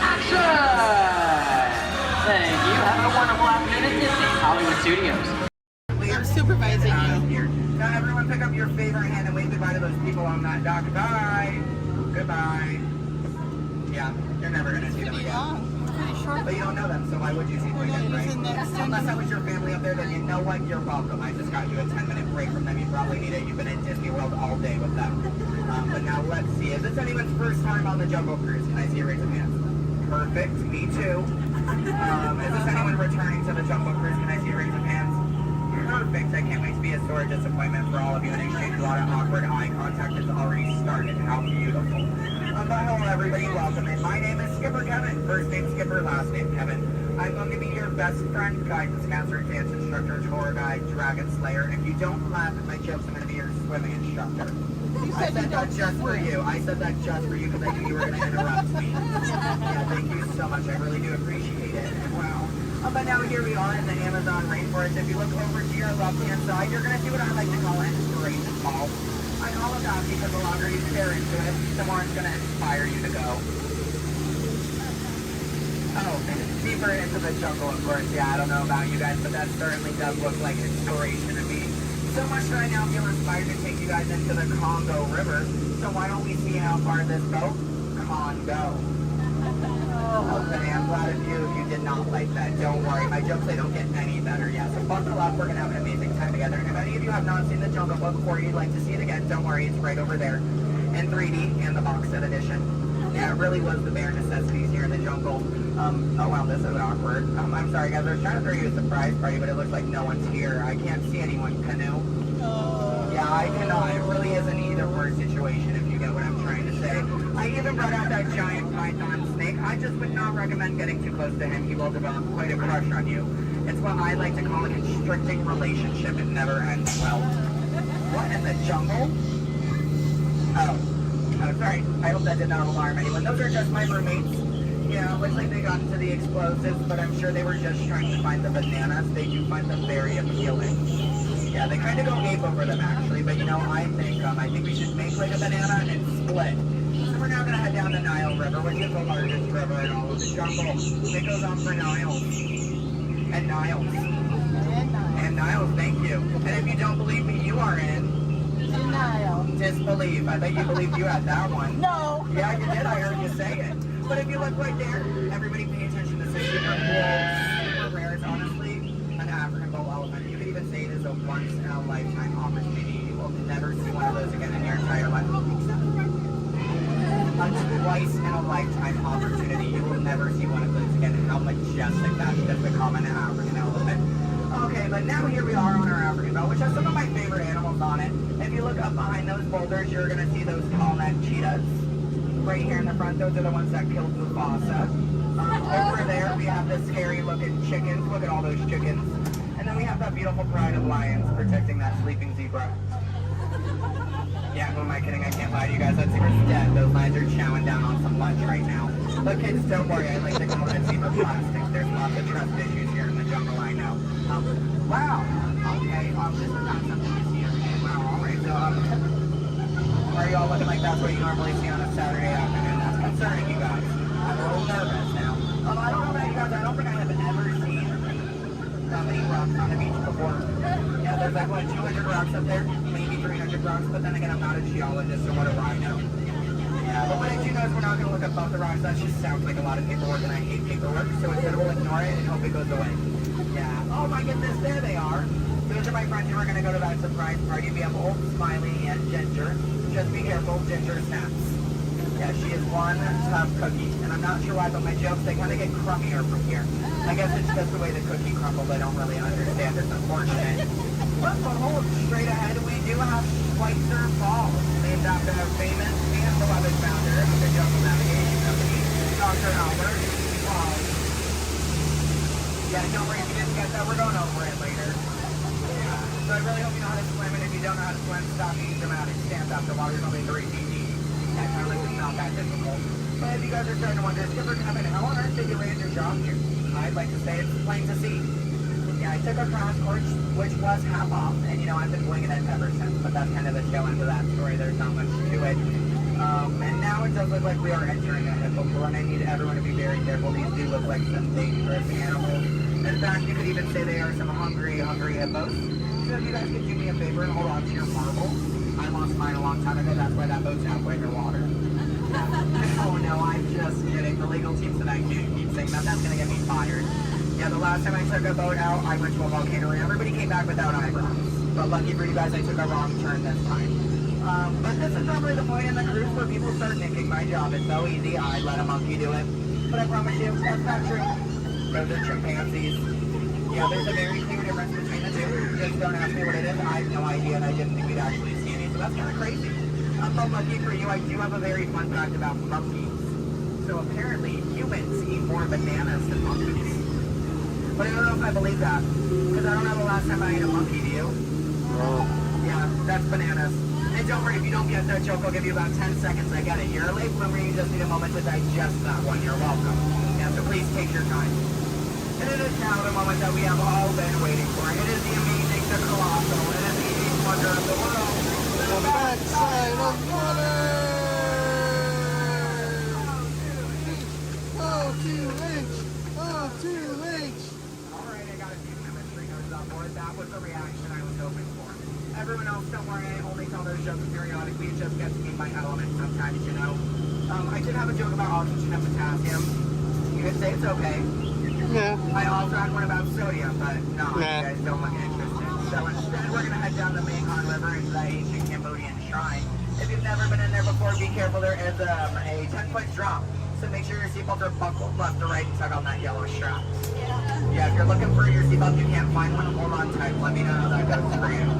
action! Thank you. Have a wonderful afternoon at Disney's Hollywood Studios.
I'm supervising you.
Now everyone pick up your favorite hand and wave goodbye to those people on that dock. Goodbye. Goodbye. Yeah, you're never going to see them again. But you don't know them, so why would you see them again, right? Unless that was your family up there, then you know what? You're welcome. I just got you a 10-minute break from them. You probably need it. You've been in Disney World all day with them. But now let's see. Is this anyone's first time on the Jungle Cruise? Can I see a raise of hands? Perfect. Me too. Is this anyone returning to the Jungle Cruise? Can I see a raise of hands? Perfect. I can't wait to be a sore disappointment for all of you and exchange a lot of awkward eye contact has already started. How beautiful. But hello everybody, welcome in. My name is Skipper Kevin. First name Skipper, last name Kevin. I'm going to be your best friend, guidance counselor, dance instructor, tour guide, dragon slayer. And if you don't laugh at my jokes, I'm going to be your swimming instructor. I said that just for you. I said that just for you because I knew you were going to interrupt me. Yeah, thank you so much. I really do appreciate it. Wow. But now here we are in the Amazon rainforest. If you look over to your left-hand side, you're going to see what I like to call an inspiration ball. I call it that because the longer you stare into it, the more it's going to inspire you to go. Oh, deeper into the jungle, of course. Yeah, I don't know about you guys, but that certainly does look like inspiration to me. So much that I now feel inspired to take you guys into the Congo River. So why don't we see how far this boat can go? Okay, I'm glad of you if you did not like that. Don't worry, my jokes, they don't get any better yet. So buckle up, we're going to have an amazing time together. And if any of you have not seen the Jungle Book or you'd like to see it again, don't worry, it's right over there in 3D and the box set edition. Yeah, it really was the bare necessities here in the jungle. Oh wow, this is awkward. I'm sorry guys, I was trying to throw you a surprise party, but it looks like no one's here. I can't see anyone. Canoe? Yeah, I cannot. It really is an either or situation if you get what I'm trying to say. I even brought out that giant python snake. I just would not recommend getting too close to him. He will develop quite a crush on you. It's what I like to call a constricting relationship. It never ends well. What in the jungle? Oh, sorry. I hope that did not alarm anyone. Those are just my roommates.
Yeah, looks like they got into the explosives, but I'm sure they were just trying to find the bananas. They do find them very appealing. Yeah, they kind of go ape over them actually, but you know, I think we should make like a banana and split. So we're now gonna head down the Nile River, which is the largest river in all of the jungle. It goes on for Niles. And Niles. And Niles, thank you. And if you don't believe me, you are in
Denial.
disbelief. I bet you believed you had that one.
No.
Yeah, you did. I heard you say it. But if you look right there, everybody pay attention to this super cool, super rare. It's honestly an African bull elephant. You could even say it is a once-in-a-lifetime opportunity. You will never see one of those again in your entire life. A twice-in-a-lifetime opportunity. You will never see one of those again. How majestic that's just a common African elephant. Okay, but now here we are on our African belt, which has some of my favorite animals on it. If you look up behind those boulders, you're going to see those tall-necked cheetahs. Right here in the front, those are the ones that killed Mufasa. Over there, we have the scary-looking chickens. Look at all those chickens. And then we have that beautiful pride of lions protecting that sleeping zebra. Yeah, who am I kidding? I can't lie to you guys. That zebra's dead. Those lions are chowing down on some lunch right now. But kids, don't worry. I like to call that zebra plastics. There's lots of trust issues here in the jungle, I know. Wow. Okay, this is not something you see every day. Wow, all right. So, are you all looking like that's what you normally see on a Saturday afternoon? That's concerning, you guys. I'm a little nervous now. I don't know about you guys. I don't think I have ever seen that many rocks on the beach before. Yeah, there's like, what, 200 rocks up there? Maybe 300 rocks, but then again, I'm not a geologist, so what do I know? Yeah, but what I do know is we're not going to look up the rocks. That just sounds like a lot of paperwork, and I hate paperwork, so instead we'll ignore it and hope it goes away. Yeah. Oh my goodness, there they are. Those are my friends who are going to go to that surprise party. We have Old Smiley and Ginger. Just be careful, Ginger snaps. Yeah, she is one tough cookie, and I'm not sure why, but my jokes, they kind of get crummier from here. I guess it's just the way the cookie crumbles. I don't really understand. It's unfortunate. But hold straight ahead, we do have Schweitzer Falls, named after a famous and beloved founder of the Jungle Navigation Company, Dr. Albert. Wow. Yeah, don't worry if you didn't get that. We're going over it later. Yeah. So I really hope you know how to swim, and if you don't know how to swim, stop being dramatic. Stand up. The water's only 3 feet deep. That kind of like it's not that difficult. But if you guys are starting to wonder, Skipper Kevin, how on earth did you land your job here? I'd like to say it's plain to see. Yeah, I took a crash course, which was half off, and you know, I've been winging it ever since, but that's kind of the tail end of that story. There's not much to it. And now it does look like we are entering a hippo pool, and I need everyone to be very careful. These do look like some dangerous animals. In fact, you could even say they are some hungry hippos. So if you guys could do me a favor and hold on to your marbles. I lost mine a long time ago, that's why that boat's halfway underwater. Oh no, I'm just kidding. The legal team said I can't keep saying that. That's going to get me fired. Yeah, the last time I took a boat out, I went to a volcano and everybody came back without eyebrows. But lucky for you guys, I took a wrong turn this time. But this is normally the point in the cruise where people start nicking my job. It's so easy, I'd let a monkey do it. But I promise you, that's not true. Those are chimpanzees. Yeah, there's a very clear difference between the two. Just don't ask me what it is. I have no idea, and I didn't think we'd actually see any, so that's kind of crazy. But lucky for you, I do have a very fun fact about monkeys. So apparently, humans eat more bananas than monkeys. But I don't know if I believe that, because I don't know the last time I ate a monkey, do you? Yeah, that's bananas. And don't worry, if you don't get that joke, I'll give you about 10 seconds. I get it. You're a late bloomer, you just need a moment to digest that one. You're welcome. Yeah, so please take your time. And it is now the moment that we have all been waiting for. It is the amazing, the colossal, it is the eighth wonder of the world. The backside of water!
Oh, 2H! Oh, 2H!
Alright, I got a few chemistry notes on board. That was the reaction I was hoping for. Everyone else, don't worry, I only tell those jokes periodically. It just gets me my element sometimes, you know. I did have a joke about oxygen and potassium. You could say it's okay.
Yeah.
I also had one about sodium, but no, you guys don't look interested. So instead, we're going to head down the Mekong River into the ancient Cambodian shrine. If you've never been in there before, be careful. There is a 10-foot drop. So make sure your seatbelts are buckled left to right and tug on that yellow strap. Yeah, if you're looking for your seatbelt, you can't find one, hold on tight. Let me know how that goes for you.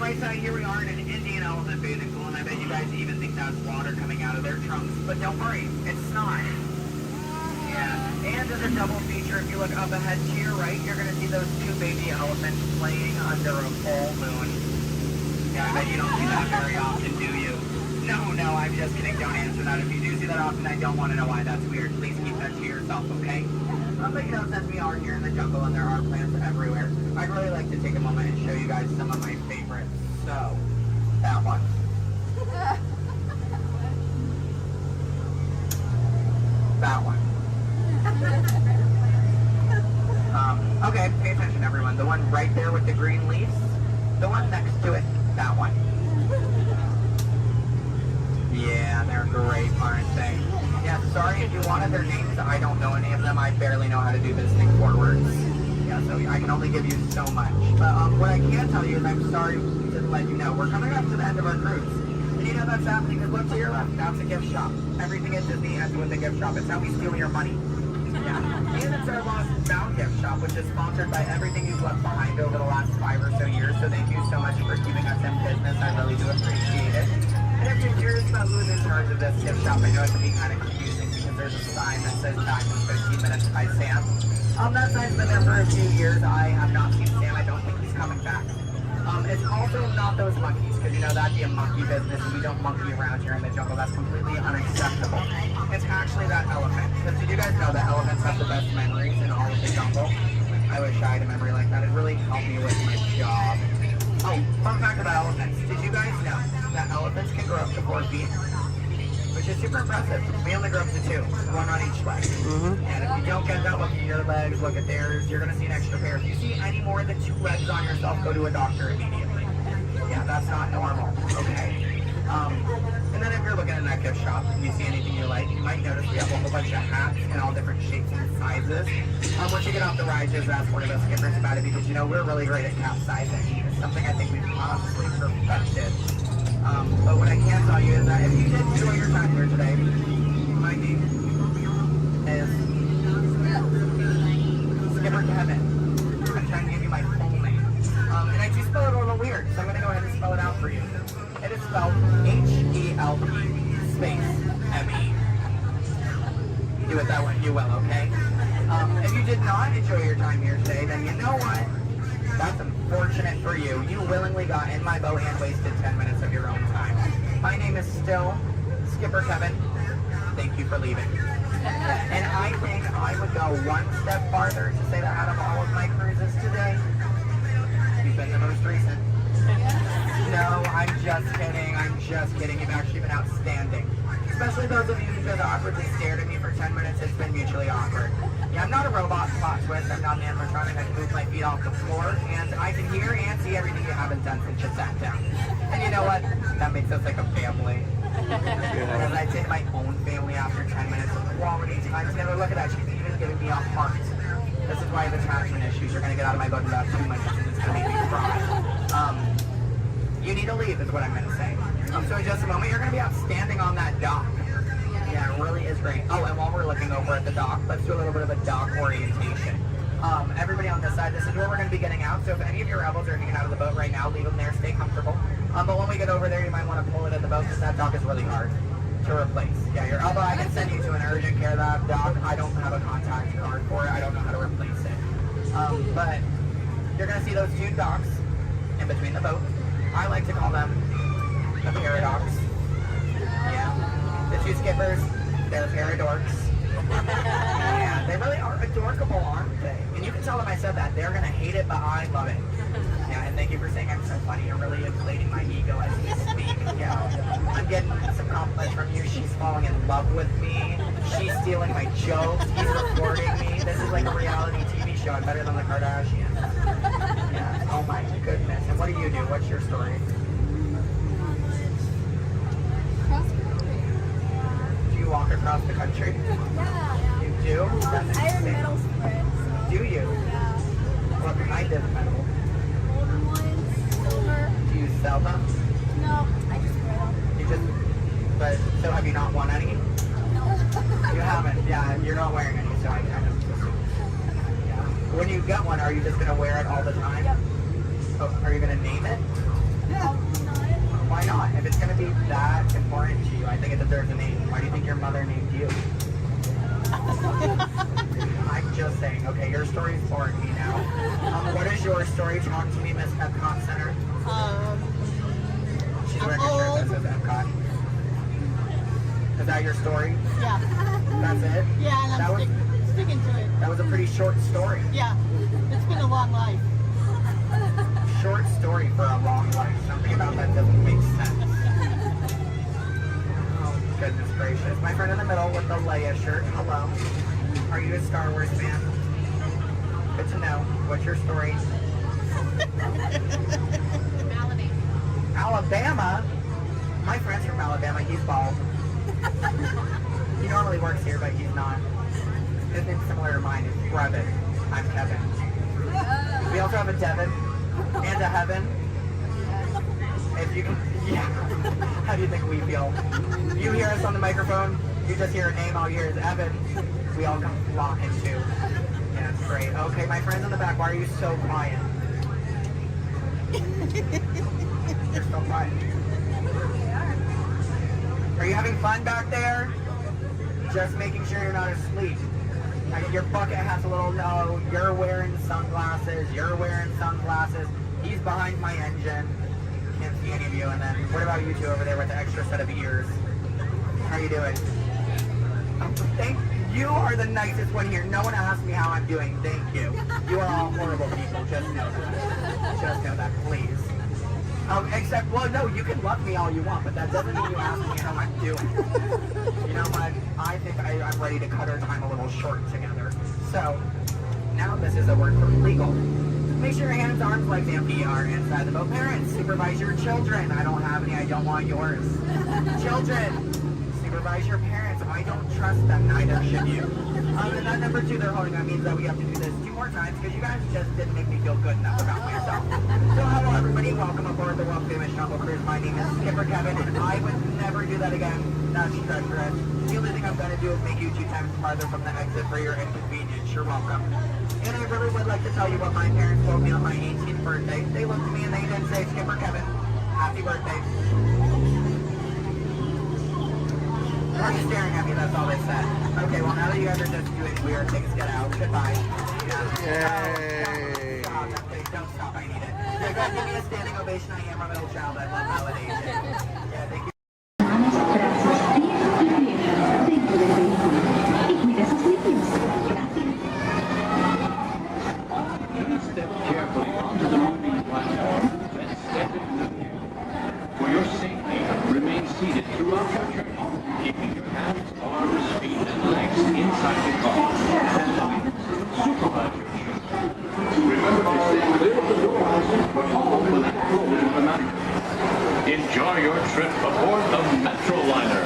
right side here we are in an Indian elephant bathing pool, and I bet you guys even think that's water coming out of their trunks. But don't worry, it's not. Yeah, and as a double feature, if you look up ahead to your right, you're going to see those two baby elephants playing under a full moon. Yeah, I bet you don't see that very often, do you? No, I'm just kidding. Don't answer that. If you do see that often, I don't want to know why that's weird. Please keep that to yourself, okay? But you know, since we are here in the jungle and there are plants everywhere, I'd really like to take a moment and show you guys some of my favorites. So, that one. That one. Okay, pay attention everyone. The one right there with the green leaves. The one next to it. That one. Yeah, they're great, aren't they? Yeah, sorry if you wanted their names. I don't know any of them. I barely know how to do this thing forwards. Yeah, so I can only give you so much. But what I can tell you is I'm sorry to let you know. We're coming up to the end of our cruise. And you know that's happening because look to your left. That's a gift shop. Everything at Disney ends with a gift shop. It's how we steal your money. Yeah. And it's our Lost and Found gift shop, which is sponsored by everything you've left behind over the last 5 or so years. So thank you so much for keeping us in business. I really do appreciate it. And if you're curious about who's in charge of this gift shop, I know it can be kind of confusing because there's a sign that says back in 15 minutes by Sam. That sign's been there for a few years. I have not seen Sam. I don't think he's coming back. It's also not those monkeys, because you know that'd be a monkey business, and we don't monkey around here in the jungle. That's completely unacceptable. It's actually that elephant. Because did you guys know that elephants have the best memories in all of the jungle? I wish I had a memory like that. It really helped me with my job. Oh, fun fact about elephants. Did you guys know that elephants can grow up to 4 feet? Which is super impressive. We only grow up to 2, one on each leg. And if you don't get that, look at your legs, look at theirs, you're gonna see an extra pair. If you see any more than 2 legs on yourself, go to a doctor immediately. Yeah, that's not normal, okay? And then if you're looking in that gift shop and you see anything you like, you might notice we have a whole bunch of hats in all different shapes and sizes. Once you get off the ride, just ask one of us skippers about it because, you know, we're really great at capsizing. It's something I think we've honestly perfected. But what I can tell you is that if you did enjoy your time here today, my name is Skipper Kevin. I'm trying to give you my full name. And I do spell it a little weird, so I'm going to go ahead and spell it out for you. It is spelled H-E-L-P space M-E. Do it that way, you will, okay? If you did not enjoy your time here today, then you know what? That's unfortunate for you. You willingly got in my boat and wasted 10 minutes of your own time. My name is still Skipper Kevin. Thank you for leaving. And I think I would go one step farther to say that out of all of my cruises today, you've been the most recent. No, I'm just kidding. You've actually been outstanding. Especially those of you who just awkwardly stared at me for 10 minutes. It's been mutually awkward. Yeah, I'm not a robot plot twist. I'm not an animatronic. I can move my feet off the floor, and I can hear and see everything you haven't done since you sat down. And you know what? That makes us like a family. Because I did my own family after 10 minutes of quality time together. Look at that. She's even giving me a heart. This is why I have attachment issues. You're going to get out of my boat in about 2 minutes, and it's going to make me cry. You need to leave is what I'm going to say. So in just a moment, you're going to be outstanding on that dock. Yeah, it really is great. Oh, and while we're looking over at the dock, let's do a little bit of a dock orientation. Everybody on this side, this is where we're going to be getting out. So if any of your rebels are hanging out of the boat right now, leave them there, stay comfortable. But when we get over there, you might want to pull it in the boat because that dock is really hard to replace. Yeah, your elbow, I can send you to an urgent care lab dock. I don't have a contact card for it. I don't know how to replace it. But you're going to see those 2 docks in between the boat. I like to call them the paradox. Yeah. The 2 skippers, they're paradorks. Yeah, they really are adorable, aren't they? And you can tell them I said that. They're going to hate it, but I love it. Yeah, and thank you for saying I'm so funny. You're really inflating my ego as we speak. Yeah, I'm getting some compliments from you. She's falling in love with me. She's stealing my jokes. He's recording me. This is like a reality TV show. I'm better than the Kardashians. Yeah, oh my goodness. And what do you do? What's your story? Do you walk across the country?
Yeah.
You do? That's
I have medals for it. So.
Do you?
Yeah.
What kind of medal?
Golden ones, silver.
Do you sell them?
No, I just wear them.
You just, but, so have you not won any?
No.
You haven't, yeah, you're not wearing any, so I kind of assume. Yeah. When you get one, are you just going to wear it all the time?
Yep.
Oh, are you going to name it? Why not? If it's going to be that important to you, I think it deserves a name. Why do you think your mother named you? I'm just saying. Okay, your story's boring me now. What is your story? Talk to me, Miss Epcot Center. She's wearing a shirt that says Epcot. Is that your story?
Yeah.
That's it?
Yeah, and I'm sticking to it.
That was a pretty short story.
Yeah. It's been a long life.
Short story for a long life. Something about that doesn't make sense. Oh, goodness gracious. My friend in the middle with the Leia shirt. Hello. Are you a Star Wars fan? Good to know. What's your story? Alabama? My friend's from Alabama. He's bald. He normally works here, but he's not. His name's similar to mine. It's Brevin. I'm Kevin. We also have a Devin and a Heaven. If you can, yeah. How do you think we feel? You hear us on the microphone, you just hear a name, all you hear is Evan. We all come flocking too. Yeah, it's great. Okay, my friends in the back, why are you so quiet? You're so quiet. Are you having fun back there? Just making sure you're not asleep. Your bucket has a little no. You're wearing sunglasses. You're wearing sunglasses. He's behind my engine. Can't see any of you. And then what about you two over there with the extra set of ears? How are you doing? Thank you. Are the nicest one here. No one asked me how I'm doing. Thank you. You are all horrible people. Just know that. Just know that, please. Except, well, no, you can love me all you want, but that doesn't mean you ask me how I'm doing. You know what? I think I'm ready to cut our time a little short together. So, now this is a word for legal. Make sure your hands, arms, legs, and feet are inside the boat. Parents, supervise your children. I don't have any, I don't want yours. Children, supervise your parents. I don't trust them, neither should you. And that number 2 they're holding, that means that we have to do this 2 more times because you guys just didn't make me feel good enough about myself. So hello everybody, welcome aboard the world famous Jungle Cruise. My name is Skipper Kevin and I would never do that again. That's treacherous. The only thing I'm going to do is make you 2 times farther from the exit for your inconvenience. You're welcome. And I really would like to tell you what my parents told me on my 18th birthday. They looked at me and they did say, Skipper Kevin, happy birthday. Why are you staring at me? That's all they said. Okay, well now that you guys are just doing weird things, get out. Goodbye. Yay. Stop. Please don't stop. I need it. Yeah, guys, give me a standing ovation. I am a middle child. I love validation. Yeah, thank you.
Step carefully onto the moving platform, then step in. For your safety, remain seated throughout your journey, keeping your hands, arms, feet, and legs inside the car. Supervise your children. Remember to stay clear of the doors, but open and close automatically. Enjoy your trip aboard the Metroliner.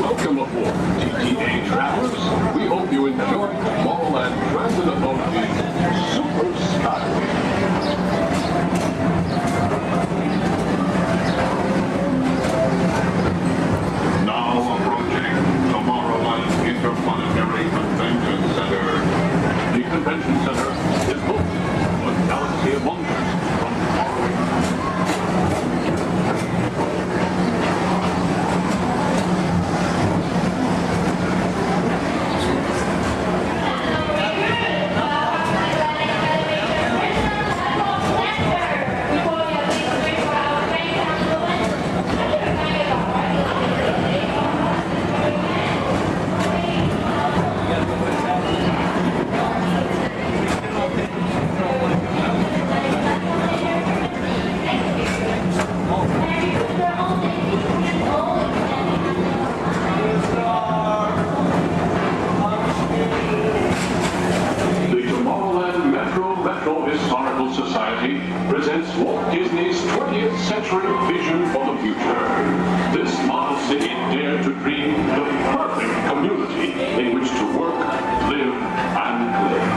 Welcome aboard, TTA travelers. We hope you enjoy Tomorrowland Transit Authority's Super Skyway. Now approaching Tomorrowland Interplanetary Convention Center. The Convention Center is home to a galaxy of wonders from far
Society presents Walt Disney's 20th century vision for the future. This model city dared to dream the perfect community in which to work, live, and play.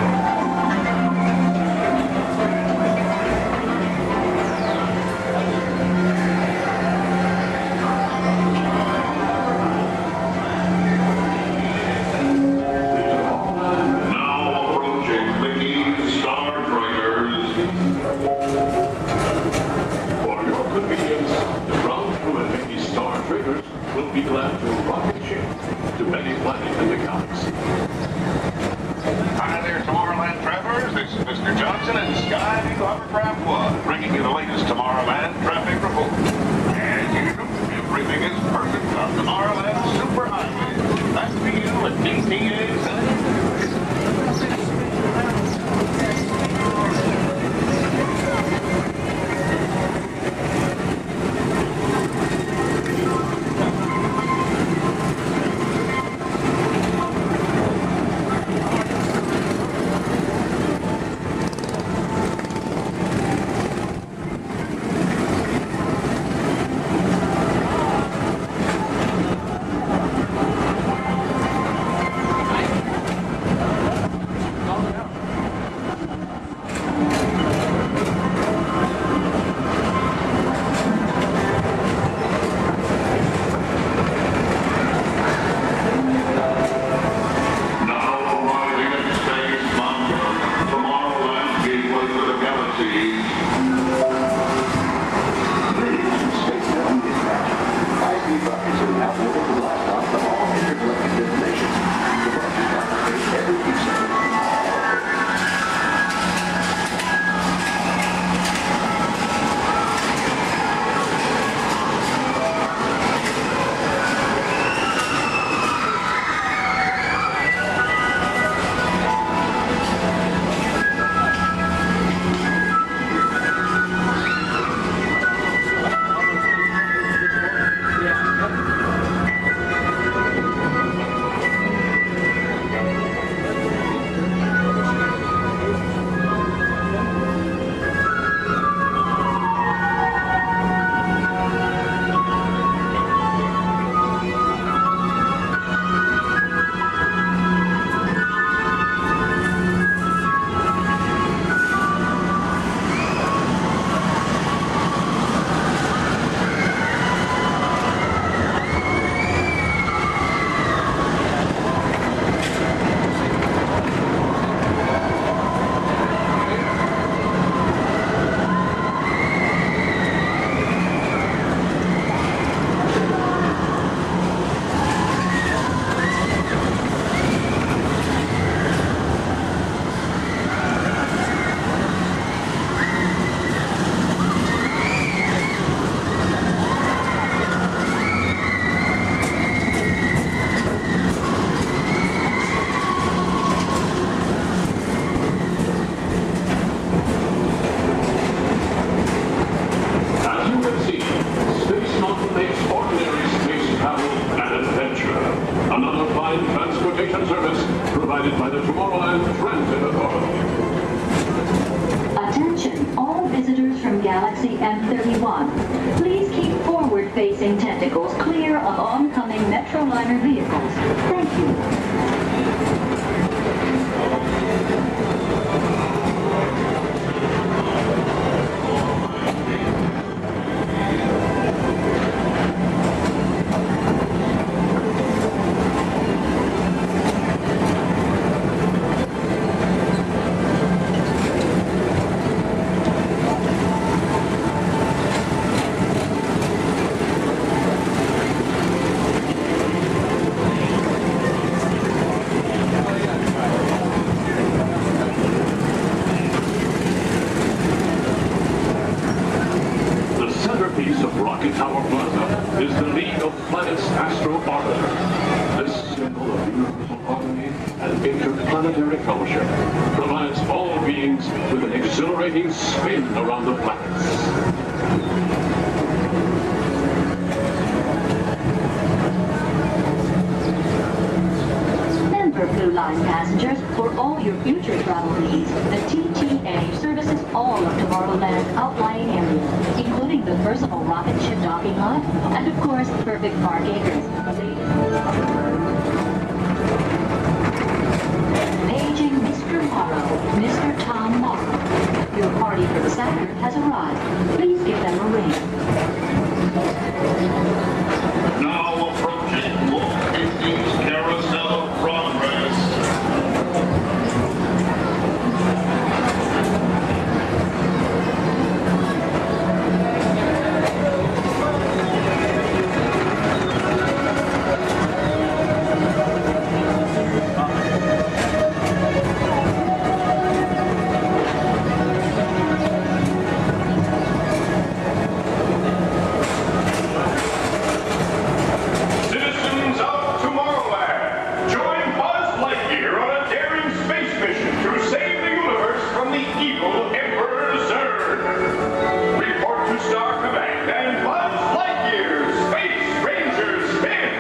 Be glad to rocket ship to any planet in the galaxy.
Hi there, Tomorrowland travelers. This is Mr. Johnson and Sky Eagle Hovercraft One, bringing you the latest Tomorrowland traffic report. As usual, everything is perfect on Tomorrowland Superhighway. Back to you at DCA.
Galaxy M31. Please keep forward-facing tentacles clear of oncoming Metroliner vehicles. Thank you.
Interplanetary fellowship provides all beings with an exhilarating spin around the planets.
Remember, Blue Line passengers, for all your future travel needs, the TTA services all of Tomorrowland's outlying areas, including the personal rocket ship docking lot, and of course, perfect park acres. Paging Mr. Morrow, Mr. Tom Morrow. Your party for the Saturn has arrived. Please give them a ring.
Now approaching Walt Disney's Carousel of Progress. Citizens of Tomorrowland, join Buzz Lightyear on a daring space mission to save the universe from the evil Emperor Zurg. Report to Star Command and Buzz Lightyear, Space Ranger Spin!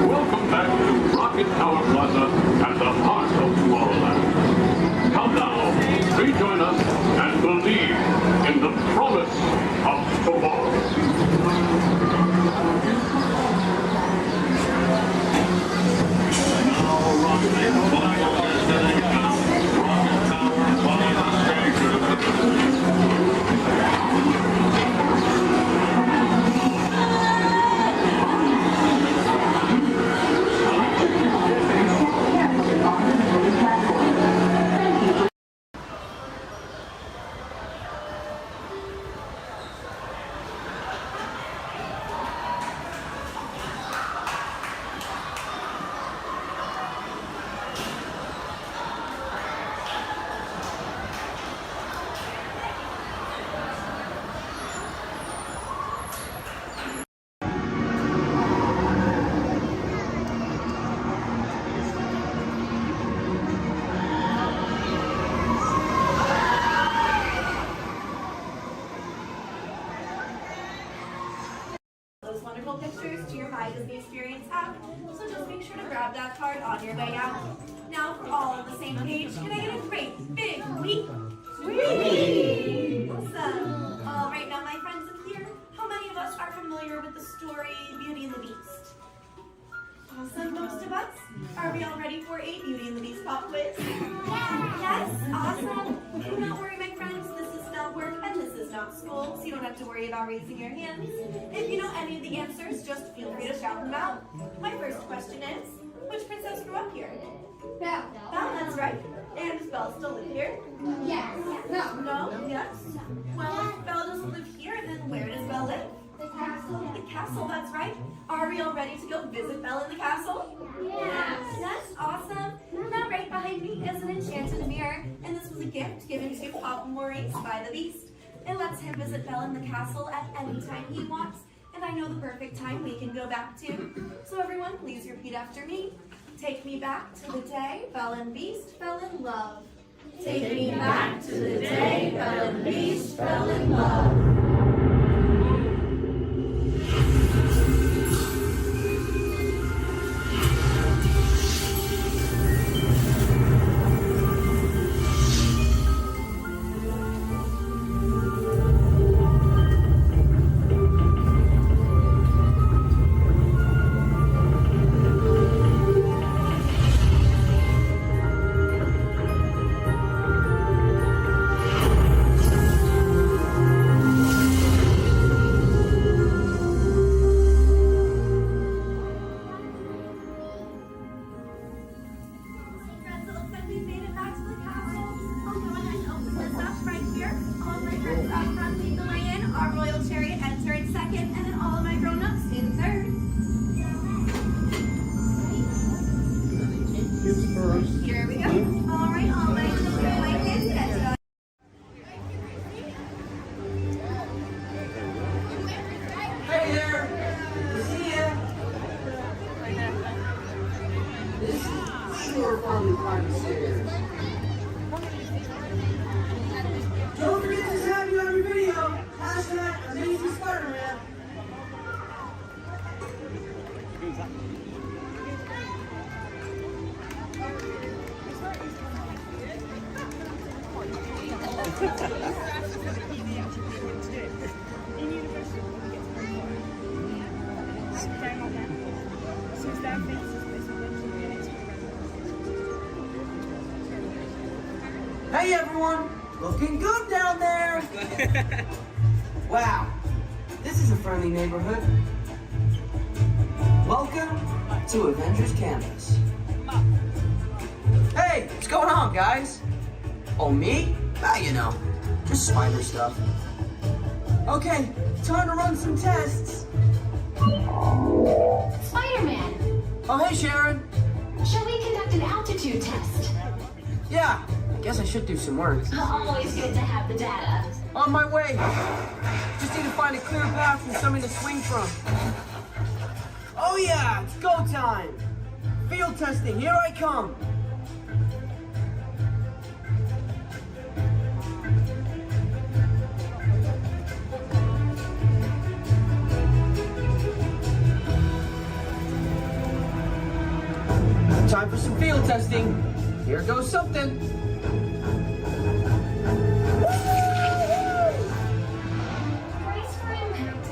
Welcome back to Rocket Tower Plaza at the heart of Tomorrowland. Come now, rejoin us and believe in the promise of tomorrow.
Those wonderful pictures to your My Disney Experience app, so just make sure to grab that card on your way out. Now, for all on the same page, can I get a great big weep? Whee! Awesome. All right, now my friends in here, how many of us are familiar with the story Beauty and the Beast? Awesome, most of us. Are we all ready for a Beauty and the Beast pop quiz? Yes, awesome. Do not worry, my friends. This is not work and this is not school, so you don't have to worry about raising your hands. If you know any of the answers, just feel free to shout them out. My first question is, which princess grew up here? Belle. Belle, that's right. And does Belle still live here? Yes. No. No? Yes? Well, if Belle doesn't live here, then where does Belle live? The castle. The castle, that's right. Are we all ready to go visit Belle in the castle? Yes. Yes, awesome. Now right behind me is an enchanted mirror, and this was a gift given to Papa Maurice by the Beast. It lets him visit Belle in the castle at any time he wants, and I know the perfect time we can go back to. So everyone, please repeat after me. Take me back to the day Belle and Beast fell in love. Take me back to the day Belle and Beast fell in love.
Hey everyone, looking good down there. Wow, this is a friendly neighborhood. Welcome to Avengers Campus. Hey, what's going on, guys? Oh, me? Ah, you know, just spider stuff. Okay, time to run some tests.
Spider-Man,
Oh, hey, Sharon.
shall we conduct an altitude test?
Yeah, I guess I should do some work.
Always good to have the data.
On my way. Just need to find a clear path and something to swing from. Oh yeah, it's go time. Field testing, here I come. Time for some field testing. Here goes something.
Brace for impact.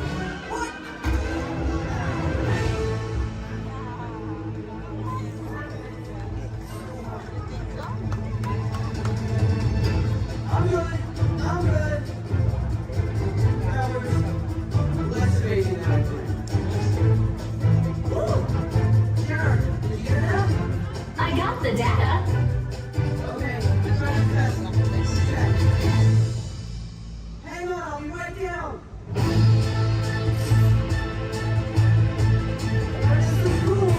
I'm good. Less space than I think. Sure. Did you get that?
I got the data.
Okay, let's try the test. Check. Hang on, I'll be right down. This is cool.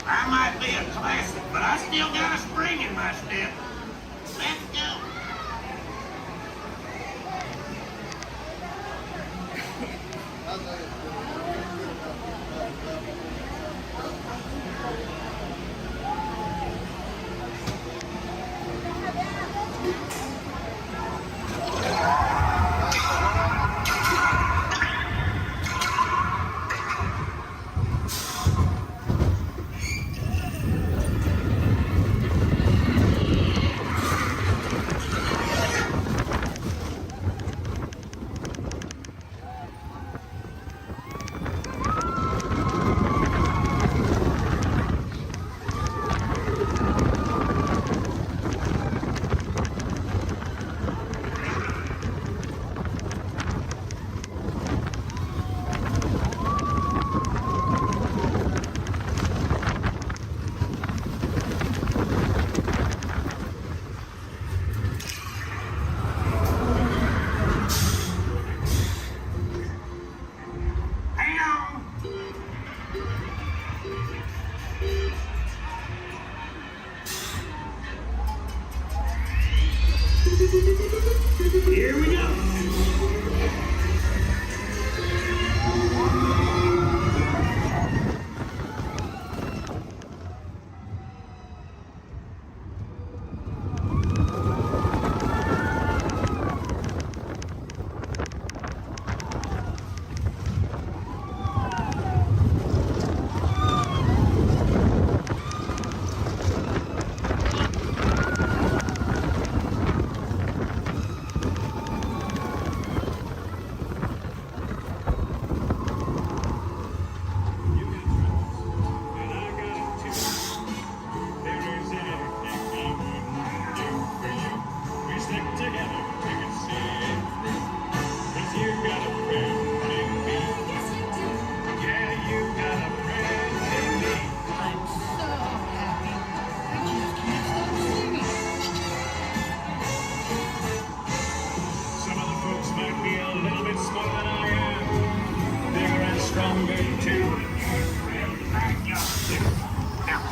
I might be a classic, but I still got a spring in my step. Let's go. Here we go.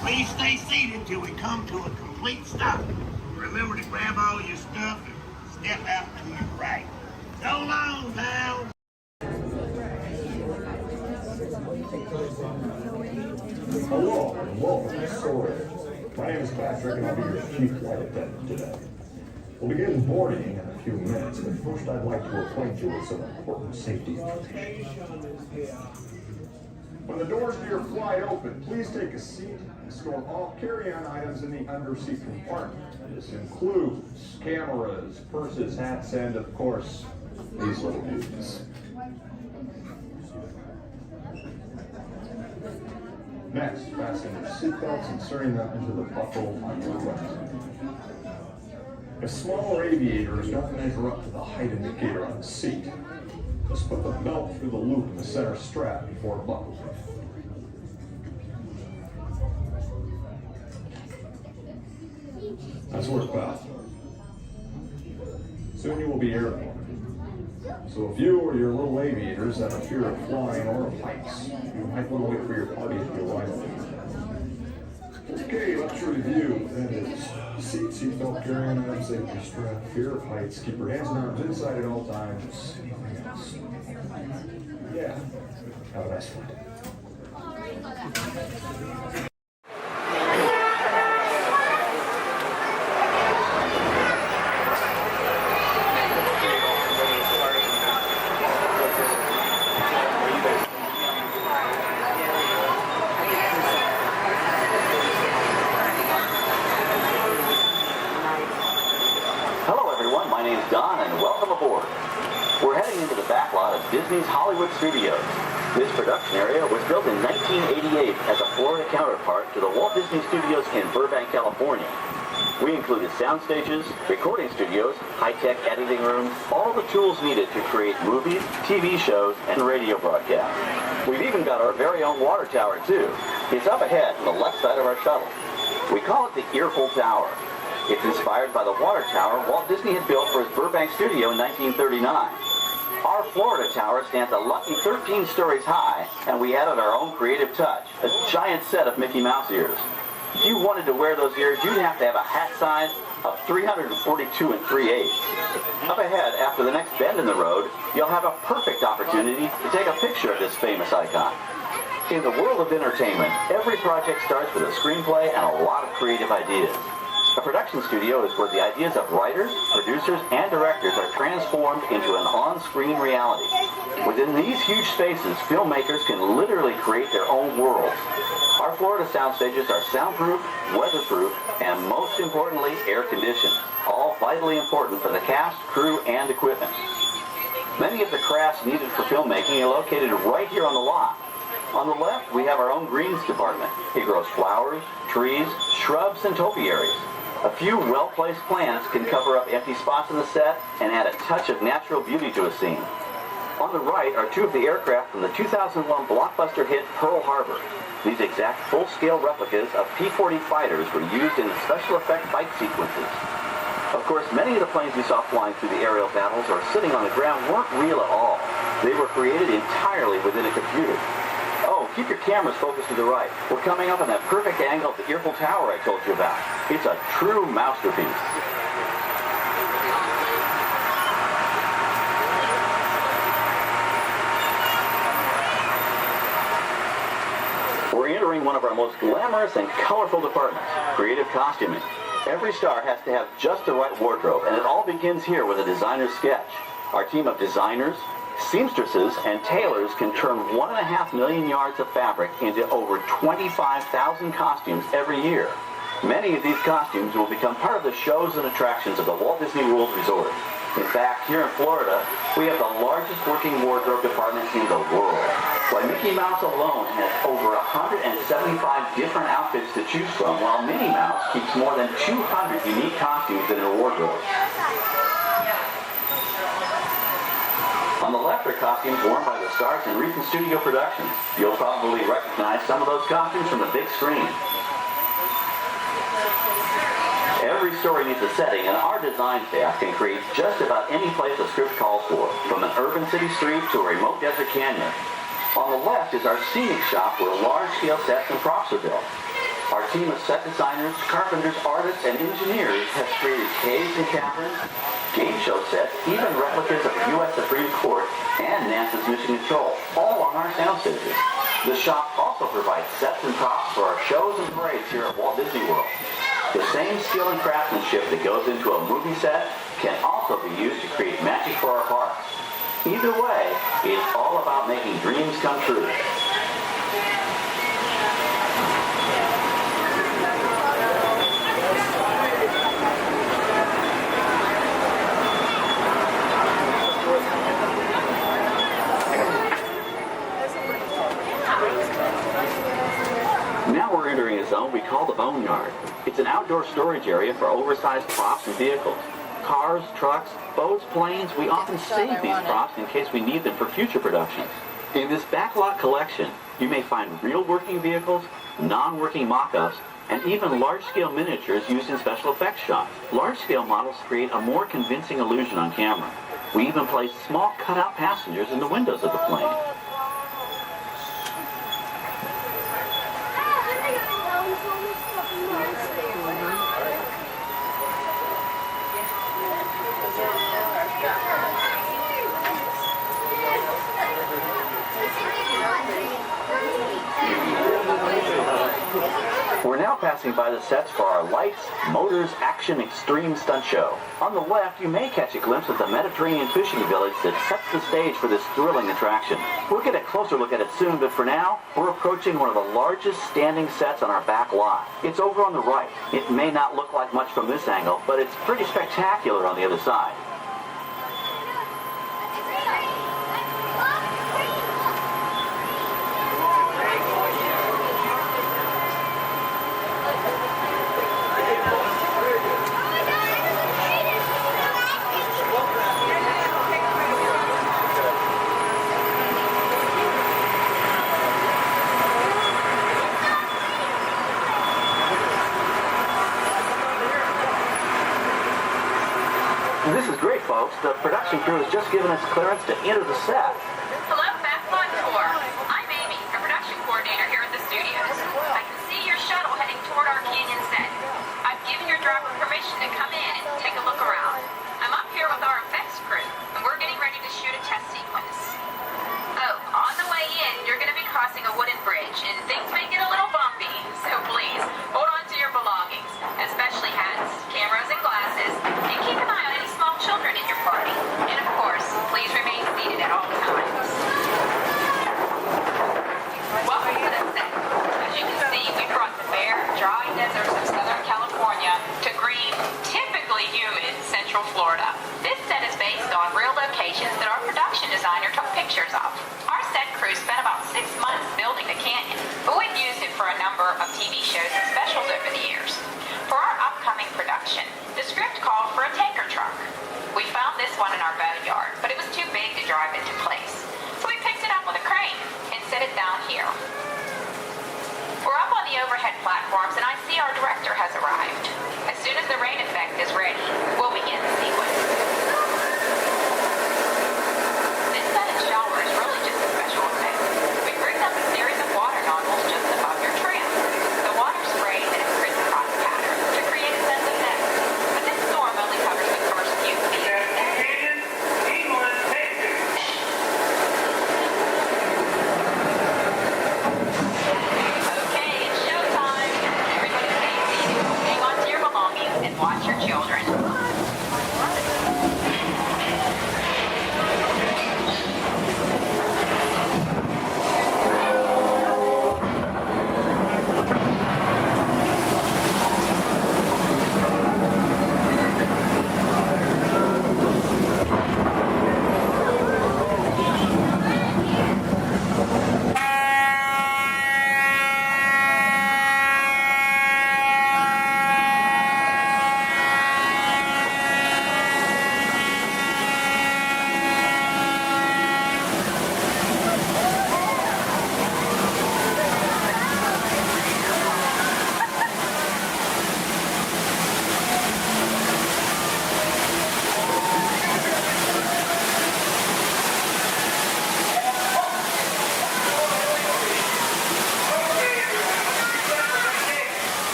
Please stay seated till we come to a complete stop. Remember to grab all your stuff and step out to your right. So long now.
Hello and welcome to Storage. My name is Patrick and I'll be your chief flight attendant today. We'll begin boarding in a few minutes, but first I'd like to acquaint you with some important safety information. When the doors to your flight open, please take a seat and store all carry-on items in the underseat compartment. This includes cameras, purses, hats, and of course, these little dudes. Next, fasten your seatbelts, inserting them into the buckle on your right. If smaller aviators don't measure up to the height indicator on the seat, just put the belt through the loop in the center strap before buckling. Nice work, pal. Soon you will be airborne. So if you or your little aviators have a fear of flying or of heights, you might want to wait for your party to arrive. Okay, let's review. That is seatbelt, carry-on items, safety strap, fear of heights, keep your hands and arms inside at all times. Yeah, have a nice flight.
Disney's Hollywood Studios. This production area was built in 1988 as a Florida counterpart to the Walt Disney Studios in Burbank, California. We included sound stages, recording studios, high-tech editing rooms, all the tools needed to create movies, TV shows, and radio broadcasts. We've even got our very own water tower, too. It's up ahead on the left side of our shuttle. We call it the Earful Tower. It's inspired by the water tower Walt Disney had built for his Burbank studio in 1939. Our Florida tower stands a lucky 13 stories high, and we added our own creative touch, a giant set of Mickey Mouse ears. If you wanted to wear those ears, you'd have to have a hat size of 342 3/8. Up ahead, after the next bend in the road, you'll have a perfect opportunity to take a picture of this famous icon. In the world of entertainment, every project starts with a screenplay and a lot of creative ideas. A production studio is where the ideas of writers, producers, and directors are transformed into an on-screen reality. Within these huge spaces, filmmakers can literally create their own worlds. Our Florida sound stages are soundproof, weatherproof, and most importantly, air-conditioned, all vitally important for the cast, crew, and equipment. Many of the crafts needed for filmmaking are located right here on the lot. On the left, we have our own greens department. It grows flowers, trees, shrubs, and topiaries. A few well-placed plants can cover up empty spots in the set and add a touch of natural beauty to a scene. On the right are two of the aircraft from the 2001 blockbuster hit Pearl Harbor. These exact full-scale replicas of P-40 fighters were used in the special effect fight sequences. Of course, many of the planes we saw flying through the aerial battles or sitting on the ground weren't real at all. They were created entirely within a computer. Oh, keep your cameras focused to the right. We're coming up on that perfect angle of the Earful Tower I told you about. It's a true masterpiece. We're entering one of our most glamorous and colorful departments, creative costuming. Every star has to have just the right wardrobe, and it all begins here with a designer's sketch. Our team of designers, seamstresses, and tailors can turn 1.5 million yards of fabric into over 25,000 costumes every year. Many of these costumes will become part of the shows and attractions of the Walt Disney World Resort. In fact, here in Florida, we have the largest working wardrobe department in the world. Why, Mickey Mouse alone has over 175 different outfits to choose from, while Minnie Mouse keeps more than 200 unique costumes in her wardrobe. On the left are costumes worn by the stars in recent studio productions. You'll probably recognize some of those costumes from the big screen. Every story needs a setting, and our design staff can create just about any place a script calls for, from an urban city street to a remote desert canyon. On the left is our scenic shop where large-scale sets and props are built. Our team of set designers, carpenters, artists, and engineers has created caves and caverns, game show sets, even replicas of the U.S. Supreme Court and NASA's Mission Control, all on our sound stages. The shop also provides sets and props for our shows and parades here at Walt Disney World. The same skill and craftsmanship that goes into a movie set can also be used to create magic for our parks. Either way, it's all about making dreams come true. Now we're entering a zone we call the Boneyard. It's an outdoor storage area for oversized props and vehicles. Cars, trucks, boats, planes, we often save these props in case we need them for future productions. In this Backlot collection, you may find real working vehicles, non-working mock-ups, and even large-scale miniatures used in special effects shots. Large-scale models create a more convincing illusion on camera. We even place small cutout passengers in the windows of the plane. We're now passing by the sets for our Lights, Motors, Action Extreme Stunt Show. On the left, you may catch a glimpse of the Mediterranean fishing village that sets the stage for this thrilling attraction. We'll get a closer look at it soon, but for now, we're approaching one of the largest standing sets on our back lot. It's over on the right. It may not look like much from this angle, but it's pretty spectacular on the other side. This is great, folks. The production crew has just given us clearance to enter the set.
Hello, Backlot Tour. I'm Amy, a production coordinator here at the studios. I can see your shuttle heading toward our canyon set. I've given your driver permission to come in and take a look around. I'm up here with our effects crew, and we're getting ready to shoot a test sequence. Oh, on the way in, you're going to be crossing a wooden bridge, and things may get a little bumpy, so please, hold on to your belongings, especially hats, cameras, and glasses, and keep an eye on any small children in your party. And of course, please remain seated at all times. Welcome to the set. As you can see, we brought the bare, dry deserts of Southern California to green, typically humid Central Florida. This set is based on real locations that our production designer took pictures of. Our set crew spent about 6 months building the canyon, but we've used it for a number of TV shows and specials over the years. For our upcoming production, the script called for a tanker truck. We found this one in our boatyard, but it was too big to drive into place. So we picked it up with a crane and set it down here. We're up on the overhead platforms, and I see our director has arrived. As soon as the rain effect is ready, we'll begin the sequence. This set and shower is really just a special effect. We rigged up a series of water nozzles just above your tram. The water sprays in a crisscross pattern to create a sense of depth. But this storm only covers the first few feet. Okay, it's showtime. Everybody stay seated, hang on to your belongings, and watch your children.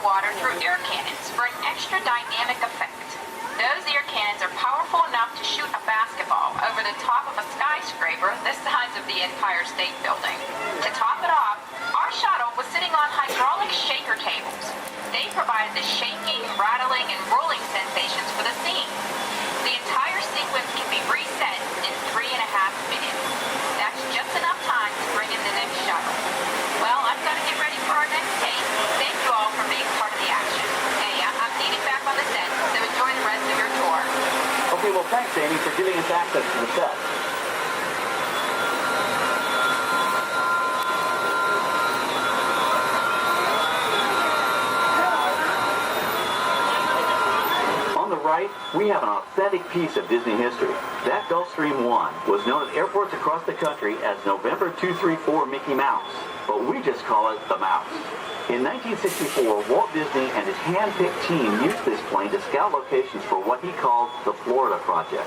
the water through air cannons for an extra dynamic effect. Those air cannons are powerful enough to shoot a basketball over the top of a skyscraper the size of the Empire State Building. To top it off, our shuttle was sitting on hydraulic shaker tables. They provided the shaking, rattling, and rolling sensations for the scene. The entire sequence can be reset in 3.5 minutes. That's just enough time to bring in the next shuttle. Well, I've got to get ready for our next take. Thank you all for being part of the action. Hey, I'm needed back on the set, so enjoy the rest of your tour.
Okay, well, thanks, Amy, for giving us access to the set. Right, we have an authentic piece of Disney history. That Gulfstream 1 was known at airports across the country as November 234 Mickey Mouse, but we just call it the Mouse. In 1964, Walt Disney and his hand-picked team used this plane to scout locations for what he called the Florida Project.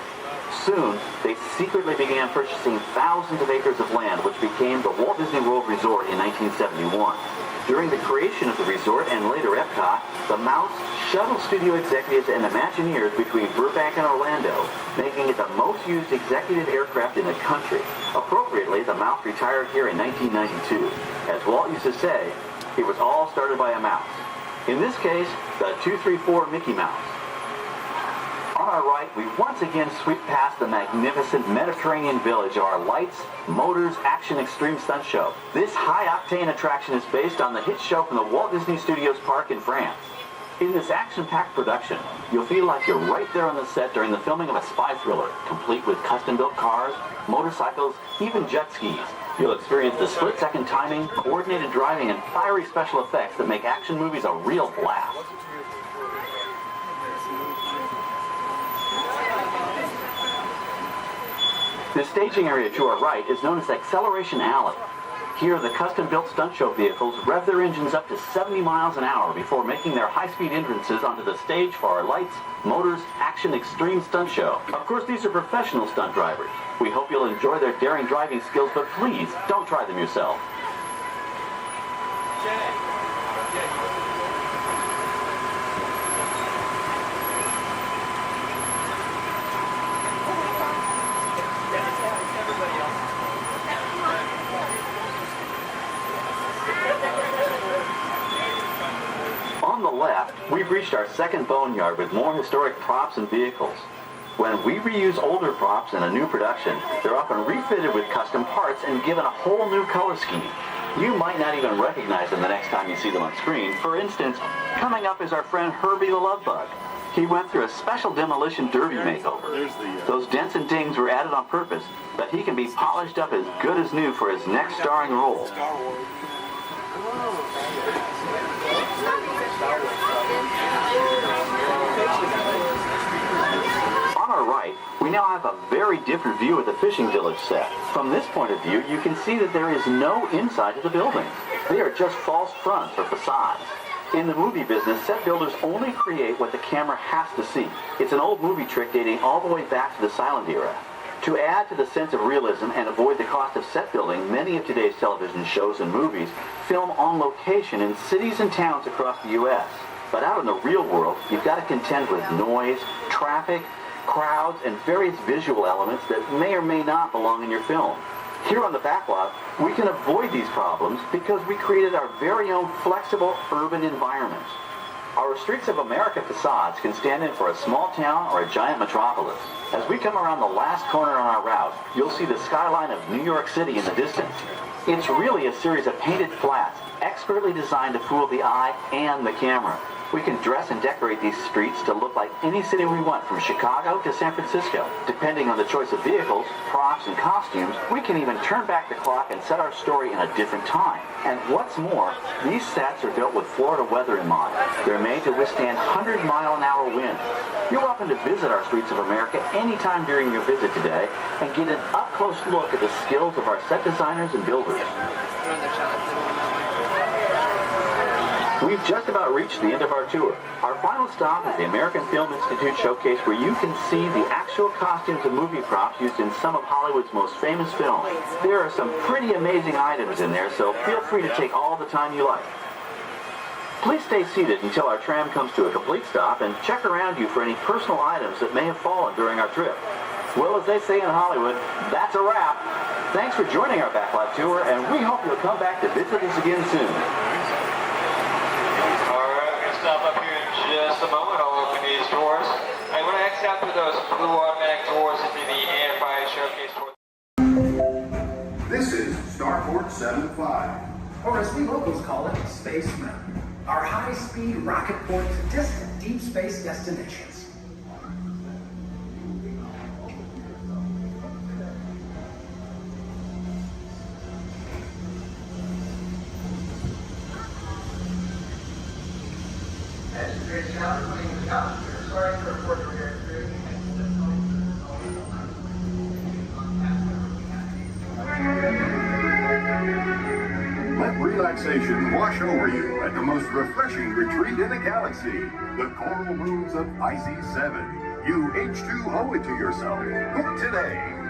Soon, they secretly began purchasing thousands of acres of land, which became the Walt Disney World Resort in 1971. During the creation of the resort and later Epcot, the Mouse shuttled studio executives and Imagineers between Burbank and Orlando, making it the most used executive aircraft in the country. Appropriately, the Mouse retired here in 1992. As Walt used to say, it was all started by a mouse. In this case, the 234 Mickey Mouse. On our right, we once again sweep past the magnificent Mediterranean village of our lights, motors, action extreme stunt show. This high-octane attraction is based on the hit show from the Walt Disney Studios Park in France. In this action-packed production, you'll feel like you're right there on the set during the filming of a spy thriller, complete with custom-built cars, motorcycles, even jet skis. You'll experience the split-second timing, coordinated driving, and fiery special effects that make action movies a real blast. The staging area to our right is known as Acceleration Alley. Here, the custom-built stunt show vehicles rev their engines up to 70 miles an hour before making their high-speed entrances onto the stage for our lights, motors, action extreme stunt show. Of course, these are professional stunt drivers. We hope you'll enjoy their daring driving skills, but please, don't try them yourself. On the left, we've reached our second boneyard with more historic props and vehicles. When we reuse older props in a new production, they're often refitted with custom parts and given a whole new color scheme. You might not even recognize them the next time you see them on screen. For instance, coming up is our friend Herbie the Love Bug. He went through a special demolition derby makeover. Those dents and dings were added on purpose, but he can be polished up as good as new for his next starring role. On our right, we now have a very different view of the fishing village set. From this point of view, you can see that there is no inside to the buildings. They are just false fronts or facades. In the movie business, set builders only create what the camera has to see. It's an old movie trick dating all the way back to the silent era. To add to the sense of realism and avoid the cost of set building, many of today's television shows and movies film on location in cities and towns across the U.S. But out in the real world, you've got to contend with noise, traffic, crowds, and various visual elements that may or may not belong in your film. Here on the Backlot, we can avoid these problems because we created our very own flexible urban environment. Our Streets of America facades can stand in for a small town or a giant metropolis. As we come around the last corner on our route, you'll see the skyline of New York City in the distance. It's really a series of painted flats, expertly designed to fool the eye and the camera. We can dress and decorate these streets to look like any city we want, from Chicago to San Francisco. Depending on the choice of vehicles, props, and costumes, we can even turn back the clock and set our story in a different time. And what's more, these sets are built with Florida weather in mind. They're made to withstand 100-mile-an-hour winds. You're welcome to visit our Streets of America anytime during your visit today and get an up-close look at the skills of our set designers and builders. We've just about reached the end of our tour. Our final stop is the American Film Institute Showcase, where you can see the actual costumes and movie props used in some of Hollywood's most famous films. There are some pretty amazing items in there, so feel free to take all the time you like. Please stay seated until our tram comes to a complete stop and check around you for any personal items that may have fallen during our trip. Well, as they say in Hollywood, that's a wrap. Thanks for joining our Backlot tour, and we hope you'll come back to visit us again soon.
All right, we're going to stop up here in just a moment. I'll open these doors. I want to exit out through those blue automatic doors into the AFI showcase tour.
This is Starport 75.
Or as we locals call it, Space Mountain. Our high-speed rocket port to distant deep space destinations.
Let relaxation wash over you at the most refreshing retreat in the galaxy, the coral rooms of Pisces 7. You H2O it to yourself. Book today.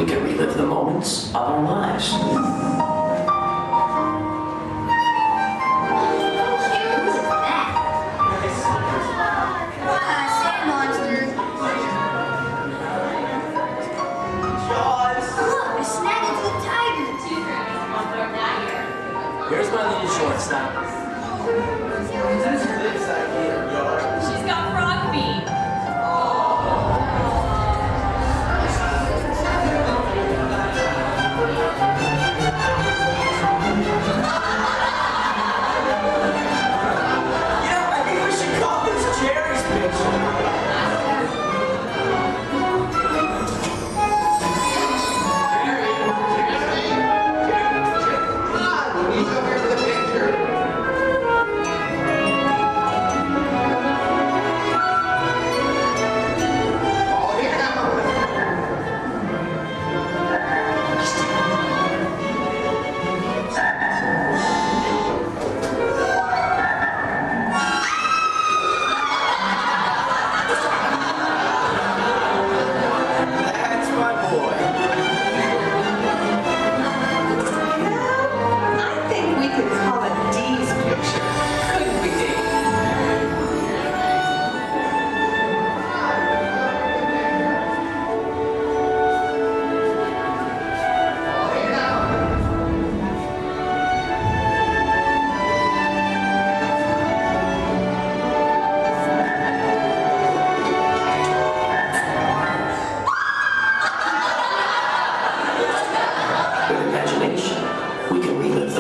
we can relive the moments of our lives.
Here's my little shortstop.
She's got frog feet.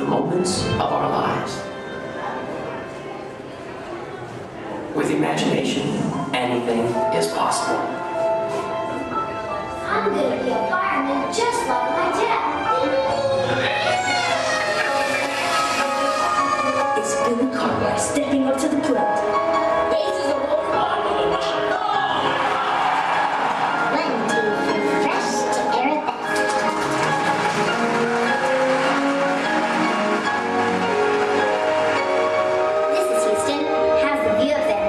the moments of our lives. With imagination, anything is possible.
I'm gonna be a fireman just like my dad. It's Billy Cartwright stepping up to the plate. This is a roll on with a machine. One, two, three, fresh to This is Houston. How's the view up there?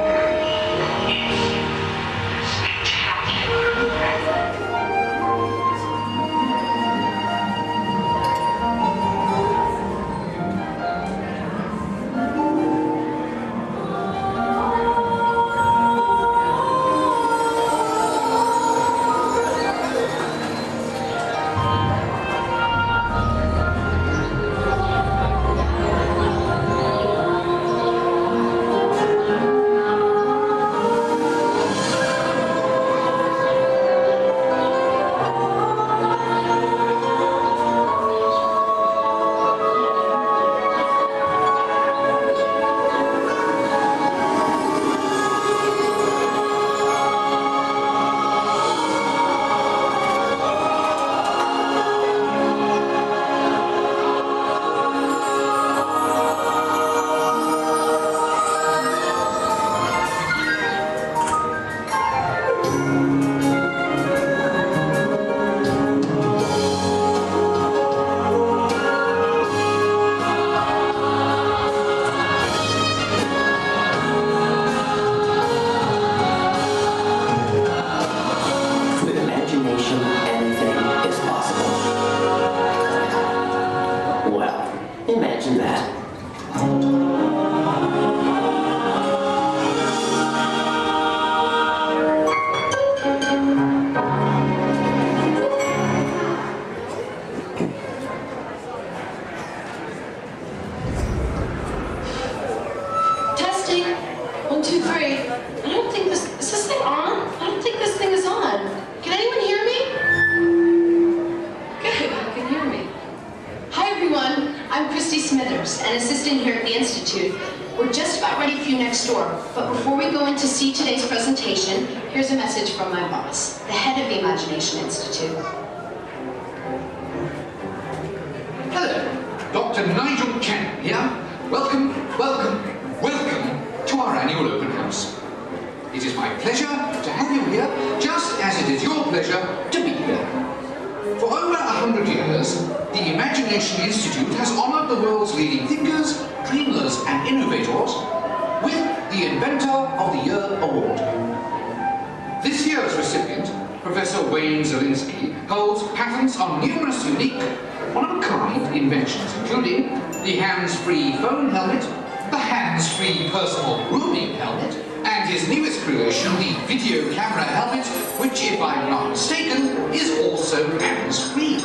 The hands-free phone helmet, the hands-free personal grooming helmet, and his newest creation, the video camera helmet, which, if I'm not mistaken, is also hands-free.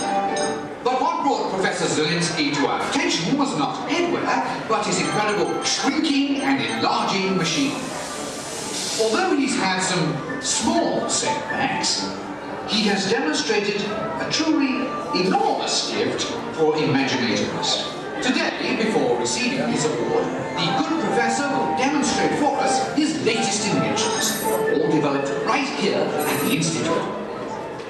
But what brought Professor Zelinsky to our attention was not headwear, but his incredible shrinking and enlarging machine. Although he's had some small setbacks, he has demonstrated a truly enormous gift for imaginativeness. Today, before receiving his award, the good professor will demonstrate for us his latest inventions, all developed right here at the Institute.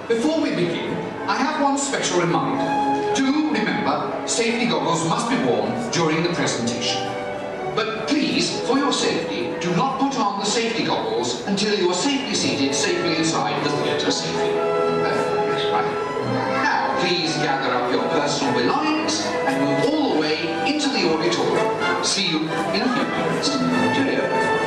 Before we begin, I have one special reminder. Do remember, safety goggles must be worn during the presentation. But please, for your safety, do not put on the safety goggles until you are safely seated safely inside the theatre safely. Right. Now, please gather up your personal belongings and move all the way into the auditorium. See you in a few minutes. Cheerio.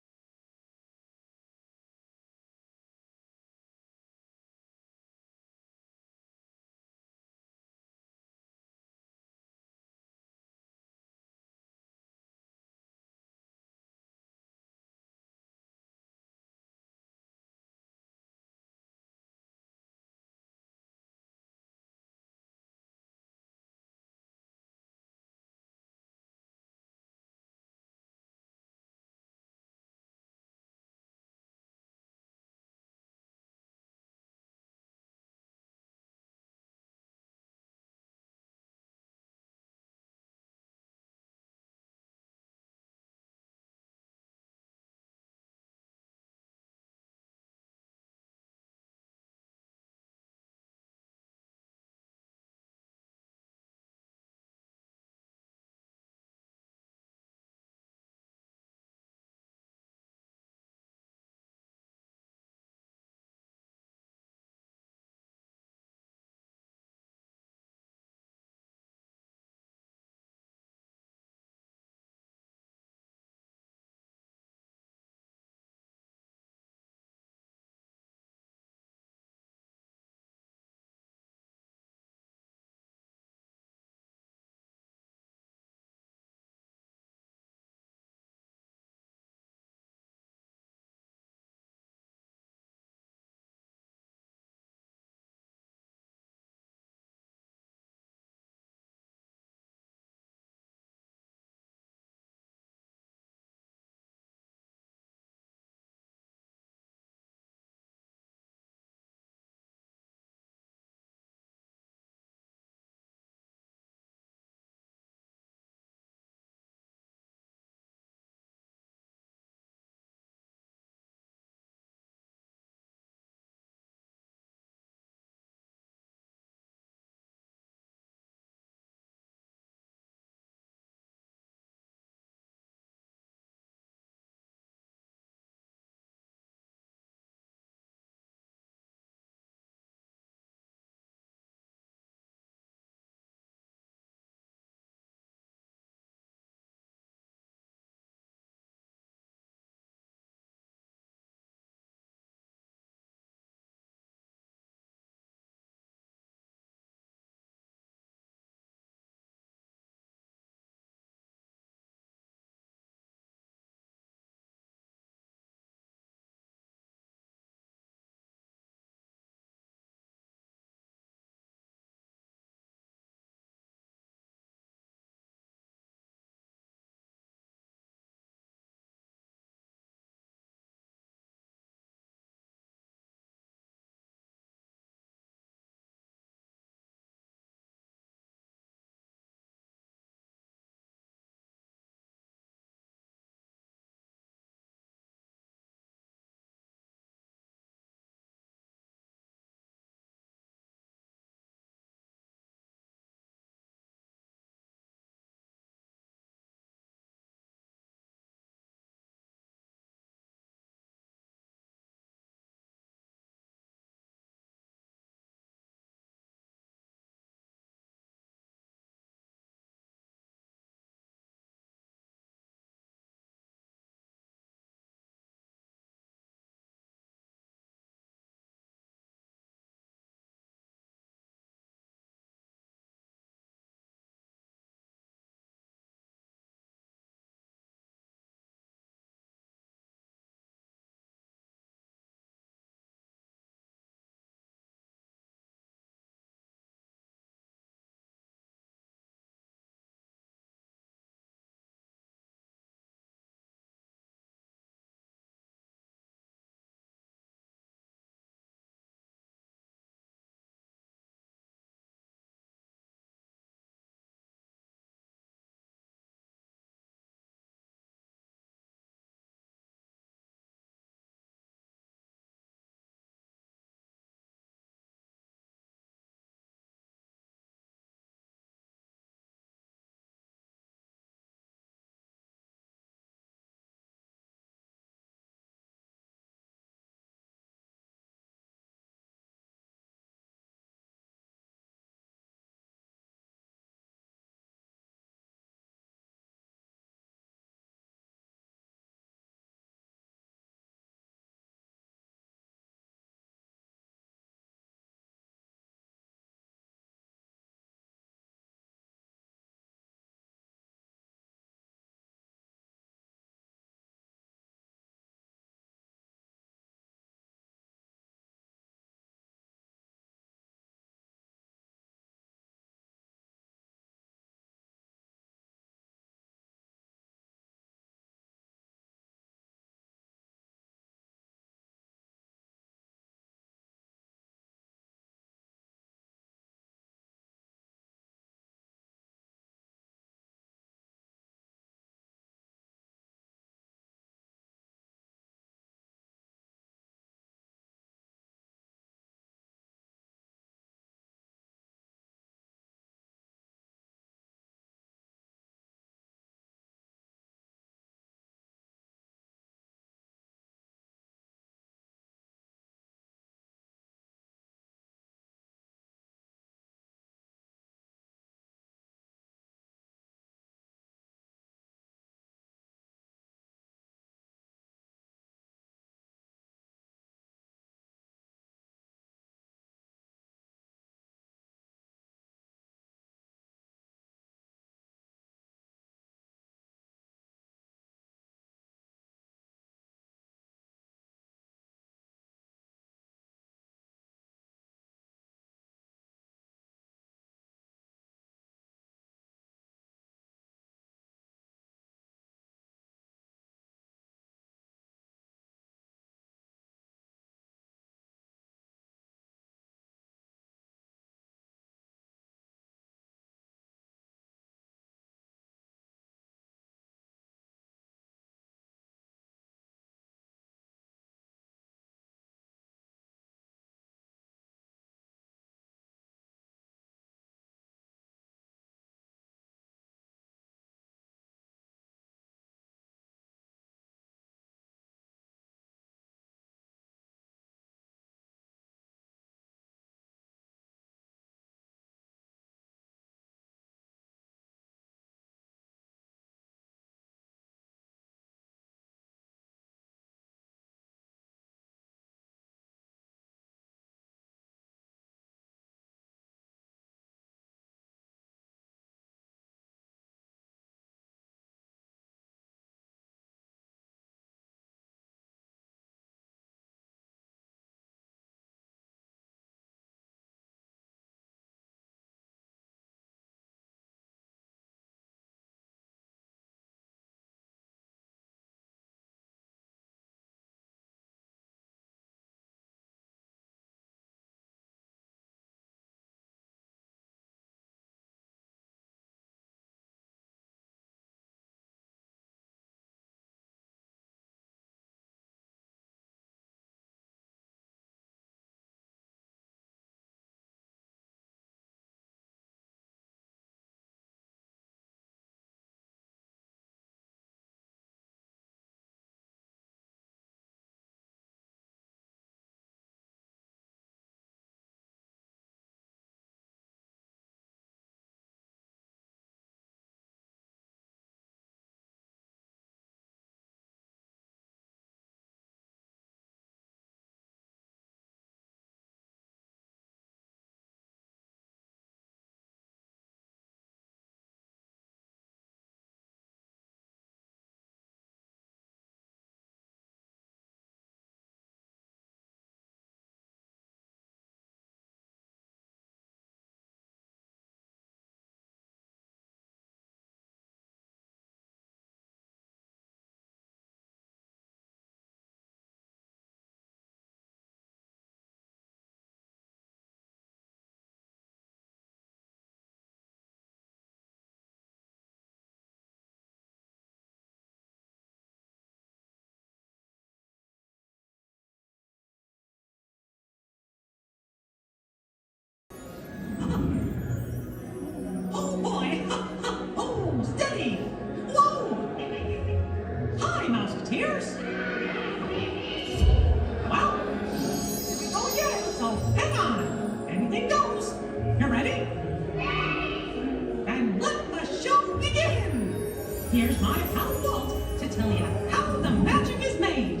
Here's my pal Walt to tell you how the magic is made.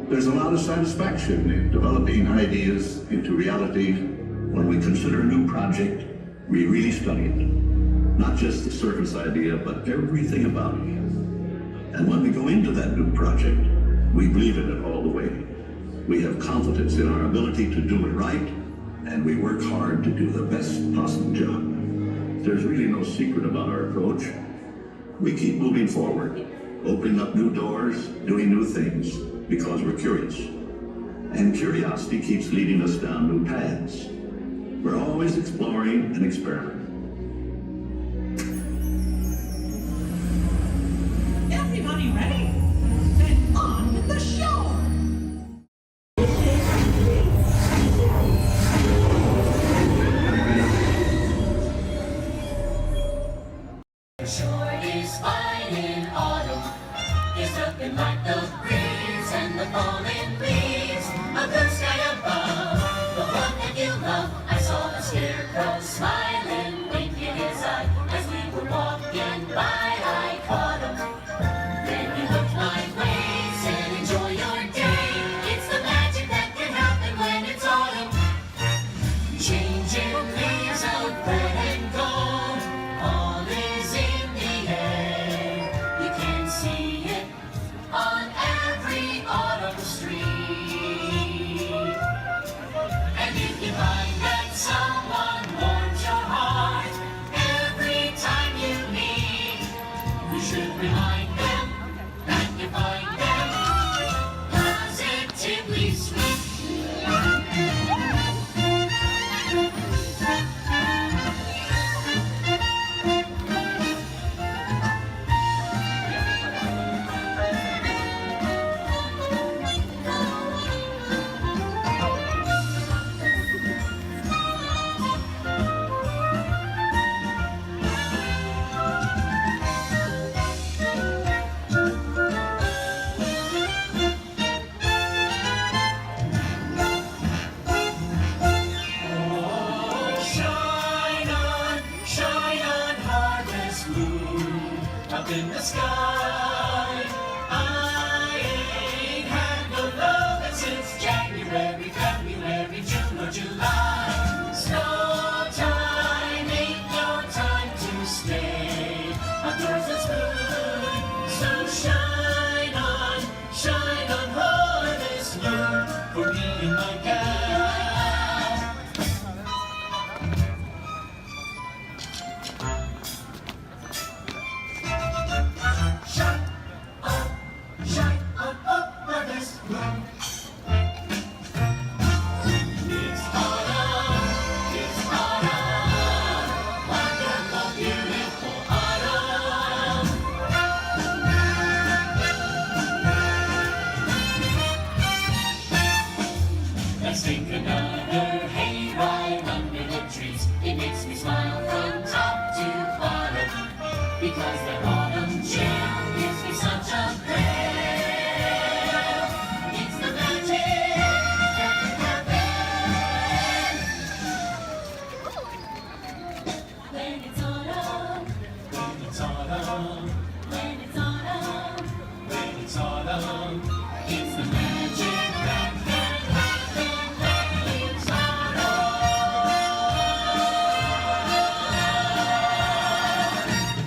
There's a lot of satisfaction in developing ideas into reality. When we consider a new project, we really study it. Not just the surface idea, but everything about it. And when we go into that new project, we believe in it all the way. We have confidence in our ability to do it right, and we work hard to do the best possible job. There's really no secret about our approach. We keep moving forward, opening up new doors, doing new things, because we're curious. And curiosity keeps leading us down new paths. We're always exploring and experimenting.
Everybody ready? Then on with the show!
Sure is fine in autumn. It's looking like the breeze and the falling leaves. A blue sky above, the one that you love. I saw the scarecrow smiling, winking his eye as we were walking by. I caught him. Then he looked my way, said, "Enjoy your day. It's the magic that can happen when it's autumn. Changing leaves of red and gold, all is in the air. You can see it on every autumn street. And if you find that someone warms your heart every time you meet, you should remind them that you find them positively sweet." Shine on, harvest moon, up in the sky. I ain't had no lovin' since January, February, June or July. Snow time ain't no time to stay. Outdoors it's good, so shine on harvest moon for me and my gal. Shine on harvest moon. It's autumn, wonderful, beautiful autumn. Let's take another hayride under the trees. It makes me smile from top to bottom, because that autumn chill gives me such a thrill. It's the magic that can happen when it's autumn. When it's autumn. When it's autumn. When it's autumn. It's the magic that can happen when it's autumn.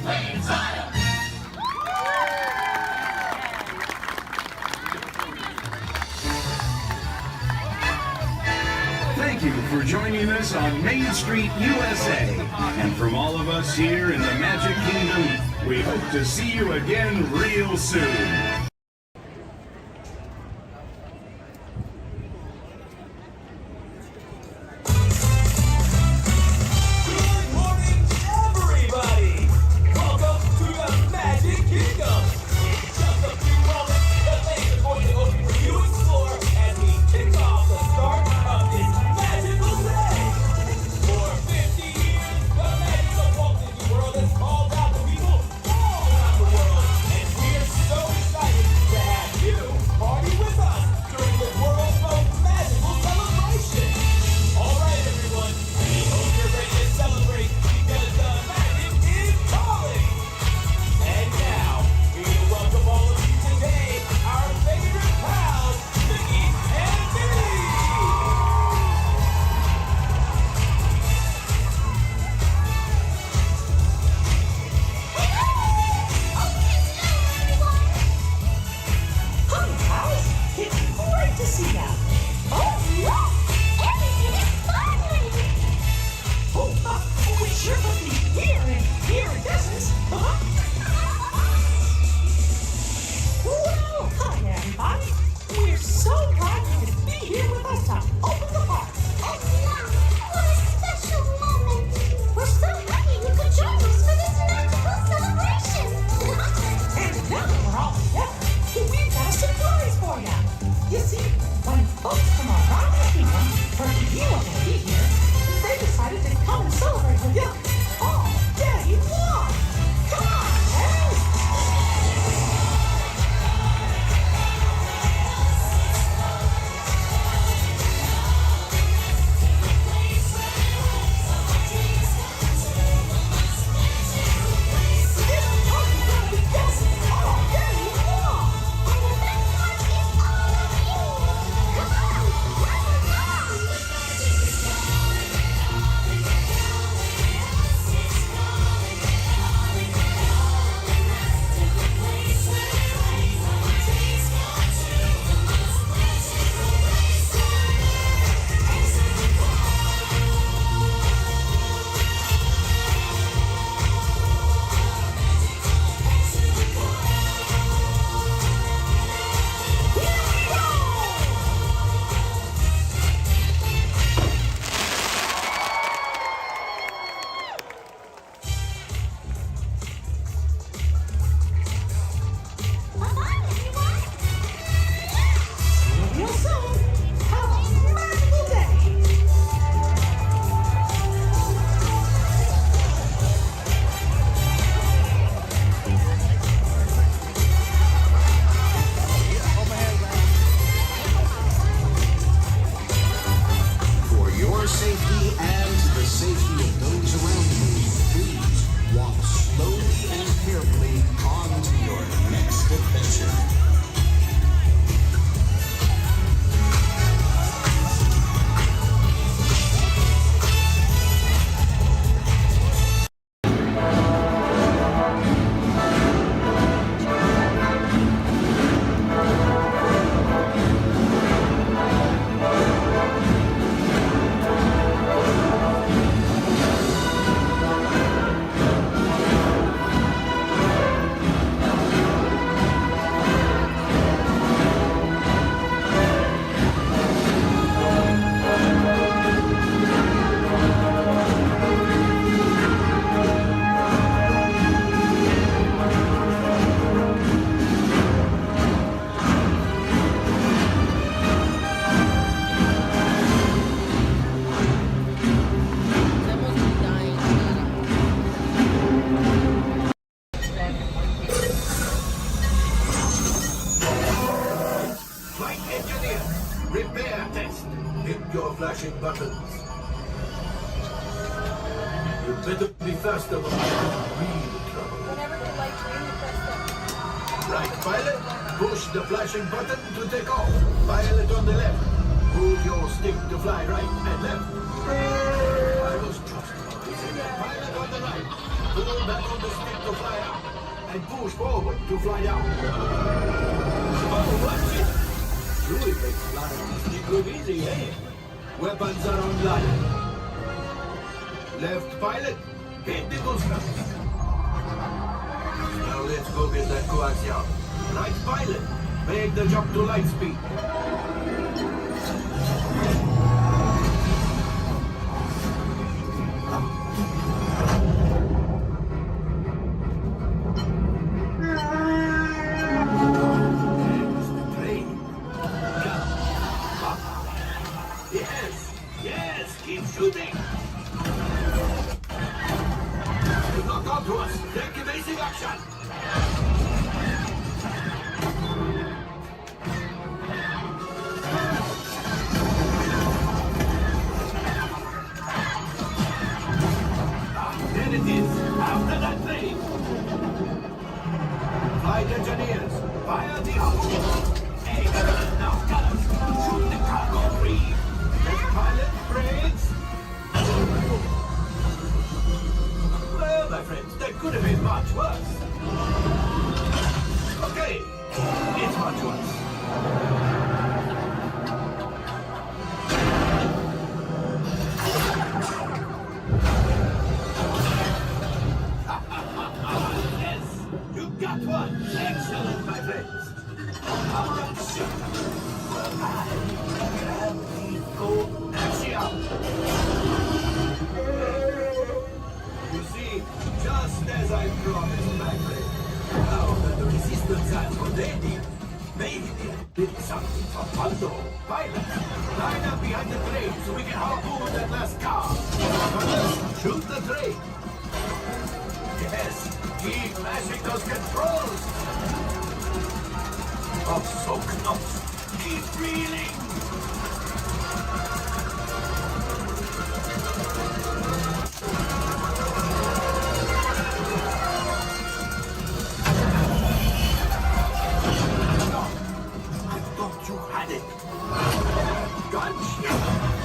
When it's autumn.
Thank you for joining us on Main Street, USA. And from all of us here in the Magic Kingdom, we hope to see you again real soon.
Good morning, everybody! Welcome to the Magic Kingdom! In just a few moments, the lanes are going to open for you to explore as we kick off the start of this magical day! For 50 years, the magic of Walt Disney World has called out the people all around the world, and we're so excited
Repair test. Hit your flashing buttons. You better be faster or real trouble.
Whenever they like you, press them.
Right, pilot. Push the flashing button to take off. Pilot on the left. Move your stick to fly right and left. I was just pilot on the right. Pull back on the stick to fly out. And push forward to fly down. Oh, watch it! Really makes flying the stick look easy, eh? Weapons are online. Left pilot, hit the boosters. Now let's go get that coaxial. Right pilot, make the jump to light speed. Yes, keep shooting. You knocked onto us. Take evasive action. There it is. After that train. Flight engineers, fire the hole. Hey, now, gunners, shoot the cargo free. Pilot brakes. Well, my friends, that could have been much worse. Okay, it's much worse. Yes, you got one. Excellent, my friends. All right, ship. You see, just as I promised, my friend, now that the resistance has already made it, did something for Paldo. Pilot, line up behind the train so we can harpoon that last car. Shoot the train. Yes, keep mashing those controls. Oh, so close. Keep reeling.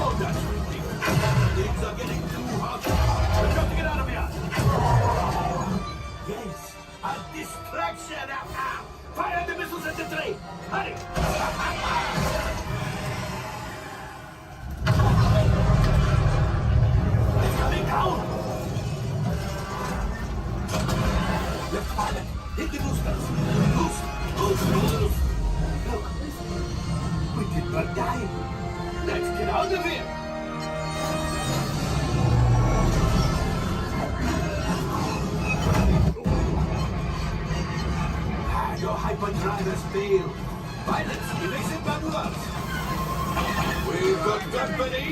Oh, that's ridiculous. Things are getting too hot. We've got to get out of here. Yes, a distraction. Fire the missiles at the train. Hurry. It's coming down. Left pilot, hit the boosters. Boost. Look, we did not die. Let's get out of here! Your hyperdrivers failed. Pilots, evasive maneuvers. We've got company.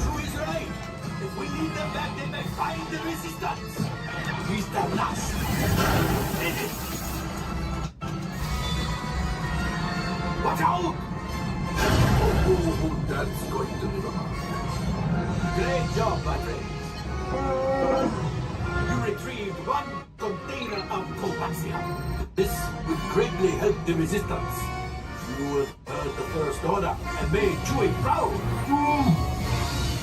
True is right. If we need them back, they may find the resistance. He's the last. Finish. Watch out! Oh, that's going to be hard. Great job, my friends. You retrieved one container of coaxium. This will greatly help the resistance. You have heard the First Order and made Chewie proud.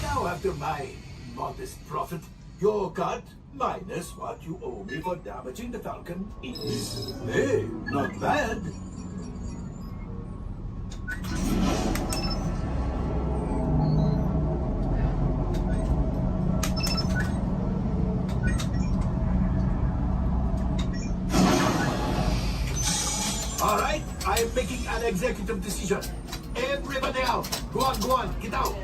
Now, after my modest profit, your cut, minus what you owe me for damaging the Falcon, is, hey, not bad. All right, I am making an executive decision. Everybody out. Go on, get out.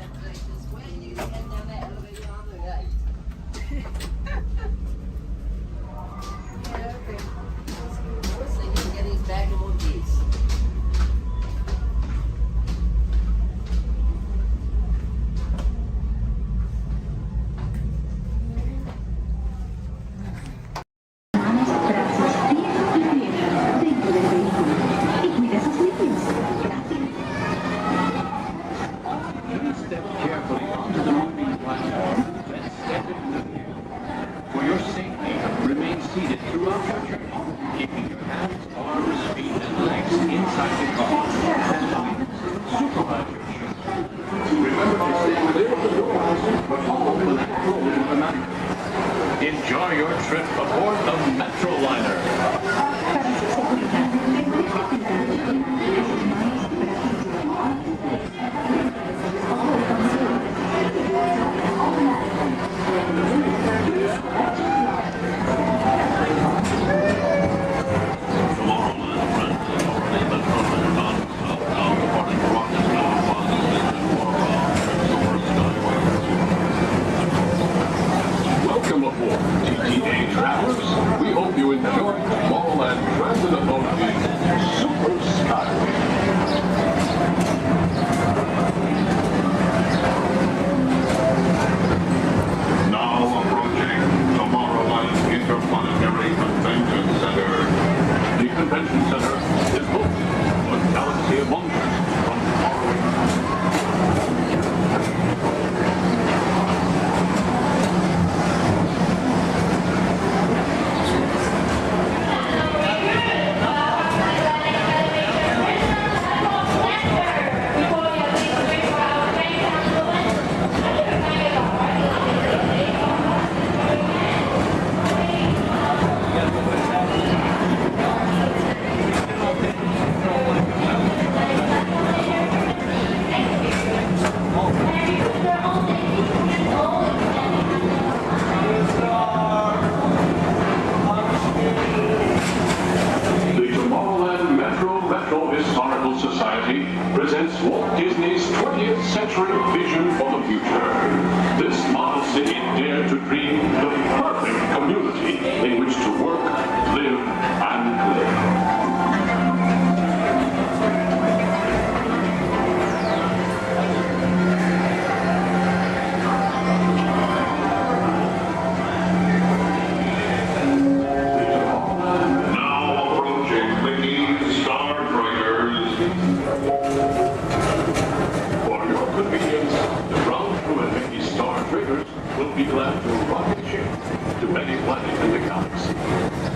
seated throughout your journey, keeping your hands, arms, feet, and legs inside the car and guidance supervise your trip. Remember to stay clear of the doors, but follow the control automatically. Enjoy your trip aboard the Metroliner. Welcome aboard, TTA travelers. We hope you enjoy Tomorrowland Transit Authority's Super Skyway.
Now approaching Tomorrowland Interplanetary Convention Center.
The convention center is home to a galaxy of wonders from Tomorrowland. The Tomorrowland Metro Historical Society presents Walt Disney's 20th century vision for the future. This model city dared to dream the perfect community in which to work, live, and play. For your convenience, the ground crew and Mickey Star Triggers will be glad to rocket you to many planets in the galaxy.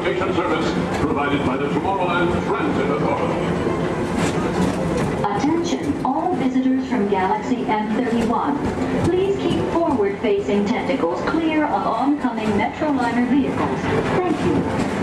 transportation service provided by the Tomorrowland Transit Authority.
Attention, all visitors from Galaxy M31. Please keep forward-facing tentacles clear of oncoming Metroliner vehicles. Thank you.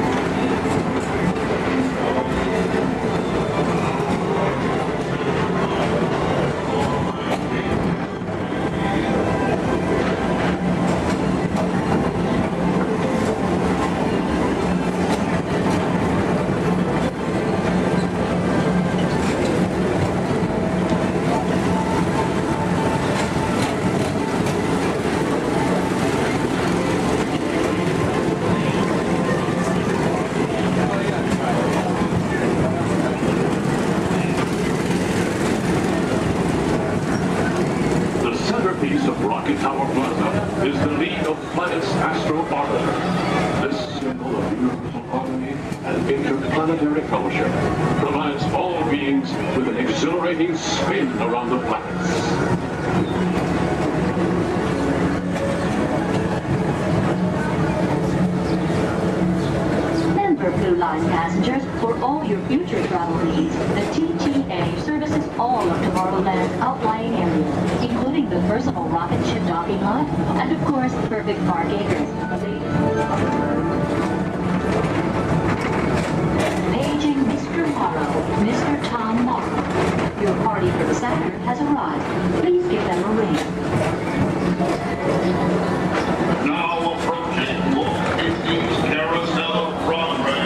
Spin around the planets.
Remember, Blue Line passengers, for all your future travel needs, the TTA services all of Tomorrowland's outlying areas, including the personal rocket ship docking lot, and of course, perfect park acres. Paging Mr. Morrow, Mr. Tom Morrow. Your party for the Saturn has arrived. Please give them a ring.
Now approaching Walt Disney's Carousel of Progress.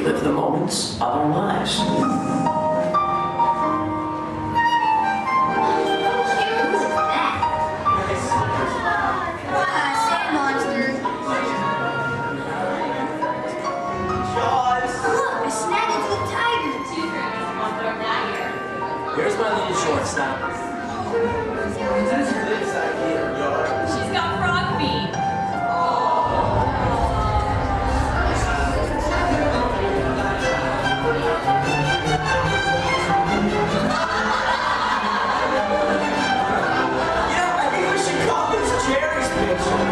relive the moments of our lives.
Sand monster. Look, a snag into the tiger.
Here's my little shortstop. That's this idea, y'all.
She's got frog feet.
Yeah, I think we should call this Jerry's picture.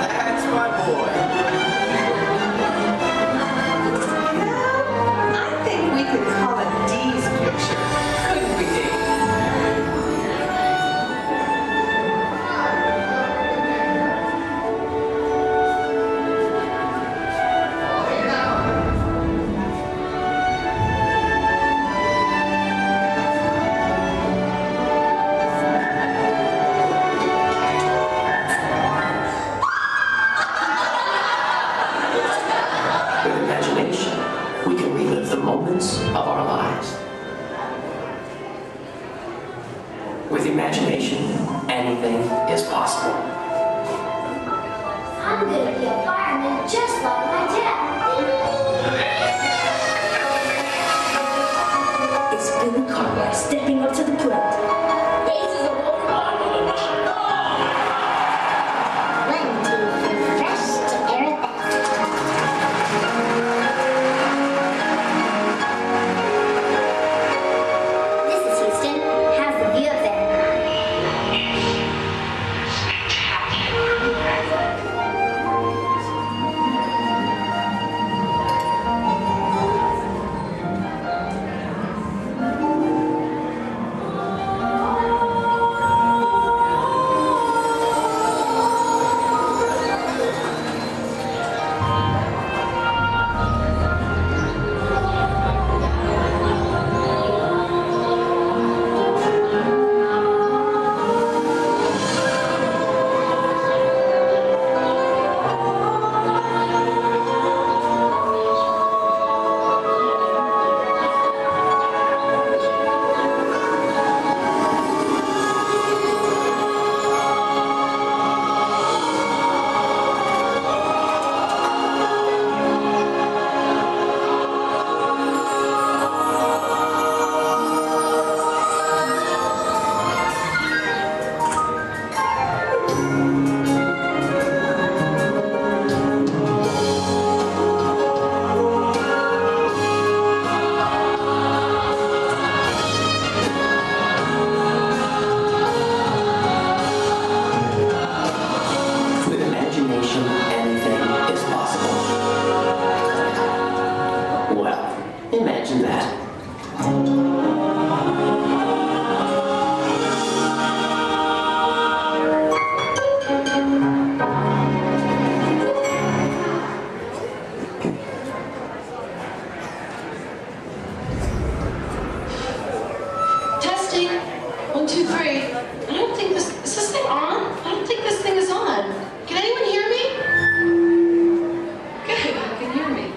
That's my boy.
I think we could call it Dee's picture. Couldn't we, Dee?
With imagination, we can relive the moments of our lives. With imagination, anything is possible.
I'm gonna be a fireman just like my dad. It's Billy Cartwright stepping up to the plate. Bases are rolling on with a One, two, three, fresh to air it back. This is Houston. How's the view up there?
With imagination, anything is possible. Well, imagine that.
Testing. 1, 2, 3. I don't think this. Is this thing on? I don't think this thing is on. Can anyone hear me? Good, you can hear me.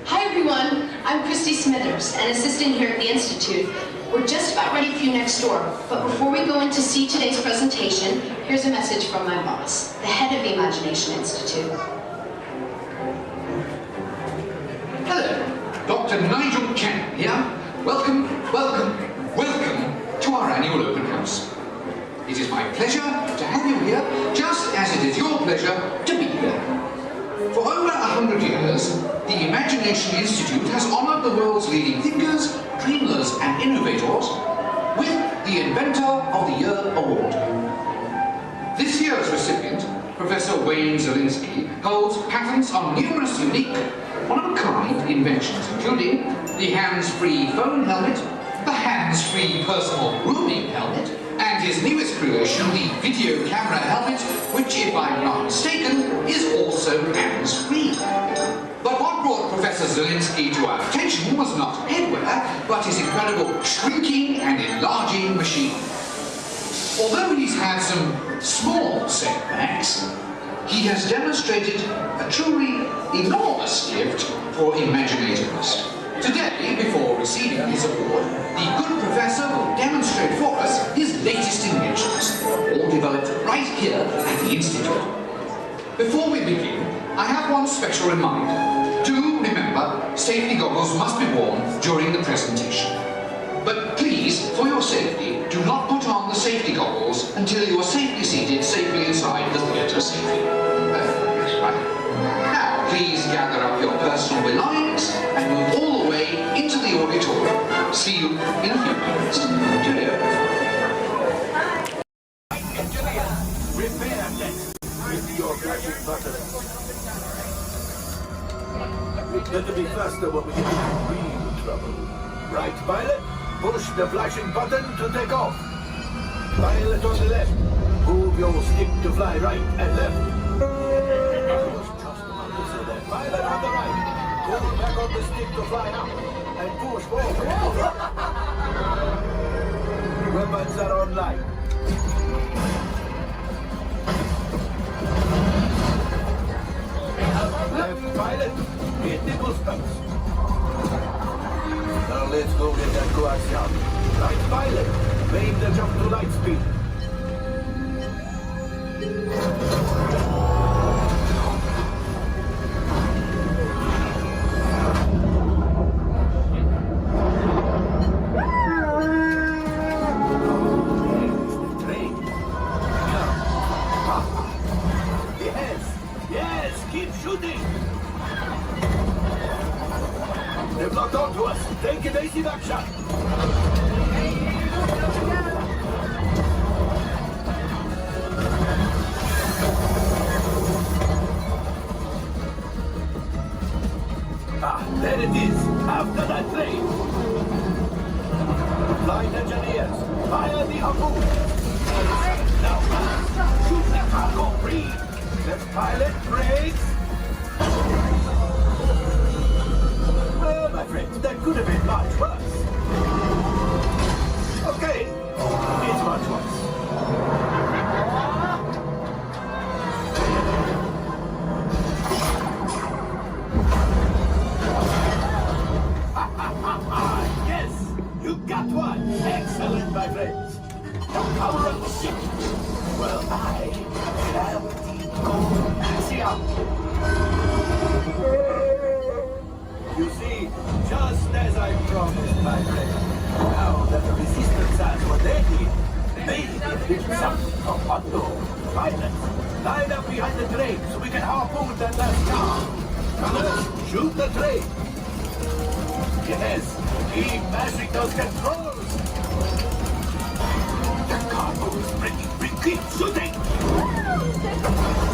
Hi, everyone. I'm Christy Smithers, an assistant here at the Institute. We're just about ready for you next door. But before we go in to see today's presentation, here's a message from my boss, the head of the Imagination Institute.
Hello, Dr. Nigel Kemp here. Welcome, welcome, welcome to our annual open house. It is my pleasure to have you here, just as it is your pleasure to be here. For over 100 years, the Imagination Institute has honored the world's leading thinkers, dreamers, and innovators with the Inventor of the Year award. This year's recipient Professor Wayne Zielinski holds patents on numerous unique, one-of-a-kind inventions, including the hands-free phone helmet, the hands-free personal grooming helmet, and his newest creation, the video camera helmet, which, if I'm not mistaken, is also hands-free. But what brought Professor Zielinski to our attention was not headwear, but his incredible shrinking and enlarging machine. Although he's had some small setbacks, he has demonstrated a truly enormous gift for imaginativeness. Today, before receiving his award, the good professor will demonstrate for us his latest inventions, all developed right here at the Institute. Before we begin, I have one special reminder. Do remember, safety goggles must be worn during the presentation. But please, for your safety, do not put on the safety goggles until you are safely seated safely inside the theatre safely. Right. Now, please gather up your personal belongings and move all the way into the auditorium. See you in a few minutes. Cheerio.
Repair next with your magic button. We've got to be faster when we get into real trouble. Right, pilot? Push the flashing button to take off. Pilot on the left. Move your stick to fly right and left. Pilot on the right. Pull back on the stick to fly up. And push forward. Weapons are online. Left pilot. Hit the boosters. Now let's go get that coaxium. Right pilot, make the jump to light speed. Yes, keep shooting. They've locked onto us. Take evasive action. There it is. After that train. Flight engineers, fire the harpoon. Now, shoot the cargo free. Left pilot, brakes. Well, my friend, that could have been much worse. Okay, it's much worse. Yes, you got one. Excellent, my friends. The power of the ship. Well, I am Axiom. You see, just as I promised, my friend, now that the resistance has what they need, maybe it's something from Mondo. Pilots, line up behind the train so we can harpoon that last car. Let's shoot the train. Yes, keep mashing those controls. The cargo is breaking. Keep shooting.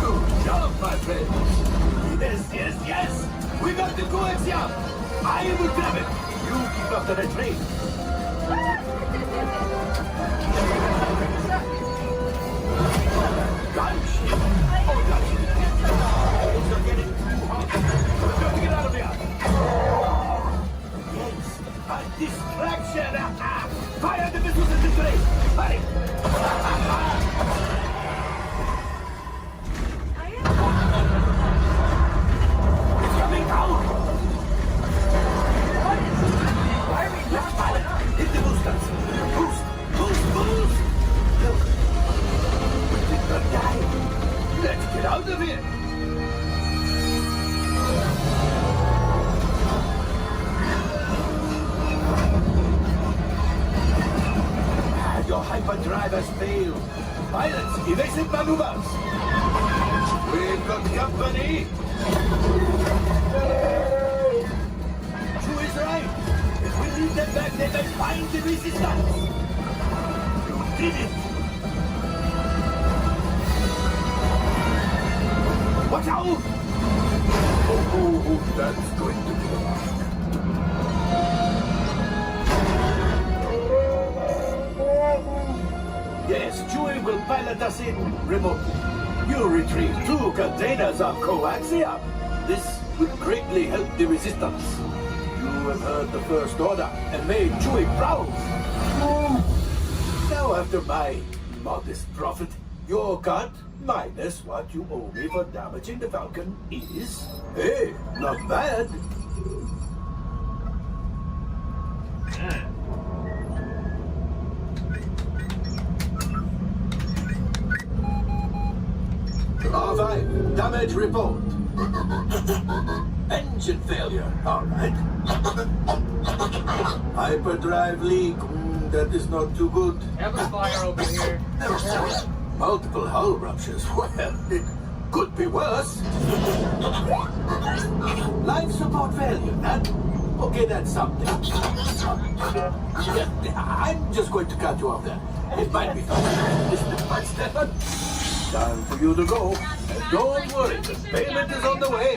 Good job, my friend. Yes. We got the coaxium. I will grab it. You keep up to the train. Gunship. Oh, gunship. Things are getting too hot. We've got to get out of here. Yes, a distraction. Fire the missiles at the train. Hurry. It's coming out. Left pilot, hit the boosters. Boost. Look, we did not die. Let's get out of here. Your hyperdrive has failed. Pilots, evasive maneuvers. We've got company. True is right. If we lead them back, they may find the resistance. You did it. That's going to be a lot. Yes, Chewie will pilot us in remotely. You retrieve 2 containers of coaxium. This will greatly help the resistance. You have heard the First Order and made Chewie proud. Now, after my modest profit, your cut minus what you owe me for damaging the Falcon is... Hey, not bad. R5, damage report. Engine failure, all right. Hyperdrive leak, that is not too good.
Have a fire over here.
Multiple hull ruptures, well, it could be worse. Life support failure, that? Okay, that's something. I'm just going to cut you off there. It might be fun. But Stefan, time for you to go. And don't worry, the payment is on the way.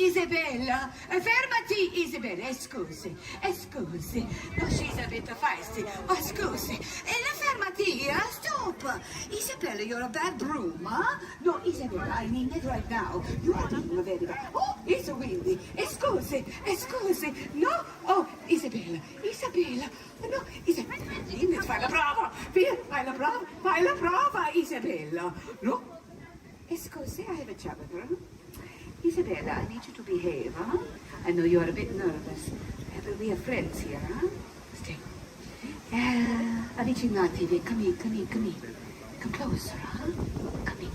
Isabella, fermati, Isabella, scusi, no, she's a bit feisty, scusi, fermati, stop, Isabella, you're a bad broom, huh? No, Isabella, I mean it right now, you are doing very bad, oh, it's windy, scusi, no, oh, Isabella, no, Isabella, fai la prova, Isabella, no, scusi, I have a chat with her. Isabella, I need you to behave, huh? I know you're a bit nervous, but we are friends here, huh? Stay. Avvicini un attimo, come here. Come closer, huh? Come here.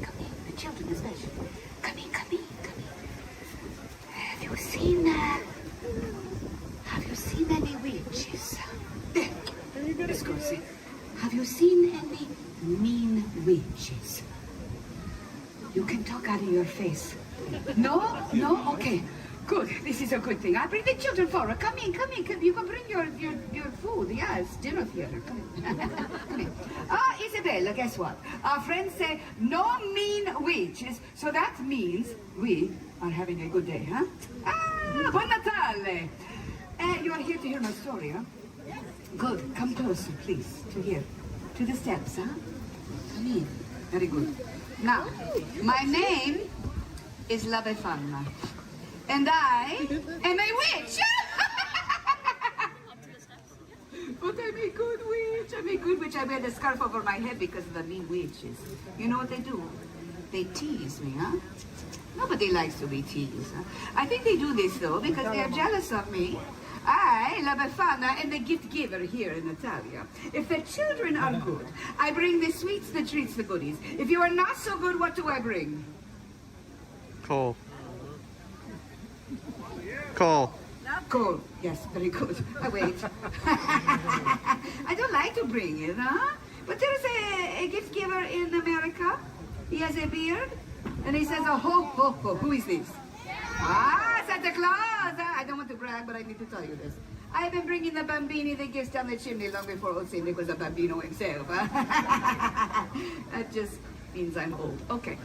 The children especially. Come here. Have you seen any witches? Scusi. Have you seen any mean witches? You can talk out of your face. No? Okay. Good. This is a good thing. I'll bring the children forward. Come in. You can bring your food. Yes, dinner theater. Come in. Isabella, guess what? Our friends say no mean witches, so that means we are having a good day, huh? Buon Natale! Harambe. You are here to hear my story, huh? Good. Come closer, please, to here. To the steps, huh? Come in. Very good. Now, my name is La Befana. And I am a witch! But I'm a good witch. I'm a good witch. I wear the scarf over my head because of the mean witches. You know what they do? They tease me, huh? Nobody likes to be teased. Huh? I think they do this, though, because they are jealous of me. I, La Befana, am the gift giver here in Italia. If the children are good, I bring the sweets, the treats, the goodies. If you are not so good, what do I bring?
Coal. Coal.
Coal. Yes, very good. Wait. I don't like to bring it, huh? But there's a gift giver in America. He has a beard, and he says, oh, ho, ho, ho. Who is this? Ah, Santa Claus! I don't want to brag, but I need to tell you this. I've been bringing the bambini the gifts down the chimney long before old Cindy was a bambino himself. That just means I'm old. Okay,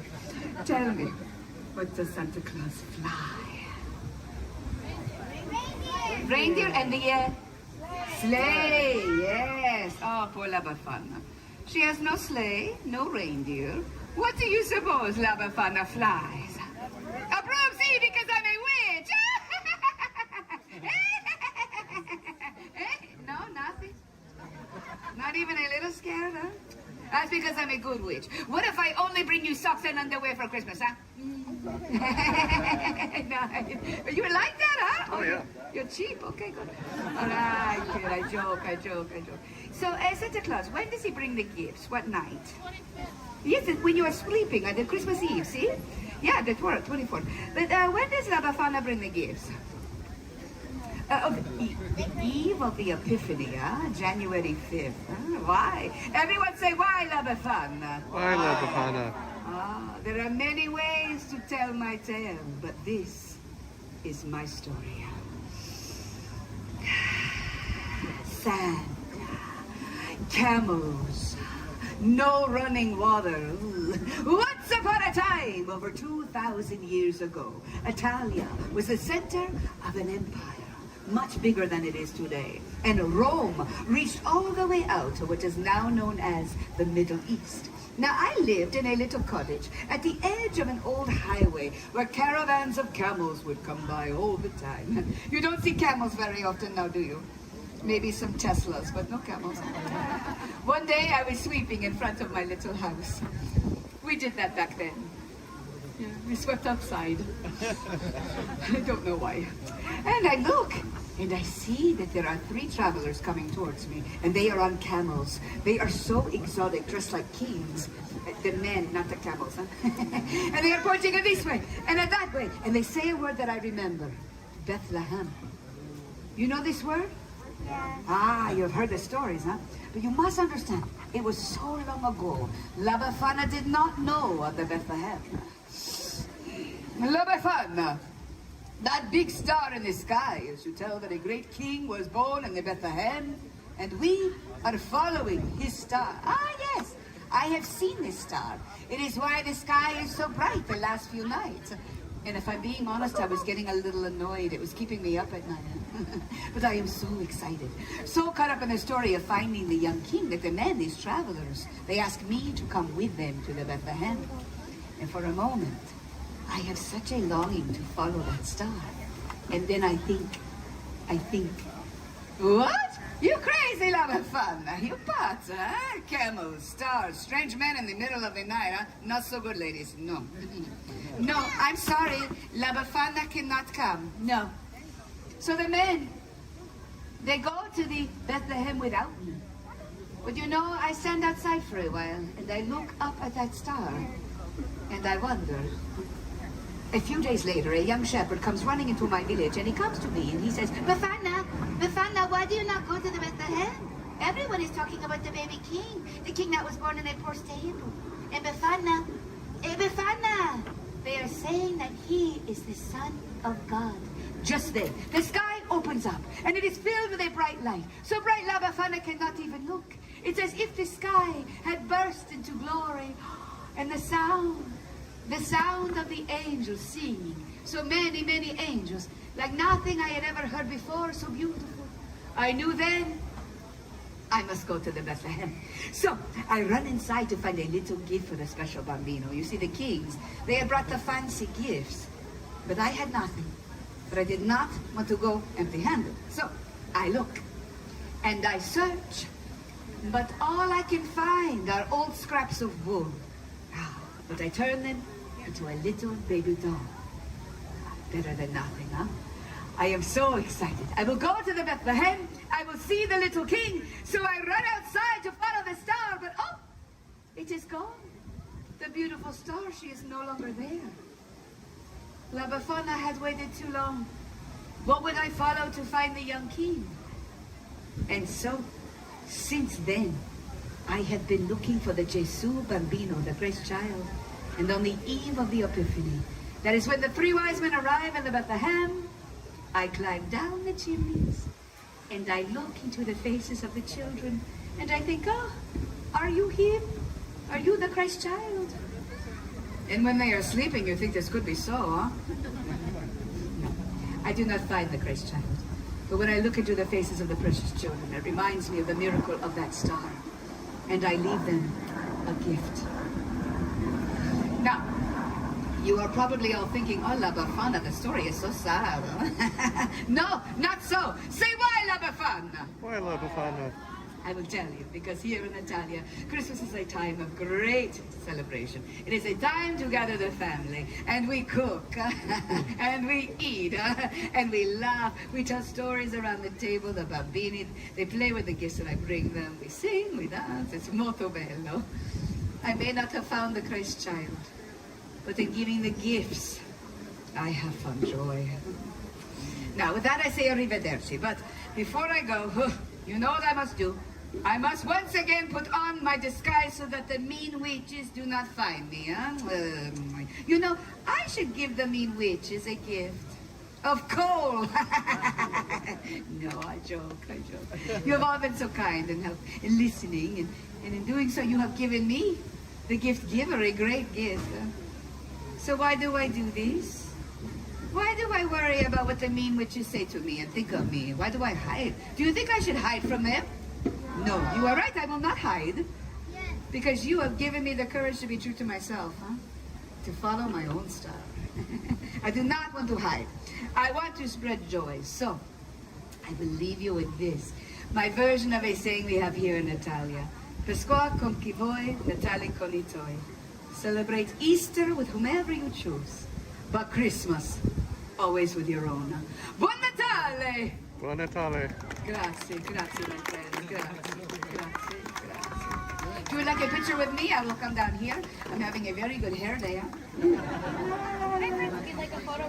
tell me, what does Santa Claus fly? Reindeer and the sleigh, yes. Oh, poor La Befana. She has no sleigh, no reindeer. What do you suppose La Befana flies? A broom, see, because I'm a witch! No, nothing. Not even a little scared, huh? That's because I'm a good witch. What if I only bring you socks and underwear for Christmas, huh? No, you like that, huh?
Oh, yeah.
You're cheap. Okay, good. All right, kid. I joke. So, Santa Claus, when does he bring the gifts? What night? Yes, when you are sleeping on the Christmas Eve, see? Yeah, the 24th. But when does La Befana bring the gifts? The eve of the Epiphany, huh? January 5th. Huh? Why? Everyone say, why, La Befana?
Why, La Befana?
There are many ways to tell my tale, but this is my story. Sand, camels, no running water. Once upon a time, over 2,000 years ago, Italia was the center of an empire, much bigger than it is today. And Rome reached all the way out to what is now known as the Middle East. Now, I lived in a little cottage at the edge of an old highway where caravans of camels would come by all the time. You don't see camels very often now, do you? Maybe some Teslas, but no camels. One day I was sweeping in front of my little house. We did that back then. Yeah, we swept outside. I don't know why. And I look, and I see that there are 3 travelers coming towards me, and they are on camels. They are so exotic, dressed like kings. The men, not the camels, huh? And they are pointing this way, and that way. And they say a word that I remember. Bethlehem. You know this word?
Yeah.
Ah, you've heard the stories, huh? But you must understand, it was so long ago. La Befana did not know of the Bethlehem. La Befana, that big star in the sky is to tell that a great king was born in the Bethlehem, and we are following his star. Ah, yes, I have seen this star. It is why the sky is so bright the last few nights. And if I'm being honest, I was getting a little annoyed. It was keeping me up at night. But I am so excited. So caught up in the story of finding the young king that the men, these travelers, they asked me to come with them to the Bethlehem. And for a moment, I have such a longing to follow that star. And then I think, what? You crazy La Befana, you pots, huh? Camels, stars, strange men in the middle of the night, huh? Not so good, ladies, no. No, I'm sorry, La Befana cannot come, no. So the men, they go to the Bethlehem without me. But you know, I stand outside for a while, and I look up at that star, and I wonder. A few days later, a young shepherd comes running into my village, and he comes to me, and he says, Befana, why do you not go to the Bethlehem? Everyone is talking about the baby king, the king that was born in a poor stable. And Befana, they are saying that he is the Son of God. Just then, the sky opens up, and it is filled with a bright light. So bright, La Befana cannot even look. It's as if the sky had burst into glory, and the sound of the angels singing So many, many angels, like nothing I had ever heard before, so beautiful. I knew then I must go to the Bethlehem. So I run inside to find a little gift for the special bambino. You see, the kings, they had brought the fancy gifts, but I had nothing. But I did not want to go empty-handed. So I look and I search, but all I can find are old scraps of wool. But I turn them into a little baby doll. Better than nothing, huh? I am so excited. I will go to the Bethlehem. I will see the little king. So I run outside to follow the star, but oh, it is gone. The beautiful star, she is no longer there. La Befana had waited too long. What would I follow to find the young king? And so, since then, I have been looking for the Gesù Bambino, the Christ child. And on the eve of the Epiphany, that is when the three wise men arrive in the Bethlehem, I climb down the chimneys and I look into the faces of the children and I think, oh, are you him? Are you the Christ child? And when they are sleeping, you think this could be so, huh? No, I do not find the Christ child. But when I look into the faces of the precious children, it reminds me of the miracle of that star. And I leave them a gift. Now, you are probably all thinking, oh, La Befana, the story is so sad. No, not so. Say why, La Befana?
Why La Befana?
I will tell you, because here in Italia, Christmas is a time of great celebration. It is a time to gather the family, and we cook, and we eat, and we laugh. We tell stories around the table, the bambini, they play with the gifts that I bring them. We sing, we dance, it's molto bello. I may not have found the Christ child, but in giving the gifts, I have found joy. Now, with that I say arrivederci, but before I go, you know what I must do. I must once again put on my disguise so that the mean witches do not find me, huh? You know, I should give the mean witches a gift of coal. No, I joke. You have all been so kind and in listening, and in doing so you have given me, the gift giver, a great gift. So why do I do this? Why do I worry about what the mean witches say to me and think of me? Why do I hide? Do you think I should hide from them? No, you are right, I will not hide. Because you have given me the courage to be true to myself, huh? To follow my own star. I do not want to hide. I want to spread joy. So, I will leave you with this. My version of a saying we have here in Italia. Pescoa con chi vuoi, Natale con I tuoi. Celebrate Easter with whomever you choose. But Christmas, always with your own. Buon Natale!
Buon Natale.
Grazie, my friend. Grazie. If you would like a picture with me, I will come down here. I'm having a very good hair day. Hi, friends. Would you like a photo?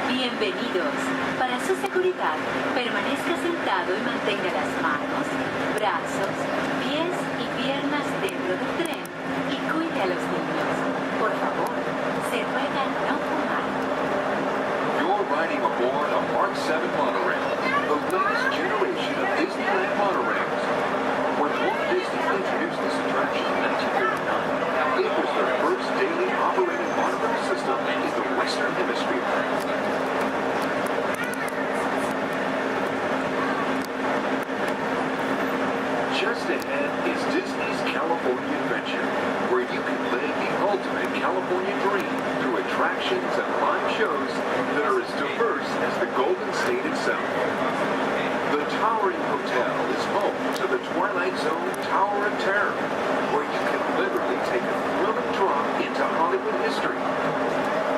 Bienvenidos. Para su seguridad, permanezca sentado y mantenga las manos, brazos, pies y piernas dentro del tren y cuide a los niños. Por favor, se ruega no fumar.
You're riding aboard a Mark 7 monorail, the latest generation of Disneyland monorails. When Walt Disney introduced this attraction in 1939, it was the first daily operating monorail system in the Western Hemisphere. Just ahead is Disney's California Adventure, where you can live the ultimate California dream through attractions and live shows that are as diverse as the Golden State itself. The towering hotel is home to to the Twilight Zone Tower of Terror, where you can literally take a thrilling drop into Hollywood history.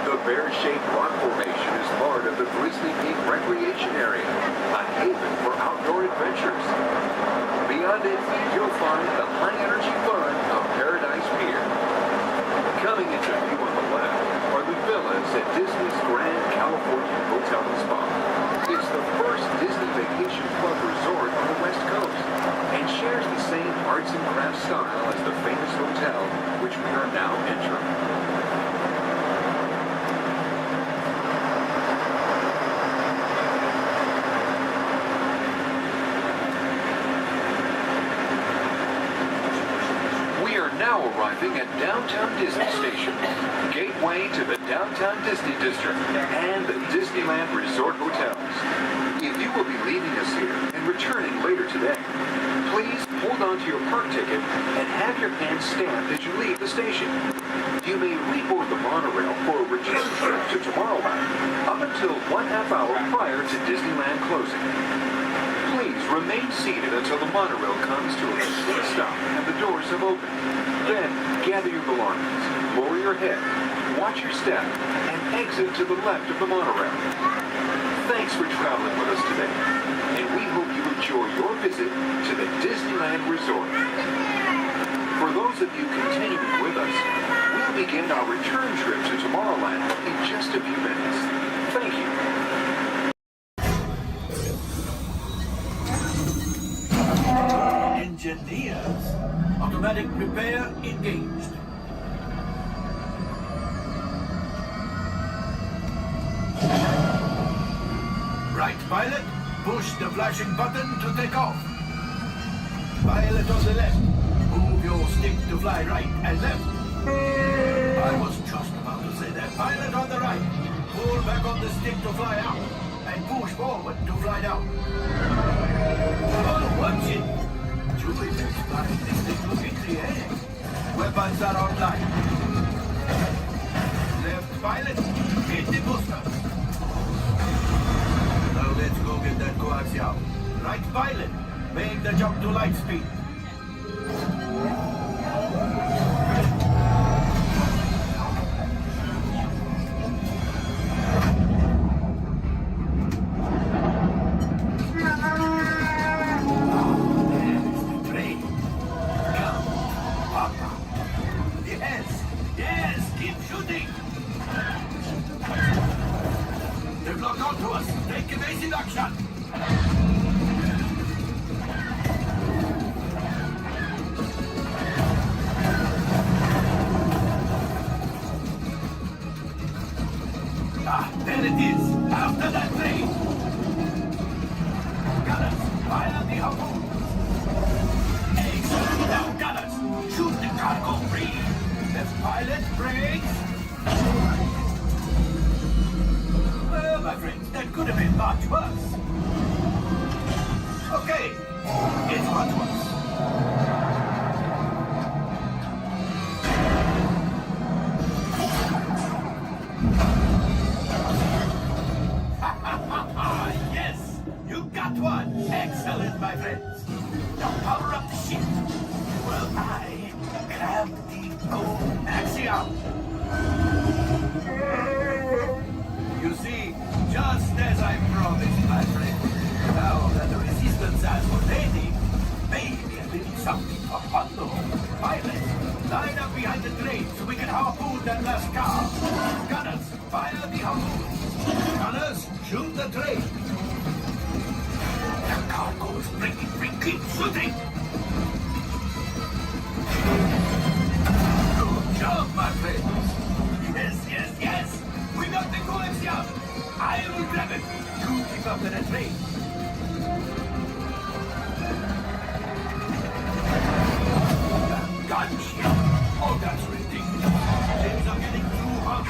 The bear-shaped rock formation is part of the Grizzly Peak Recreation Area, a haven for outdoor adventures. Beyond it, you'll find the high-energy fun of Paradise Pier. Coming into view on the left are the villas at Disney's Grand California Hotel and Spa. It's the first Disney Vacation Club resort on the West Coast and shares the same arts and crafts style as the famous hotel, which we are now entering. Now arriving at Downtown Disney Station, gateway to the Downtown Disney District and the Disneyland Resort Hotels. If you will be leaving us here and returning later today, please hold on to your park ticket and have your hand stamped as you leave the station. You may reboard the monorail for a return trip to Tomorrowland up until 1/2 hour prior to Disneyland closing. Please remain seated until the monorail comes to a complete stop and the doors have opened. Then, gather your belongings, lower your head, watch your step, and exit to the left of the monorail. Thanks for traveling with us today, and we hope you enjoy your visit to the Disneyland Resort. For those of you continuing with us, we'll begin our return trip to Tomorrowland in just a few minutes. Thank you.
Engineers. Automatic repair engaged. Right, pilot. Push the flashing button to take off. Pilot on the left. Move your stick to fly right and left. I was just about to say that. Pilot on the right. Pull back on the stick to fly out. And push forward to fly down. Oh, watch it. Julie is flying this thing looking in the air. Weapons are online. Left pilot, hit the booster. Now let's go get that coaxial. Right pilot, make the jump to light speed. There it is! After that train! Gunners, fire the harpoon! Excellent! Now, gunners, shoot the cargo free! Left pilot, brakes! Well, my friends, that could have been much worse. Okay, it's much worse. Yes, you got one. Excellent, my friends. Now power up the ship. Well, I grab the gold axiom. You see, just as I promised, my friend. Now that the resistance has already, maybe a little something for Hondo. Pilots, line up behind the train so we can harpoon that last car. Gunners, fire the harpoon. Gunners, shoot the train. The cargo is breaking free. Keep shooting. Good job, my friends. Yes. We got the coaxium. I will grab it. You keep up to the train. Gunship. Oh, that's ridiculous. Things are getting too hot.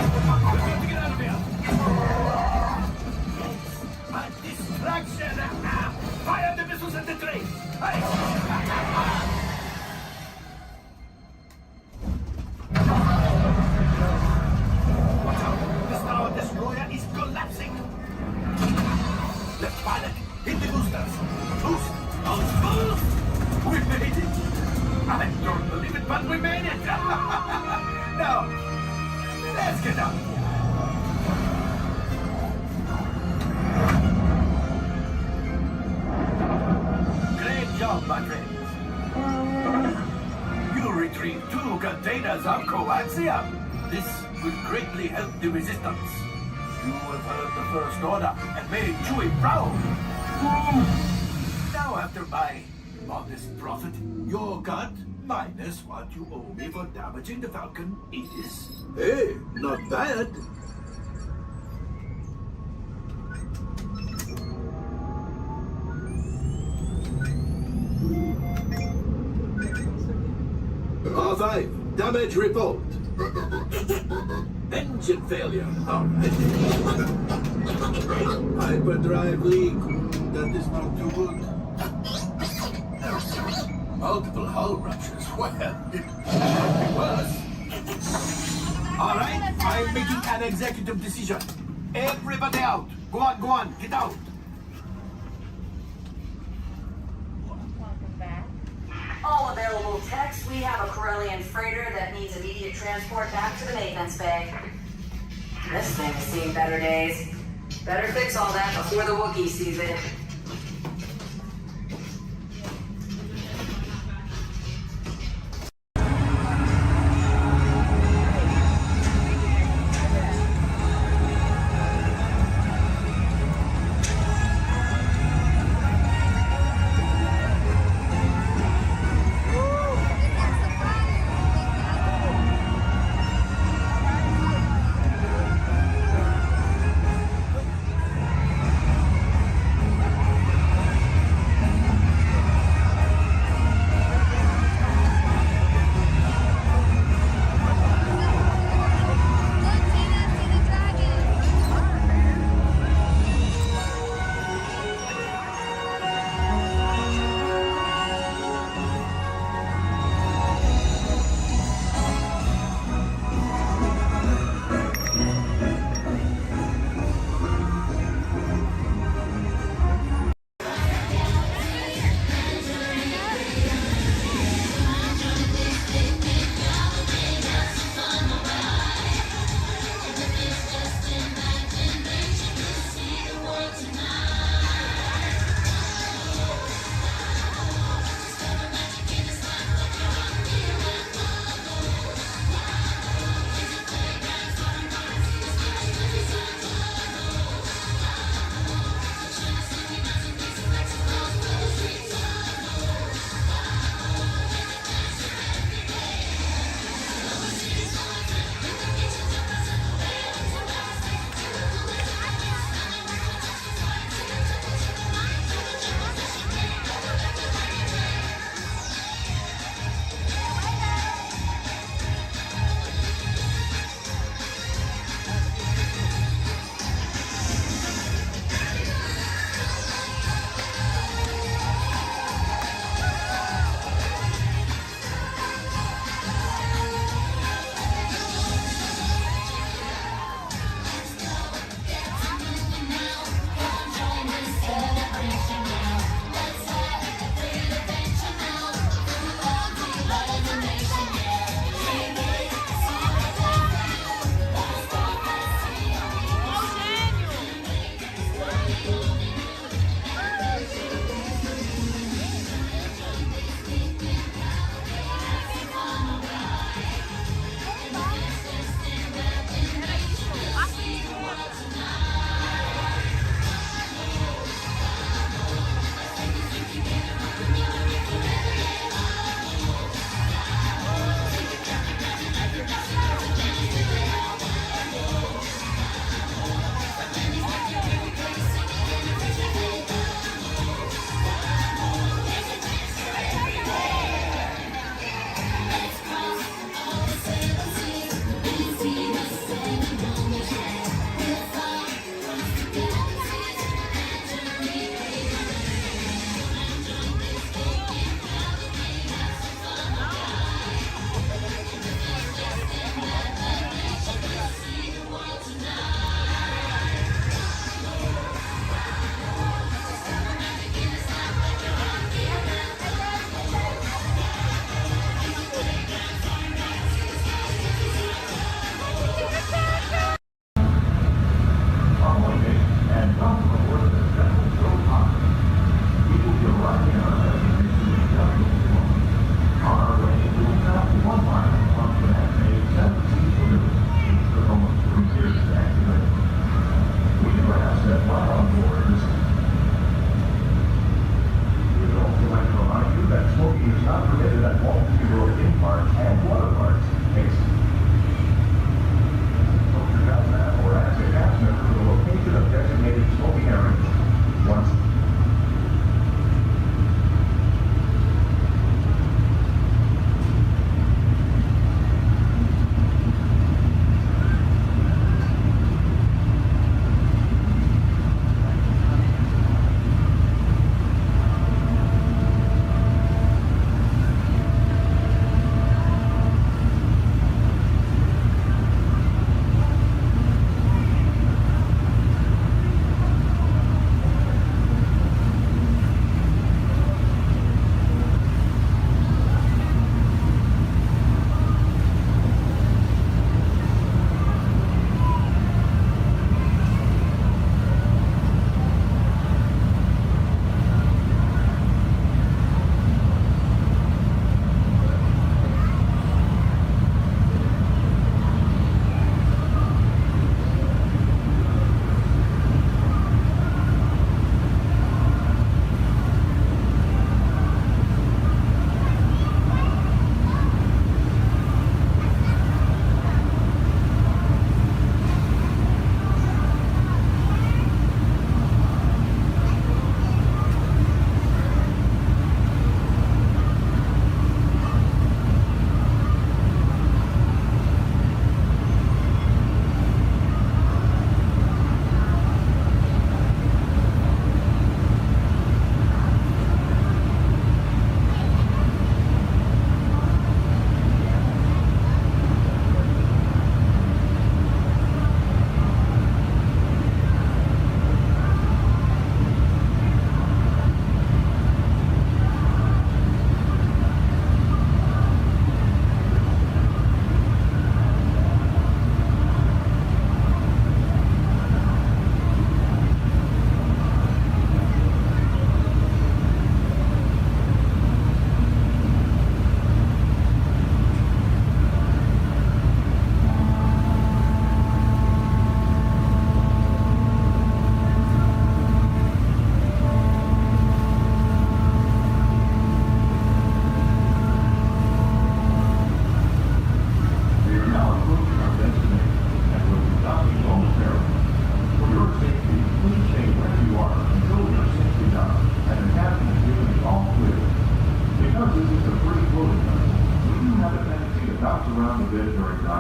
We need to get out of here. A distraction! Fire the missiles at the train! Hey! Watch out! The Star Destroyer is collapsing! Left pilot, hit the boosters! Boost! Well, let's get out. Great job, my friends. You retrieved 2 containers of coaxium. This will greatly help the resistance. You have heard the First Order and made Chewie proud. Now, after my modest profit, your cut minus what you owe me for damaging the Falcon is... Hey, not bad. R5, damage report. Engine failure. All right. Hyperdrive leak. That is not too good. Multiple hull ruptures. Well, it could be worse. All right, I'm making an executive decision. Everybody out. Go on, get out.
All available techs, we have a Corellian freighter that needs immediate transport back to the maintenance bay. This thing has seen better days. Better fix all that before the Wookiee sees it.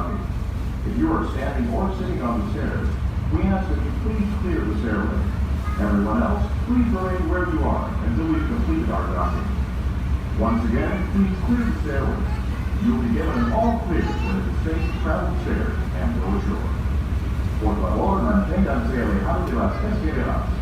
parking. If you are standing or sitting on the stairs, we ask that you please clear the stairway. Everyone else, please remain where you are until we've completed our docking. Once again, please clear the stairway. You'll be given an all clear when it is safe to travel stairs and go ashore. Por favor, manténganse alejados de las escaleras.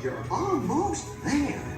You're almost there.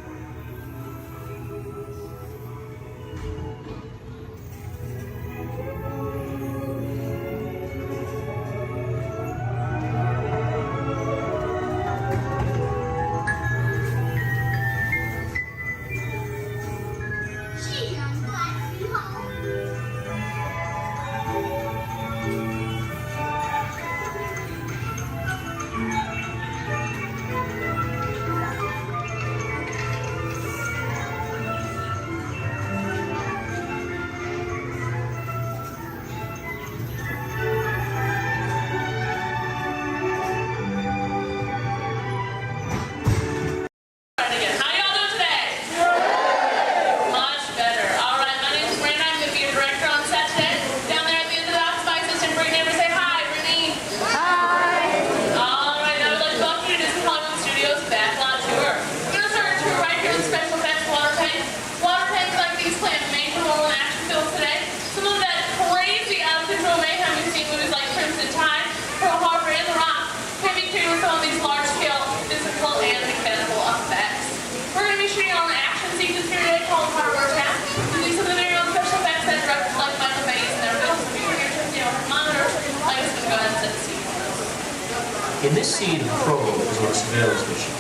In this scene, the prologue is on a surveillance mission.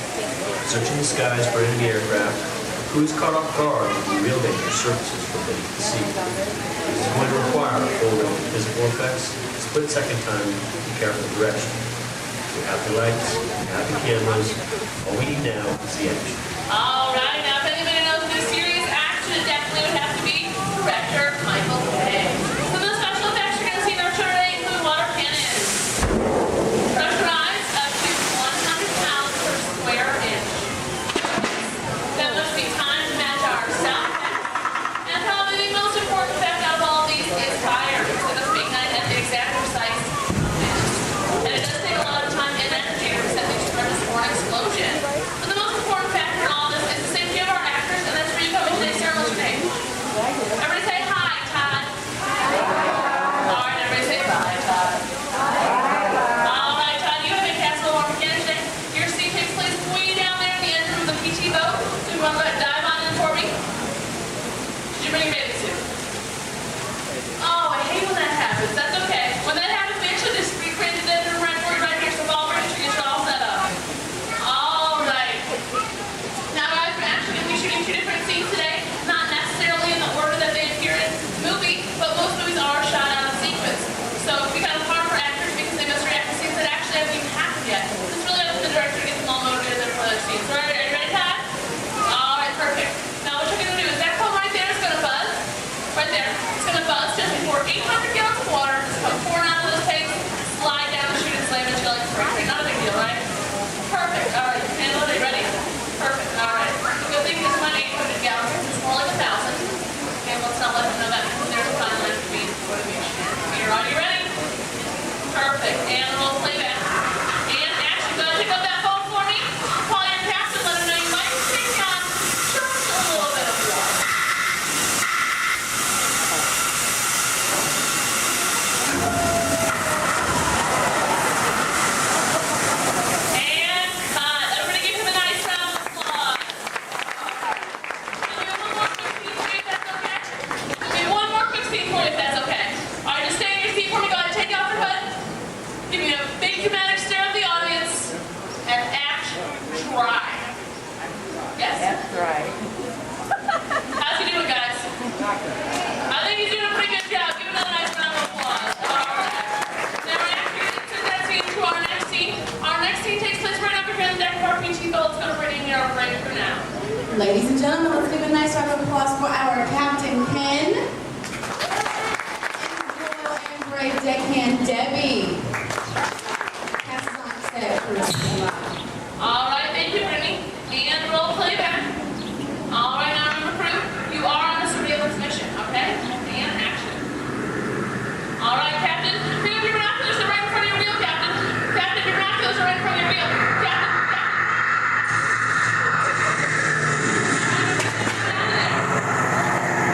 Searching the skies for enemy aircraft, the crew is caught off guard with the real danger surfaces from beneath the sea. This is going to require a full range of physical effects, split-second time, and careful direction. We have the lights, we have the cameras, all we need now is the action.
Alright, now if anybody knows this serious action, it definitely would have to be director Michael Bay. Some of the special effects you're going to see in the return today include water cannons, pressurized up to 100 pounds per square inch. That must be time to match our sound effects. And probably the most important effect out of all of these is fire. So it must be ignited at the exact precise moment. And it does take a lot of time and energy to set things to premise for an explosion. But the most important factor in all this is the safety of our actors, and that's where you come in today's ceremony today. Everybody say hi, Todd. Alright, everybody say bye, Todd. Alright, Todd, you have a castle warm again today. Your scene takes place way down there in the engine of the PT boat. So you want to go ahead and dive on in for me? Did you bring your bathing suit? Oh, I hate when that happens. That's okay. When that happens, we actually just recreate the engine right for you right here, so Ball Bridge gets you all set up. Alright. Now guys, we're actually going to be shooting 2 different scenes today. Not necessarily in the order that they appear in the movie, but most movies are shot out of sequence. So it can be kind of hard for actors because they must react to scenes that actually haven't even happened yet. It's really up to the director to get them all motivated for those scenes. So are you ready, Todd? Alright, perfect. Now what you're going to do is that phone right there is going to buzz. Right there. It's going to buzz just before 800 gallons of water is come pouring out of those tanks, slide down the chute and slam into like spring. Not a big deal, right? Perfect. Alright, you can handle it. Are you ready? Perfect. Alright. Good thing this one 800 gallons. It's more like 1,000. Okay, let's not let them know that because there's a fine line between motivation. Okay, are you ready? Perfect. And we'll play back. And action. Go ahead and pick up that phone for me. Call your captain. Let him know you might be taking on just a little bit of water. And cut. Everybody give him a nice round of applause. One more quick scene for you if that's okay. Alright, just stay in your seat for me. Go ahead and take off your hood. Give me a big dramatic stare of the audience. And act dry. Yes? That's right. How's he doing, guys? I think he's doing a pretty good job. Give him another nice round of applause. Alright. Now we're actually going to that scene to our next scene. Our next scene takes place right up here in the deck of our PT boat. It's going to bring in our break for now.
Ladies and gentlemen, let's give a nice round of applause for our Captain Ken and Royal and Brave Deckhand Debbie. Passes on set for us.
Alright, thank you, Brittany. And roll playback. Alright, now remember, crew, you are on a surveillance mission, okay? And action. Alright, Captain, bring up your binoculars. They're right in front of your wheel, Captain. Captain, your binoculars are right in front of your wheel. Captain.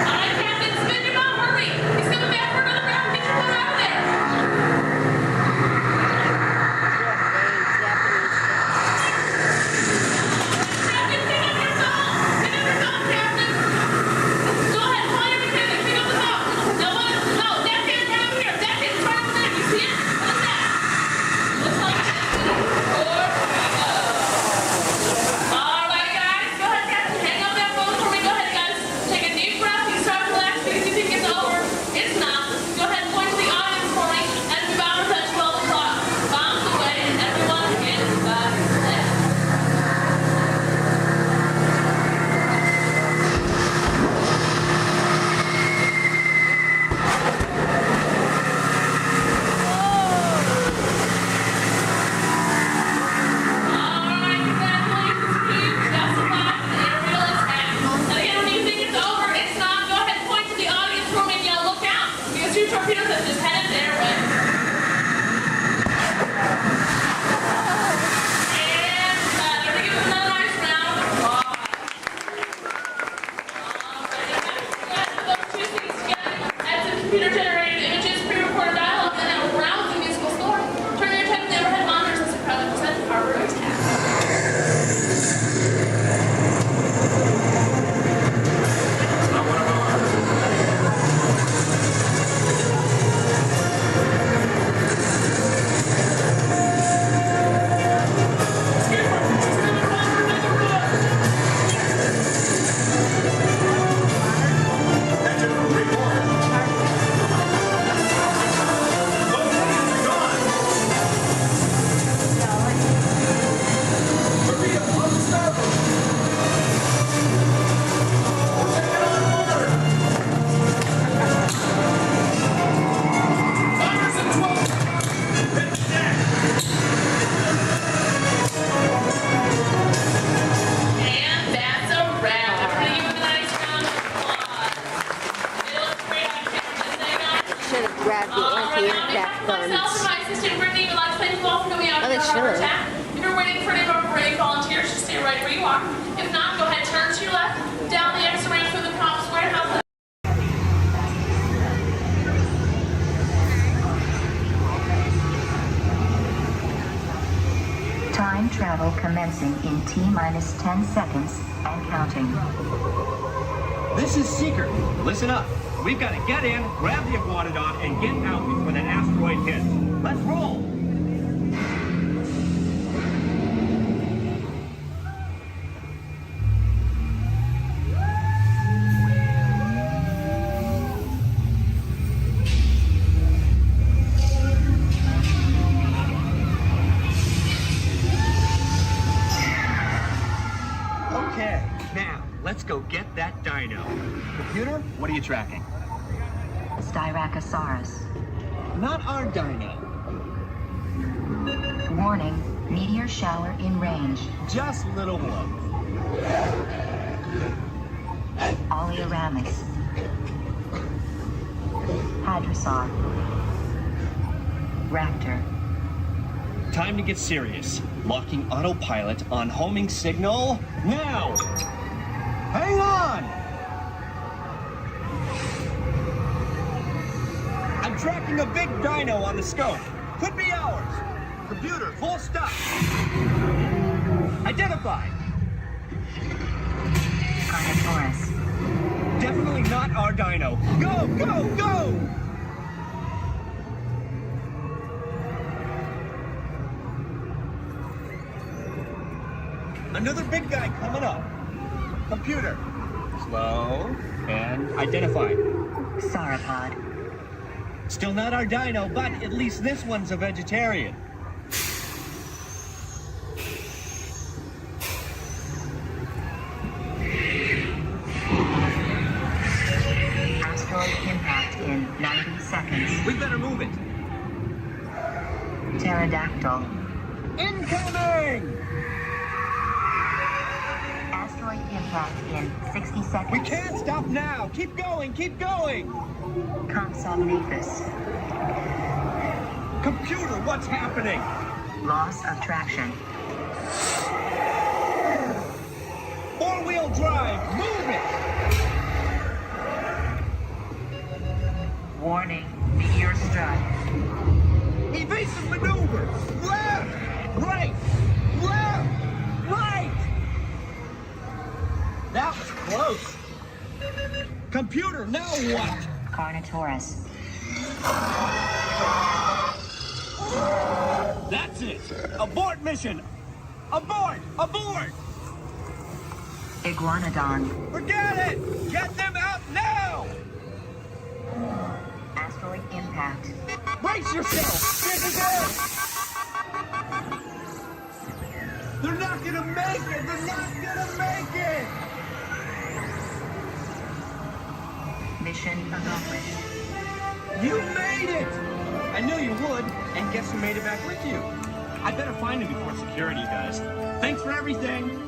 Alright, Captain, spin your mouth, hurry. He's coming back for another round. Get your foot out of there. Captain, pick up your phone. Pick up your phone, Captain. Go ahead, call your mechanic. Pick up the phone. No, that kid's right over here. That kid's right over there. You see it? What is that? Looks like it's Alright, guys. Go ahead, Captain. Hang up that phone for me. Go ahead, guys. Take a deep breath. You start to relax because you think it's over. It's not. Go ahead and point to the audience for me. And we bound at 12 o'clock. Bombs away and everyone gets back left. Alright, congratulations, team. Justified and aerial attack. And again, when you think it's over, it's not. Go ahead and point to the audience for me and yell, look out. Because 2 torpedoes have just headed their way. And everybody give them another nice round of applause. Alright, guys, those 2 scenes together. Add some computer-generated images, pre-recorded dialogue, and a rousing musical score. Turn your attention to the overhead monitors as we proudly present our road tap.
It's not one of ours.
gonna grab the anti-aircraft guns.
Myself and my assistant Brittany would like to thank you all for coming out to our chat. If you're waiting for any of our brave volunteers, just stay right where you are. If not, go ahead, turn to your left, down the exit ramp through the cops warehouse.
Time travel commencing in T-minus 10 seconds and counting.
This is Seeker. Listen up. We've got to get in, grab the Iguanodon, and get out before that asteroid hits. Let's roll! Okay, now, let's go get that dino. Computer, what are you tracking?
Styracosaurus.
Not our dino.
Warning, meteor shower in range.
Just little one.
Oleoramus. Hadrosaur. Raptor.
Time to get serious. Locking autopilot on homing signal now! Hang on! I'm tracking a big dino on the scope. Could be ours. Computer, full stop. Identified.
Carnotaurus.
Definitely not our dino. Go, go, go! Another big guy coming up. Computer. Slow and identified.
Sauropod.
Still not our dino, but at least this one's a vegetarian.
Asteroid impact in 90 seconds.
We better move it.
Pterodactyl.
Incoming!
Asteroid impact in 60 seconds.
We can't stop now. Keep going, keep going.
Compsognathus.
Computer, what's happening?
Loss of traction.
Four-wheel drive, move it!
Warning, meteor strike.
Evasive maneuver! Left! Right! Left! Right! That was close. Computer, now what?
Carnotaurus.
That's it! Abort mission! Abort! Abort!
Iguanodon.
Forget it! Get them out now!
Asteroid impact.
Brace yourself! This is it! They're not gonna make it! They're not gonna make it!
Mission accomplished.
You made it! I knew you would, and guess who made it back with you? I better find him before security does. Thanks for everything!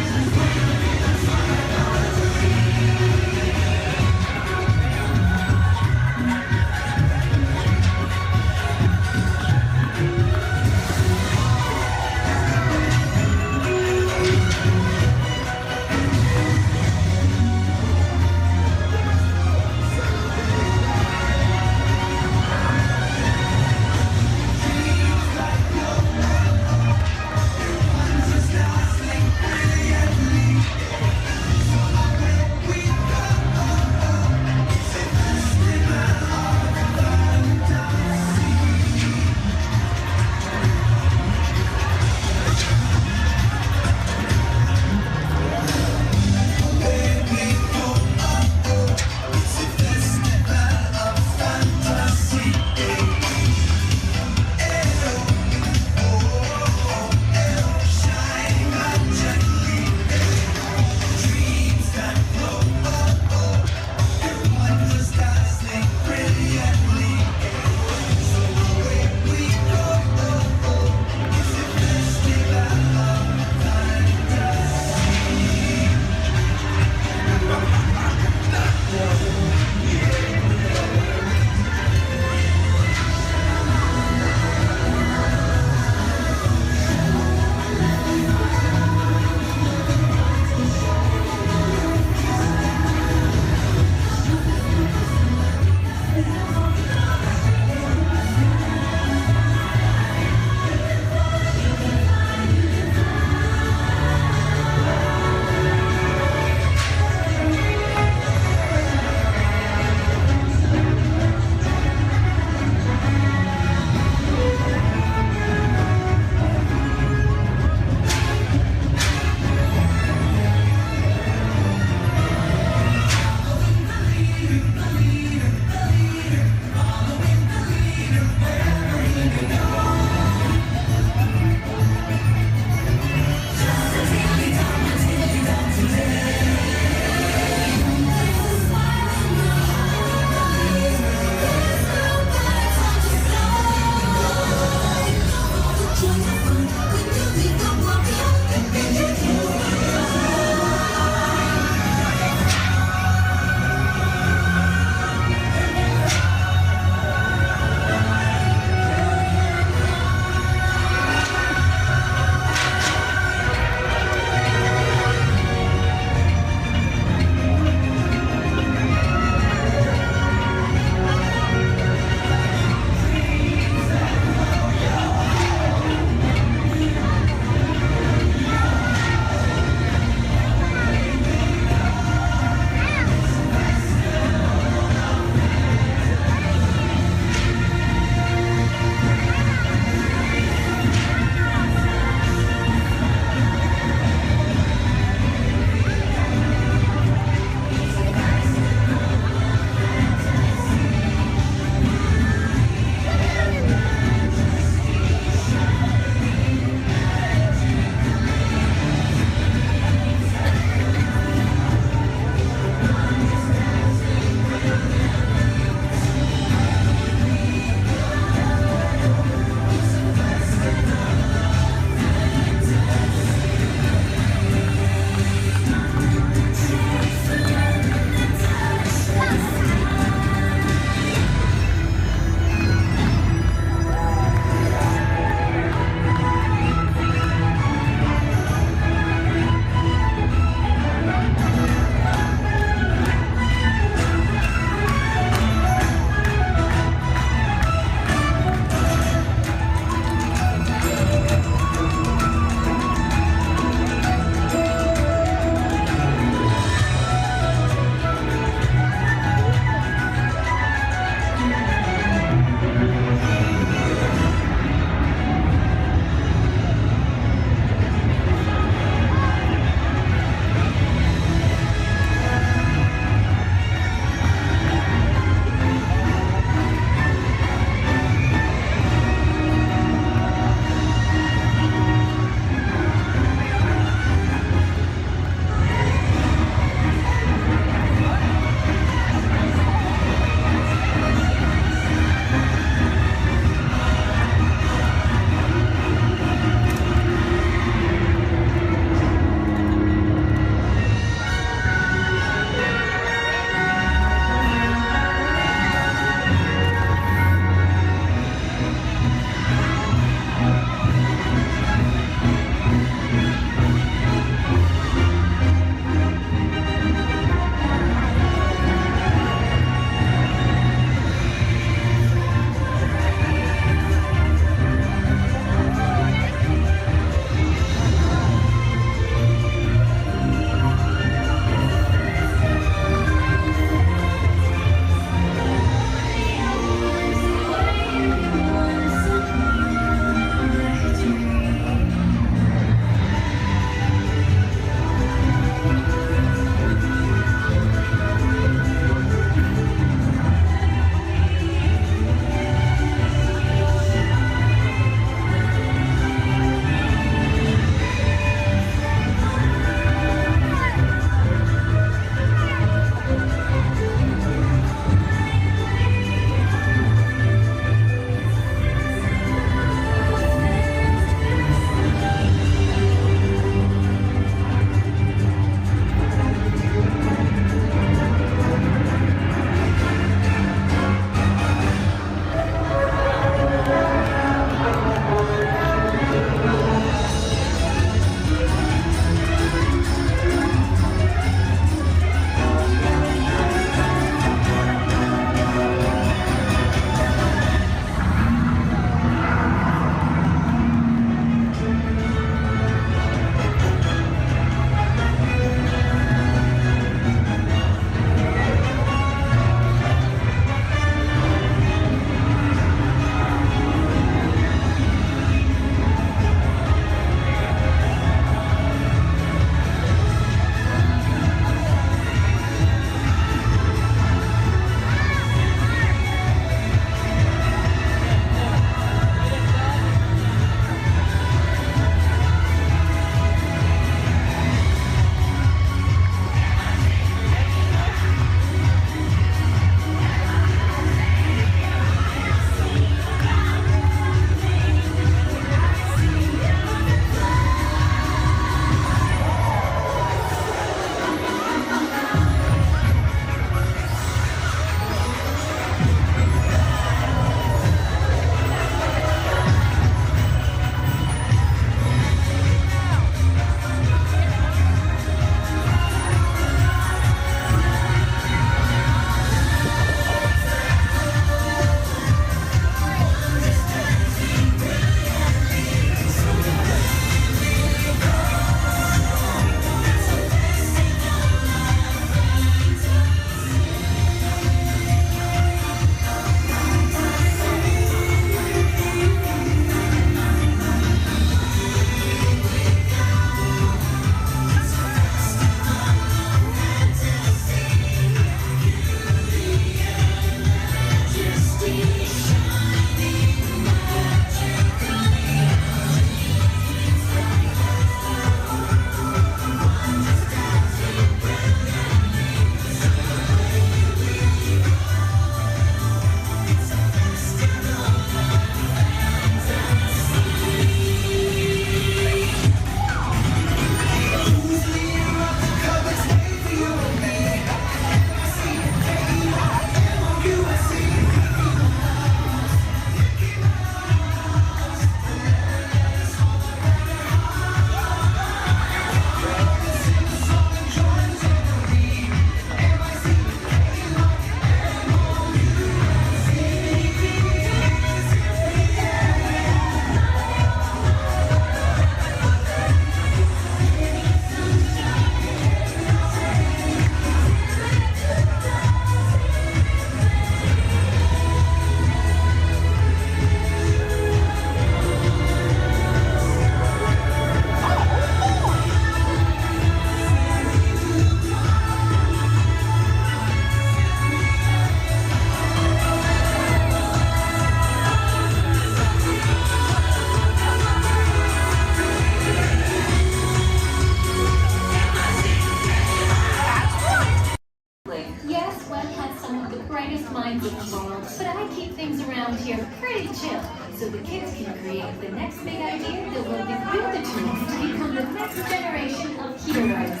things around here pretty chill, so the kids can create the next big idea that will give you the tools to become the next generation of heroes.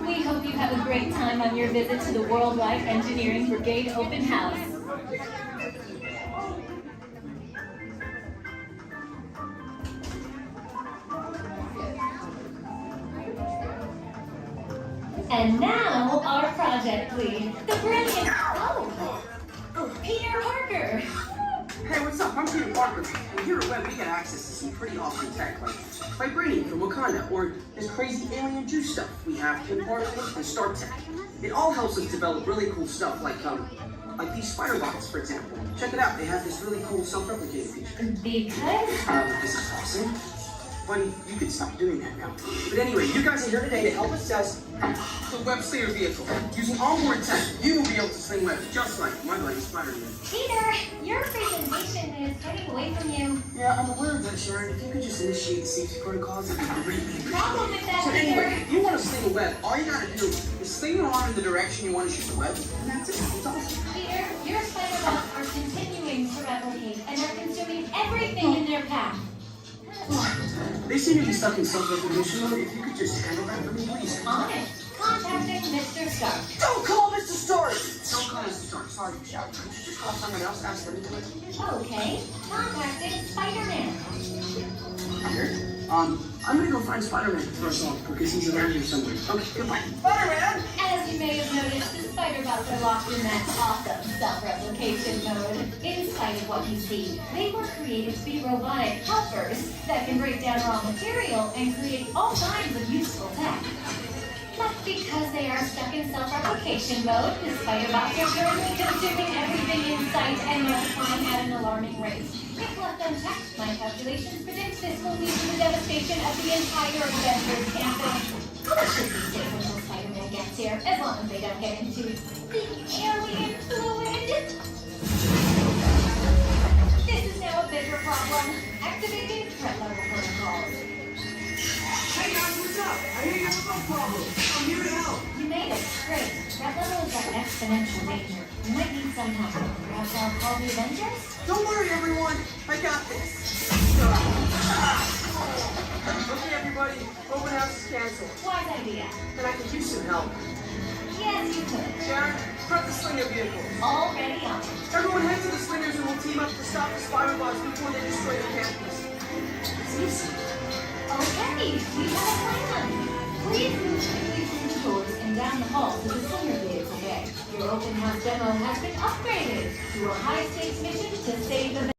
We hope you have a great time on your visit to the Worldwide Engineering Brigade Open House. And now, our project lead, the brilliant... Peter Parker!
Hey, what's up? I'm Peter Parker. And here at Web, we get access to some pretty awesome tech, like vibranium from Wakanda, or this crazy alien juice stuff. We have Pandora and Star Tech. It all helps us develop really cool stuff, like these spider bots, for example. Check it out. They have this really cool self-replicating feature.
Because?
This is awesome. Buddy, you could stop doing that now. But anyway, you guys are here today to help us test the Web Slayer vehicle. Using onboard tech, you will be able to sling webs just like my buddy Spider-Man.
Peter, your presentation is getting away from you.
Yeah, I'm aware of that, Sharon. If you could just initiate the safety protocols, it'd be great.
Problem with that,
So
Peter.
anyway, if you want to sling a web, all you gotta do is sling your arm in the direction you want to shoot the web, and that's it. It's awesome.
Peter, your spider bots are continuing to replicate and are consuming everything in their path.
They seem to be stuck in self-replication mode. If you could just handle that for me, please.
On it. Contacting Mr. Stark.
Don't call Mr. Stark! Don't call Mr. Stark. Sorry, Sharon. Could you just call someone else? Ask them to do it.
Okay. Contacting Spider-Man.
Here. I'm gonna go find Spider-Man for us all, because he's around here somewhere. Okay, goodbye. Spider-Man!
As you may have noticed, the spider bots are locked in that awesome self-replication mode. In spite of what you see, they were created to be robotic helpers that can break down raw material and create all kinds of useful tech. But because they are stuck in self-replication mode, the spider bots are currently consuming everything in sight and multiplying at an alarming rate. If left unchecked, my calculations predict this will lead to the devastation of the entire Avengers campus. It should be safe until Spider-Man gets here, as long as they don't get into the alien fluid. This is now a bigger problem. Activating threat level protocols.
Hey guys, what's up? I hear you have a phone problem. I'm here to help.
You made it. Great. Threat level is at exponential danger. You might need some help. Perhaps I'll call the Avengers?
Don't worry, everyone. I got this. Okay, everybody. Open house is canceled.
Wise idea.
And I could use some help.
Yes, you could.
Sharon, prep the Slinger vehicle.
Already on.
Everyone head to the Slingers and we'll team up to stop the spider bots before they destroy the campus. It's easy.
Okay, we have a plan. Please move quickly through the doors and down the hall to the Slinger vehicle bay. Your open house demo has been upgraded to a high-stakes mission to save the...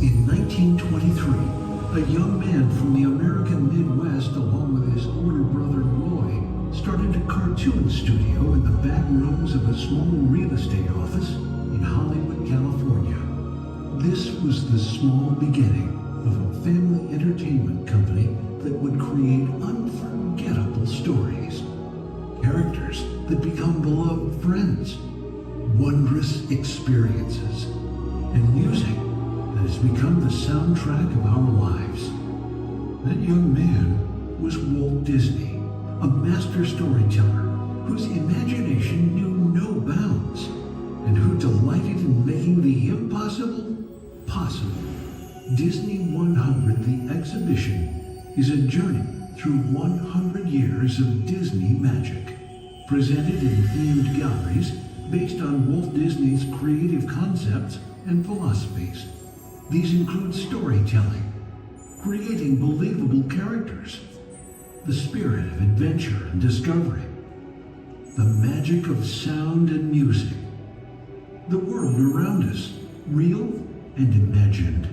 In 1923, a young man from the American Midwest, along with his older brother Roy, started a cartoon studio in the back rooms of a small real estate office in Hollywood, California. This was the small beginning of a family entertainment company that would create unforgettable stories, characters that become beloved friends, wondrous experiences, and music that has become the soundtrack of our lives. That young man was Walt Disney, a master storyteller whose imagination knew no bounds and who delighted in making the impossible possible. Disney 100, the exhibition, is a journey through 100 years of Disney magic, presented in themed galleries based on Walt Disney's creative concepts and philosophies. These include storytelling, creating believable characters, the spirit of adventure and discovery, the magic of sound and music, the world around us, real and imagined,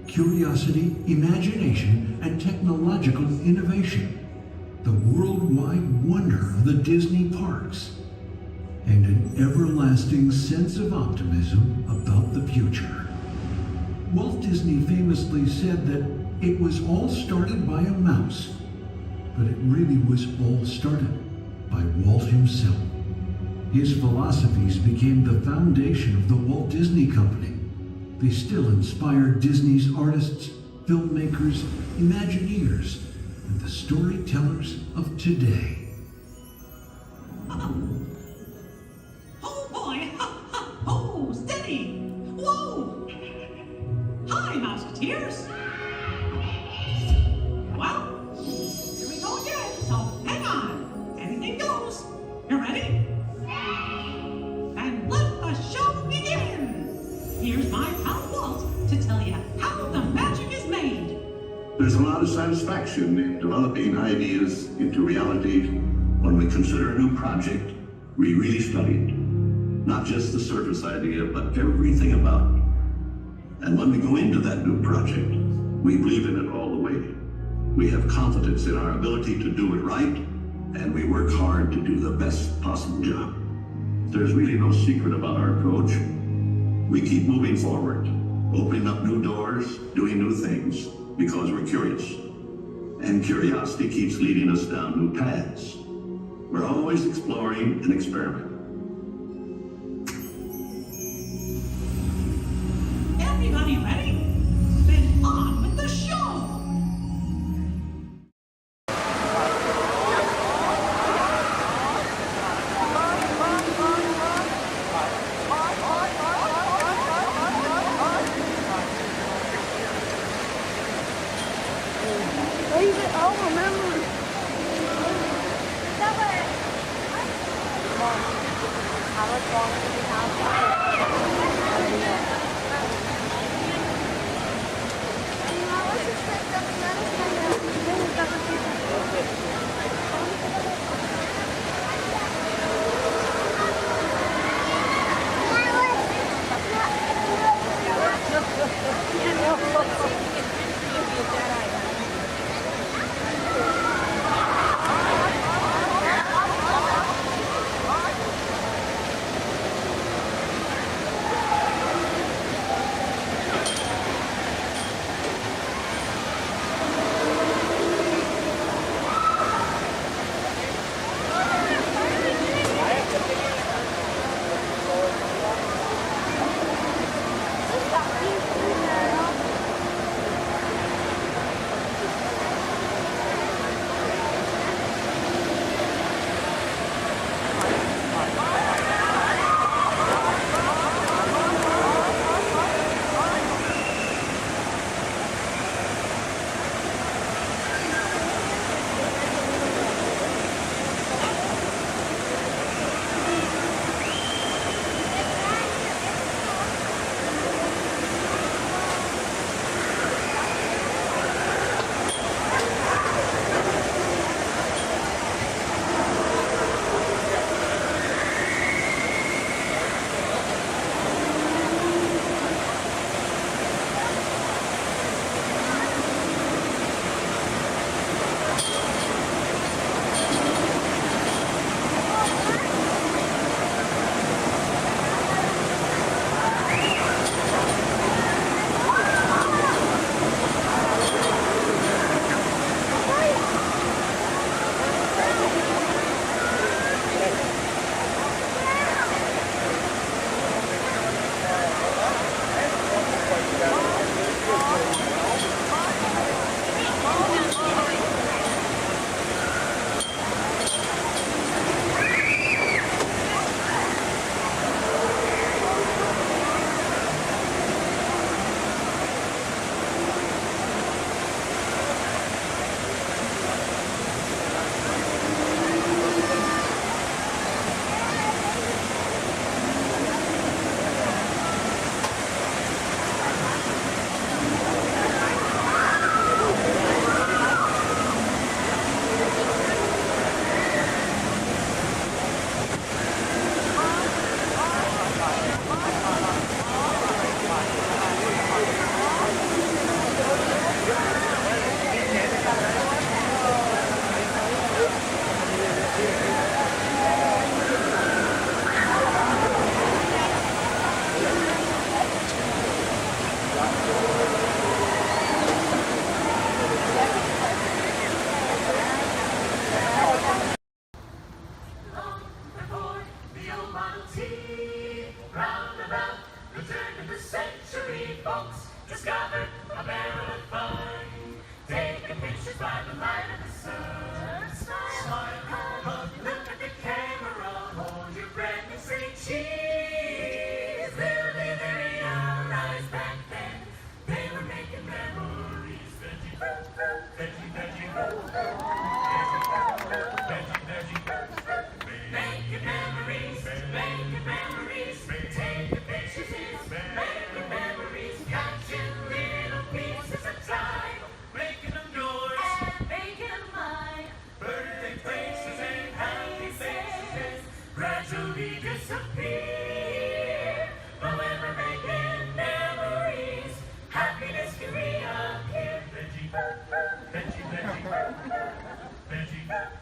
curiosity, imagination, and technological innovation, the worldwide wonder of the Disney parks, and an everlasting sense of optimism about the future. Walt Disney famously said that it was all started by a mouse, but it really was all started by Walt himself. His philosophies became the foundation of the Walt Disney Company. They still inspire Disney's artists, filmmakers, Imagineers, and the storytellers of today.
Oh boy! Oh, steady! Whoa! Hi, Mouseketeers! Well, here we go again, so hang on. Anything goes. You ready? And let the show begin! Here's my pal Walt to tell you how the magic is made.
There's a lot of satisfaction in developing ideas into reality when we consider a new project we really studied. Not just the surface idea, but everything about it. And when we go into that new project, we believe in it all the way. We have confidence in our ability to do it right, and we work hard to do the best possible job. There's really no secret about our approach. We keep moving forward, opening up new doors, doing new things, because we're curious. And curiosity keeps leading us down new paths. We're always exploring and experimenting.
Everybody ready? Then on with the show!
I'll remember.
That way.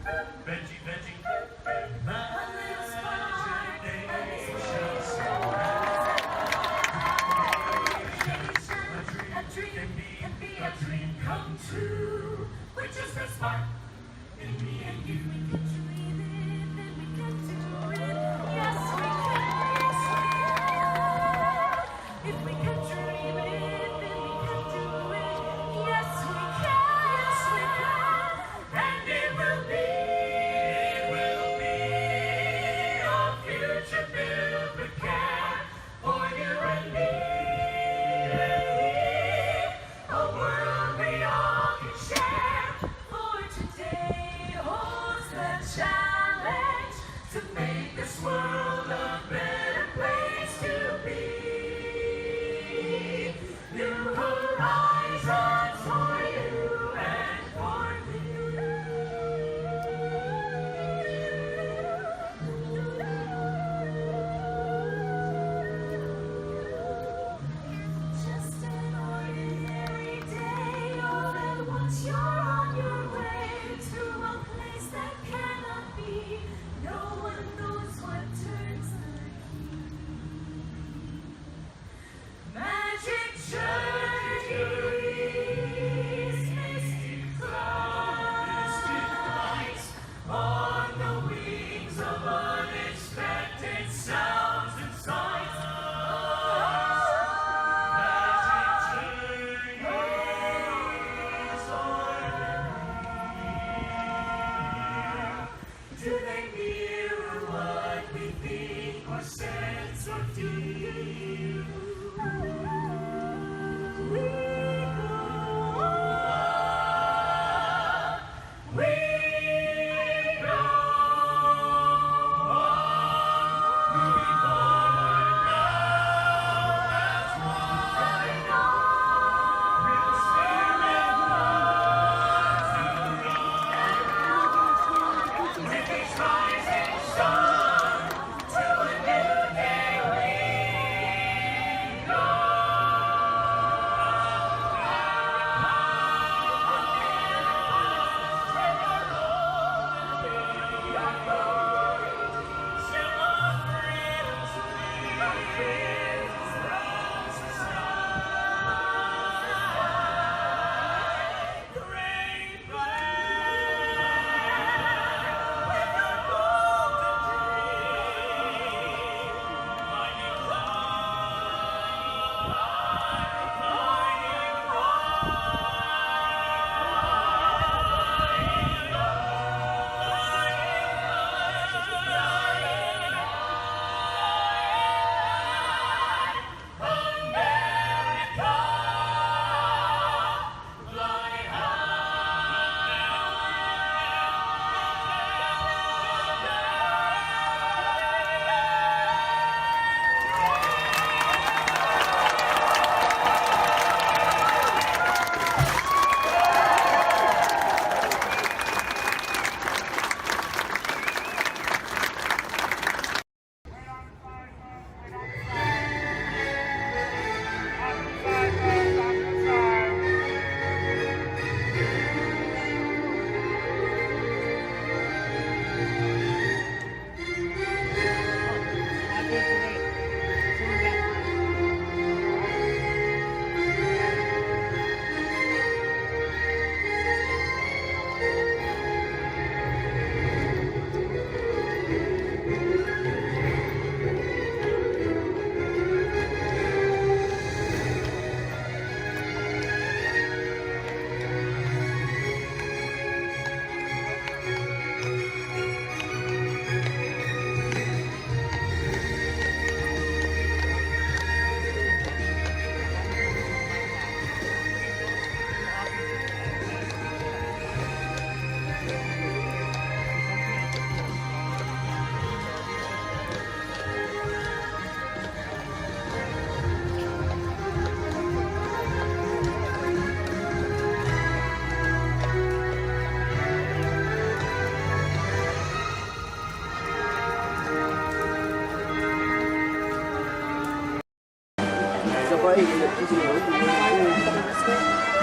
Veggie, veggie, magic nations. A dream come true. We're just as smart. In me and you, we can dream it, and we can do it. Yes, we can. If we can dream it, then we can do it. Yes, we can. And it will be a future filled with care for you and me. A world we all can share. For today holds the challenge to make this world a better place to be. New horizons for you and for me. Just an ordinary day, all at once you're on your way to a place that cannot be. No one knows what turns the key. Magic journeys, mystic flights, on the wings of unexpected sounds and sights. Do they mirror what we think or sense or feel? We go moving forward now as one. With the spirit with each rising sun to a new day we go.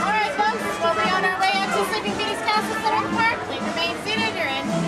Alright folks, we'll be on our way up to Sleeping Beauty's Castle Center Park. Please remain seated. Your engine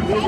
Sorry.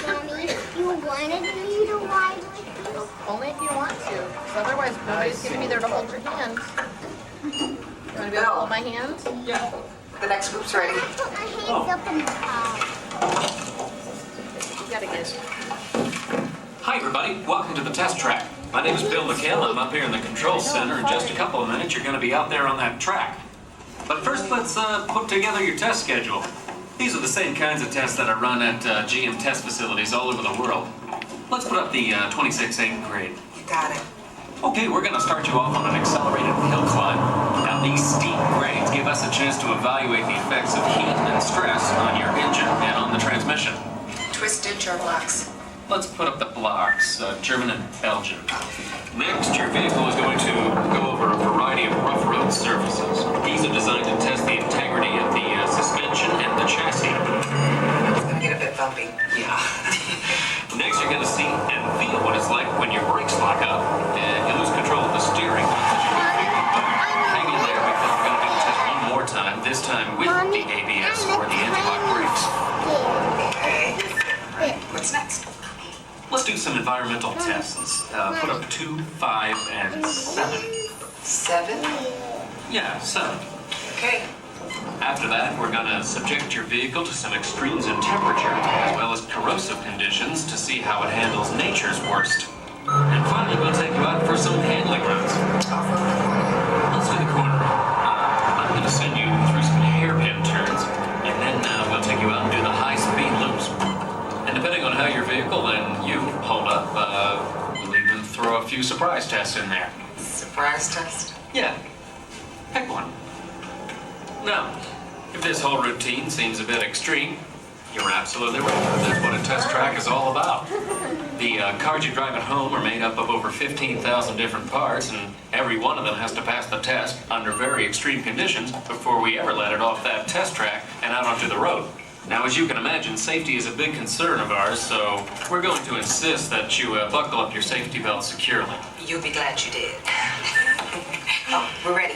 Mommy, you wanted me to ride with you?
Only if you want to. 'Cause otherwise, nobody's going to be there to hold your hand. You want to be able to hold my hand?
Yeah. The next group's ready.
I put my hands up in the car.
You gotta get.
Hi, everybody. Welcome to the test track. My name is Bill McHale. I'm up here in the control center. In just a couple of minutes, you're going to be out there on that track. But first, let's put together your test schedule. These are the same kinds of tests that are run at GM test facilities all over the world. Let's put up the 26 8th grade.
You got it.
Okay, we're going to start you off on an accelerated hill climb. Now, these steep grades give us a chance to evaluate the effects of heat and stress on your engine and on the transmission.
Twisted jar blocks.
Let's put up the blocks, German and Belgian. Next, your vehicle is going to go over a variety of rough road surfaces. These are designed to test the integrity of the suspension and the chassis.
It's gonna get a bit bumpy.
Yeah. Next, you're going to see and feel what it's like when your brakes lock up and you lose control of the steering. Hang in there because we're going to do the test one more time, this time with the ABS or the anti-lock brakes.
Okay. What's next?
Let's do some environmental tests. Put up 2, 5, and 7.
7?
Yeah, 7.
Okay.
After that, we're going to subject your vehicle to some extremes in temperature, as well as corrosive conditions to see how it handles nature's worst. And finally, we'll take you out for some handling runs. Let's do the corner. I'm going to send you through some hairpin turns, and then we'll take you out and do the high-speed loops. And depending on how your vehicle and you hold up, we'll even throw a few surprise tests in there.
Surprise test?
Yeah. Pick one. Now, if this whole routine seems a bit extreme, you're absolutely right. That's what a test track is all about. The cars you drive at home are made up of over 15,000 different parts, and every one of them has to pass the test under very extreme conditions before we ever let it off that test track and out onto the road. Now, as you can imagine, safety is a big concern of ours, so we're going to insist that you buckle up your safety belt securely.
You'll be glad you did. Oh, we're ready.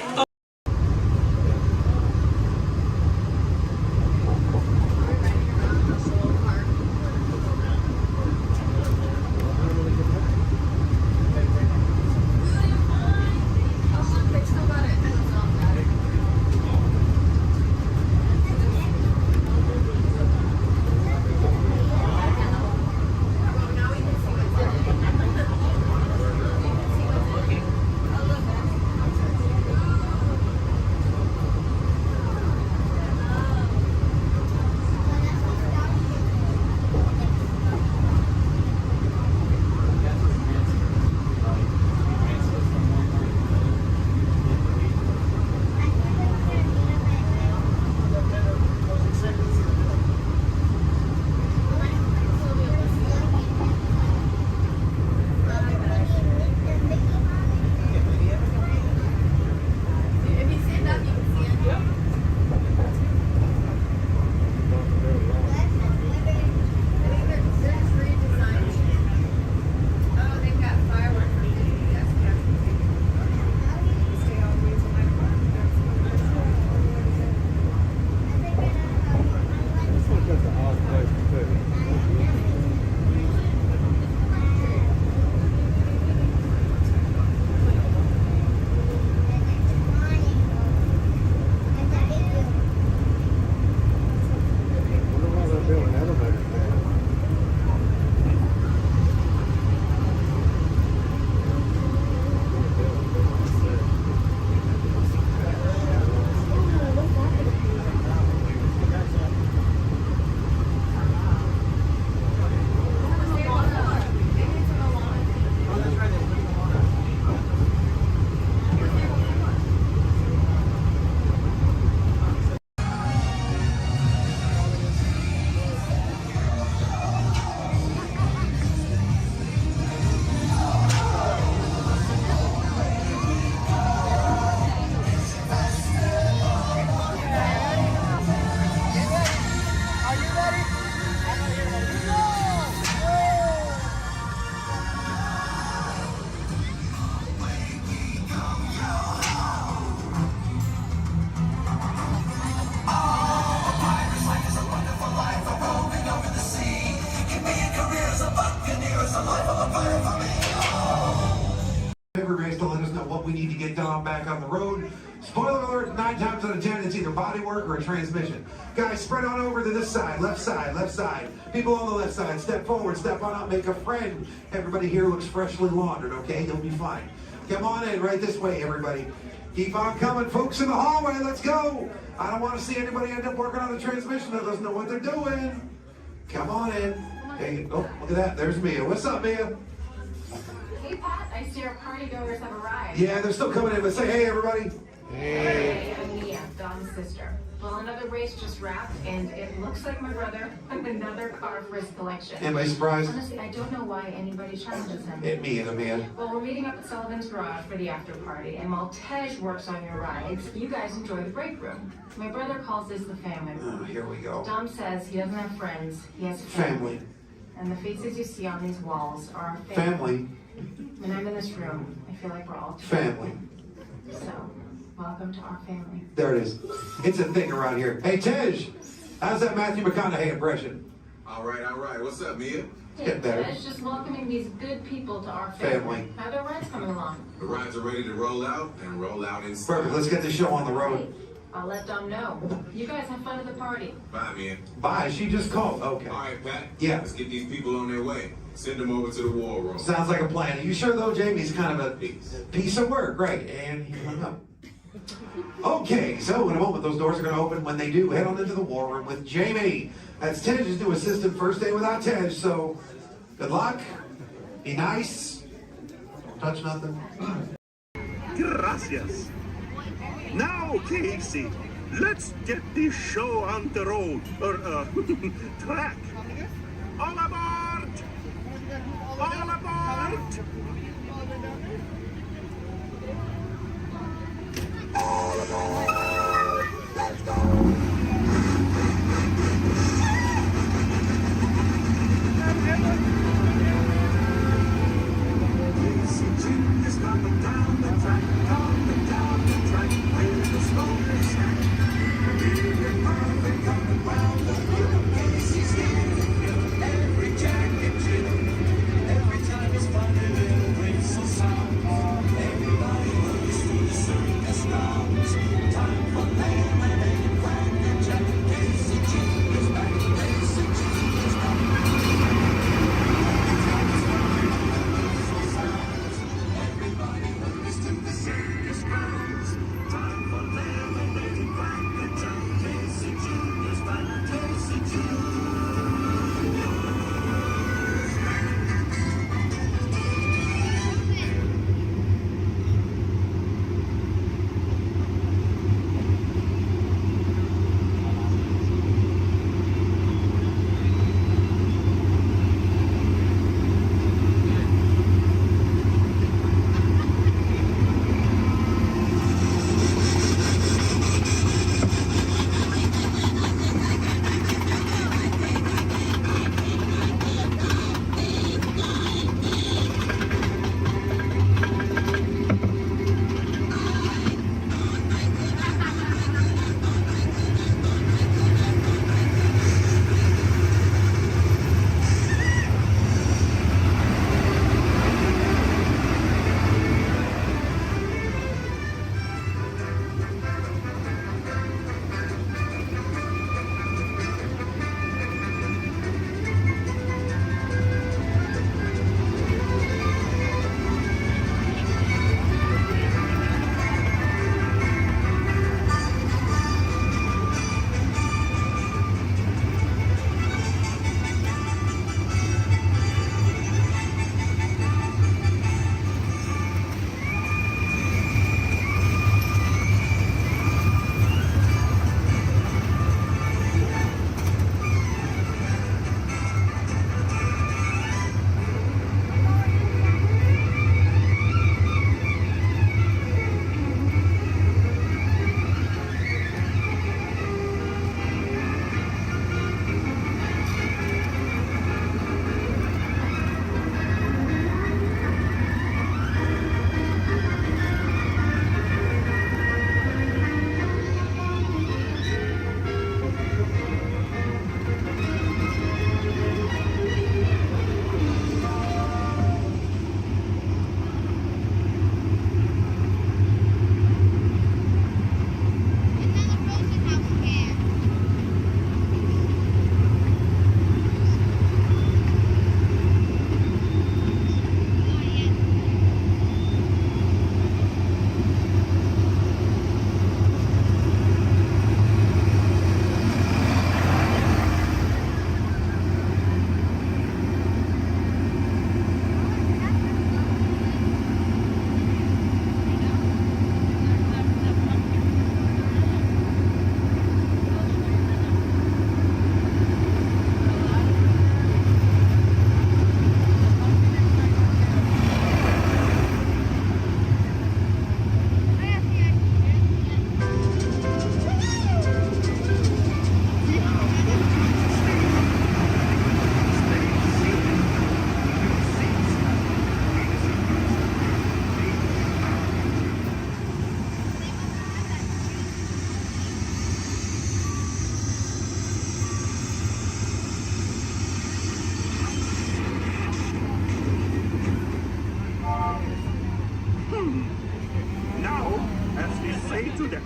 back on the road. Spoiler alert, 9 times out of 10, it's either bodywork or a transmission. Guys, spread on over to this side, left side, left side. People on the left side, step forward, step on up, make a friend. Everybody here looks freshly laundered, okay? You'll be fine. Come on in, right this way, everybody. Keep on coming, folks in the hallway, let's go. I don't want to see anybody end up working on the transmission that doesn't know what they're doing. Come on in. Hey, oh, look at that, there's Mia. What's up, Mia?
Hey, Pat, I see our party goers have arrived.
Yeah, they're still coming in, but say hey, everybody.
Hey, I'm Mia, Don's sister. Well, another race just wrapped, and it looks like my brother with another car for his collection.
Anybody surprised?
Honestly, I don't know why anybody challenges him.
Hit me, Mia.
Well, we're meeting up at Sullivan's Garage for the after party, and while Tej works on your rides, you guys enjoy the break room. My brother calls this the family room.
Oh, here we go.
Dom says he doesn't have friends, he has
Family.
And the faces you see on these walls are our
Family.
When I'm in this room, I feel like we're all
Family.
So, welcome to our family.
There it is. It's a thing around here. Hey, Tej, how's that Matthew McConaughey impression?
All right. What's up, Mia?
Get better.
Tej, just welcoming these good people to our family. How are their rides coming along?
The rides are ready to roll out and roll out in style.
Perfect. Let's get the show on the road.
I'll let Dom know. You guys have fun at the party.
Bye, Mia.
Bye. She just called. Okay.
All right, Pat.
Yeah.
Let's get these people on their way. Send them over to the war room.
Sounds like a plan. Are you sure, though, Jamie's kind of a piece of work? Right. And he hung up. Okay, so in a moment, those doors are going to open. When they do, head on into the war room with Jamie. That's Tej's new assistant, first day without Tej, so good luck. Be nice. Don't touch nothing.
Gracias. Now, Casey, let's get this show on the road, or track. All aboard! All aboard! All aboard! Let's go! Casey Jim is coming down the track, coming down the track, with the smoke stack. We're perfect coming round the hill. Casey's here, every jacket Jim. Every time he's finding a little way.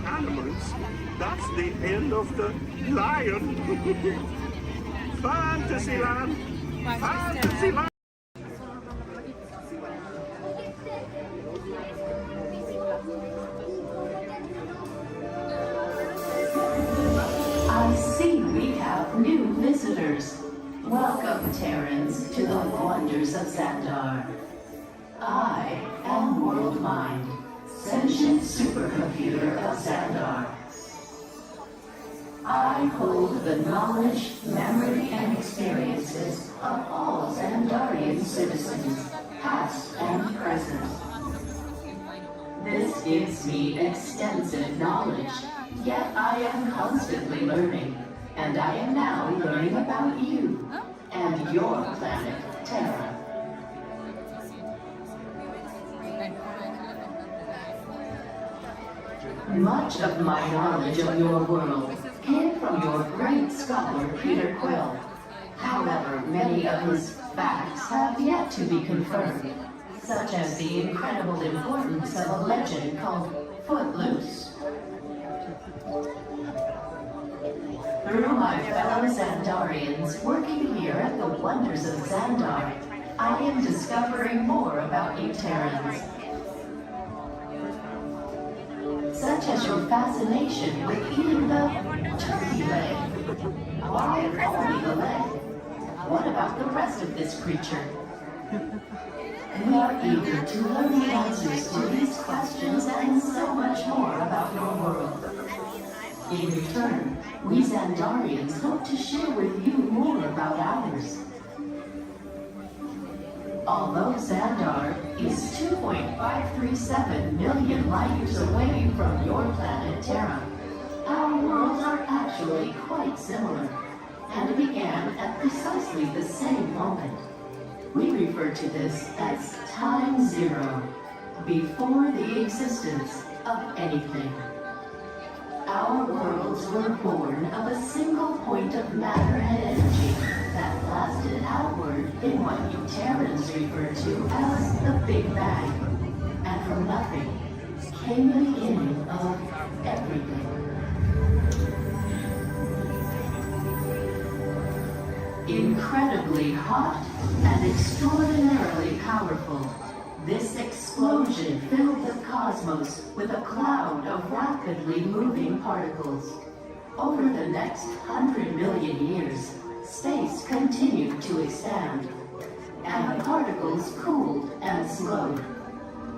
animals, that's the end of the lion. Fantasyland! Fantasyland!
I see we have new visitors. Welcome, Terrans, to the wonders of Xandar. I am World Mind, sentient supercomputer of Xandar. I hold the knowledge, memory, and experiences of all Xandarian citizens, past and present. This gives me extensive knowledge, yet I am constantly learning, and I am now learning about you and your planet, Terra. Much of my knowledge of your world came from your great scholar, Peter Quill. However, many of his facts have yet to be confirmed, such as the incredible importance of a legend called Footloose. Through my fellow Xandarians working here at the wonders of Xandar, I am discovering more about you Terrans. Such as your fascination with eating the turkey leg. Why only the leg? What about the rest of this creature? We are eager to learn the answers to these questions and so much more about your world. In return, we Xandarians hope to share with you more about ours. Although Xandar is 2.537 million light years away from your planet Terra, our worlds are actually quite similar, and began at precisely the same moment. We refer to this as Time Zero, before the existence of anything. Our worlds were born of a single point of matter and energy that blasted outward in what you Terrans refer to as the Big Bang. And from nothing came the beginning of everything. Incredibly hot and extraordinarily powerful, this explosion filled the cosmos with a cloud of rapidly moving particles. Over the next 100 million years, space continued to expand, and the particles cooled and slowed.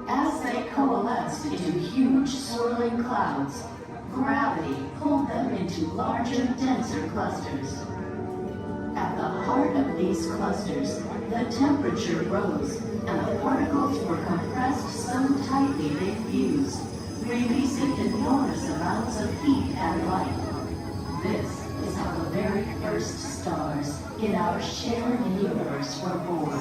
As they coalesced into huge swirling clouds, gravity pulled them into larger, denser clusters. At the heart of these clusters, the temperature rose, and the particles were compressed so tightly they fused, releasing enormous amounts of heat and light. This is how the very first stars in our shared universe were born.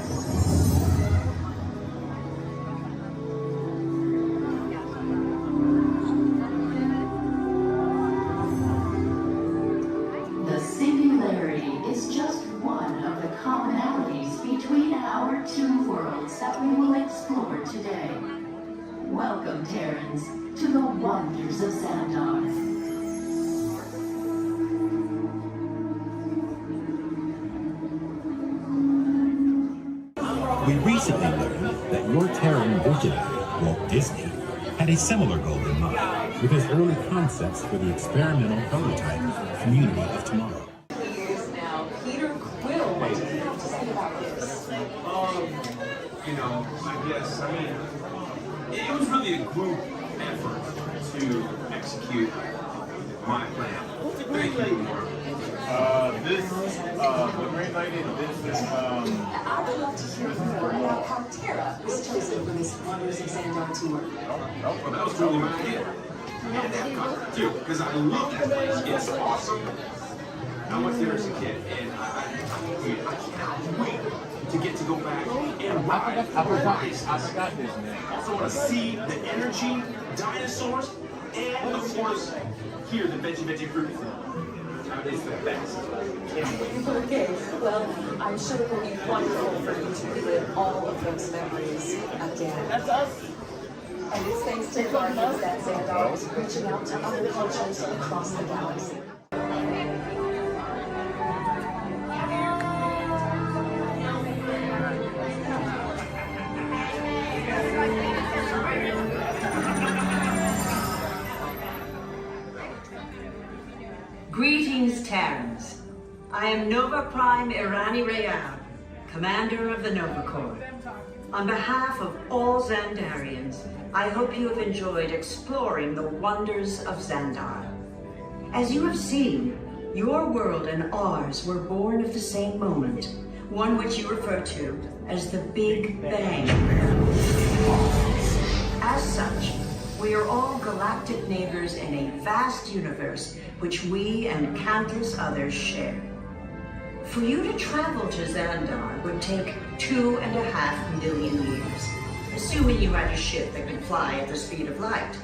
The singularity is just one of the commonalities between our two worlds that we will explore today. Welcome, Terrans, to the wonders of Xandar.
We recently learned that your Terran visionary, Walt Disney, had a similar goal in mind with his early concepts for the experimental prototype Community of Tomorrow.
Years now, Peter Quill, what do you have to say about this?
It was really a group effort to execute my plan. Thank you, Mark.
The green lady,
I would love to hear more about how Terra was chosen for this Wonders of Xandar tour.
Well, that was really my idea. And that got too, because I love that place. It's awesome. I went there as a kid, and I cannot wait to get to go back and ride.
I forgot this, man.
I also want to see the energy, dinosaurs, and of course, hear the veggie fruit. It's the best.
Okay, well, I'm sure it will be wonderful for you to relive all of those memories again.
That's us.
And it's thanks to Guardians that Xandar is reaching out to other cultures across the galaxy.
Greetings, Terrans. I am Nova Prime Irani Rayab, Commander of the Nova Corps. On behalf of all Xandarians, I hope you have enjoyed exploring the wonders of Xandar. As you have seen, your world and ours were born of the same moment, one which you refer to as the Big Bang. As such, we are all galactic neighbors in a vast universe which we and countless others share. For you to travel to Xandar would take 2.5 million years, assuming you had a ship that could fly at the speed of light.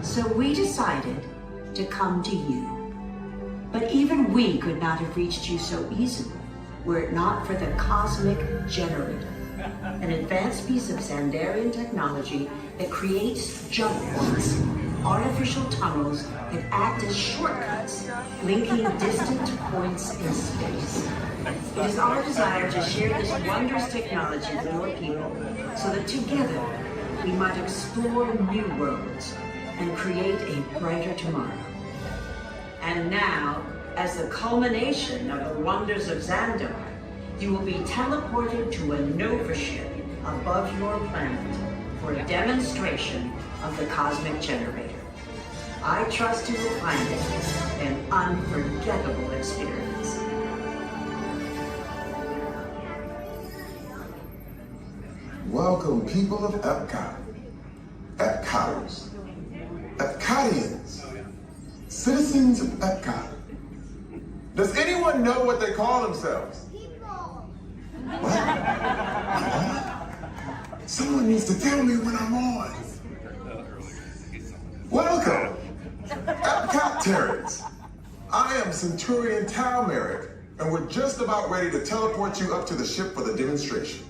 So we decided to come to you. But even we could not have reached you so easily were it not for the Cosmic Generator, an advanced piece of Xandarian technology that creates jump points, artificial tunnels that act as shortcuts, linking distant points in space. It is our desire to share this wondrous technology with your people so that together we might explore new worlds and create a brighter tomorrow. And now, as the culmination of the wonders of Xandar, you will be teleported to a Nova ship above your planet for a demonstration of the Cosmic Generator. I trust you will find it an unforgettable experience.
Welcome, people of Epcot, Epcoters, Epcotians, citizens of Epcot. Does anyone know what they call themselves? What? Someone needs to tell me when I'm on. Welcome, Epcot Terrans. I am Centurion Tal Merrick, and we're just about ready to teleport you up to the ship for the demonstration.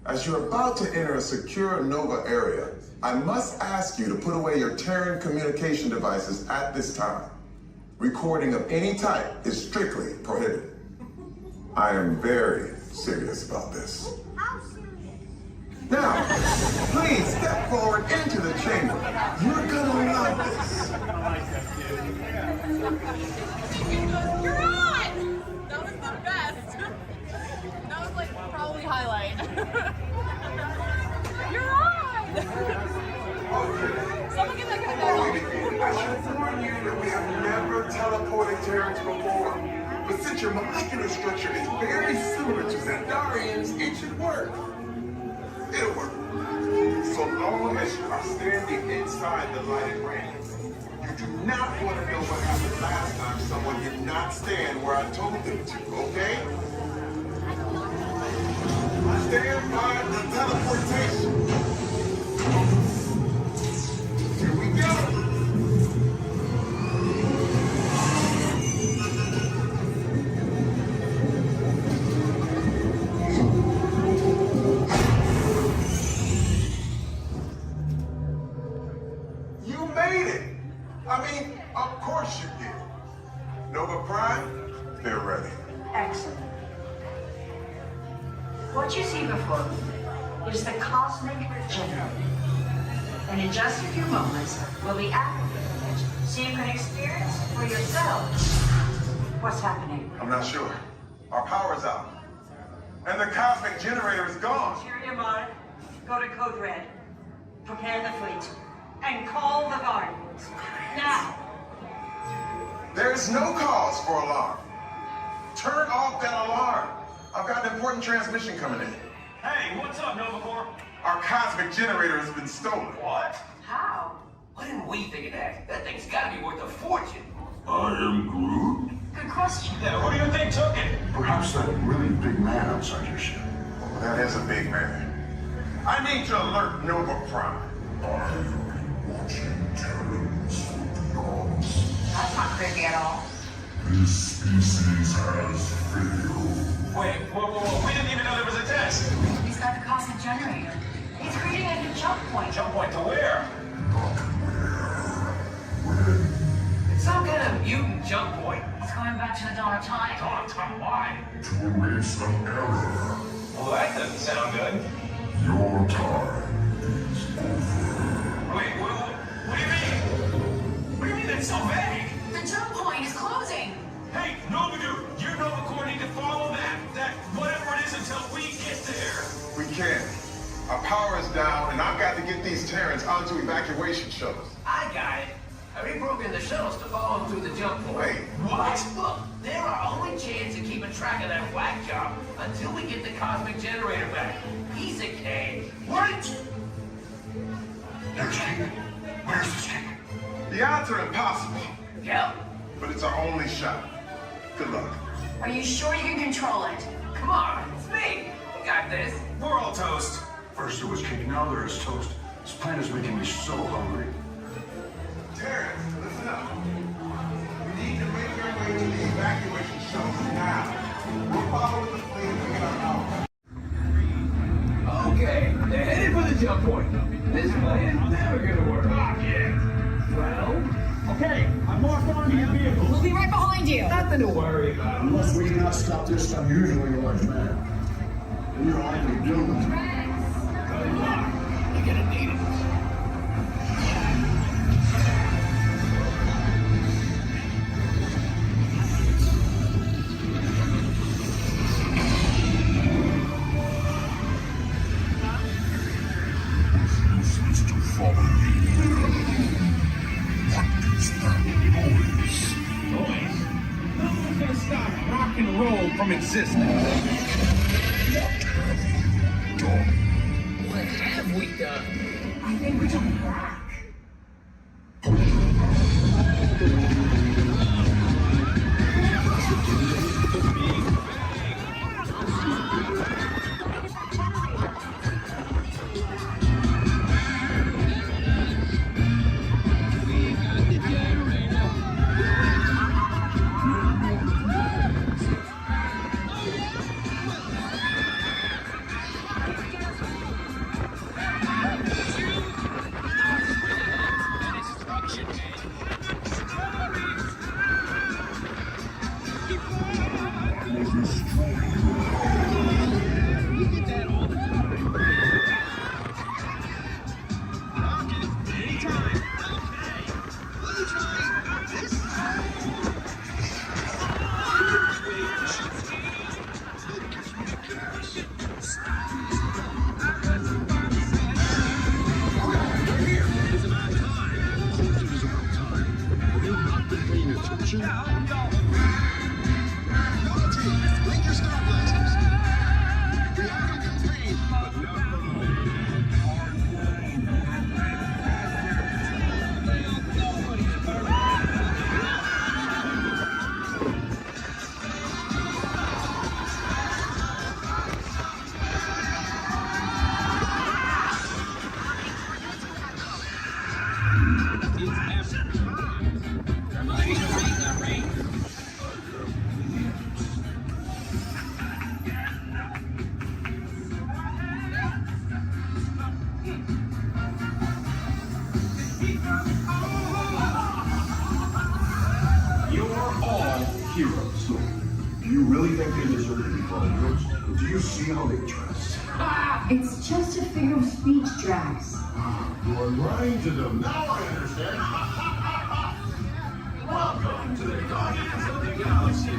As you're about to enter a secure Nova area, I must ask you to put away your Terran communication devices at this time. Recording of any type is strictly prohibited. I am very serious about this. Now, please step forward into the chamber. You're gonna love this.
You're on! That was the best. That was like probably highlight. You're on! Someone get that guy.
I should warn you that we have never teleported Terrans before. But since your molecular structure is very similar to Xandarians, it should work. It'll work. So long as you are standing inside the lighted ring. You do not want to know what happened last time someone did not stand where I told them to, okay? Stand by the teleportation. Here we go. Of course you did. Nova Prime, they're ready.
Excellent. What you see before you is the Cosmic Generator. And in just a few moments, we'll be activating it so you can experience for yourself what's happening.
I'm not sure. Our power's out. And the Cosmic Generator is gone.
Interior Mod, go to Code Red. Prepare the fleet. And call the Guardians. Now.
There is no cause for alarm. Turn off that alarm. I've got an important transmission coming in.
Hey, what's up, Nova Corps?
Our Cosmic Generator has been stolen.
What?
How?
Why didn't we think of that? That thing's gotta be worth a fortune.
I am Groot.
Good question.
Yeah, who do you think took it?
Perhaps that really big man outside your ship. Oh, that is a big man. I need to alert Nova Prime. I'm watching Terrans with dogs.
That's not creepy at all.
This species has failed.
Wait, whoa. We didn't even know there was a test.
He's got the Cosmic Generator. He's creating a new
jump point.
Jump point to where? It's some kind of mutant jump point.
It's going back to the dawn of time.
Dawn of time, why?
To erase an error.
Well, that doesn't sound good.
Your time is over.
Wait, what do you mean? What do you mean that's so vague?
The jump point is closing.
Hey, Nobudu, your Nova Corps need to follow that whatever it is until we get there.
We can't. Our power is down, and I've got to get these Terrans onto evacuation shuttles.
I got it. I reprogrammed the shuttles to follow them through the jump point.
Wait, what?
Look, they're our only chance of keeping track of that whack job until we get the cosmic generator back. Piece of cake.
Wait! There's King. Where's this King?
The odds are impossible.
Yep.
But it's our only shot. Good luck.
Are you sure you can control it?
Come on, it's me. We got this. We're all toast.
First there was King, now there is toast. This plan is making me so hungry.
Terrence, listen up. We need to make our way to the evacuation shuttles now. We'll follow the plane to get our power.
Okay, they're headed for the jump point. This plan's never gonna work. Not yet. Well, okay, I'm marked onto your vehicle.
We'll be right behind you.
Nothing to worry about.
Unless we not stop this unusually large man, we're likely doomed.
Good luck. You're gonna need it.
Rock and roll from existence.
What have we done?
I think we took back. Heroes. Do you really think they deserve to be called heroes? Do you see how they dress?
It's just a figure of speech, Drax.
You are lying to them. Now I understand.
Welcome to the Guardians of the Galaxy.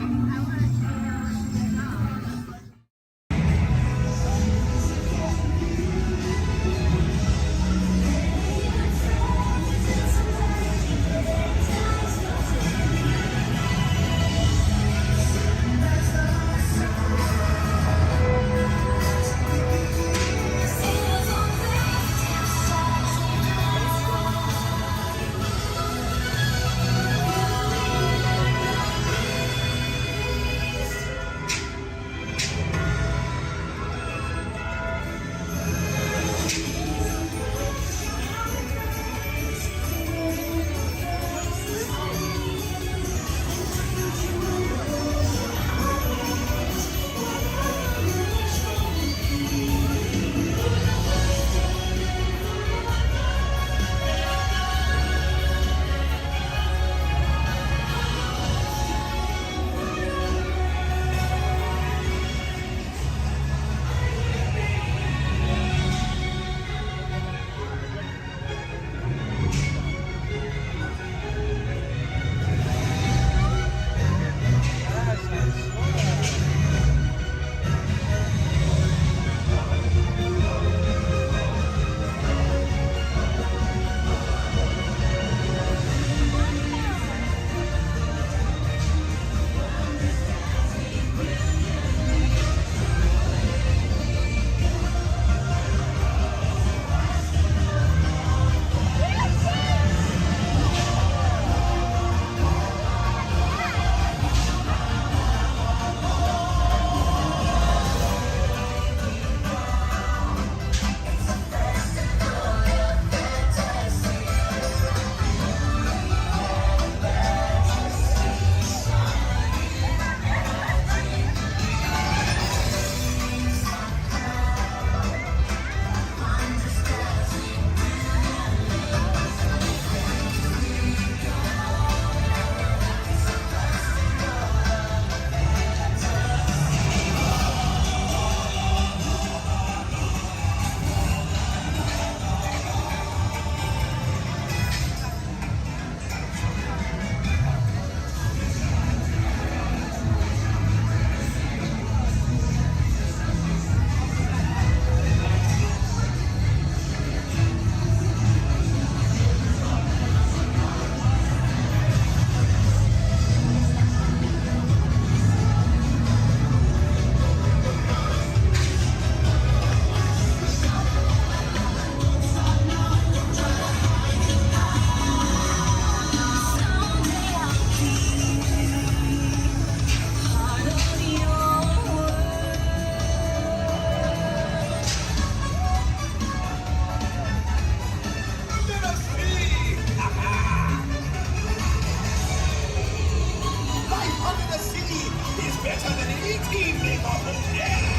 better than any team they've offered. Yeah!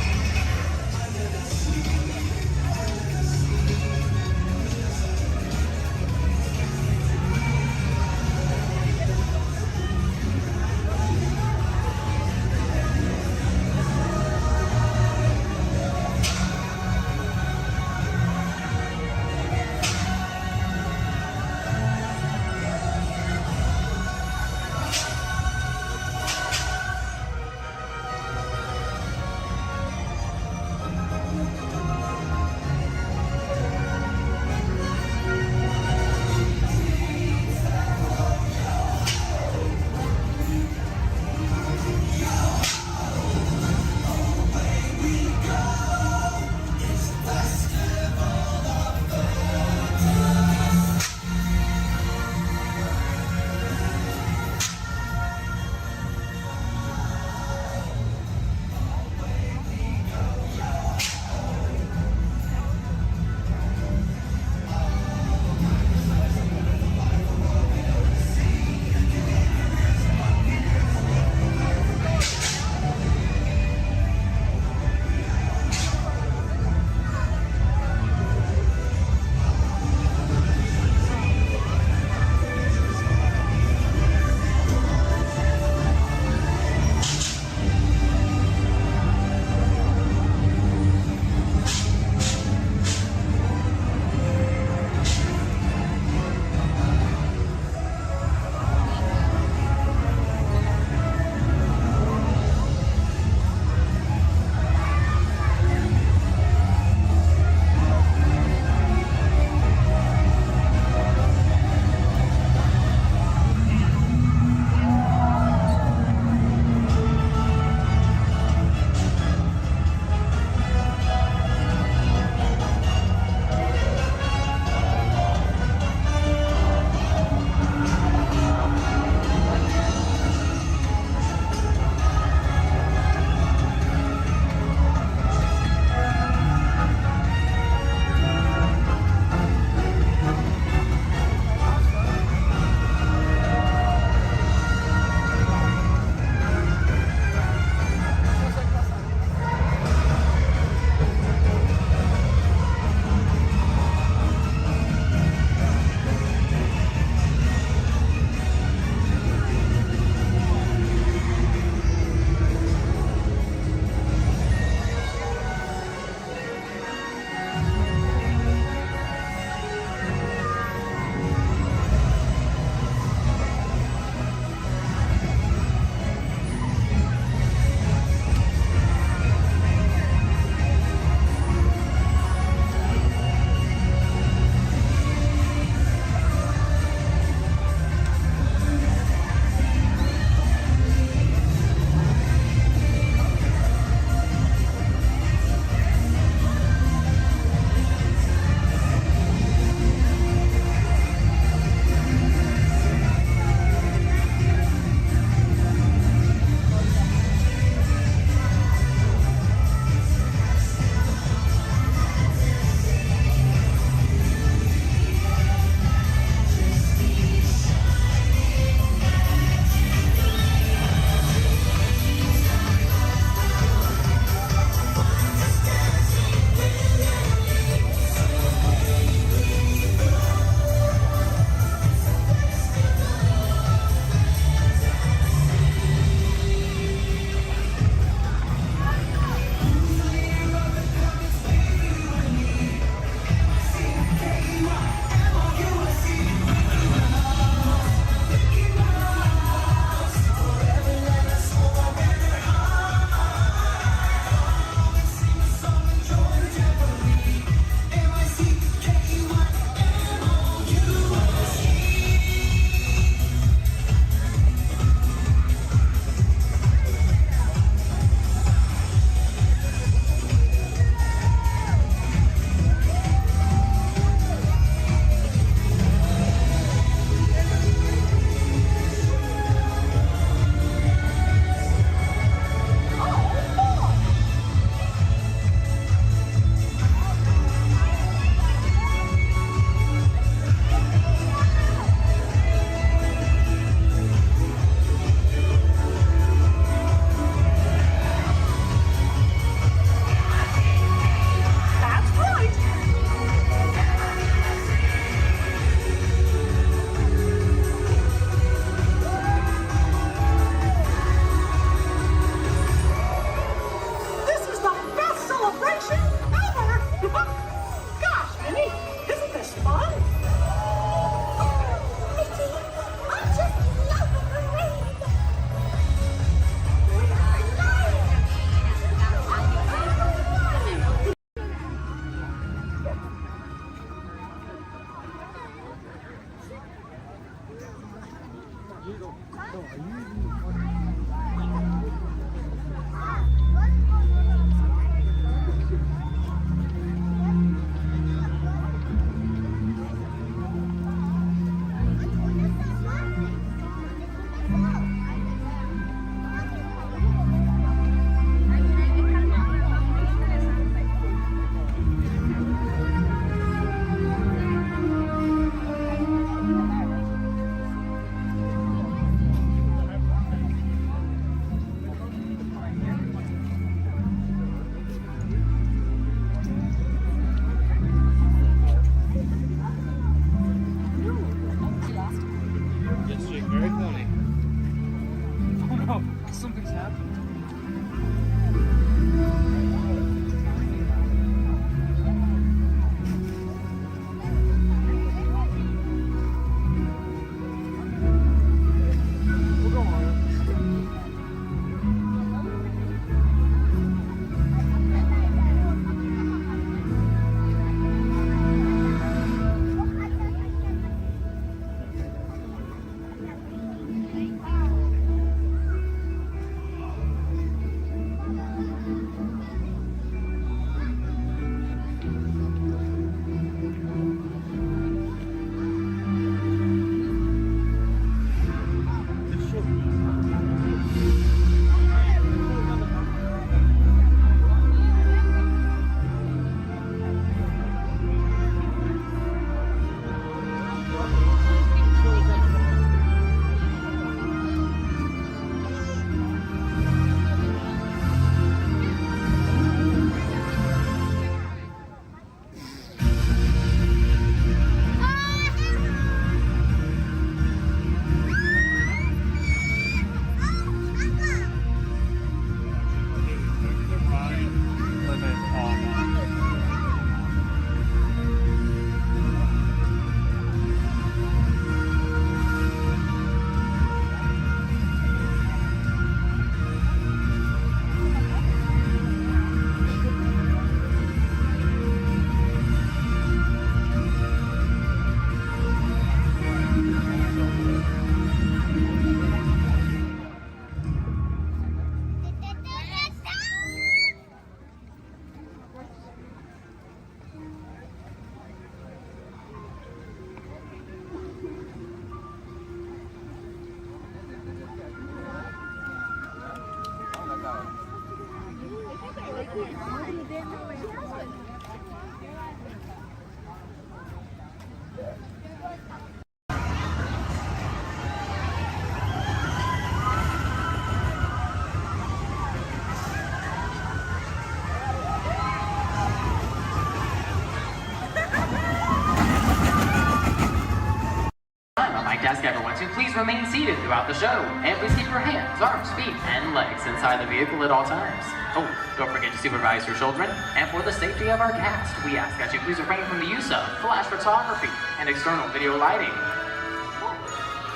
Ask everyone to please remain seated throughout the show, and please keep your hands, arms, feet, and legs inside the vehicle at all times. Oh, don't forget to supervise your children, and for the safety of our cast, we ask that you please refrain from the use of flash photography and external video lighting.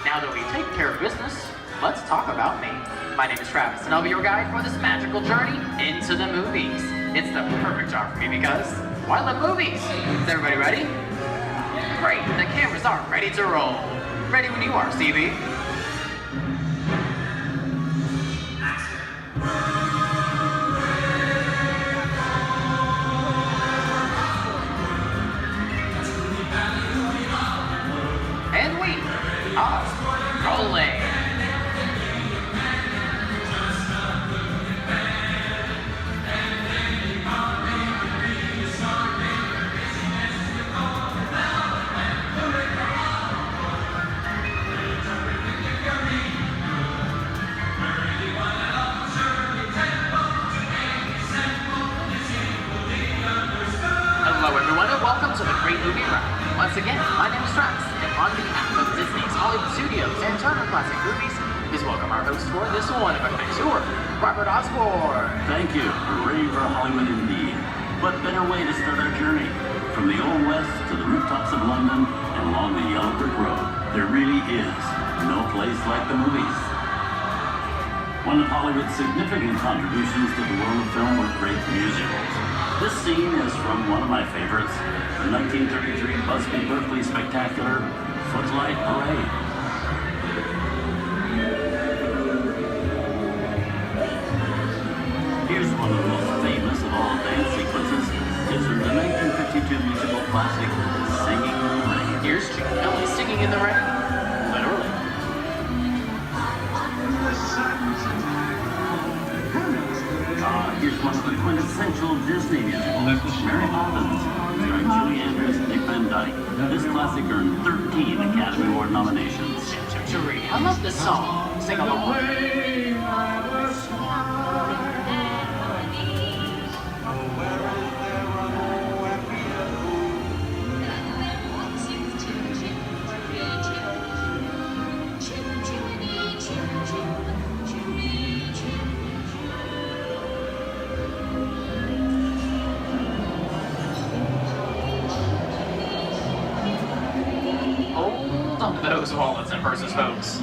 Now that we've taken care of business, let's talk about me. My name is Travis, and I'll be your guide for this magical journey into the movies. It's the perfect job for me because, why love movies? Is everybody ready? Great, the cameras are ready to roll. Ready when you are, CB. And we are rolling. Welcome to the Great Movie Ride. Once again, my name is Travis, and on behalf of Disney's Hollywood Studios and Turner Classic Movies, please welcome our host for this one-of-a-kind tour, Robert Osborne.
Thank you. Hooray for Hollywood indeed. What better way to start our journey? From the Old West to the rooftops of London and along the yellow brick road, there really is no place like the movies. One of Hollywood's significant contributions to the world of film were great musicals. This scene is from one of my favorites, the 1933 Busby Berkeley spectacular, Footlight Parade. one of the quintessential Disney musicals, Mary Poppins, starring Julie Andrews and Dick Van Dyke. This classic earned 13 Academy Award nominations.
I love this song. Sing along. Hold on to those wallets and purses, folks.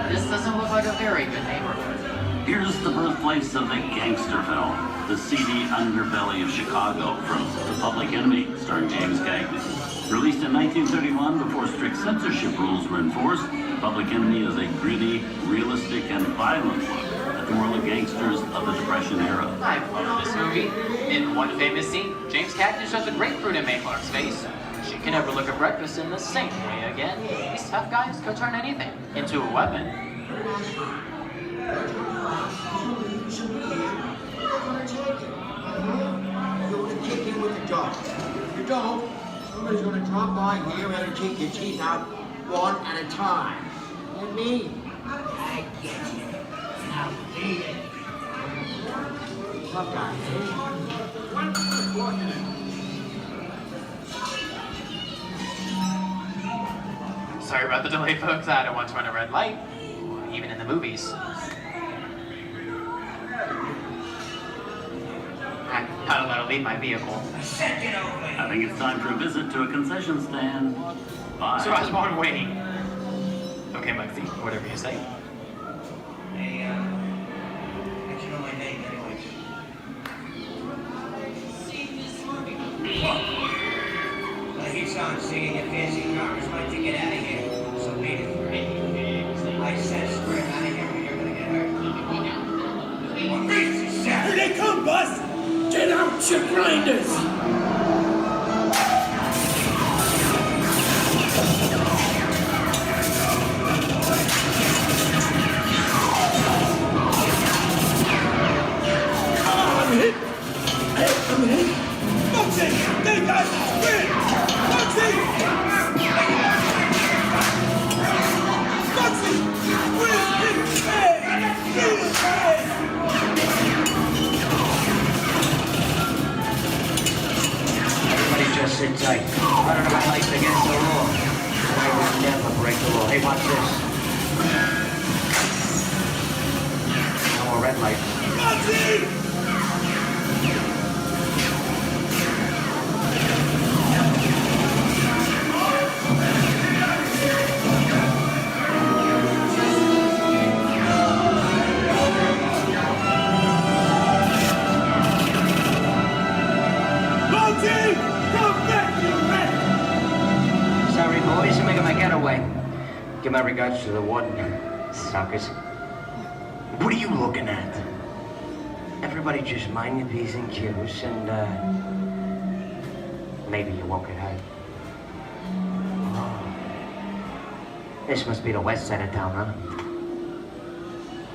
This doesn't look like a very good neighborhood.
Here's the birthplace of the gangster film, the seedy underbelly of Chicago from The Public Enemy, starring James Cagney. Released in 1931 before strict censorship rules were enforced, The Public Enemy is a gritty, realistic, and violent look at the world of gangsters of the Depression era.
I love this movie. In one famous scene, James Cagney shoves a grapefruit in May Clark's face. She can never look at breakfast in the same way again. These tough guys could turn anything into a weapon.
You're gonna kick in with the dog. If you don't, somebody's gonna drop by here and take your teeth out one at a time. And me, I get you. Now eat it. Tough guy,
Sorry about the delay, folks. I don't want to run a red light, even in the movies. How to let her leave my vehicle.
I think it's time for a visit to a concession stand. Bye.
So I was born waiting. Okay, Lexi, whatever you say.
Hey, how'd you know my name anyways? I hear someone singing your fancy cars like to get out of here. So beat it. I said spread out of here or you're gonna get hurt. What reason is that? Here they come, Buzz! Get out, you grinders! I'm hit! I'm hit! Foxy! They got spin! Foxy! Foxy! Where's his head? His head! Everybody just sit tight. I don't know my life's against the law. I will never break the law. Hey, watch this. No more red light. Foxy! Sorry, boys, I'm making my getaway. Give my regards to the warden, suckers. What are you looking at? Everybody just mind your P's and Q's and, maybe you won't get hurt. Oh. This must be the west side of town, huh?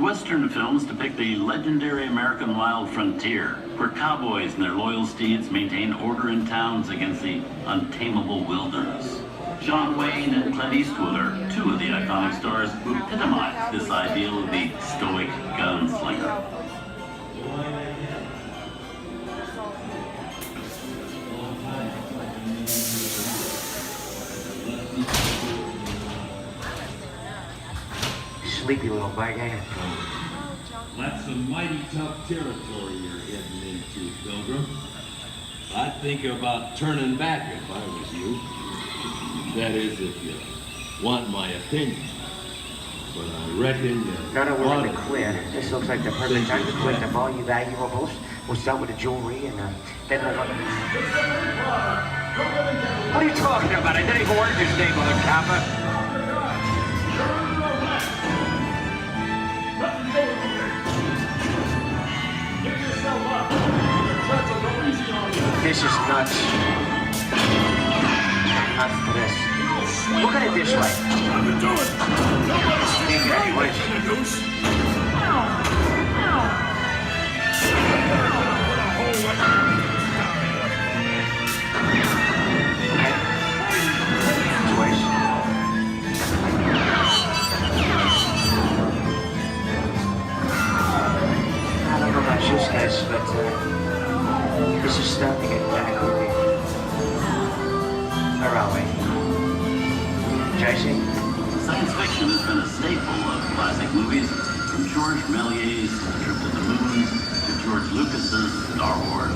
Western films depict the legendary American wild frontier, where cowboys and their loyal steeds maintain order in towns against the untamable wilderness. John Wayne and Clint Eastwood are two of the iconic stars who epitomize this ideal of the stoic gunslinger.
Sleepy little baghead.
That's some mighty tough territory you're heading into, Pilgrim. I'd think about turning back if I was you. That is, if you want my opinion. But I reckon you...
Now that we're in the clear, this looks like the perfect time to collect up all your valuables. We'll start with the jewelry and then we'll... What are you talking about? I didn't even order this name, Mother Kappa. This is nuts. Nuts to this. Look at it this way. Congratulations.
Méliès's Trip to the Moon to George Lucas's Star Wars.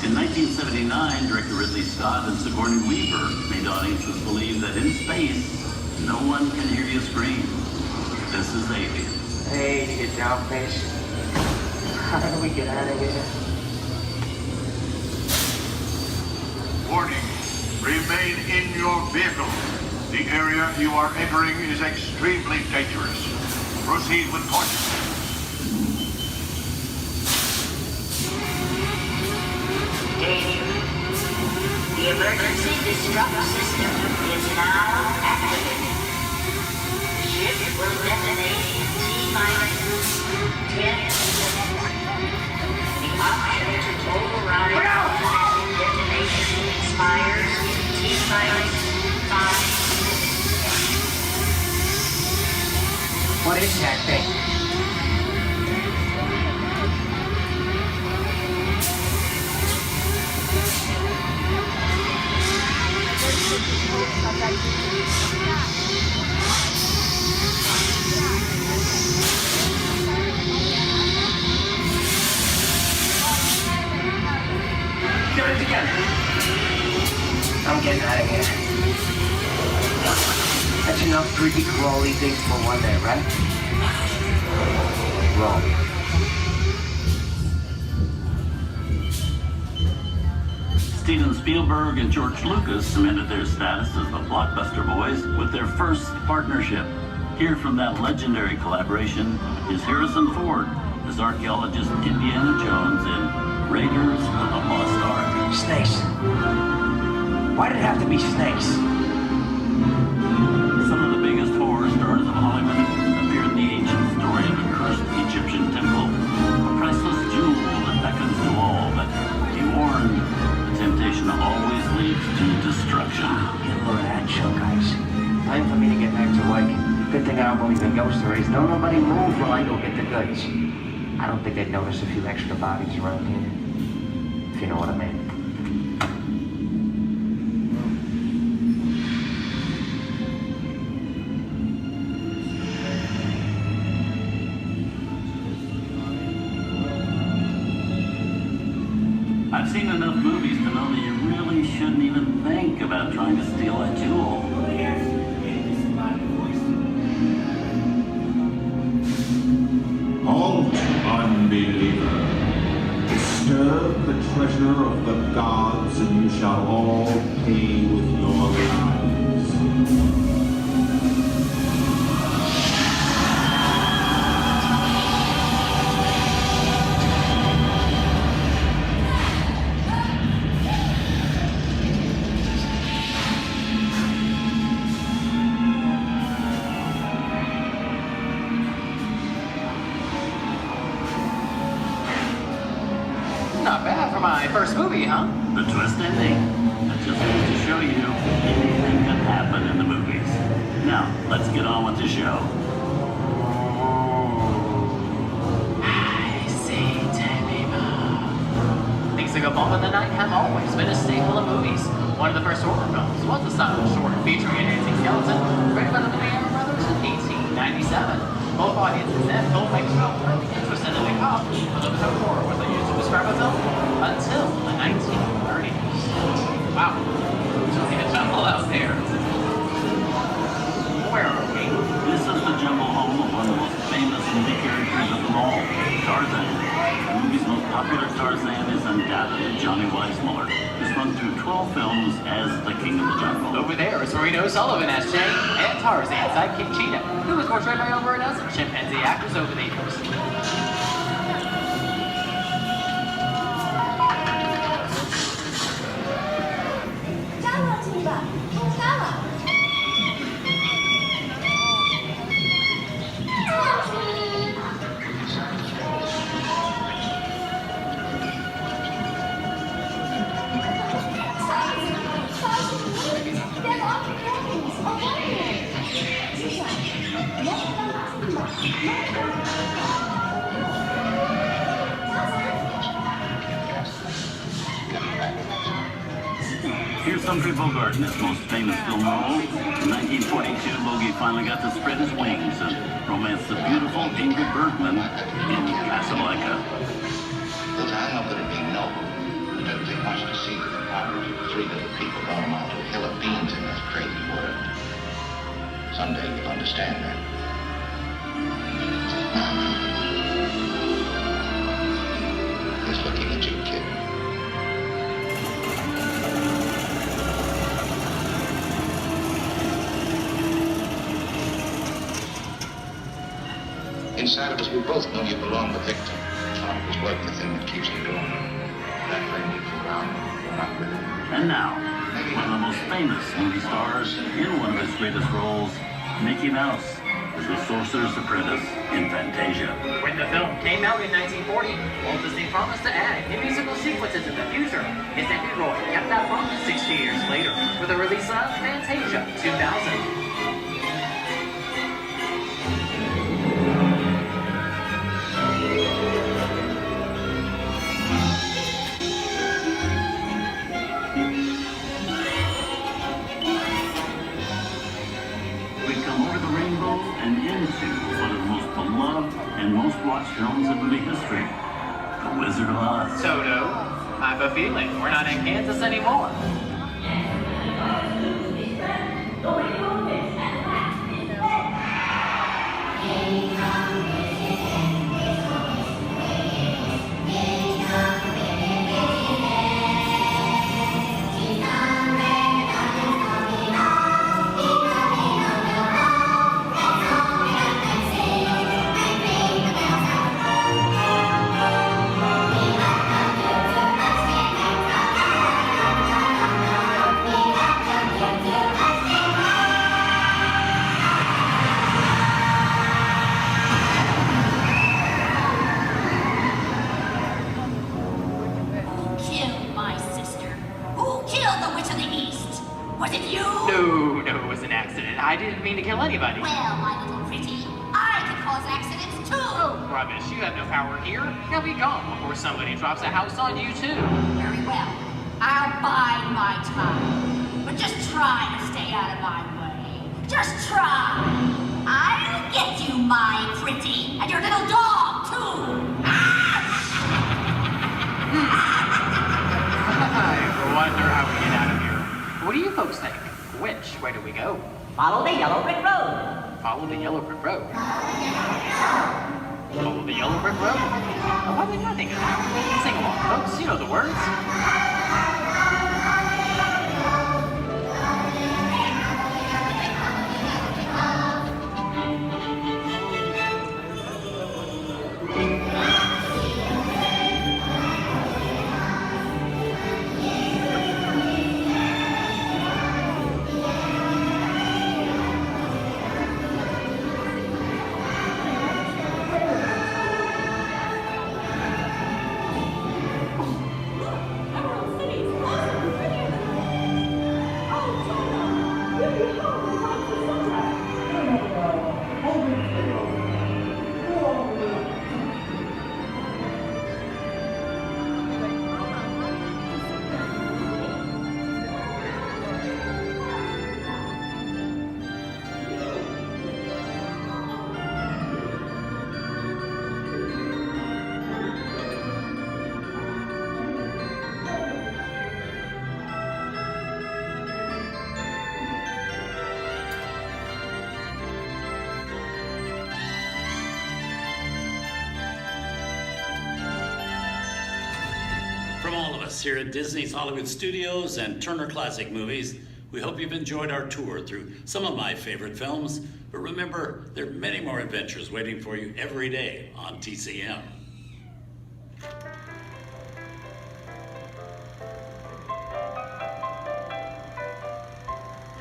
In 1979, director Ridley Scott and Sigourney Weaver made audiences believe that in space, no one can hear you scream. This is Alien.
Hey, you get down, face. How do we get out of here?
Warning. Remain in your vehicle. The area you are entering is extremely dangerous. Proceed with caution.
Danger. The emergency disruptor system is now activated. The ship will detonate in T-minus 10 seconds. The option to override automatic detonation expires in T-minus 5 seconds.
What is that thing? Get it together. I'm getting out of here. That's enough creepy crawly things for one day, right? Wrong.
Steven Spielberg and George Lucas cemented their status as the blockbuster boys with their first partnership. Here from that legendary collaboration is Harrison Ford as archaeologist Indiana Jones in Raiders of the Lost Ark.
Snakes. Why did it have to be snakes?
Some of the biggest horror stars of Hollywood appear in the ancient story of a cursed Egyptian temple, a priceless jewel that beckons to all, but be warned, the temptation always leads to destruction.
Get a load of that show, guys. Time for me to get back to work. Good thing I don't believe in ghost stories. Don't nobody move while I go get the goods. I don't think they'd notice a few extra bodies around here. If you know what I mean.
I've seen enough movies to know that you really shouldn't even think about trying to steal a jewel.
Halt, unbeliever. Disturb the treasure of the gods, and you shall all pay with your lives.
Not bad for my first movie, huh?
The twist ending. That just goes to show you anything can happen in the movies. Now, let's get on with the show.
I see dead people. Things that go bump in the night have always been a staple of movies. One of the first horror films was a silent short featuring a dancing skeleton, written by the Befana brothers in 1897. Both audiences and filmmakers felt really interested in the cop, but the term horror was used to describe a film until the 1930s. Wow, there's really a jungle out there. Where are we?
This is the jungle home of one of the most famous movie characters of them all, Tarzan. The movie's most popular Tarzan is undoubtedly Johnny Weissmuller, who's run through 12 films as the King of the Jungle.
Over there is Reno Sullivan as Jay, and Tarzan's sidekick Cheetah, who was portrayed by over a dozen chimpanzee actors over the years.
Here's Humphrey Bogart in his most famous film role. In 1942, Bogey finally got to spread his wings and romance the beautiful Ingrid Bergman in Casablanca.
Look, I know that it'd be noble. But it'd be much to see that the powers of three little people don't amount to a hill of beans in this crazy world. Someday you'll understand that. He's looking at you, kid. Inside of us, we both know you belong to Victor. It was work the thing that keeps him going. That thing moves around, you're not with it.
And now, one of the most famous movie stars in one of his greatest roles, Mickey Mouse, as the Sorcerer's Apprentice in Fantasia.
When the film came out in 1940, Walt Disney promised to add new musical sequences in the future. His Henry Roy kept that promise 60 years later with the release of Fantasia 2000.
And most watched films in movie history, The Wizard of Oz.
Toto, I have a feeling we're not in Kansas anymore. I didn't mean to kill anybody.
Well, my little pretty, I can cause accidents too.
Oh, rubbish. You have no power here. Now be gone before somebody drops a house on you too.
Very well. I'll bide my time. But just try to stay out of my way. Just try. I'll get you, my pretty, and your little dog too.
I wonder how we get out of here. What do you folks think? Which way do we go?
Follow the yellow brick road.
Follow the yellow brick road. Follow the yellow brick road. Oh, why didn't I think of that? Sing along, folks. You know the words.
From all of us here at Disney's Hollywood Studios and Turner Classic Movies, we hope you've enjoyed our tour through some of my favorite films. But remember, there are many more adventures waiting for you every day on TCM.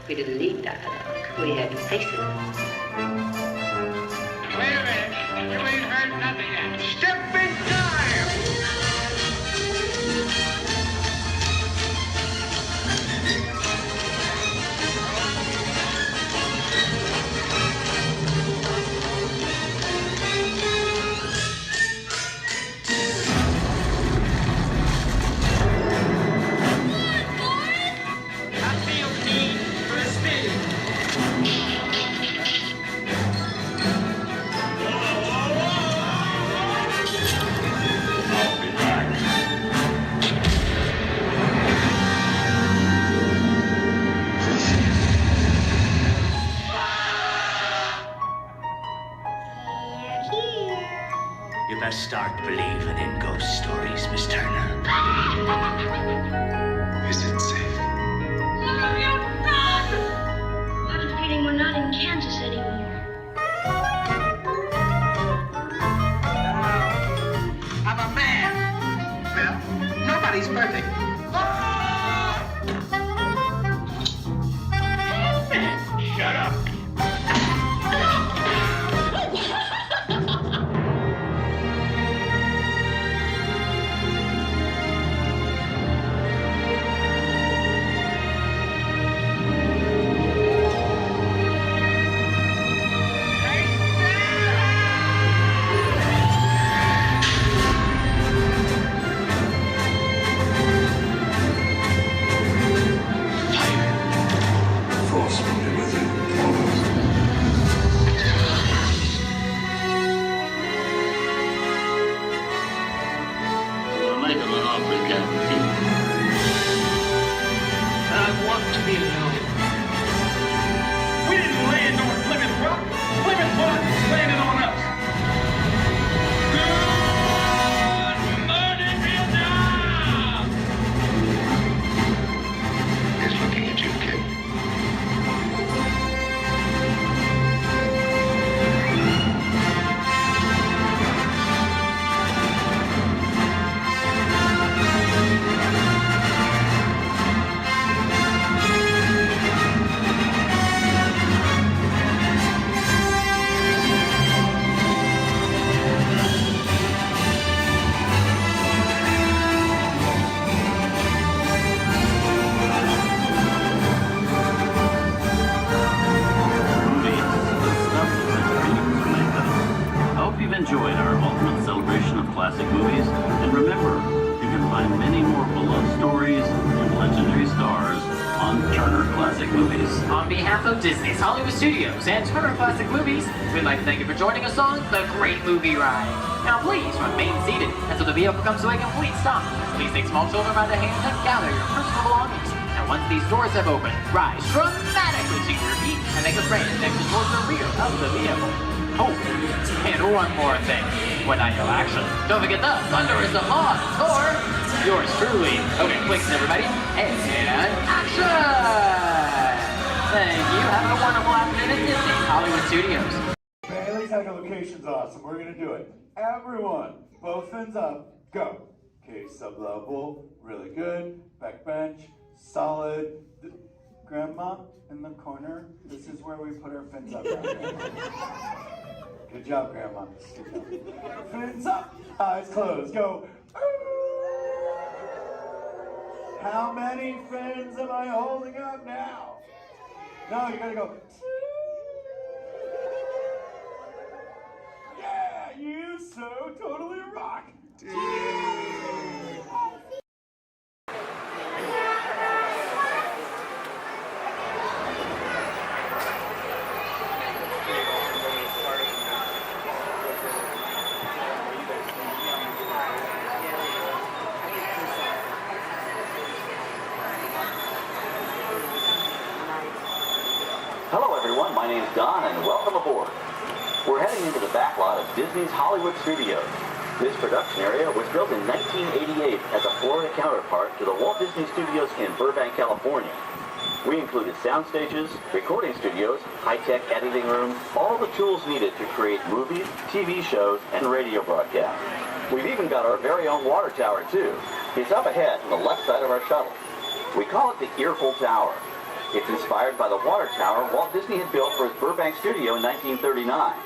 We didn't need dialogue. We had faces.
Wait a minute. You ain't heard nothing yet. Step in time!
You best start believing in ghost stories, Miss Turner.
Is it safe?
I have a feeling we're not in Kansas anymore.
I'm a man. Well, nobody's perfect.
Shut up!
Enjoyed our ultimate celebration of classic movies, and remember, you can find many more beloved stories and legendary stars on Turner Classic Movies.
On behalf of Disney's Hollywood Studios and Turner Classic Movies, we'd like to thank you for joining us on the Great Movie Ride. Now please remain seated until the vehicle comes to a complete stop. Please take small children by the hand and gather your personal belongings. And once these doors have opened, rise dramatically to your feet and make a frantic exit towards the rear of the vehicle. Oh, and one more thing. When I yell action, don't forget the thunder is the law or yours truly. Okay, please everybody, and action! Thank you. Have a wonderful afternoon at Disney's Hollywood Studios.
Bailey's echolocation's awesome. We're gonna do it. Everyone, both fins up, go. Okay, sub-level, really good. Back bench, solid. Grandma in the corner. This is where we put our fins up. Good job, Grandma. Good job. Fins up, eyes closed, go. How many fins am I holding up now? No, you gotta go. Yeah, you so totally rock.
Hello everyone, my name's Don and welcome aboard. We're heading into the backlot of Disney's Hollywood Studios. This production area was built in 1988 as a Florida counterpart to the Walt Disney Studios in Burbank, California. We included sound stages, recording studios, high-tech editing rooms, all the tools needed to create movies, TV shows, and radio broadcasts. We've even got our very own water tower too. It's up ahead on the left side of our shuttle. We call it the Earful Tower. It's inspired by the water tower Walt Disney had built for his Burbank studio in 1939.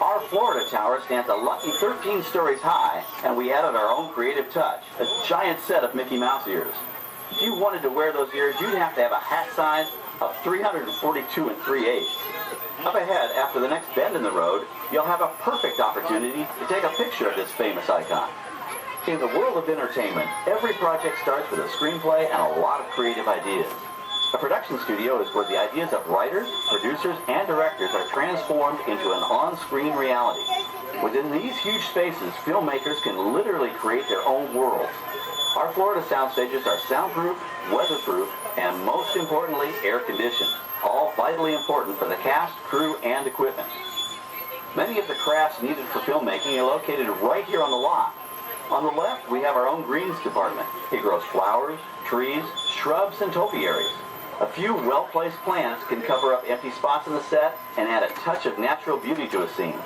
Our Florida tower stands a lucky 13 stories high, and we added our own creative touch, a giant set of Mickey Mouse ears. If you wanted to wear those ears, you'd have to have a hat size of 342 3/8. Up ahead, after the next bend in the road, you'll have a perfect opportunity to take a picture of this famous icon. In the world of entertainment, every project starts with a screenplay and a lot of creative ideas. A production studio is where the ideas of writers, producers, and directors are transformed into an on-screen reality. Within these huge spaces, filmmakers can literally create their own worlds. Our Florida sound stages are soundproof, weatherproof, and most importantly, air-conditioned. All vitally important for the cast, crew, and equipment.
Many of the crafts needed for filmmaking are located right here on the lot. On the left, we have our own greens department. It grows flowers, trees, shrubs, and topiaries. A few well-placed plants can cover up empty spots in the set and add a touch of natural beauty to a scene.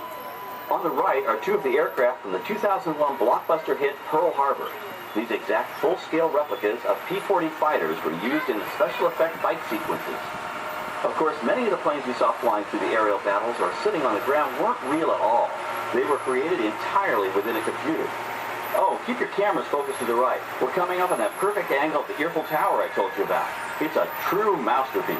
On the right are two of the aircraft from the 2001 blockbuster hit Pearl Harbor. These exact full-scale replicas of P-40 fighters were used in the special effect fight sequences. Of course, many of the planes we saw flying through the aerial battles or sitting on the ground weren't real at all. They were created entirely within a computer. Oh, keep your cameras focused to the right. We're coming up on that perfect angle of the Eiffel Tower I told you about. It's a true masterpiece.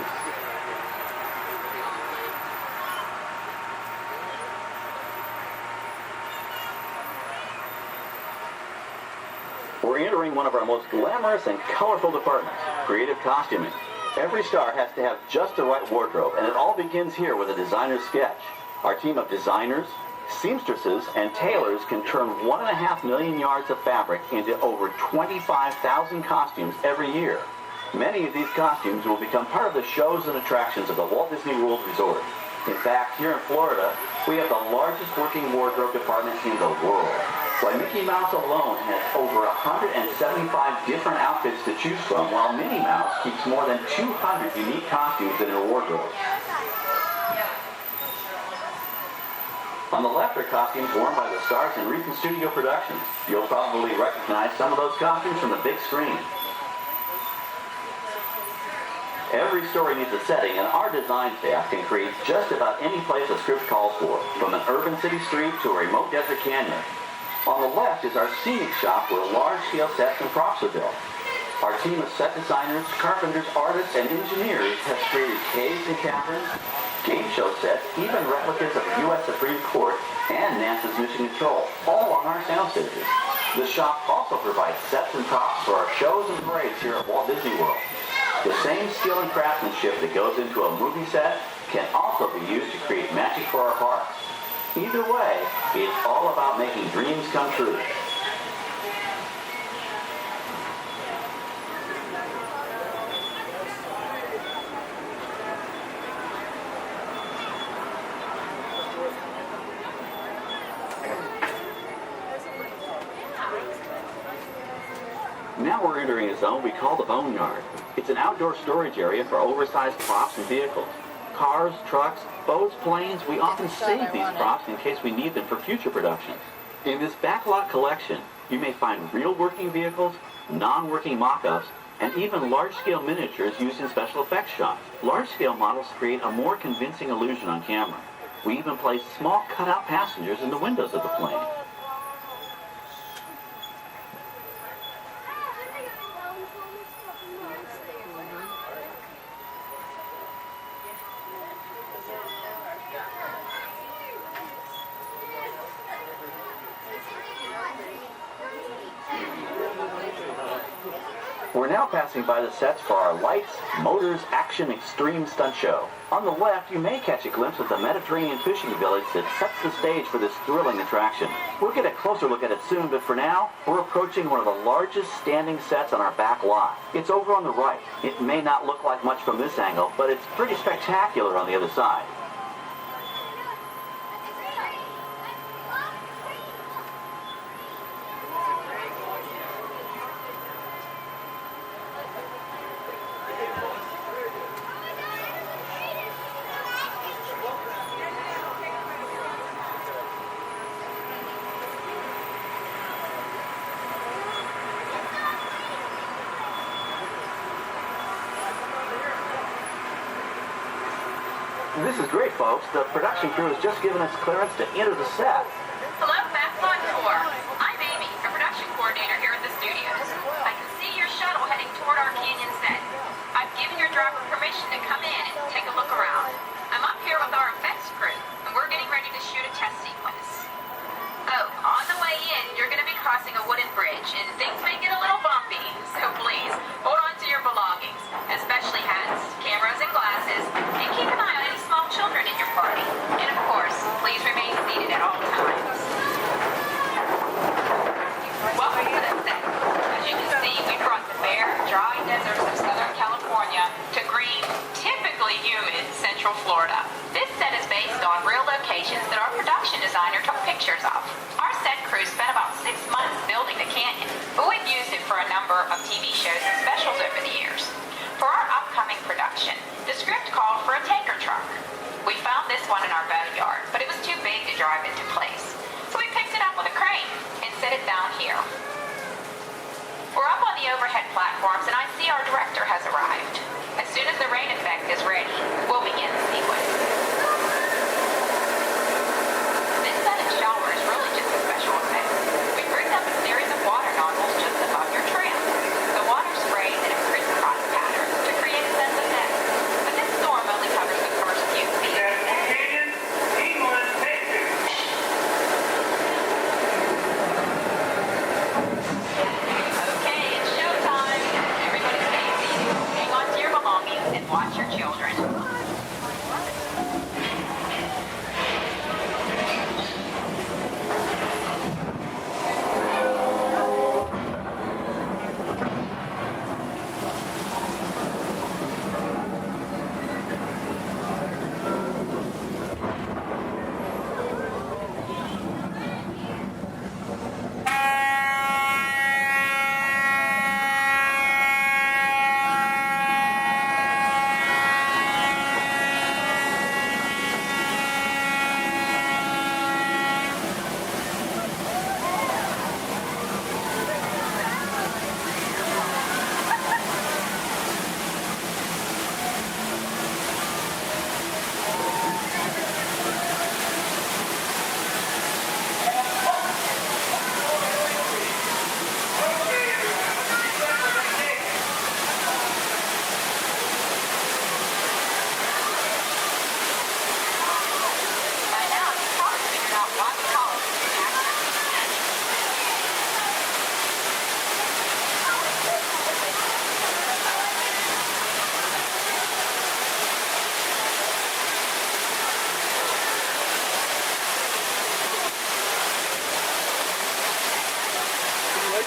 We're entering one of our most glamorous and colorful departments, creative costuming. Every star has to have just the right wardrobe, and it all begins here with a designer's sketch. Our team of designers, seamstresses, and tailors can turn 1.5 million yards of fabric into over 25,000 costumes every year. Many of these costumes will become part of the shows and attractions of the Walt Disney World Resort. In fact, here in Florida, we have the largest working wardrobe department in the world. Why, Mickey Mouse alone has over 175 different outfits to choose from, while Minnie Mouse keeps more than 200 unique costumes in her wardrobe. On the left are costumes worn by the stars in recent studio productions. You'll probably recognize some of those costumes from the big screen. Every story needs a setting, and our design staff can create just about any place a script calls for, from an urban city street to a remote desert canyon. On the left is our scenic shop where large-scale sets and props are built. Our team of set designers, carpenters, artists, and engineers has created caves and caverns, game show sets, even replicas of the U.S. Supreme Court and NASA's Mission Control, all on our sound stages. The shop also provides sets and props for our shows and parades here at Walt Disney World. The same skill and craftsmanship that goes into a movie set can also be used to create magic for our parks. Either way, it's all about making dreams come true. Now we're entering a zone we call the Boneyard. It's an outdoor storage area for oversized props and vehicles. Cars, trucks, boats, planes, we often save these props in case we need them for future productions. In this Backlot collection, you may find real working vehicles, non-working mock-ups, and even large-scale miniatures used in special effects shots. Large-scale models create a more convincing illusion on camera. We even place small cut-out passengers in the windows of the plane. We're now passing by the sets for our Lights, Motors, Action Extreme Stunt Show. On the left, you may catch a glimpse of the Mediterranean fishing village that sets the stage for this thrilling attraction. We'll get a closer look at it soon, but for now, we're approaching one of the largest standing sets on our back lot. It's over on the right. It may not look like much from this angle, but it's pretty spectacular on the other side. This is great, folks. The production crew has just given us clearance to enter the set.
Hello, Backlot Tour. I'm Amy, a production coordinator here at the studios. I can see your shuttle heading toward our canyon set. I've given your driver permission to come in and take a look around. I'm up here with our effects crew, and we're getting ready to shoot a test sequence. Oh, on the way in, you're going to be crossing a wooden bridge, and things may get a little bumpy, so please, hold on to your belongings, especially hats, cameras, and glasses, and keep an eye on any small children in your party. And of course, please remain seated at all times. headed down here. We're up on the overhead platforms, and I see our director has arrived. As soon as the rain effect is ready, we'll begin the sequence. This sudden shower is really just a special effect. We rigged up a series of water nozzles just above your tram. The water sprays in a crisscross pattern to create a sense of depth. But this storm only covers the first few feet. Watch your children.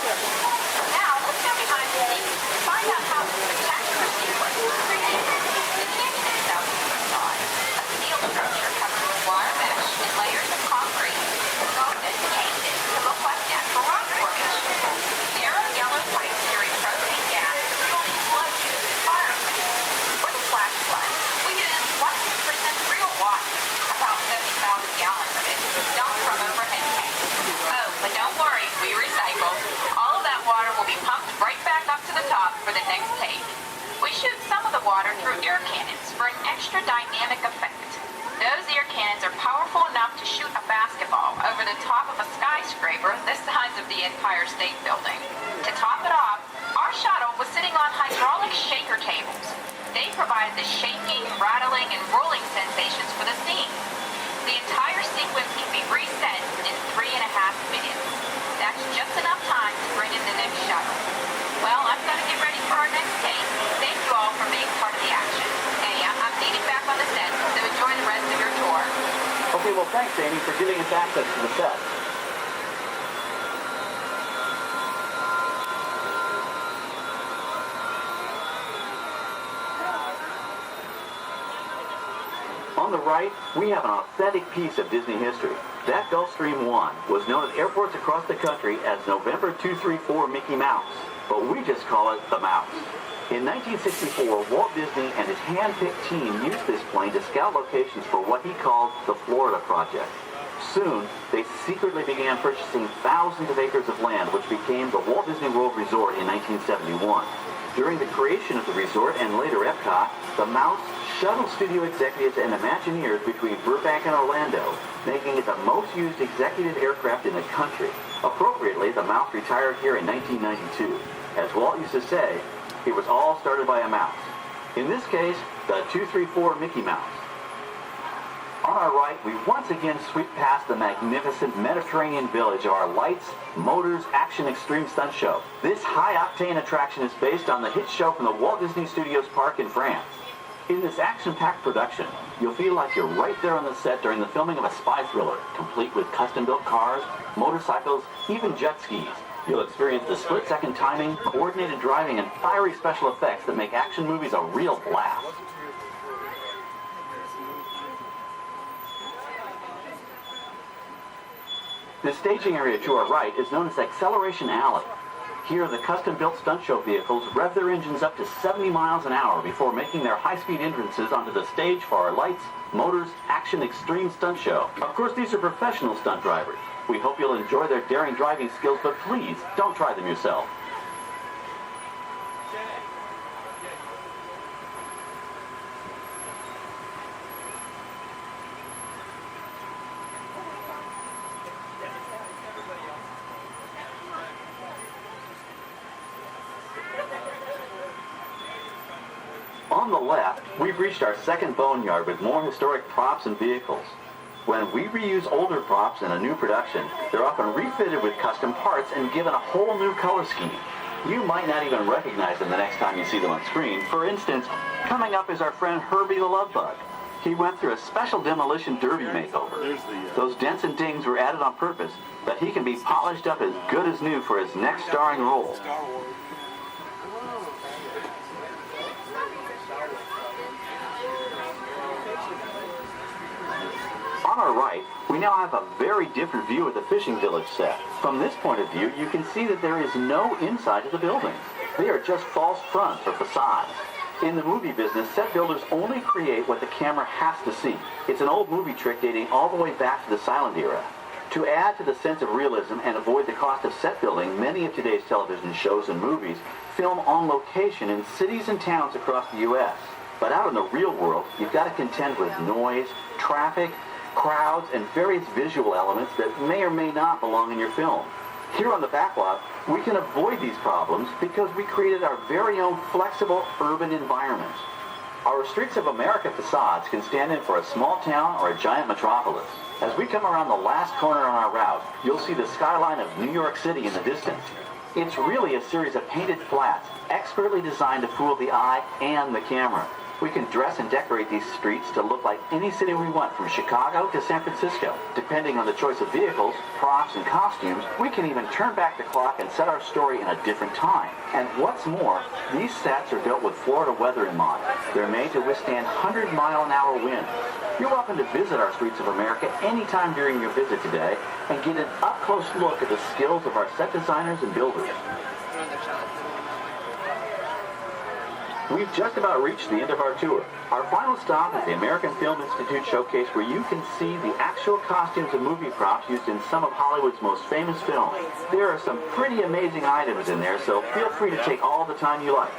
Now, let's go behind the scenes to find out how the spectacular sequence was created. The canyon itself is a facade, a steel structure covered with wire mesh and layers of concrete, sculpted and painted to look like natural rock formation. Narrow yellow pipes carry propane gas to fuel explosions and fire effects. For the flash flood, we used 100% real water, about 70,000 gallons of it, dumped from overhead tanks. Oh, but don't worry, we recycle. All of that water will be pumped right back up to the top for the next take. We shoot some of the water through air cannons for an extra dynamic effect. Those air cannons are powerful enough to shoot a basketball over the top of a skyscraper the size of the Empire State Building. To top it off, our shuttle was sitting on hydraulic shaker tables. They provided the shaking, rattling, and rolling sensations for the scene. The entire sequence can be reset in 3.5 minutes. That's just enough time to bring in the next shuttle. Well, I've got to get ready for our next take. Thank you all for being part of the action. Hey, I'm needed back on the set, so enjoy the rest of your tour.
Okay, well, thanks, Amy, for giving us access to the set. On the right, we have an authentic piece of Disney history. That Gulfstream 1 was known at airports across the country as November 234 Mickey Mouse, but we just call it the Mouse. In 1964, Walt Disney and his hand-picked team used this plane to scout locations for what he called the Florida Project. Soon, they secretly began purchasing thousands of acres of land, which became the Walt Disney World Resort in 1971. During the creation of the resort and later Epcot, the Mouse shuttled studio executives and Imagineers between Burbank and Orlando, making it the most used executive aircraft in the country. Appropriately, the Mouse retired here in 1992. As Walt used to say, it was all started by a mouse. In this case, the 234 Mickey Mouse. On our right, we once again sweep past the magnificent Mediterranean village of our lights, motors, action extreme stunt show. This high-octane attraction is based on the hit show from the Walt Disney Studios Park in France. In this action-packed production, you'll feel like you're right there on the set during the filming of a spy thriller, complete with custom-built cars, motorcycles, even jet skis. You'll experience the split-second timing, coordinated driving, and fiery special effects that make action movies a real blast. The staging area to our right is known as Acceleration Alley. Here, the custom-built stunt show vehicles rev their engines up to 70 miles an hour before making their high-speed entrances onto the stage for our Lights, Motors, Action Extreme Stunt Show. Of course, these are professional stunt drivers. We hope you'll enjoy their daring driving skills, but please, don't try them yourself. On the left, we've reached our second boneyard with more historic props and vehicles. When we reuse older props in a new production, they're often refitted with custom parts and given a whole new color scheme. You might not even recognize them the next time you see them on screen. For instance, coming up is our friend Herbie the Love Bug. He went through a special demolition derby makeover. Those dents and dings were added on purpose, but he can be polished up as good as new for his next starring role. On our right, we now have a very different view of the fishing village set. From this point of view, you can see that there is no inside to the buildings. They are just false fronts or facades. In the movie business, set builders only create what the camera has to see. It's an old movie trick dating all the way back to the silent era. To add to the sense of realism and avoid the cost of set building, many of today's television shows and movies film on location in cities and towns across the U.S. But out in the real world, you've got to contend with noise, traffic, crowds, and various visual elements that may or may not belong in your film. Here on the Backlot, we can avoid these problems because we created our very own flexible urban environment. Our Streets of America facades can stand in for a small town or a giant metropolis. As we come around the last corner on our route, you'll see the skyline of New York City in the distance. It's really a series of painted flats, expertly designed to fool the eye and the camera. We can dress and decorate these streets to look like any city we want, from Chicago to San Francisco. Depending on the choice of vehicles, props, and costumes, we can even turn back the clock and set our story in a different time. And what's more, these sets are built with Florida weather in mind. They're made to withstand 100-mile-an-hour winds. You're welcome to visit our Streets of America anytime during your visit today and get an up-close look at the skills of our set designers and builders. We've just about reached the end of our tour. Our final stop is the American Film Institute Showcase, where you can see the actual costumes and movie props used in some of Hollywood's most famous films. There are some pretty amazing items in there, so feel free to take all the time you like.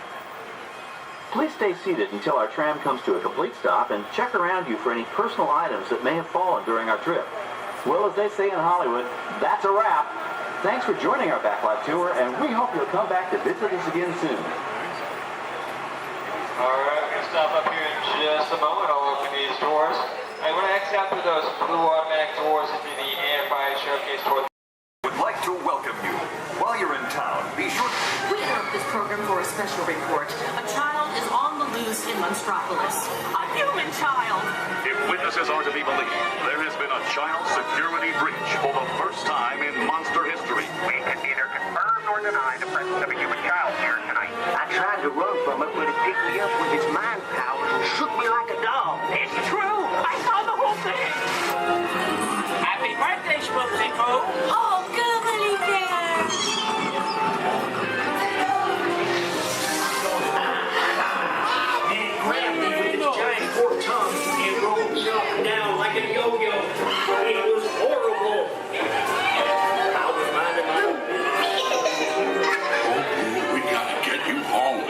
Please stay seated until our tram comes to a complete stop and check around you for any personal items that may have fallen during our trip. Well, as they say in Hollywood, that's a wrap. Thanks for joining our Backlot tour, and we hope you'll come back to visit us again soon.
Alright, we're going to stop up here in just a moment. I'll open these doors. I want to exit out through those blue automatic doors into the Amplified Showcase tour.
Would like to welcome you. While you're in town, be sure...
We interrupt this program for a special report. A child is on the loose in Monstropolis. A human child!
If witnesses are to be believed, there has been a child security breach for the first time in monster history.
We can neither confirm nor deny the presence of a human child here tonight. I tried to run from it, but it picked me up with its mind powers and shook me like a dog.
It's true! I saw the whole thing!
Happy birthday, Schmoozy Poo!
Oh, goodly bear!
It grabbed me with its giant fork tongue and rolled me up and down like a yo-yo. It was horrible. I was minding my own business.
We gotta get you home.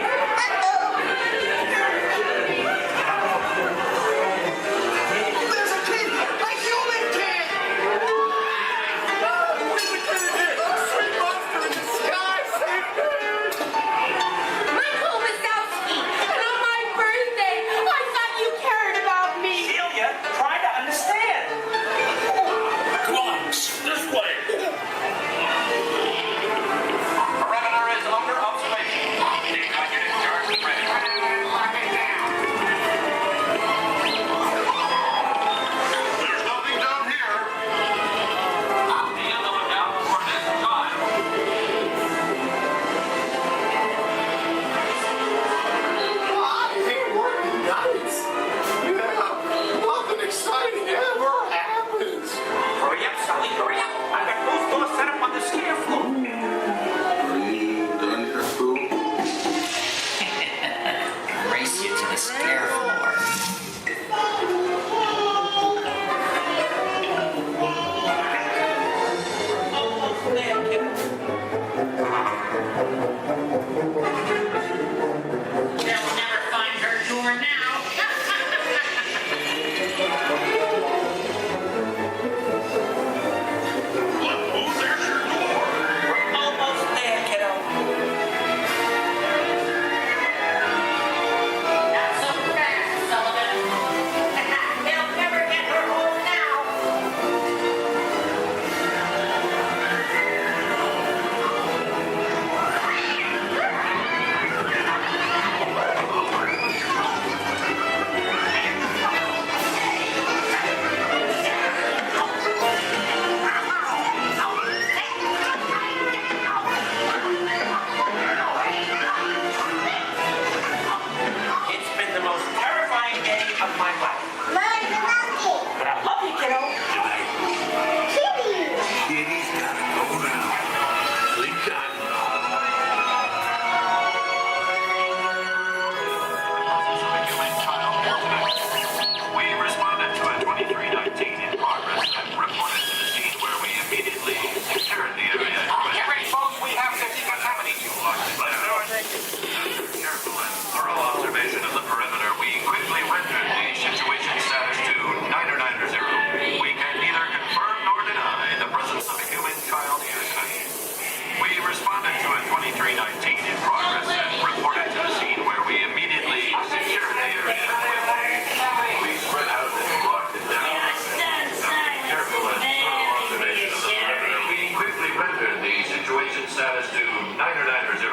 status to Niner 0.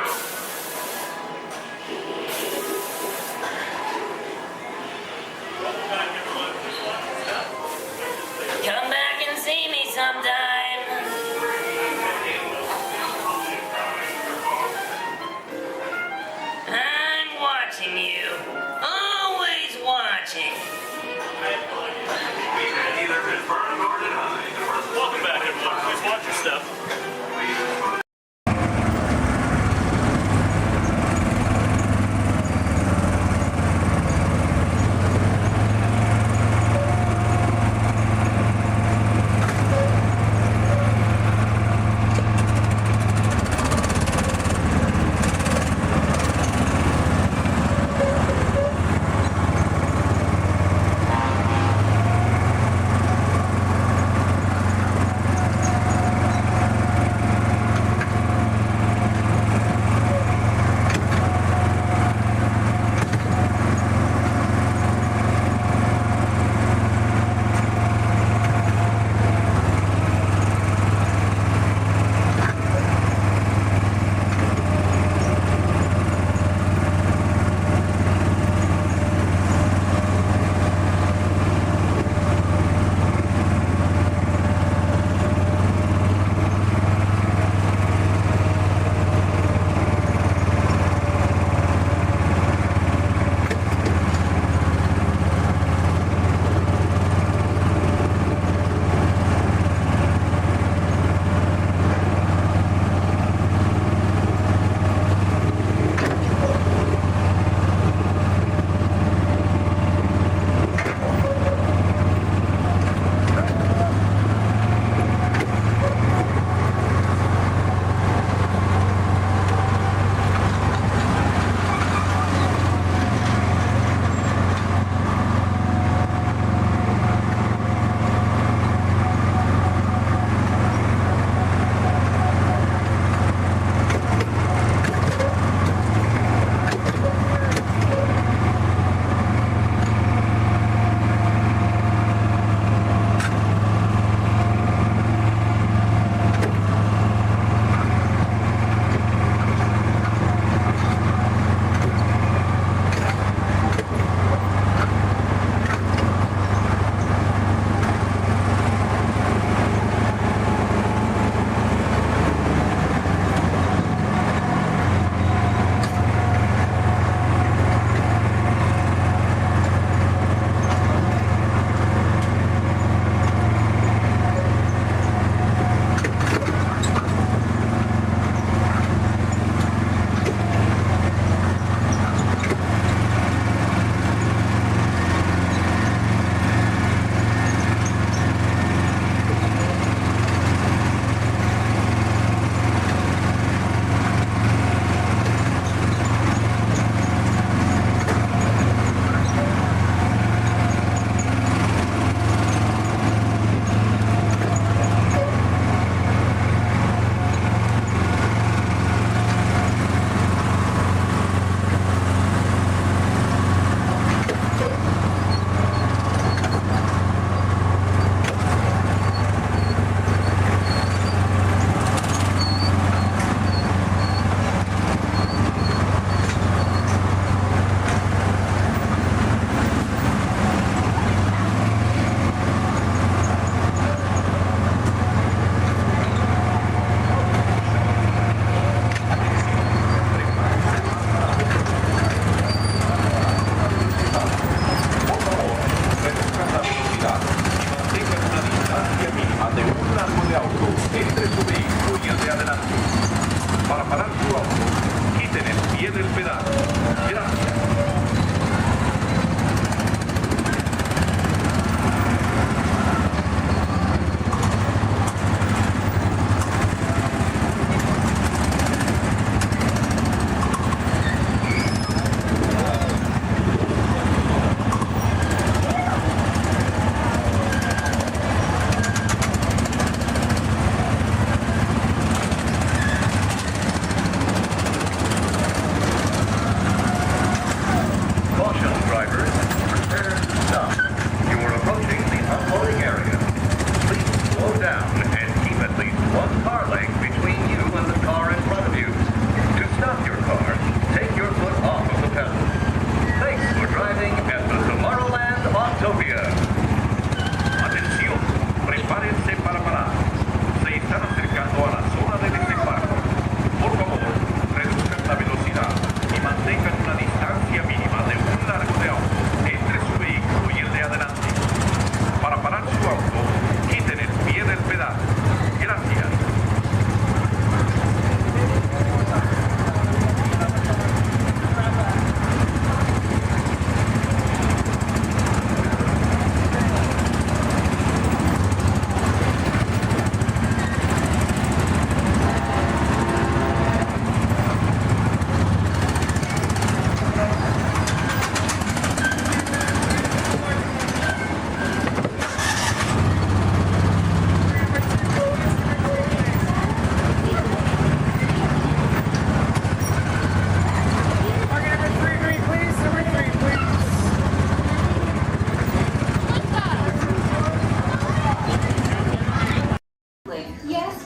Come back and see me sometime. I'm watching you. Always watching.
We can either confirm or deny.
Welcome back, everyone. Please watch your step.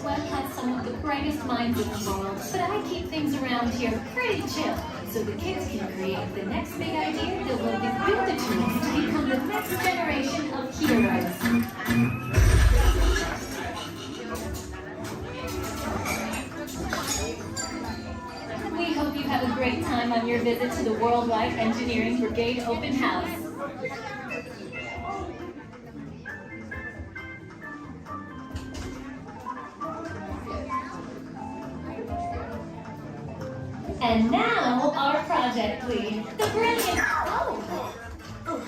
web has some of the brightest minds in the world, but I keep things around here pretty chill, so the kids can create the next big idea that will give you the tools to become the next generation of heroes. We hope you have a great time on your visit to the Worldwide Engineering Brigade Open House. And now, our project lead, the brilliant...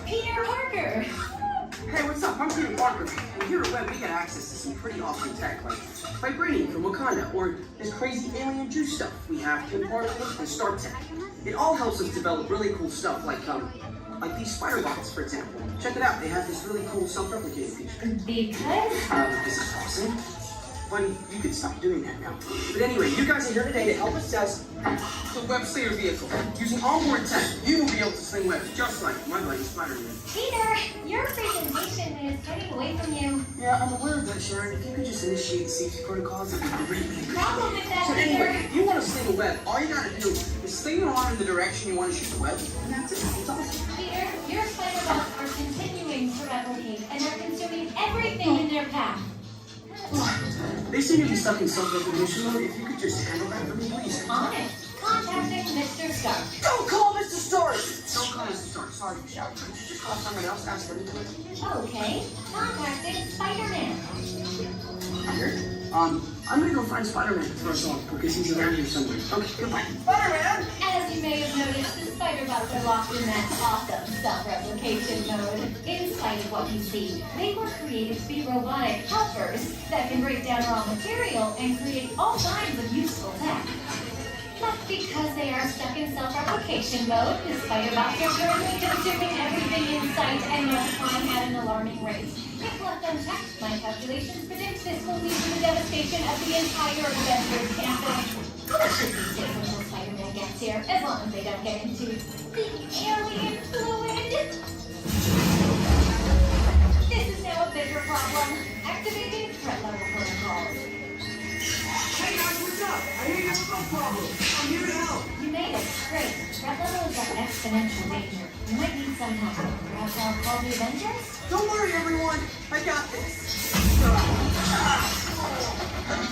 Peter Parker!
Hey, what's up? I'm Peter Parker. And here at Web, we get access to some pretty awesome tech, like vibranium from Wakanda, or this crazy alien juice stuff we have in Parliament and Star Tech. It all helps us develop really cool stuff, like these spider bots, for example. Check it out. They have this really cool self-replicating feature.
Because?
This is awesome. Buddy, you can stop doing that now. But anyway, you guys are here today to help us test the web slinger vehicle. Using onboard tech, you will be able to sling webs just like my buddy Spider-Man.
Peter, your presentation is getting away from you.
Yeah, I'm aware of that, Sharon. If you could just initiate the safety protocols, it'd be great.
Problem with that,
So
Peter.
anyway, if you want to sling a web, all you gotta do is sling your arm in the direction you want to shoot the web, and that's it. It's awesome.
Peter, your spider bots are continuing to replicate and are consuming everything in their path.
They seem to be stuck in self-recognition mode. If you could just handle that for me, please.
On it. Contacting Mr. Stark.
Don't call Mr. Stark! Don't call Mr. Stark. Sorry, Michelle. Could you just call someone else? Ask them to do it.
Okay. Contacting Spider-Man.
Here. I'm gonna go find Spider-Man for us all, because he's around here somewhere. Okay, goodbye. Spider-Man!
As you may have noticed, the spider bots are locked in that awesome self-replication mode. In spite of what you see, they were created to be robotic helpers that can break down raw material and create all kinds of useful tech. But because they are stuck in self-replication mode, the spider bots are currently consuming everything in sight and multiplying at an alarming rate. If left unchecked, my calculations predict this will lead to the devastation of the entire Avengers campus. It should be safe until Spider-Man gets here, as long as they don't get into the alien fluid. This is now a bigger problem. Activating threat level protocols.
Hey guys, what's up? I hear you have a problem. I'm here to help.
You made it. Great. Threat level is at exponential danger. You might need some help. Perhaps I'll call the Avengers?
Don't worry, everyone. I got this.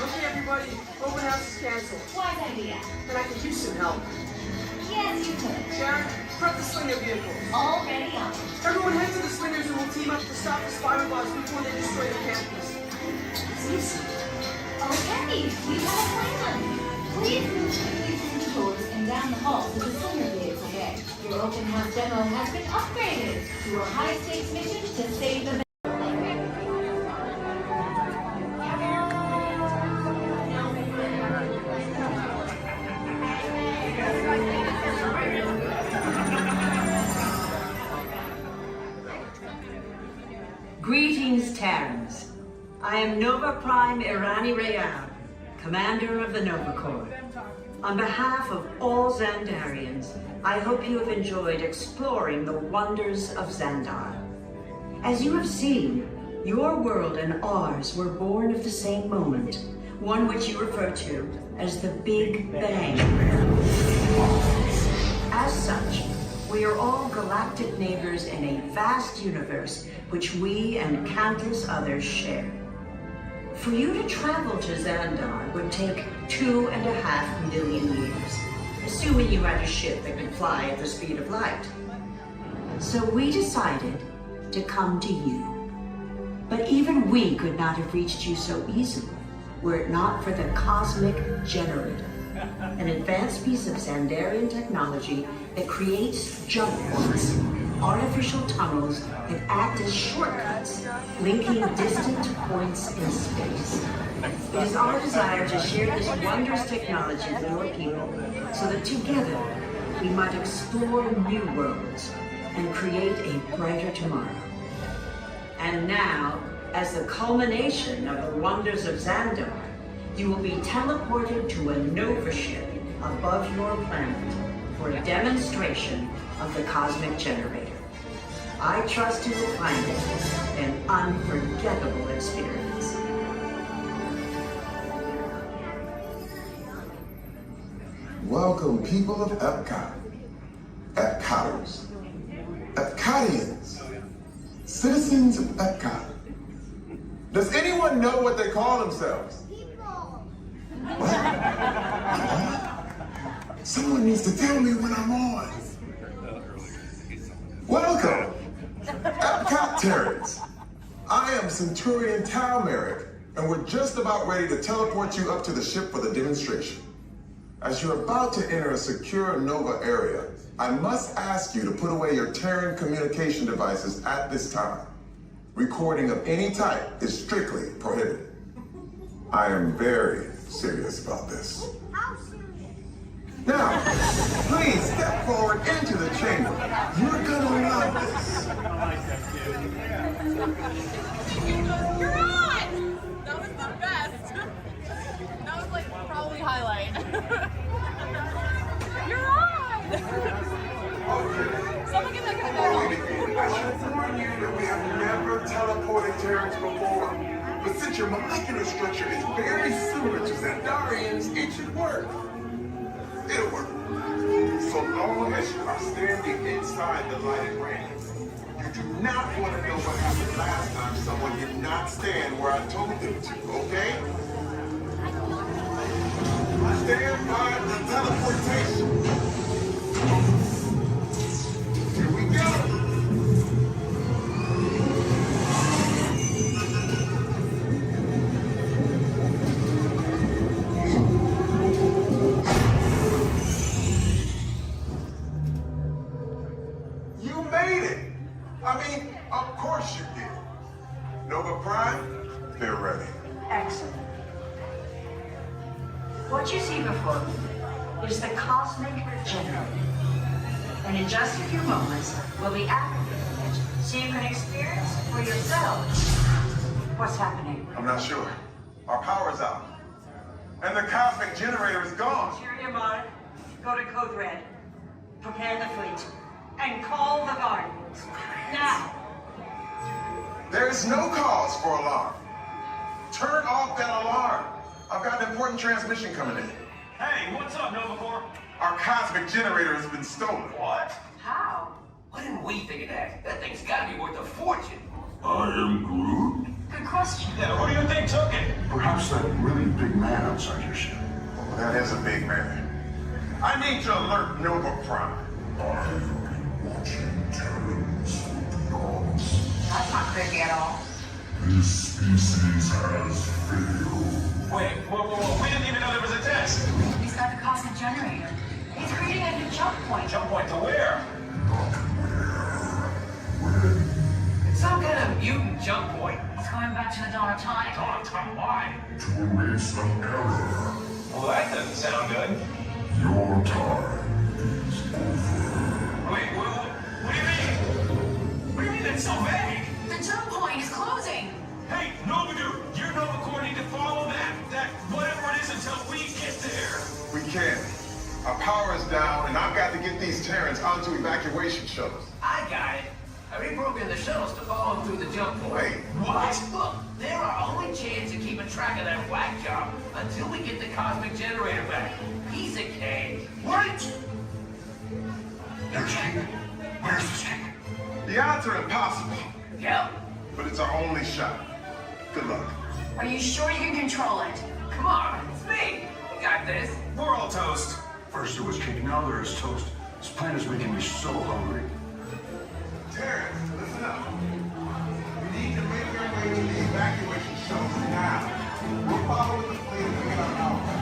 Okay, everybody. Open house is canceled.
Wise idea.
And I could use some help.
Yes, you could.
Sharon, prep the slinger vehicle.
Already on.
Everyone head to the slingers and we'll team up to stop the spider bots before they destroy the campus. It's easy.
Okay, we have a plan. Please move quickly through the doors and down the hall to the slinger vehicle bay. Your open house demo has been upgraded to a high-stakes mission to save the...
Greetings, Terrans. I am Nova Prime Irani Real, Commander of the Nova Corps. On behalf of all Xandarians, I hope you have enjoyed exploring the wonders of Xandar. As you have seen, your world and ours were born of the same moment, one which you refer to as the Big Bang. As such, we are all galactic neighbors in a vast universe which we and countless others share. For you to travel to Xandar would take 2.5 million years, assuming you had a ship that could fly at the speed of light. So we decided to come to you. But even we could not have reached you so easily were it not for the Cosmic Generator, an advanced piece of Xandarian technology that creates jump points, artificial tunnels that act as shortcuts, linking distant points in space. It is our desire to share this wondrous technology with your people, so that together we might explore new worlds and create a brighter tomorrow. And now, as the culmination of the wonders of Xandar, you will be teleported to a Nova ship above your planet for a demonstration of the Cosmic Generator. I trust you will find it an unforgettable experience.
welcome, people of Epcot, Epcoters, Epcotians, citizens of Epcot. Does anyone know what they call themselves? What? Someone needs to tell me when I'm on. Welcome, Epcot Terrans. I am Centurion Tal Merrick, and we're just about ready to teleport you up to the ship for the demonstration. As you're about to enter a secure Nova area, I must ask you to put away your Terran communication devices at this time. Recording of any type is strictly prohibited. I am very serious about this. Now, please step forward into the chamber. You're gonna love this.
You're on! That was the best. That was like probably highlight. You're on! Someone get that guy back.
I should warn you that we have never teleported Terrans before. But since your molecular structure is very similar to Xandarian's, it should work. It'll work. So long as you are standing inside the lighted ring. You do not want to know what happened last time someone did not stand where I told them to, okay? Stand by the teleportation. Here we go. You made it. I mean, of course you did. Nova Prime, they're ready.
Excellent. What you see before you is the cosmic generator. And in just a few moments, we'll be activating it so you can experience for yourself what's happening.
I'm not sure. Our power's out. And the cosmic generator is gone.
Interior Mod, go to Code Red. Prepare the fleet. And call the Guardians. Now.
There is no cause for alarm. Turn off that alarm. I've got an important transmission coming in.
Hey, what's up, Nova Corps?
Our cosmic generator has been stolen.
What?
How?
Why didn't we think of that? That thing's gotta be worth a fortune.
I am Groot.
Good question.
Yeah, who do you think took it?
Perhaps that really big man outside your ship.
Oh, that is a big man. I need to alert Nova Prime.
I'm watching Terrans from beyond.
That's not creepy at all.
This species has failed.
Wait, whoa, we didn't even know there was a test.
He's got the cosmic generator. He's creating a new jump point.
Jump point to where?
Not where. When.
It's some kind of mutant jump point.
It's going back to the dawn of time.
Dawn of time, why?
To erase an error.
Well, that doesn't sound good.
Your time is over.
Wait, what do you mean? What do you mean that's so vague?
The jump point is closing.
Hey, Nova Dude, you Nova Corps need to follow that whatever it is until we get there.
We can. Our power is down, and I've got to get these Terrans onto evacuation shuttles.
I got it. I reprogrammed the shuttles to follow them through the jump point.
Wait,
what?
Look, they're our only chance of keeping track of that whack job until we get the cosmic generator back. Piece of cake.
What?
There's King. Where's this King?
the odds are impossible.
Yep.
But it's our only shot. Good luck.
Are you sure you can control it?
Come on, it's me. We got this.
We're all toast.
First it was cake, now there is toast. This plan is making me so hungry.
Terrence, listen up. We need to make our way to the evacuation shelter now. We'll follow with the fleet and get our power.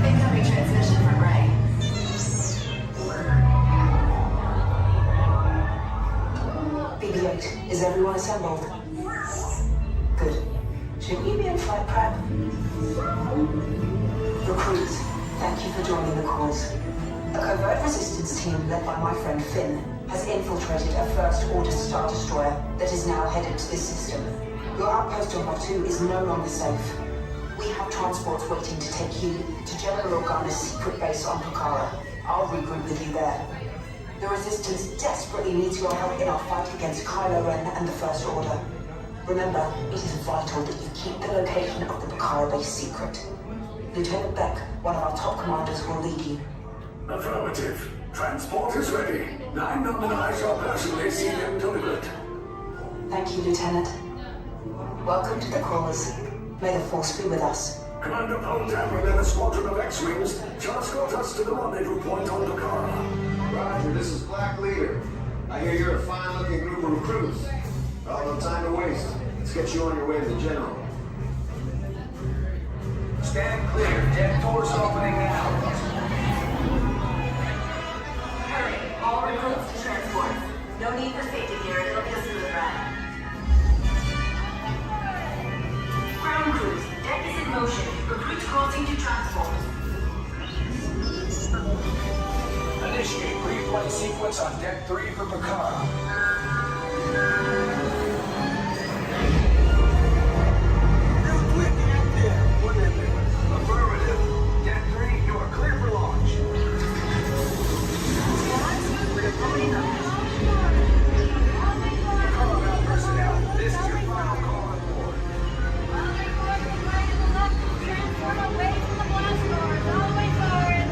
Incoming transmission from Ray. BB-8, is everyone assembled? Good. Should we be in flight prep? Recruits, thank you for joining the cause. A covert resistance team led by my friend Finn has infiltrated a First Order Star Destroyer that is now headed to this system. Your outpost on Mod 2 is no longer safe. We have transports waiting to take you to General Organa's secret base on Pucara. I'll regroup with you there. The Resistance desperately needs your help in our fight against Kylo Ren and the First Order. Remember, it is vital that you keep the location of the Pucara base secret. Lieutenant Beck, one of our top commanders, will lead you.
Affirmative. Transport is ready. 9 and I shall personally see them delivered.
Thank you, Lieutenant. Welcome to the Crawlers. May the Force be with us.
Commander Poltammer and a squadron of X-Wings shall escort us to the rendezvous point on Pucara.
Roger, this is Black Leader. I hear you're a fine-looking group of recruits. Well, no time to waste. Let's get you on your way to the General.
Stand clear. Deck doors opening now.
Hurry, all recruits to transport. No need for safety gear, it'll be a smooth ride. Ground crews, deck is in motion. Recruits crossing to transport.
Initiate pre-flight sequence on Deck 3 for Backlot. Affirmative. Deck 3, you are clear for launch. Paramount personnel, this is your final call on board.
Transform away from the blast doors, all the way forward.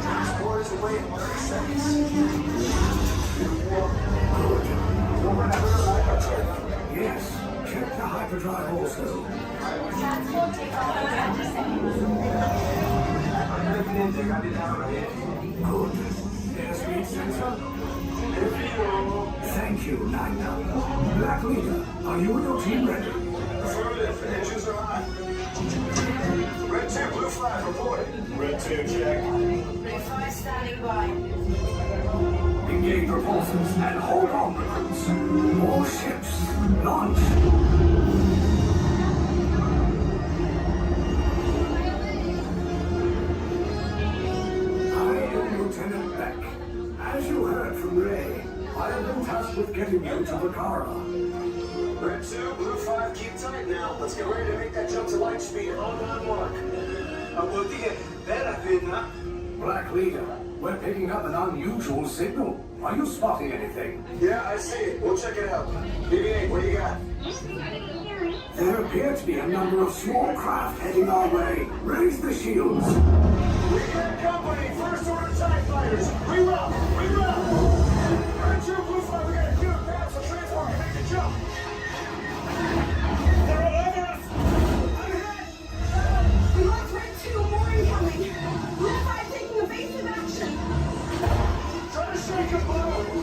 Transport is away in 30 seconds.
Yes, check the hyperdrive also.
Transport takeoff in 20 seconds.
Good. Airspeed sensor. Thank you, 9 Black Leader, are you and your team ready?
Affirmative. Engines are hot. Red 2, blue flag reporting. Red 2, check.
Blue 5 standing by.
Engage repulsors and hold on, recruits. More ships. Launch. I am Lieutenant Beck. As you heard from Ray, I have been tasked with getting you to Pucara.
Red 2, blue 5, keep tight now. Let's get ready to make that jump to light speed on mark.
Black Leader, we're picking up an unusual signal. Are you spotting anything?
Yeah, I see it. We'll check it out. BB-8, what do you got?
There appear to be a number of small craft heading our way. Raise the shields.
We got company. First Order TIE fighters. Reroute. Reroute. Red 2, blue 5, we got a clear path so transport can make the jump. They're all over us. I'm hit.
We lost Red 2, more incoming. Blue 5 taking evasive action.
Try to shake him, Blue.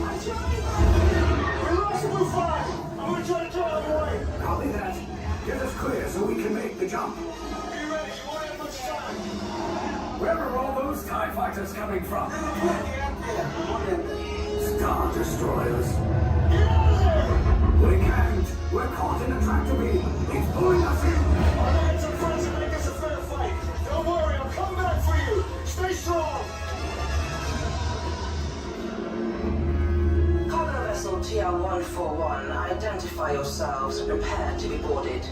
I'm trying.
We lost blue 5. I'm going to try to draw out of the way.
Copy that. Get us clear so we can make the jump.
Be ready. You won't have much time.
Where are all those TIE fighters coming from? Star Destroyers.
Get out of there.
We can't. We're caught in a tractor beam. It's pulling us in.
Our lads and friends will make this a fair fight. Don't worry, I'll come back for you. Stay strong.
Cargo vessel TR-141, identify yourselves and prepare to be boarded.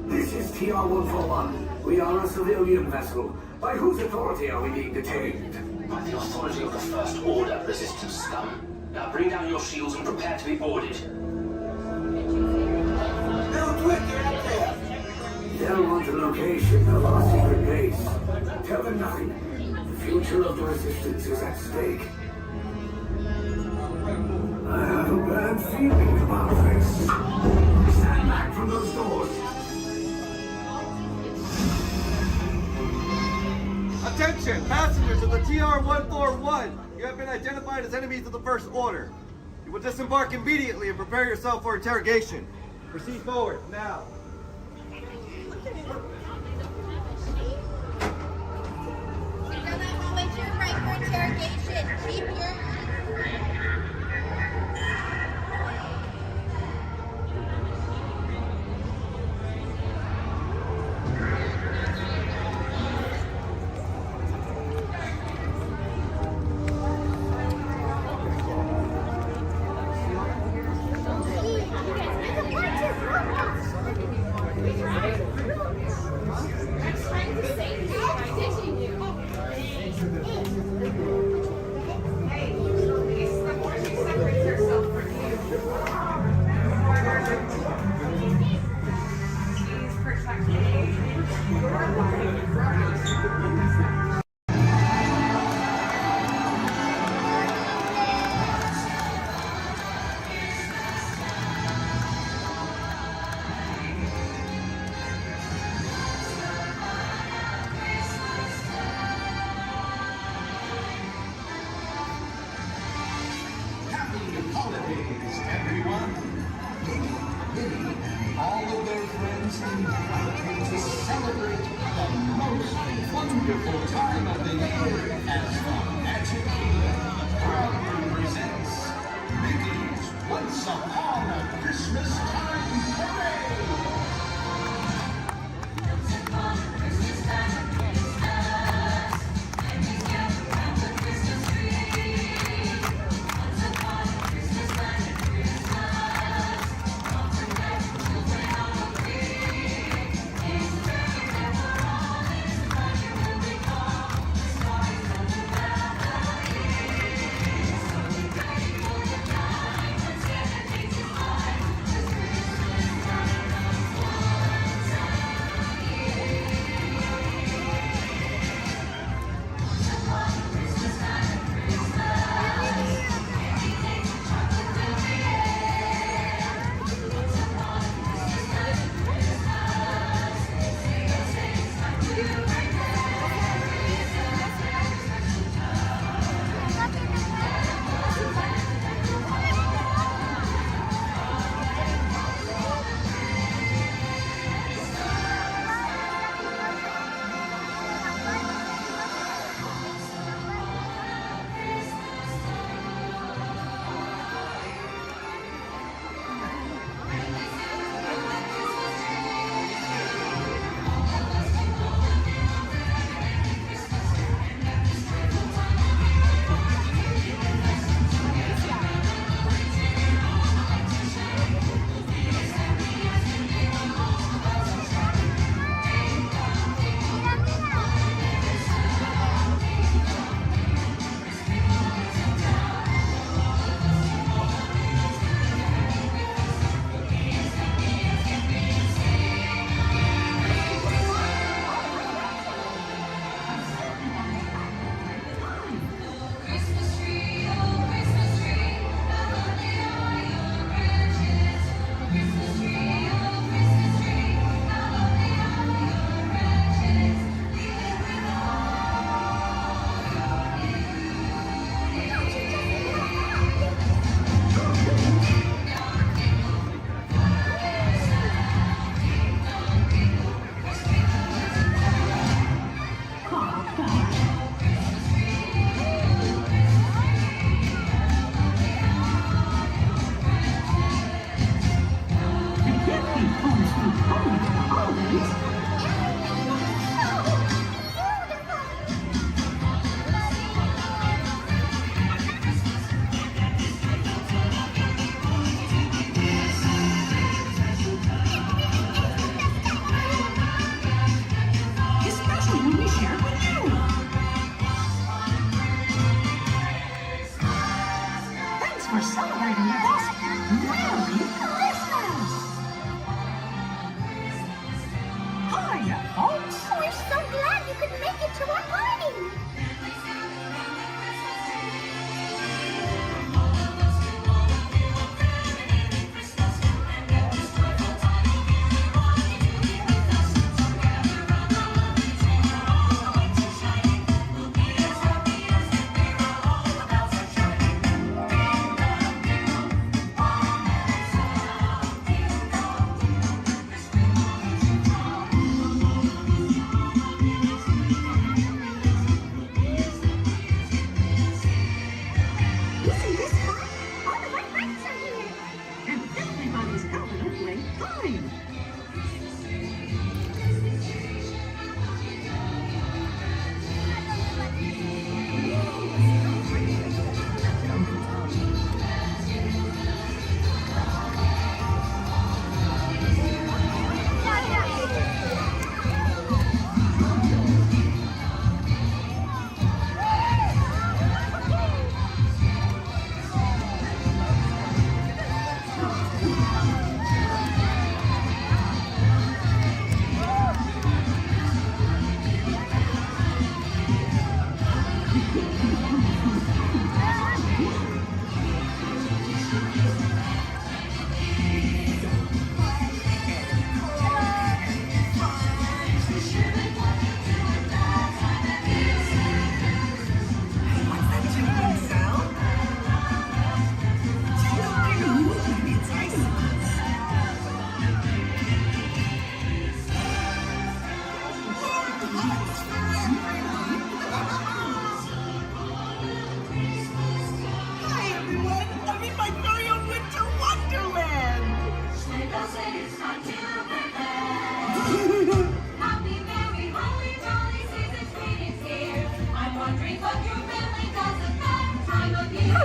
This is TR-141. We are a civilian vessel. By whose authority are we being detained?
By the authority of the First Order, Resistance scum. Now bring down your shields and prepare to be boarded.
They'll want the location of our secret base. Tell them nothing. The future of the Resistance is at stake. I have a bad feeling about this. Stand back from those doors.
Attention, passengers of the TR-141. You have been identified as enemies of the First Order. You will disembark immediately and prepare yourself for interrogation. Proceed forward, now.
Right for interrogation. Keep your...
to celebrate the most wonderful time of the year as the Magic Kingdom proudly presents Mickey's Once Upon a Christmas Time Parade!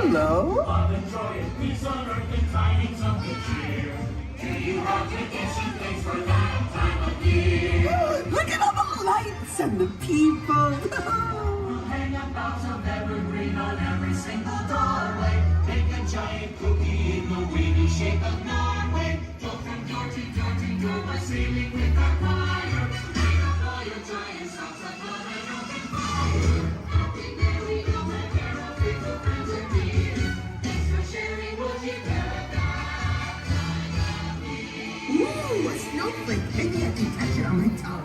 Hello.
Love and joy and peace on earth and tidings of good cheer. Do you rock against you thanks for that time of year?
Look at all the lights and the people.
We'll hang up boughs of evergreen on every single doorway. Make a giant cookie in the windy shape of Norway. Go from door to door to door by sailing with our choir. Make a fire giant socks of love and open fire. Happy Merry Golden Carol, faithful friends and dear. Thanks for sharing what you got that time of year.
Ooh, a snowflake. Maybe I can catch it on my tongue.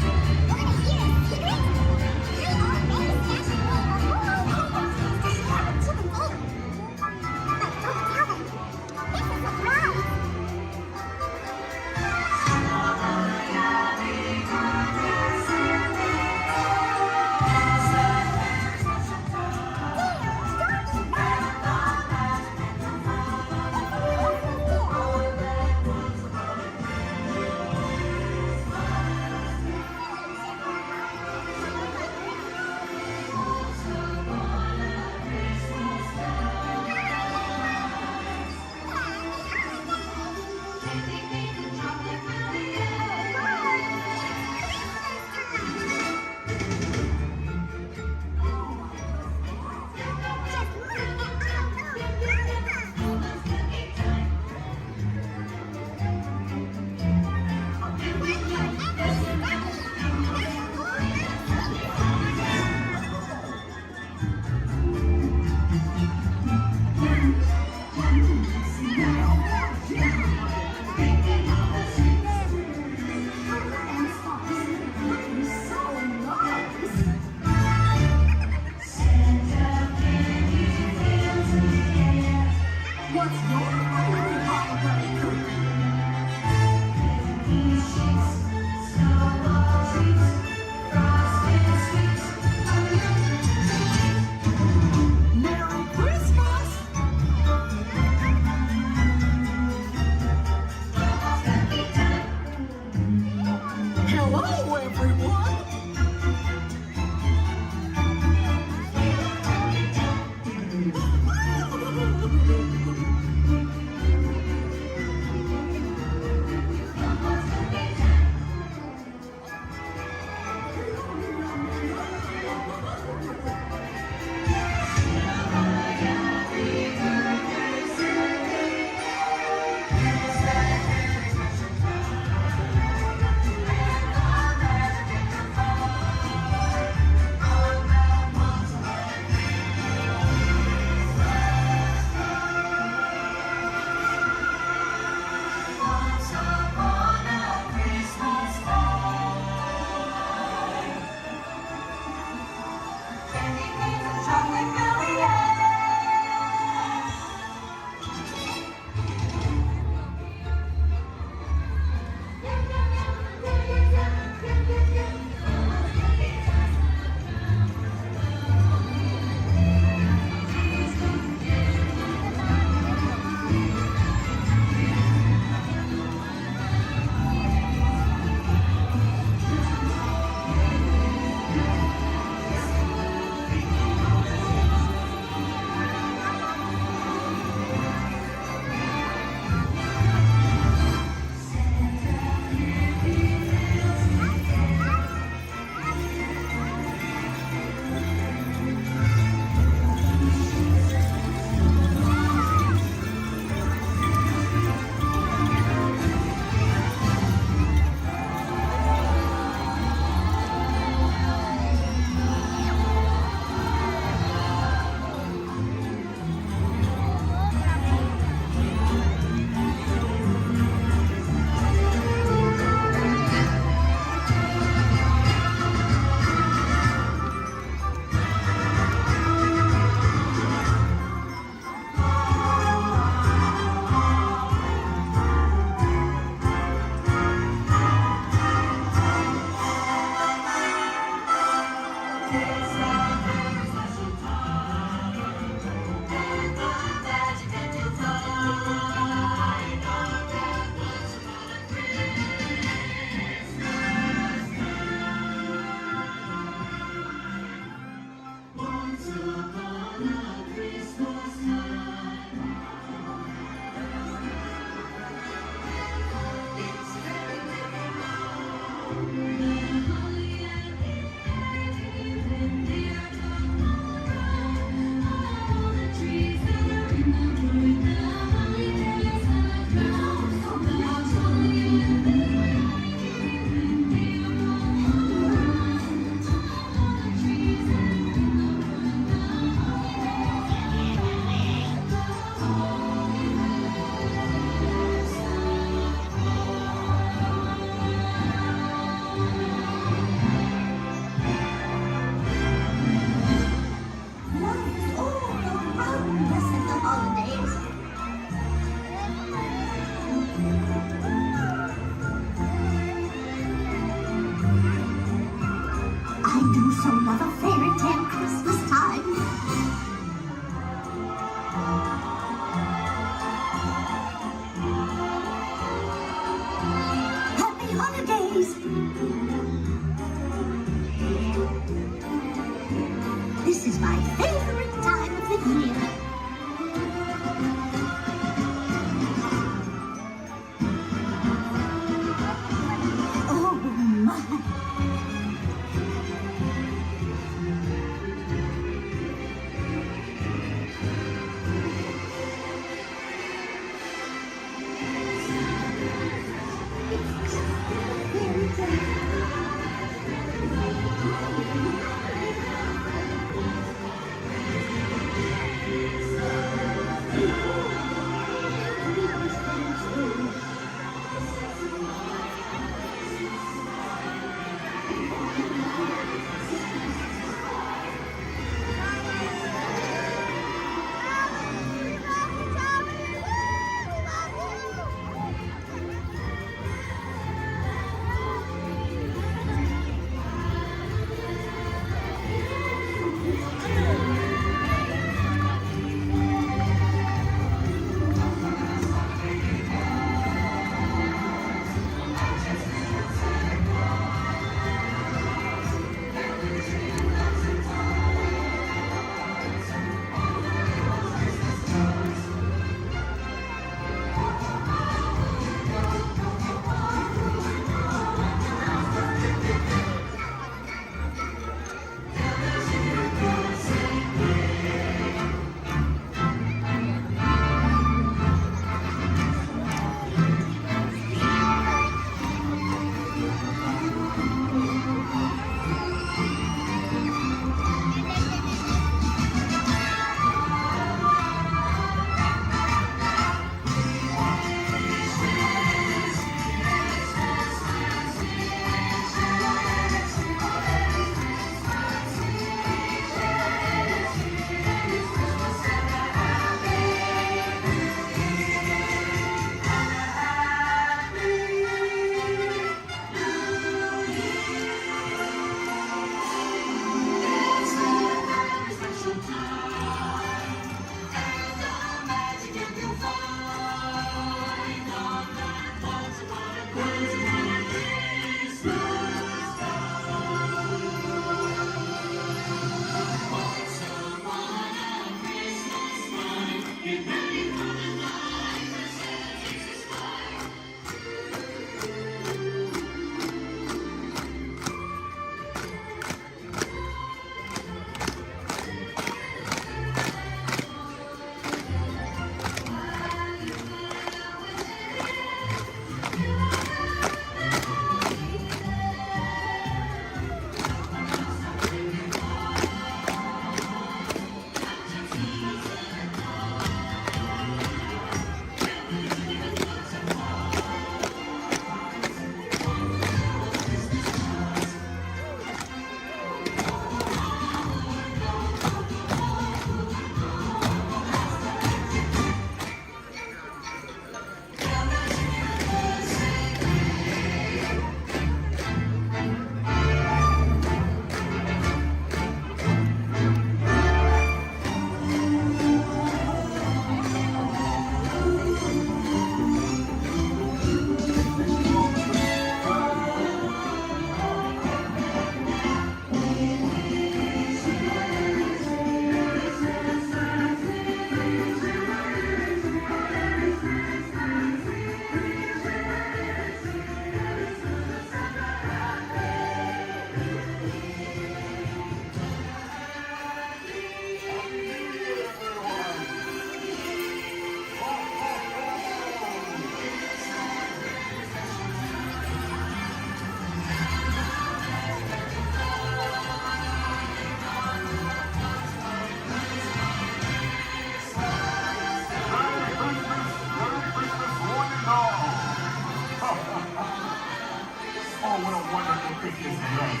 Oh, what a wonderful Christmas dress.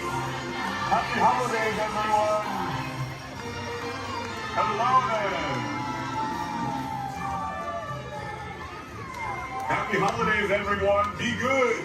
Happy holidays, everyone. Hello there. Happy holidays, everyone. Be good.